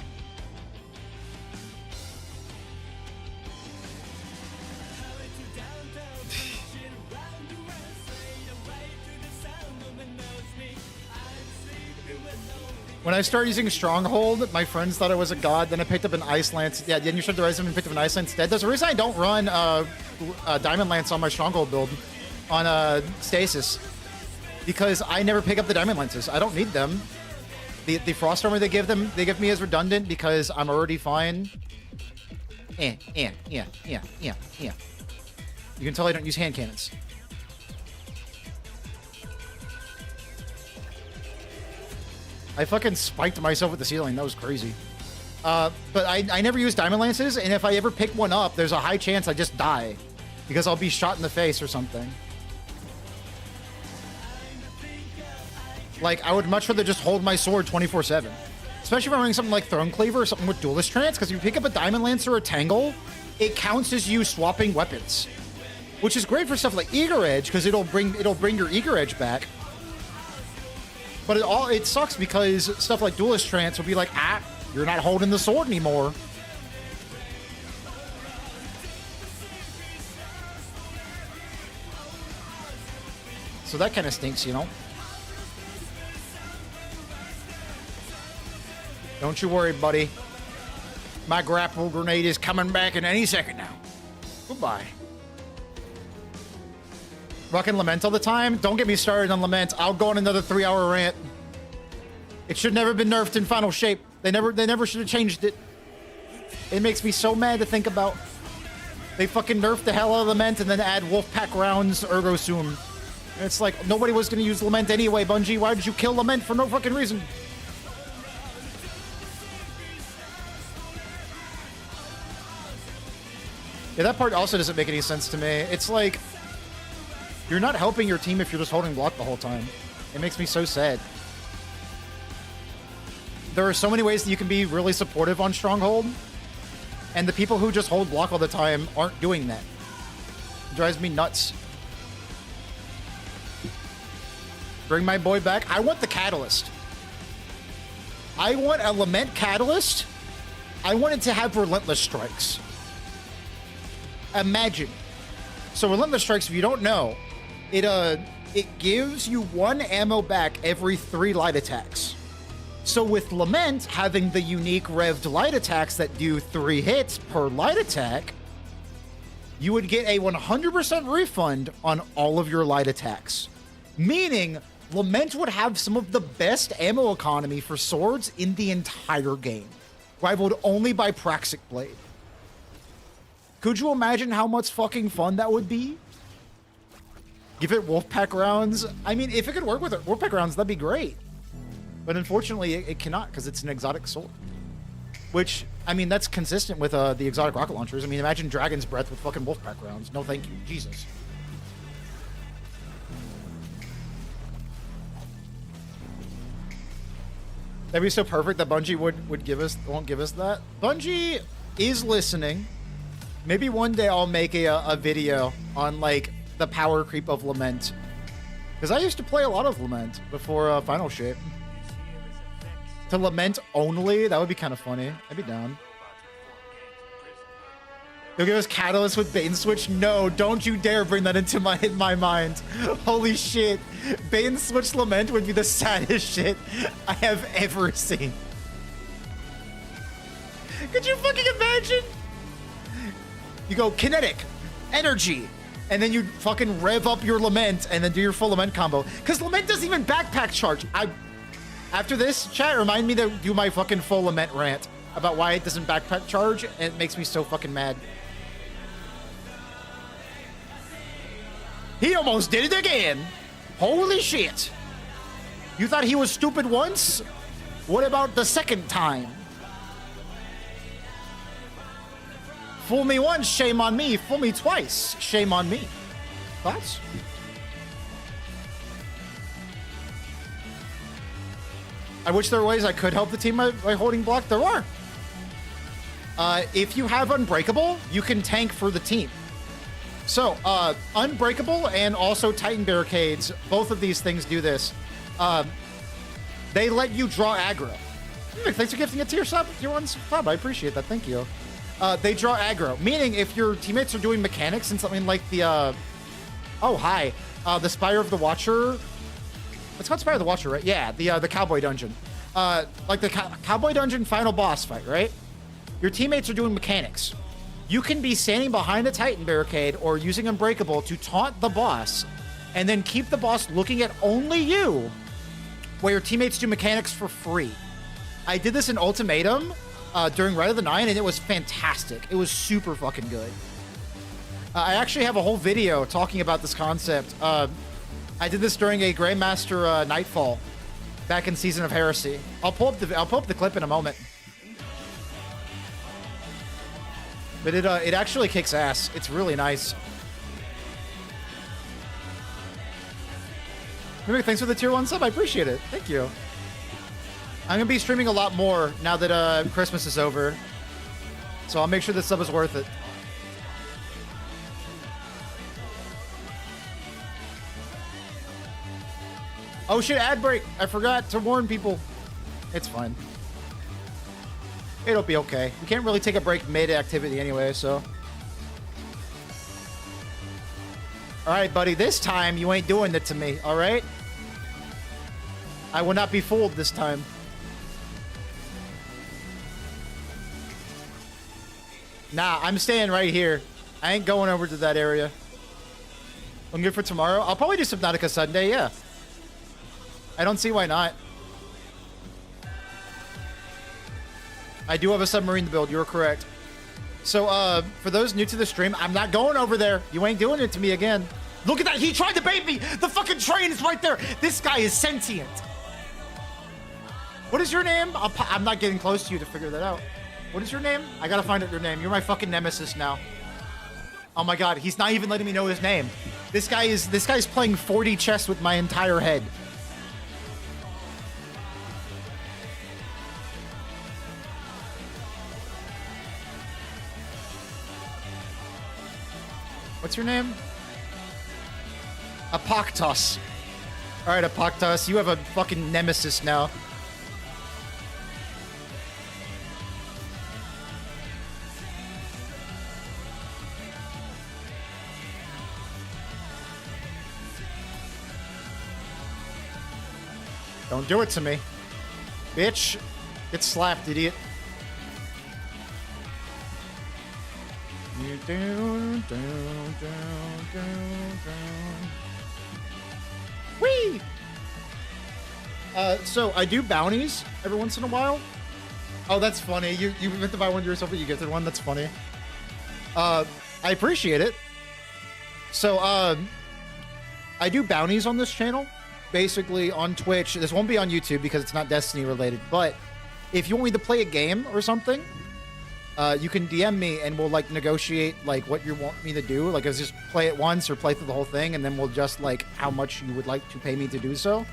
When I started using Stronghold, my friends thought I was a god. Then I picked up an Ice Lance. Yeah, then you started the Rise and picked up an Ice Lance instead. There's a reason I don't run Diamond Lance on my Stronghold build on Stasis, because I never pick up the Diamond Lances. I don't need them. The Frost Armor they give me is redundant because I'm already fine. Yeah. You can tell I don't use hand cannons. I fucking spiked myself with the ceiling. That was crazy. But I never use Diamond Lances, and if I ever pick one up, there's a high chance I just die because I'll be shot in the face or something. Like, I would much rather just hold my sword 24/7. Especially if I'm running something like Throne Cleaver or something with Duelist Trance, because if you pick up a Diamond Lance or a Tangle, it counts as you swapping weapons. Which is great for stuff like Eager Edge, because it'll bring your Eager Edge back. But it sucks because stuff like Duelist Trance will be like, you're not holding the sword anymore. So that kind of stinks, you know? Don't you worry, buddy. My grapple grenade is coming back in any second now. Goodbye. Rocking Lament all the time? Don't get me started on Lament. I'll go on another 3-hour rant. It should never been nerfed in final shape. They never should have changed it. It makes me so mad to think about. They fucking nerfed the hell out of Lament and then add Wolfpack rounds ergo sum. And it's like, nobody was going to use Lament anyway, Bungie. Why did you kill Lament for no fucking reason? Yeah, that part also doesn't make any sense to me. It's like, you're not helping your team if you're just holding block the whole time. It makes me so sad. There are so many ways that you can be really supportive on Stronghold, and the people who just hold block all the time aren't doing that. It drives me nuts. Bring my boy back. I want the Catalyst. I want a Lament Catalyst. I want it to have Relentless Strikes. Imagine. So Relentless Strikes, if you don't know, it gives you 1 ammo back every 3 light attacks. So with Lament having the unique revved light attacks that do 3 hits per light attack, you would get a 100% refund on all of your light attacks. Meaning, Lament would have some of the best ammo economy for swords in the entire game, rivaled only by Praxic Blade. Could you imagine how much fucking fun that would be? Give it Wolfpack rounds. I mean, if it could work with it, Wolfpack rounds, that'd be great. But unfortunately, it cannot because it's an exotic sword. Which, I mean, that's consistent with the exotic rocket launchers. I mean, imagine Dragon's Breath with fucking Wolfpack rounds. No thank you. Jesus. That'd be so perfect that Bungie won't give us that. Bungie is listening. Maybe one day I'll make a video on, like, the power creep of Lament. Because I used to play a lot of Lament before Final Shape. To Lament only? That would be kind of funny. I'd be down. You'll give us Catalyst with Bait and Switch? No, don't you dare bring that into my mind. Holy shit. Bait and Switch Lament would be the saddest shit I have ever seen. Could you fucking imagine? You go kinetic, energy, and then you fucking rev up your Lament and then do your full Lament combo. Because Lament doesn't even backpack charge. After this, chat, remind me to do my fucking full Lament rant about why it doesn't backpack charge, and it makes me so fucking mad. He almost did it again. Holy shit. You thought he was stupid once? What about the second time? Fool me once, shame on me. Fool me twice, shame on me. Thoughts? I wish there were ways I could help the team by holding block. There are. If you have Unbreakable, you can tank for the team. So, Unbreakable and also Titan Barricades, both of these things do this. They let you draw aggro. Thanks for gifting it to your sub. Your one sub. I appreciate that. Thank you. They draw aggro, meaning if your teammates are doing mechanics in something like the, the Spire of the Watcher. It's called Spire of the Watcher, right? Yeah, the Cowboy Dungeon. Like the Cowboy Dungeon final boss fight, right? Your teammates are doing mechanics. You can be standing behind a Titan Barricade or using Unbreakable to taunt the boss and then keep the boss looking at only you while your teammates do mechanics for free. I did this in Ultimatum during Rise of the Nine, and it was fantastic. It was super fucking good. I actually have a whole video talking about this concept. I did this during a Grandmaster Nightfall back in Season of Heresy. I'll pull up the clip in a moment. But it actually kicks ass. It's really nice. Maybe thanks for the tier 1 sub. I appreciate it. Thank you. I'm gonna be streaming a lot more now that Christmas is over. So I'll make sure this sub is worth it. Oh shit, ad break. I forgot to warn people. It's fine. It'll be okay. We can't really take a break mid-activity anyway, so. Alright, buddy. This time, you ain't doing it to me, alright? I will not be fooled this time. Nah, I'm staying right here. I ain't going over to that area. I'm good for tomorrow. I'll probably do Subnautica Sunday, yeah. I don't see why not. I do have a submarine to build. You're correct. So, for those new to the stream, I'm not going over there. You ain't doing it to me again. Look at that. He tried to bait me. The fucking train is right there. This guy is sentient. What is your name? I'm not getting close to you to figure that out. What is your name? I gotta find out your name. You're my fucking nemesis now. Oh my god, he's not even letting me know his name. This guy's playing 40 chess with my entire head. What's your name? Apoctos. Alright, Apoctos, you have a fucking nemesis now. Don't do it to me. Bitch. Get slapped, idiot. Whee! So I do bounties every once in a while. Oh, that's funny. You meant to buy one yourself, but you gifted one. That's funny. I appreciate it. So, I do bounties on this channel. Basically on Twitch. This won't be on YouTube because it's not Destiny related, but if you want me to play a game or something, you can DM me and we'll like negotiate like what you want me to do. Like, it's just play it once or play through the whole thing, and then we'll just like how much you would like to pay me to do so.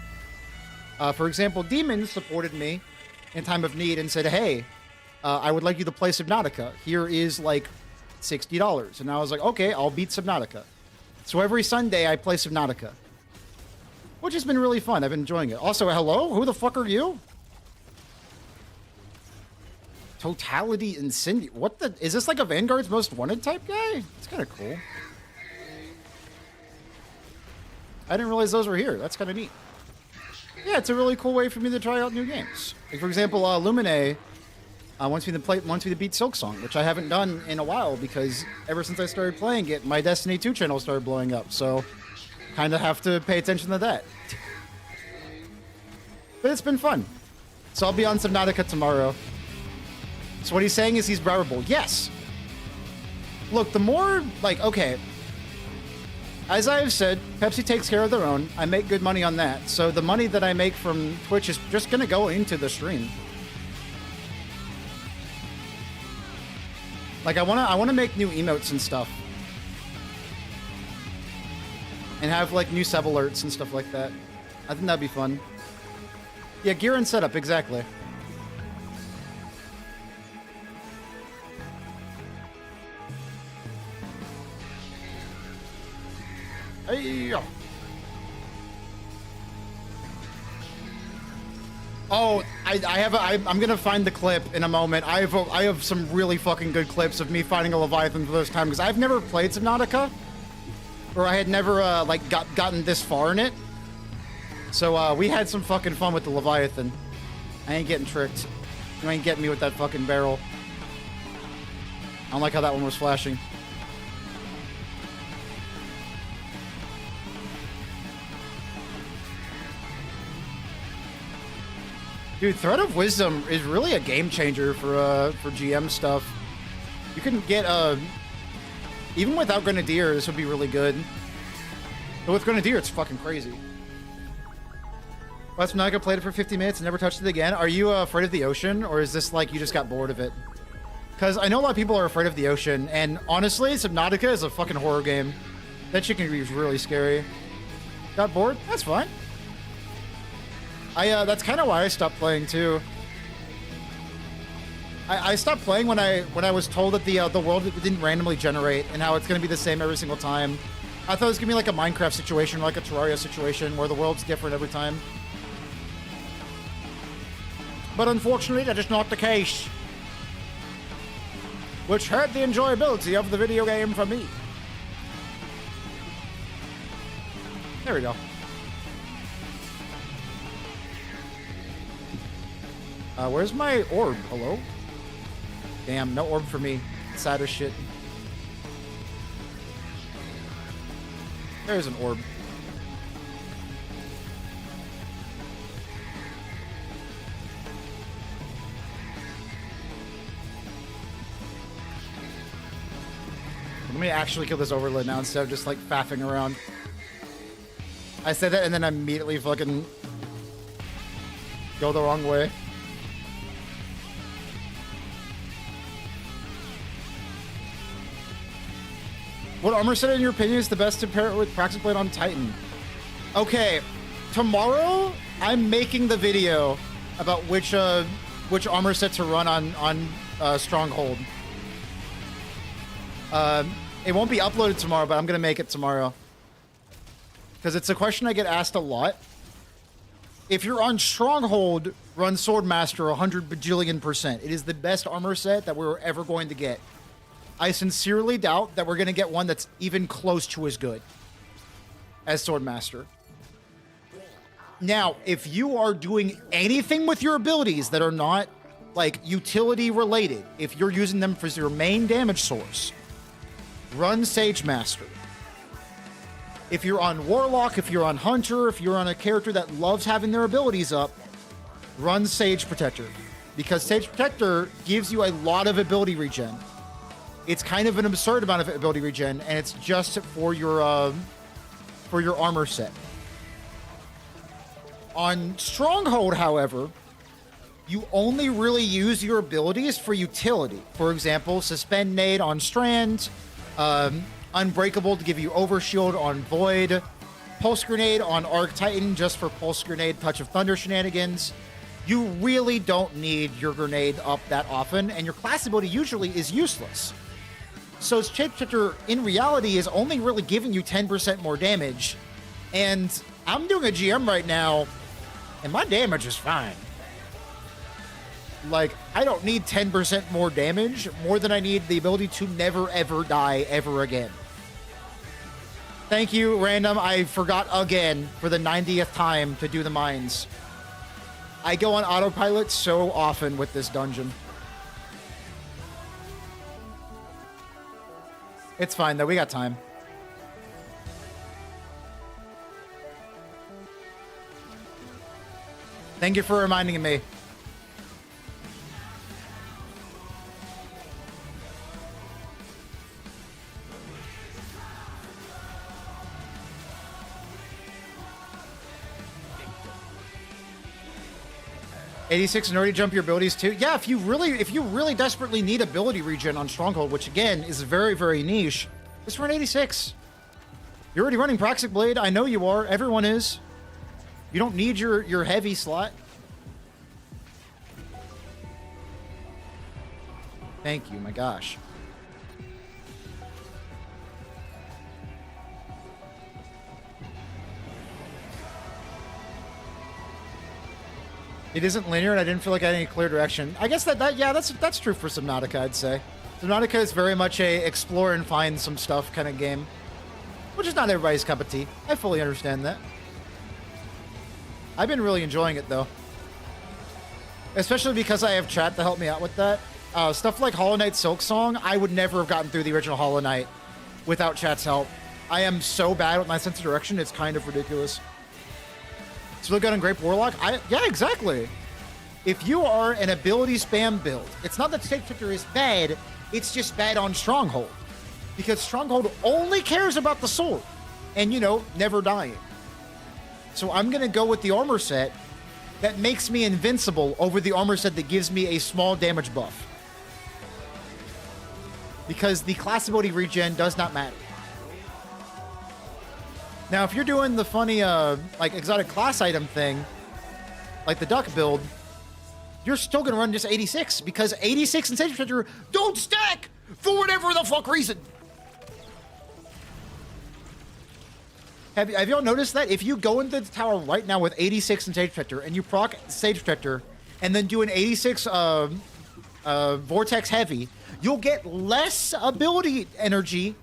For example, Demon supported me in time of need and said, hey, I would like you to play Subnautica. Here is like $60. And I was like, okay, I'll beat Subnautica. So every Sunday I play Subnautica, which has been really fun. I've been enjoying it. Also, hello? Who the fuck are you? Totality Incendiary. What the? Is this like a Vanguard's Most Wanted type guy? It's kind of cool. I didn't realize those were here. That's kind of neat. Yeah, it's a really cool way for me to try out new games. Like, for example, Lumine wants me to beat Silksong, which I haven't done in a while because ever since I started playing it, my Destiny 2 channel started blowing up. So, kind of have to pay attention to that. But it's been fun. So I'll be on Subnautica tomorrow. So what he's saying is he's browserable. Yes. Look, the more, like, okay. As I have said, Pepsi takes care of their own. I make good money on that. So the money that I make from Twitch is just going to go into the stream. Like, I want to make new emotes and stuff. And have, like, new sub alerts and stuff like that. I think that'd be fun. Yeah, gear and setup, exactly. Hey. Oh, I'm gonna find the clip in a moment. I have some really fucking good clips of me fighting a Leviathan for the first time, because I've never played Subnautica. Or I had never, like, gotten this far in it. So, we had some fucking fun with the Leviathan. I ain't getting tricked. You ain't getting me with that fucking barrel. I don't like how that one was flashing. Dude, Thread of Wisdom is really a game changer for GM stuff. You can get, even without Grenadier, this would be really good. But with Grenadier, it's fucking crazy. Well, Subnautica played it for 50 minutes and never touched it again. Are you afraid of the ocean, or is this like you just got bored of it? Because I know a lot of people are afraid of the ocean, and honestly, Subnautica is a fucking horror game. That shit can be really scary. Got bored? That's fine. That's kind of why I stopped playing too. I stopped playing when I was told that the world didn't randomly generate and how it's going to be the same every single time. I thought it was going to be like a Minecraft situation, like a Terraria situation, where the world's different every time. But unfortunately, that is not the case. Which hurt the enjoyability of the video game for me. There we go. Where's my orb? Hello? Damn, no orb for me. Sad as shit. There's an orb. Let me actually kill this overlord now instead of just like faffing around. I said that and then I immediately fucking go the wrong way. What armor set in your opinion is the best to pair it with Praxis Blade on Titan? Okay, tomorrow I'm making the video about which armor set to run on Stronghold. It won't be uploaded tomorrow, but I'm gonna make it tomorrow. Because it's a question I get asked a lot. If you're on Stronghold, run Swordmaster 100 bajillion%. It is the best armor set that we're ever going to get. I sincerely doubt that we're going to get one that's even close to as good as Swordmaster. Now, if you are doing anything with your abilities that are not, like, utility related, if you're using them for your main damage source, run Sagemaster. If you're on Warlock, if you're on Hunter, if you're on a character that loves having their abilities up, run Sage Protector. Because Sage Protector gives you a lot of ability regen. It's kind of an absurd amount of ability regen, and it's just for your armor set. On Stronghold, however, you only really use your abilities for utility. For example, Suspend Nade on Strand, Unbreakable to give you Overshield on Void, Pulse Grenade on Arc Titan just for Pulse Grenade Touch of Thunder shenanigans. You really don't need your grenade up that often, and your class ability usually is useless. So Sage Protector, in reality, is only really giving you 10% more damage. And I'm doing a GM right now, and my damage is fine. Like, I don't need 10% more damage, more than I need the ability to never, ever die ever again. Thank you, Random. I forgot again for the 90th time to do the mines. I go on autopilot so often with this dungeon. It's fine, though. We got time. Thank you for reminding me. '86 and already jump your abilities too. Yeah, if you really desperately need ability regen on Stronghold, which again is very, very niche, just run 86. You're already running Praxic Blade. I know you are. Everyone is. You don't need your heavy slot. Thank you, my gosh. It isn't linear, and I didn't feel like I had any clear direction. I guess that's true for Subnautica, I'd say. Subnautica is very much a explore and find some stuff kind of game, which is not everybody's cup of tea. I fully understand that. I've been really enjoying it, though. Especially because I have chat to help me out with that. Stuff like Hollow Knight Silksong, I would never have gotten through the original Hollow Knight without chat's help. I am so bad with my sense of direction, it's kind of ridiculous. It's really good on Grape Warlock. Yeah, exactly. If you are an ability spam build, it's not that Sage Protector is bad, it's just bad on Stronghold. Because Stronghold only cares about the sword and, you know, never dying. So I'm going to go with the armor set that makes me invincible over the armor set that gives me a small damage buff. Because the class ability regen does not matter. Now, if you're doing the funny, like, exotic class item thing, like the duck build, you're still gonna run just 86 because 86 and Sage Protector don't stack for whatever the fuck reason. Have y'all noticed that? If you go into the tower right now with 86 and Sage Protector and you proc Sage Protector and then do an 86 Vortex Heavy, you'll get less ability energy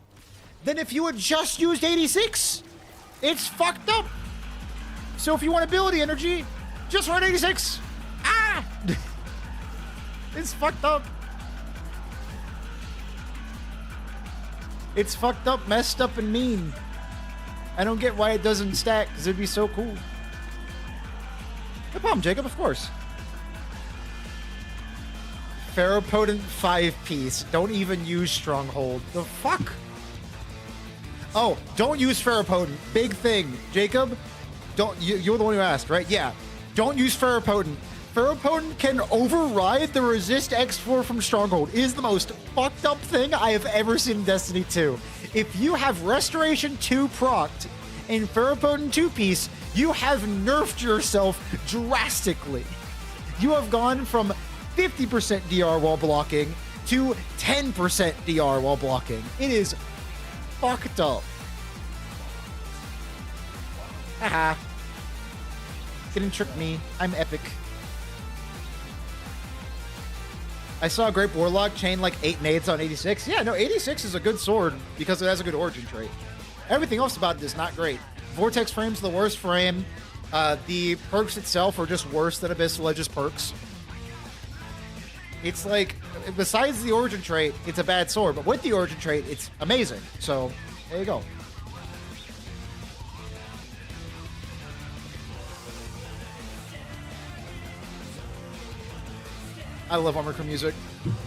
than if you had just used 86. It's fucked up. So if you want ability energy, just run 86. Ah! It's fucked up. It's fucked up, messed up, and mean. I don't get why it doesn't stack, because it'd be so cool. No problem, Jacob, of course. Ferropotent 5-piece. Don't even use Stronghold. The fuck? Oh, don't use Ferropotent. Big thing. Jacob, you're the one who asked, right? Yeah. Don't use Ferropotent. Ferropotent can override the Resist X4 from Stronghold. It is the most fucked up thing I have ever seen in Destiny 2. If you have Restoration 2 procced in Ferropotent 2-piece, you have nerfed yourself drastically. You have gone from 50% DR while blocking to 10% DR while blocking. It is fucked up. Haha. Didn't trick me. I'm epic. I saw a Great Warlock chain like 8 nades on 86. Yeah, no, 86 is a good sword because it has a good origin trait. Everything else about it is not great. Vortex frame's the worst frame. The perks itself are just worse than Abyssal Edge's perks. It's like, besides the origin trait, it's a bad sword, but with the origin trait, it's amazing. So, there you go. I love Armor Crew music.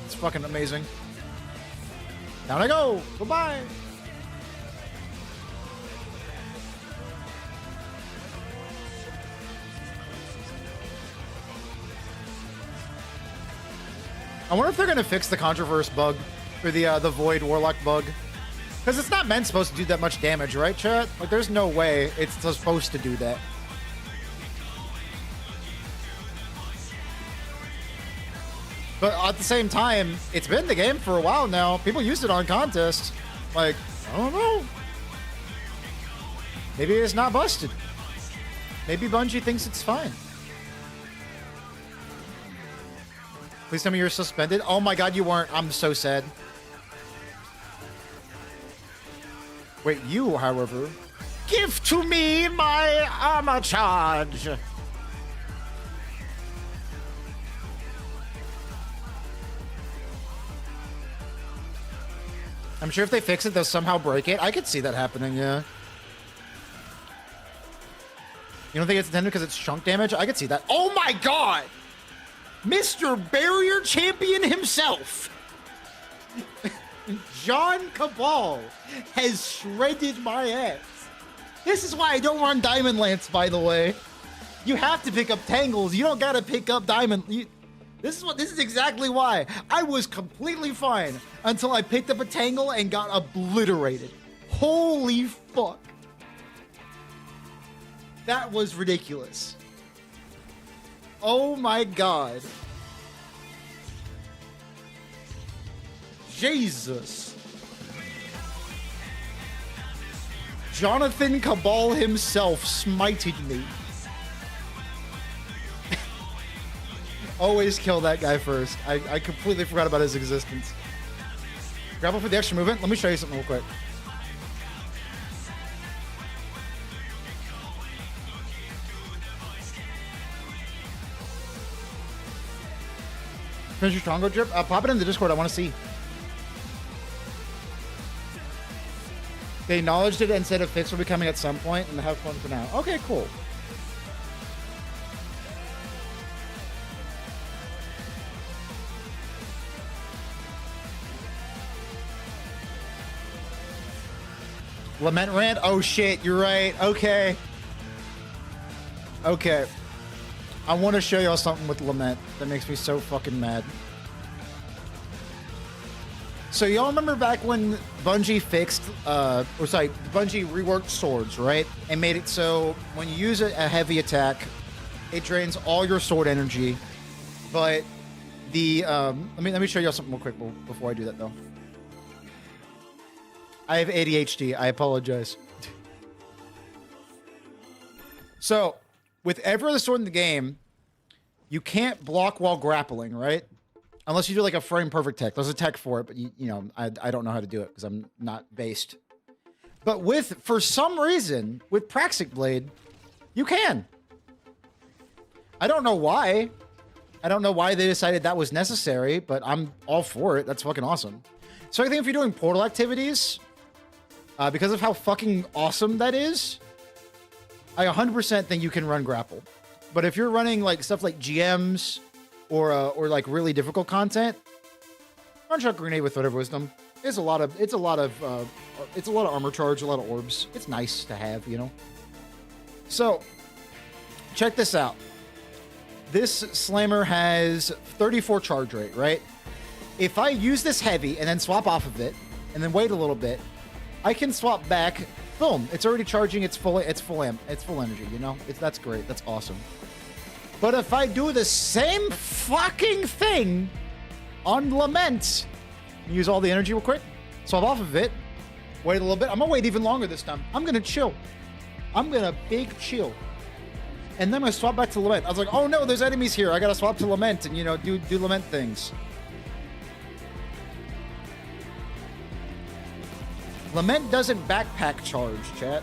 It's fucking amazing. Down I go. Goodbye. I wonder if they're gonna fix the Controverse bug or the Void Warlock bug, because it's not meant supposed to do that much damage, right, chat? Like, there's no way it's supposed to do that. But at the same time, it's been the game for a while now. People used it on contests. Like, I don't know. Maybe it's not busted. Maybe Bungie thinks it's fine. Please tell me you're suspended. Oh my god, you weren't. I'm so sad. Wait, you, however. Give to me my armor charge. I'm sure if they fix it, they'll somehow break it. I could see that happening, yeah. You don't think it's intended because it's chunk damage? I could see that. Oh my god! Mr. Barrier Champion himself! John Cabal has shredded my ass. This is why I don't run Diamond Lance, by the way. You have to pick up Tangles. You don't gotta pick up Diamond... This is exactly why. I was completely fine until I picked up a Tangle and got obliterated. Holy fuck. That was ridiculous. Oh my god. Jesus. Jonathan Cabal himself smited me. Always kill that guy first. I completely forgot about his existence. Grapple for the extra movement. Let me show you something real quick. Finish your Stronghold drip. Pop it in the Discord. I want to see. They acknowledged it and said a fix will be coming at some point, and have fun for now. Okay, cool. Lament rant? Oh shit, you're right. Okay. Okay. I want to show y'all something with Lament that makes me so fucking mad. So y'all remember back when Bungie fixed, Bungie reworked swords, right? And made it so when you use a heavy attack, it drains all your sword energy. But the let me show you something real quick before I do that though. I have ADHD. I apologize. So, with every other sword in the game, you can't block while grappling, right? Unless you do like a frame perfect tech. There's a tech for it, but you know, I don't know how to do it because I'm not based. But for some reason, with Praxic Blade, you can. I don't know why. I don't know why they decided that was necessary, but I'm all for it. That's fucking awesome. So I think if you're doing portal activities, because of how fucking awesome that is, I 100% think you can run grapple. But if you're running like stuff like GMs or like really difficult content, run Shock Grenade with whatever wisdom. It's a lot of armor charge, a lot of orbs. It's nice to have, you know. So check this out. This Slammer has 34 charge rate, right? If I use this heavy and then swap off of it and then wait a little bit, I can swap back. Boom! It's already charging. It's full energy. You know, that's great. That's awesome. But if I do the same fucking thing on Lament, use all the energy real quick, swap off of it, wait a little bit. I'm gonna wait even longer this time. I'm gonna chill. I'm gonna big chill. And then I swap back to Lament. I was like, oh no, there's enemies here. I gotta swap to Lament and, you know, do Lament things. Lament doesn't backpack charge, chat.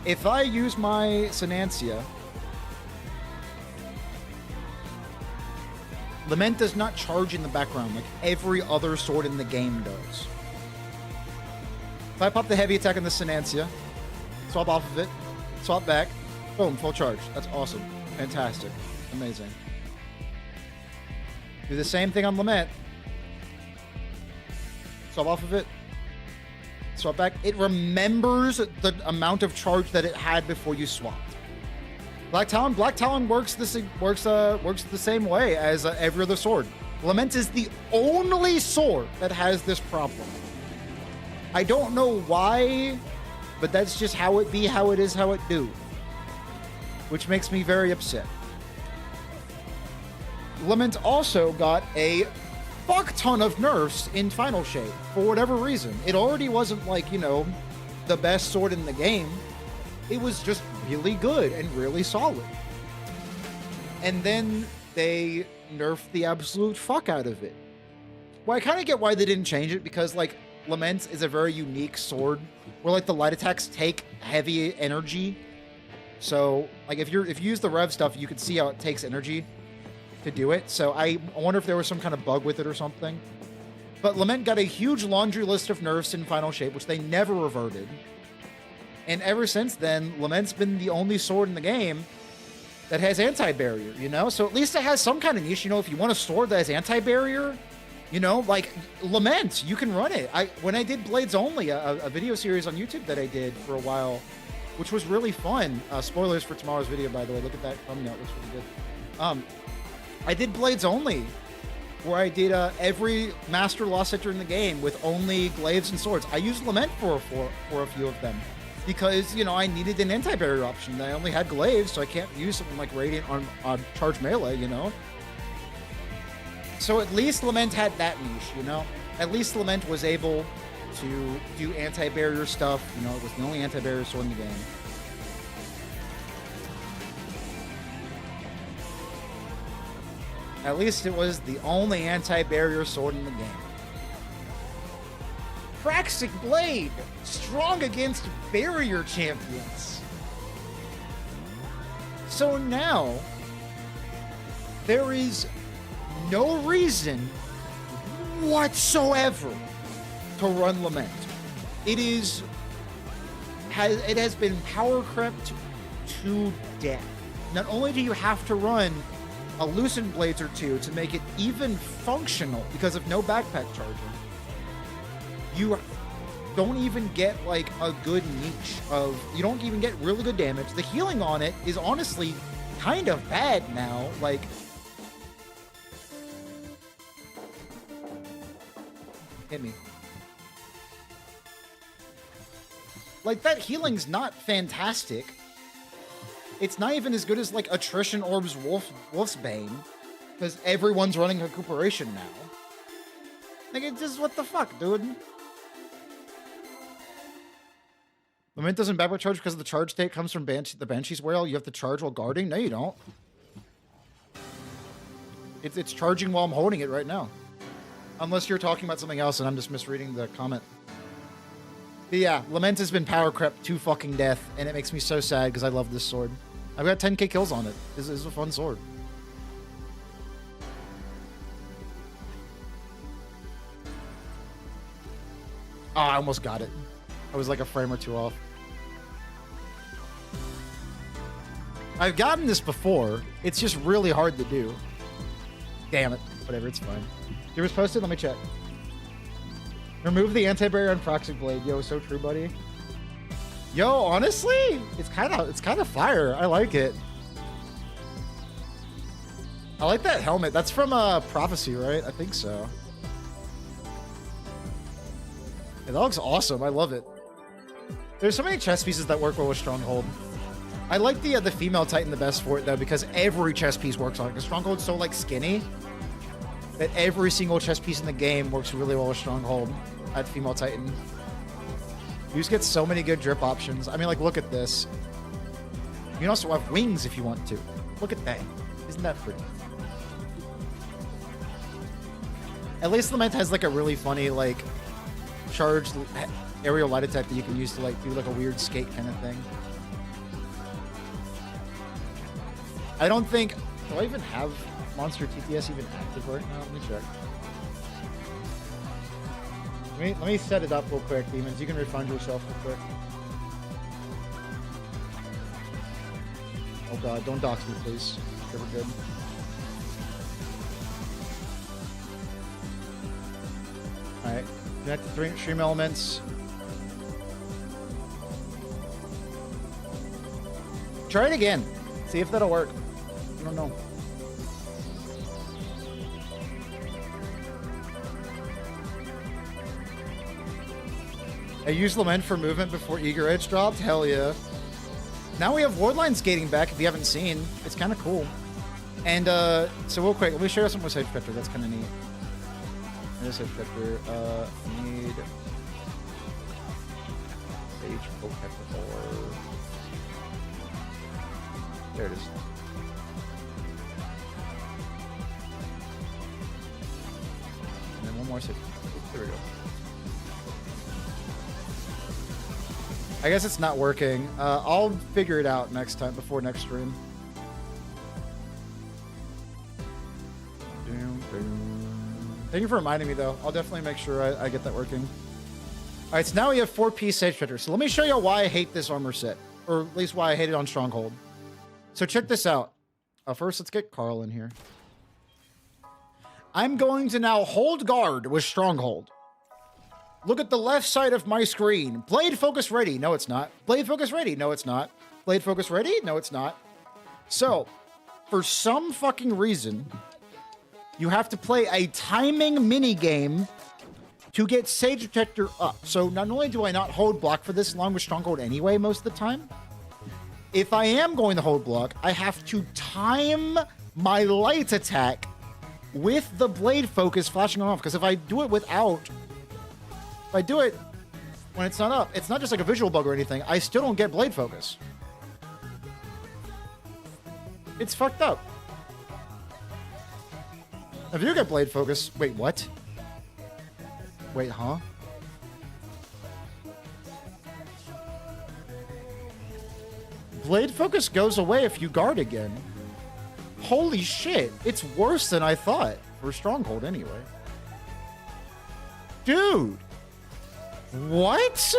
If I use my Sinancia, Lament does not charge in the background like every other sword in the game does. If I pop the heavy attack on the Sinancia, swap off of it, swap back, boom, full charge. That's awesome. Fantastic. Amazing. Do the same thing on Lament. Swap off of it, swap back. It remembers the amount of charge that it had before you swapped. Black Talon works the same way as every other sword. Lament is the only sword that has this problem. I don't know why, but that's just how it be, how it is, how it do. Which makes me very upset. Lament also got a fuck ton of nerfs in Final Shape for whatever reason. It already wasn't like, you know, the best sword in the game. It was just really good and really solid. And then they nerfed the absolute fuck out of it. Well, I kind of get why they didn't change it, because like Lament is a very unique sword where like the light attacks take heavy energy. So like if you use the rev stuff, you can see how it takes energy to do it. So I wonder if there was some kind of bug with it or something. But Lament got a huge laundry list of nerfs in Final Shape, which they never reverted. And ever since then, Lament's been the only sword in the game that has anti-barrier, you know? So at least it has some kind of niche, you know? If you want a sword that has anti-barrier, you know, like Lament, you can run it. When I did Blades Only, a video series on YouTube that I did for a while, which was really fun. Spoilers for tomorrow's video, by the way. Look at that thumbnail. It looks really good. I did Blades Only, where I did every Master Lost Sector in the game with only glaives and swords. I used Lament for a few of them because, you know, I needed an anti-barrier option. I only had glaives, so I can't use something like Radiant on charge melee, you know? So at least Lament had that niche, you know? At least Lament was able to do anti-barrier stuff. You know, it was the only anti-barrier sword in the game. At least it was the only anti-barrier sword in the game. Praxic Blade, strong against barrier champions. So now, there is no reason whatsoever to run Lament. It has been power crept to death. Not only do you have to run a Loosened Blades or two to make it even functional because of no backpack charging, you don't even get like a good niche of, you don't even get really good damage. The healing on it is honestly kind of bad now. Like, hit me. Like, that healing's not fantastic. It's not even as good as like Attrition Orb's Wolf's Bane, because everyone's running Recuperation now. Like, it's just, what the fuck, dude? Lament doesn't backward charge because the charge state comes from the Banshee's Wail. You have to charge while guarding? No, you don't. It's charging while I'm holding it right now. Unless you're talking about something else and I'm just misreading the comment. But yeah, Lament has been power crept to fucking death, and it makes me so sad because I love this sword. I've got 10k kills on it. This is a fun sword. Oh, I almost got it. I was like a frame or two off. I've gotten this before. It's just really hard to do. Damn it. Whatever, it's fine. You was posted? Let me check. Remove the anti-barrier on Proxy Blade. Yo, so true, buddy. Yo, honestly, it's kind of fire. I like it. I like that helmet. That's from Prophecy, right? I think so. Yeah, that looks awesome. I love it. There's so many chess pieces that work well with Stronghold. I like the female Titan the best for it though, because every chess piece works on it. Because Stronghold's so like skinny that every single chess piece in the game works really well with Stronghold at female Titan. You just get so many good drip options. I mean, like, look at this. You can also have wings if you want to. Look at that. Isn't that pretty? At least Lament has like a really funny like charged aerial light attack that you can use to like do like a weird skate kind of thing. I don't think... Do I even have Monster TTS even active right now? Let me check. Let me set it up real quick, Demons. You can refund yourself real quick. Oh god, don't dox me, please. Okay, we're good. Alright. Connect the 3 stream elements. Try it again. See if that'll work. I don't know. I used Lament for movement before Eager Edge dropped? Hell yeah. Now we have Wardline skating back if you haven't seen. It's kind of cool. And so real quick, let me show you something with Sage Scepter. That's kind of neat. There's Sage Scepter. Need Sage Protector. There it is. And then one more Sage. There we go. I guess it's not working. I'll figure it out next time, before next stream. Thank you for reminding me, though. I'll definitely make sure I get that working. All right, so now we have 4-piece Sage Scepter. So let me show you why I hate this armor set, or at least why I hate it on Stronghold. So check this out. First, let's get Carl in here. I'm going to now hold guard with Stronghold. Look at the left side of my screen. Blade focus ready. No, it's not. Blade focus ready. No, it's not. Blade focus ready. No, it's not. So, for some fucking reason, you have to play a timing mini game to get Sage Detector up. So not only do I not hold block for this long with Stronghold anyway most of the time, if I am going to hold block, I have to time my light attack with the blade focus flashing on off. Because if I do it without... If I do it when it's not up, it's not just like a visual bug or anything. I still don't get blade focus. It's fucked up. If you get blade focus... Wait, what? Wait, huh? Blade focus goes away if you guard again. Holy shit. It's worse than I thought. For Stronghold, anyway. Dude! What?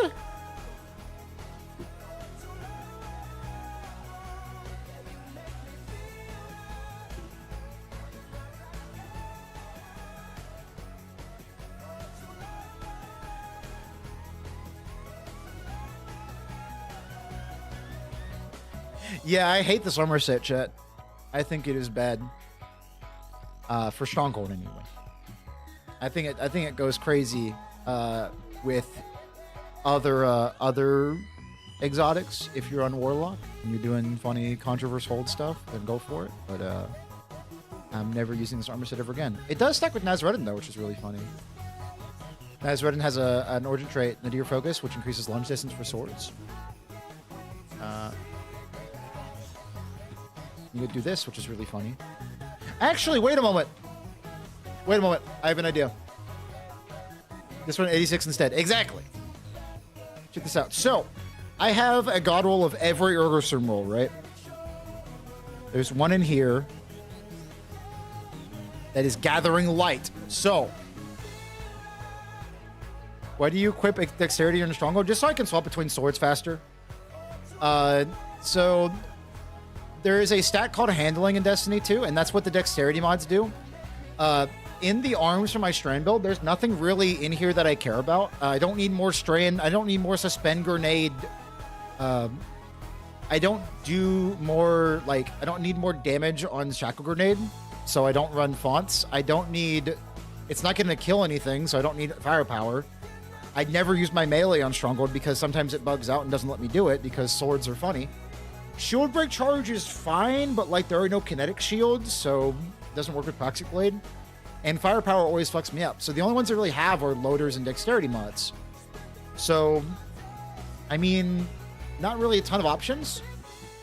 Yeah, I hate this armor set, chat. I think it is bad. For Stronghold, anyway. I think it goes crazy with other exotics if you're on Warlock and you're doing funny controversial hold stuff, then go for it. But I'm never using this armor set ever again. It does stack with Nazredin though, which is really funny. Nazredin has an origin trait, Nadir Focus, which increases lunge distance for swords. You could do this, which is really funny. Actually, wait a moment. Wait a moment. I have an idea. This one, 86 instead. Exactly. Check this out. So, I have a god roll of every Urgerstrom roll, right? There's one in here that is Gathering Light. So, why do you equip Dexterity in a Stronghold? Just so I can swap between swords faster. So, there is a stat called Handling in Destiny 2, and that's what the Dexterity mods do. In the arms for my Strand build, there's nothing really in here that I care about. I don't need more Strand. I don't need more Suspend Grenade. I don't do more, like, I don't need more damage on Shackle Grenade, so I don't run fonts. I don't need, it's not going to kill anything, so I don't need firepower. I'd never use my melee on Stronghold because sometimes it bugs out and doesn't let me do it because swords are funny. Shield Break Charge is fine, but like there are no kinetic shields, so it doesn't work with Toxic Blade. And Firepower always fucks me up. So the only ones I really have are Loaders and Dexterity mods. So, I mean, not really a ton of options.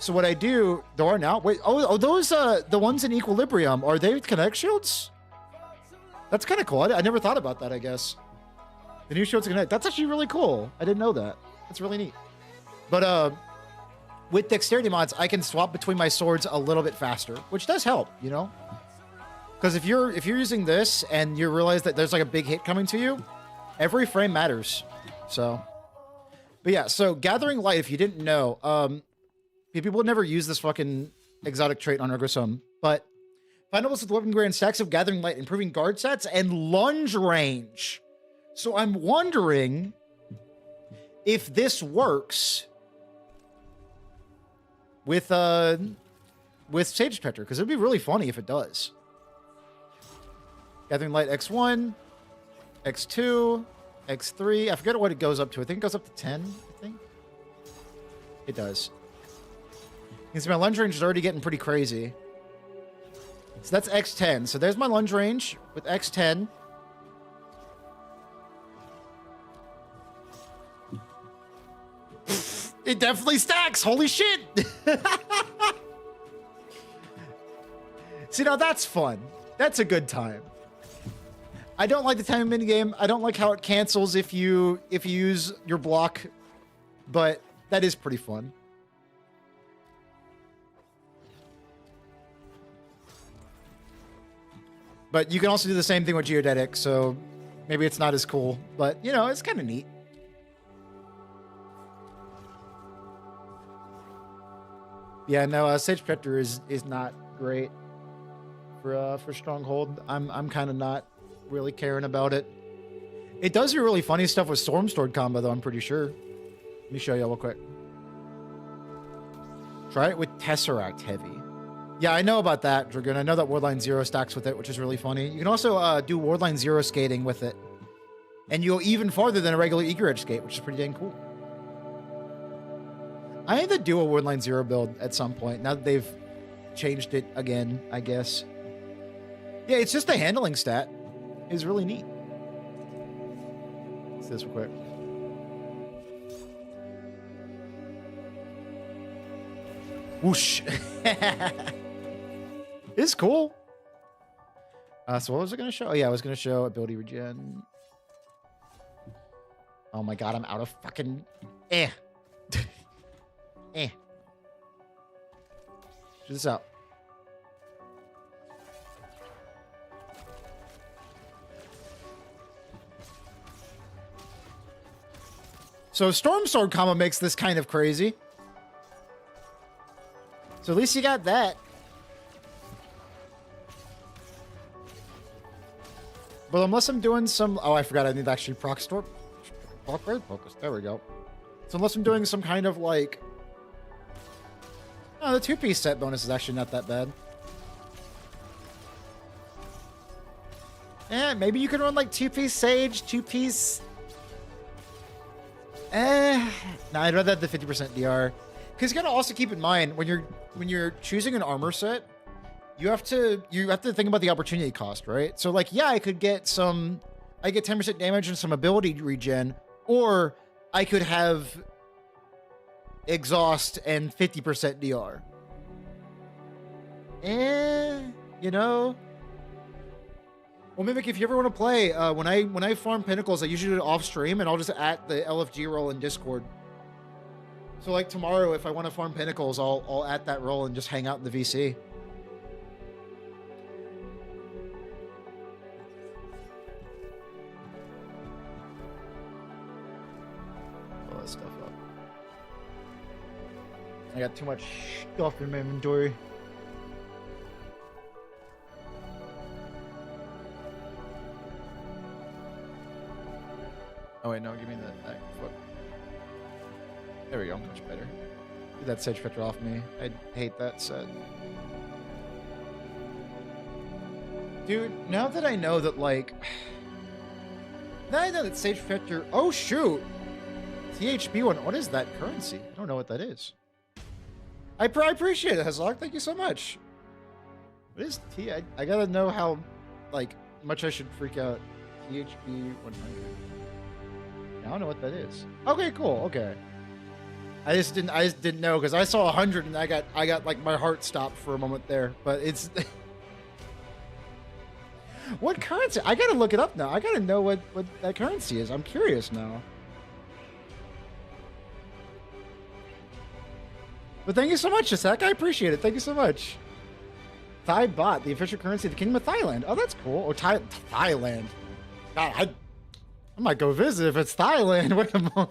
So what I do, there are now, wait, oh those, the ones in Equilibrium, are they kinetic shields? That's kind of cool. I never thought about that, I guess. The new shields kinetic. That's actually really cool. I didn't know that. That's really neat. But, with Dexterity mods, I can swap between my swords a little bit faster, which does help, you know? Because if you're using this and you realize that there's like a big hit coming to you, every frame matters. So, but yeah, so Gathering Light, if you didn't know, people would never use this fucking exotic trait on Urgerstrom, but find levels with weapon grand stacks of Gathering Light, improving guard sets and lunge range. So I'm wondering if this works with Sage Spectre, because it'd be really funny if it does. Gathering Light X1, X2, X3. I forget what it goes up to. I think it goes up to 10, I think. It does. You can see my lunge range is already getting pretty crazy. So that's X10. So there's my lunge range with X10. It definitely stacks. Holy shit. See, now that's fun. That's a good time. I don't like the timing minigame. I don't like how it cancels if you use your block, but that is pretty fun. But you can also do the same thing with Geodetic, so maybe it's not as cool, but you know, it's kind of neat. Yeah, no, Sage Spectre is not great for Stronghold. I'm kind of not really caring about it. It does do really funny stuff with Stormsword combo, though, I'm pretty sure. Let me show you real quick. Try it with Tesseract Heavy. Yeah, I know about that, Dragoon. I know that Wardline Zero stacks with it, which is really funny. You can also do Wardline Zero skating with it. And you go even farther than a regular Eager Edge skate, which is pretty dang cool. I need to do a Wardline Zero build at some point, now that they've changed it again, I guess. Yeah, it's just the handling stat. It's really neat. Let's see this real quick. Whoosh. It's cool. So what was I going to show? Oh, yeah, I was going to show ability regen. Oh my god, I'm out of fucking... Check this out. So Storm Sword combo makes this kind of crazy. So at least you got that. But unless I'm doing some... Oh, I forgot I need to actually proc Storm... Proc Raid Focus. There we go. So unless I'm doing some kind of like... Oh, the two-piece set bonus is actually not that bad. Maybe you could run like two-piece Sage, two-piece... Nah, I'd rather have the 50% DR. Because you gotta also keep in mind when you're choosing an armor set, you have to think about the opportunity cost, right? So like, yeah, I get 10% damage and some ability regen, or I could have exhaust and 50% DR. You know. Well, Mimic, if you ever want to play, when I farm pinnacles, I usually do it off stream, and I'll just at the LFG roll in Discord. So like tomorrow, if I want to farm pinnacles, I'll at that roll and just hang out in the VC. All that stuff up. I got too much stuff in my inventory. Oh wait, no, give me that foot. There we go, much better. Get that Sage Petra off me. I hate that set. Dude, now that I know that, like... Now I know that Sage Petra... Oh, shoot! THB one, what is that currency? I don't know what that is. I appreciate it, Hazak. Thank you so much. What is T? I gotta know how, like, much I should freak out. THB 100. I don't know what that is. Okay, cool. Okay. I just didn't know because I saw 100 and I got like my heart stopped for a moment there. But it's what currency? I gotta look it up now. I gotta know what that currency is. I'm curious now. But thank you so much, Jasak. I appreciate it. Thank you so much. Thai baht, the official currency of the Kingdom of Thailand. Oh, that's cool. Oh, Thailand. God, I might go visit if it's Thailand. Wait a moment.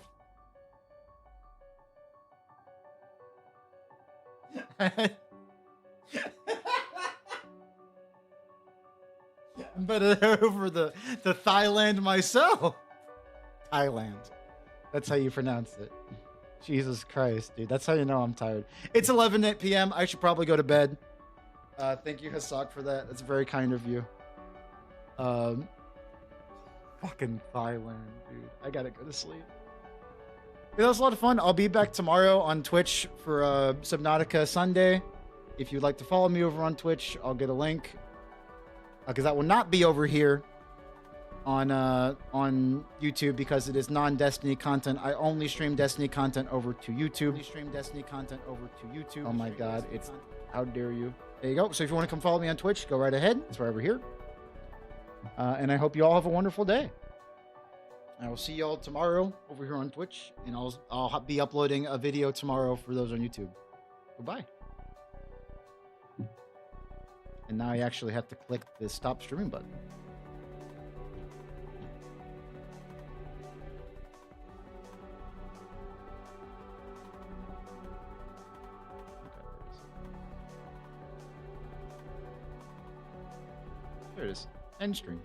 I'm better over the Thailand myself. Thailand. That's how you pronounce it. Jesus Christ, dude. That's how you know I'm tired. It's 11 p.m. I should probably go to bed. Thank you, Hasak, for that. That's very kind of you. Fucking Thailand, dude. I gotta go to sleep. That was a lot of fun. I'll be back tomorrow on Twitch for Subnautica Sunday. If you'd like to follow me over on Twitch, I'll get a link. Because that will not be over here on YouTube because it is non-Destiny content. I only stream Destiny content over to YouTube. Oh my god, it's... How dare you. There you go. So if you want to come follow me on Twitch, go right ahead. It's right over here. And I hope you all have a wonderful day. I will see you all tomorrow over here on Twitch, and I'll be uploading a video tomorrow for those on YouTube. Goodbye. And now I actually have to click the stop streaming button. There it is. End stream.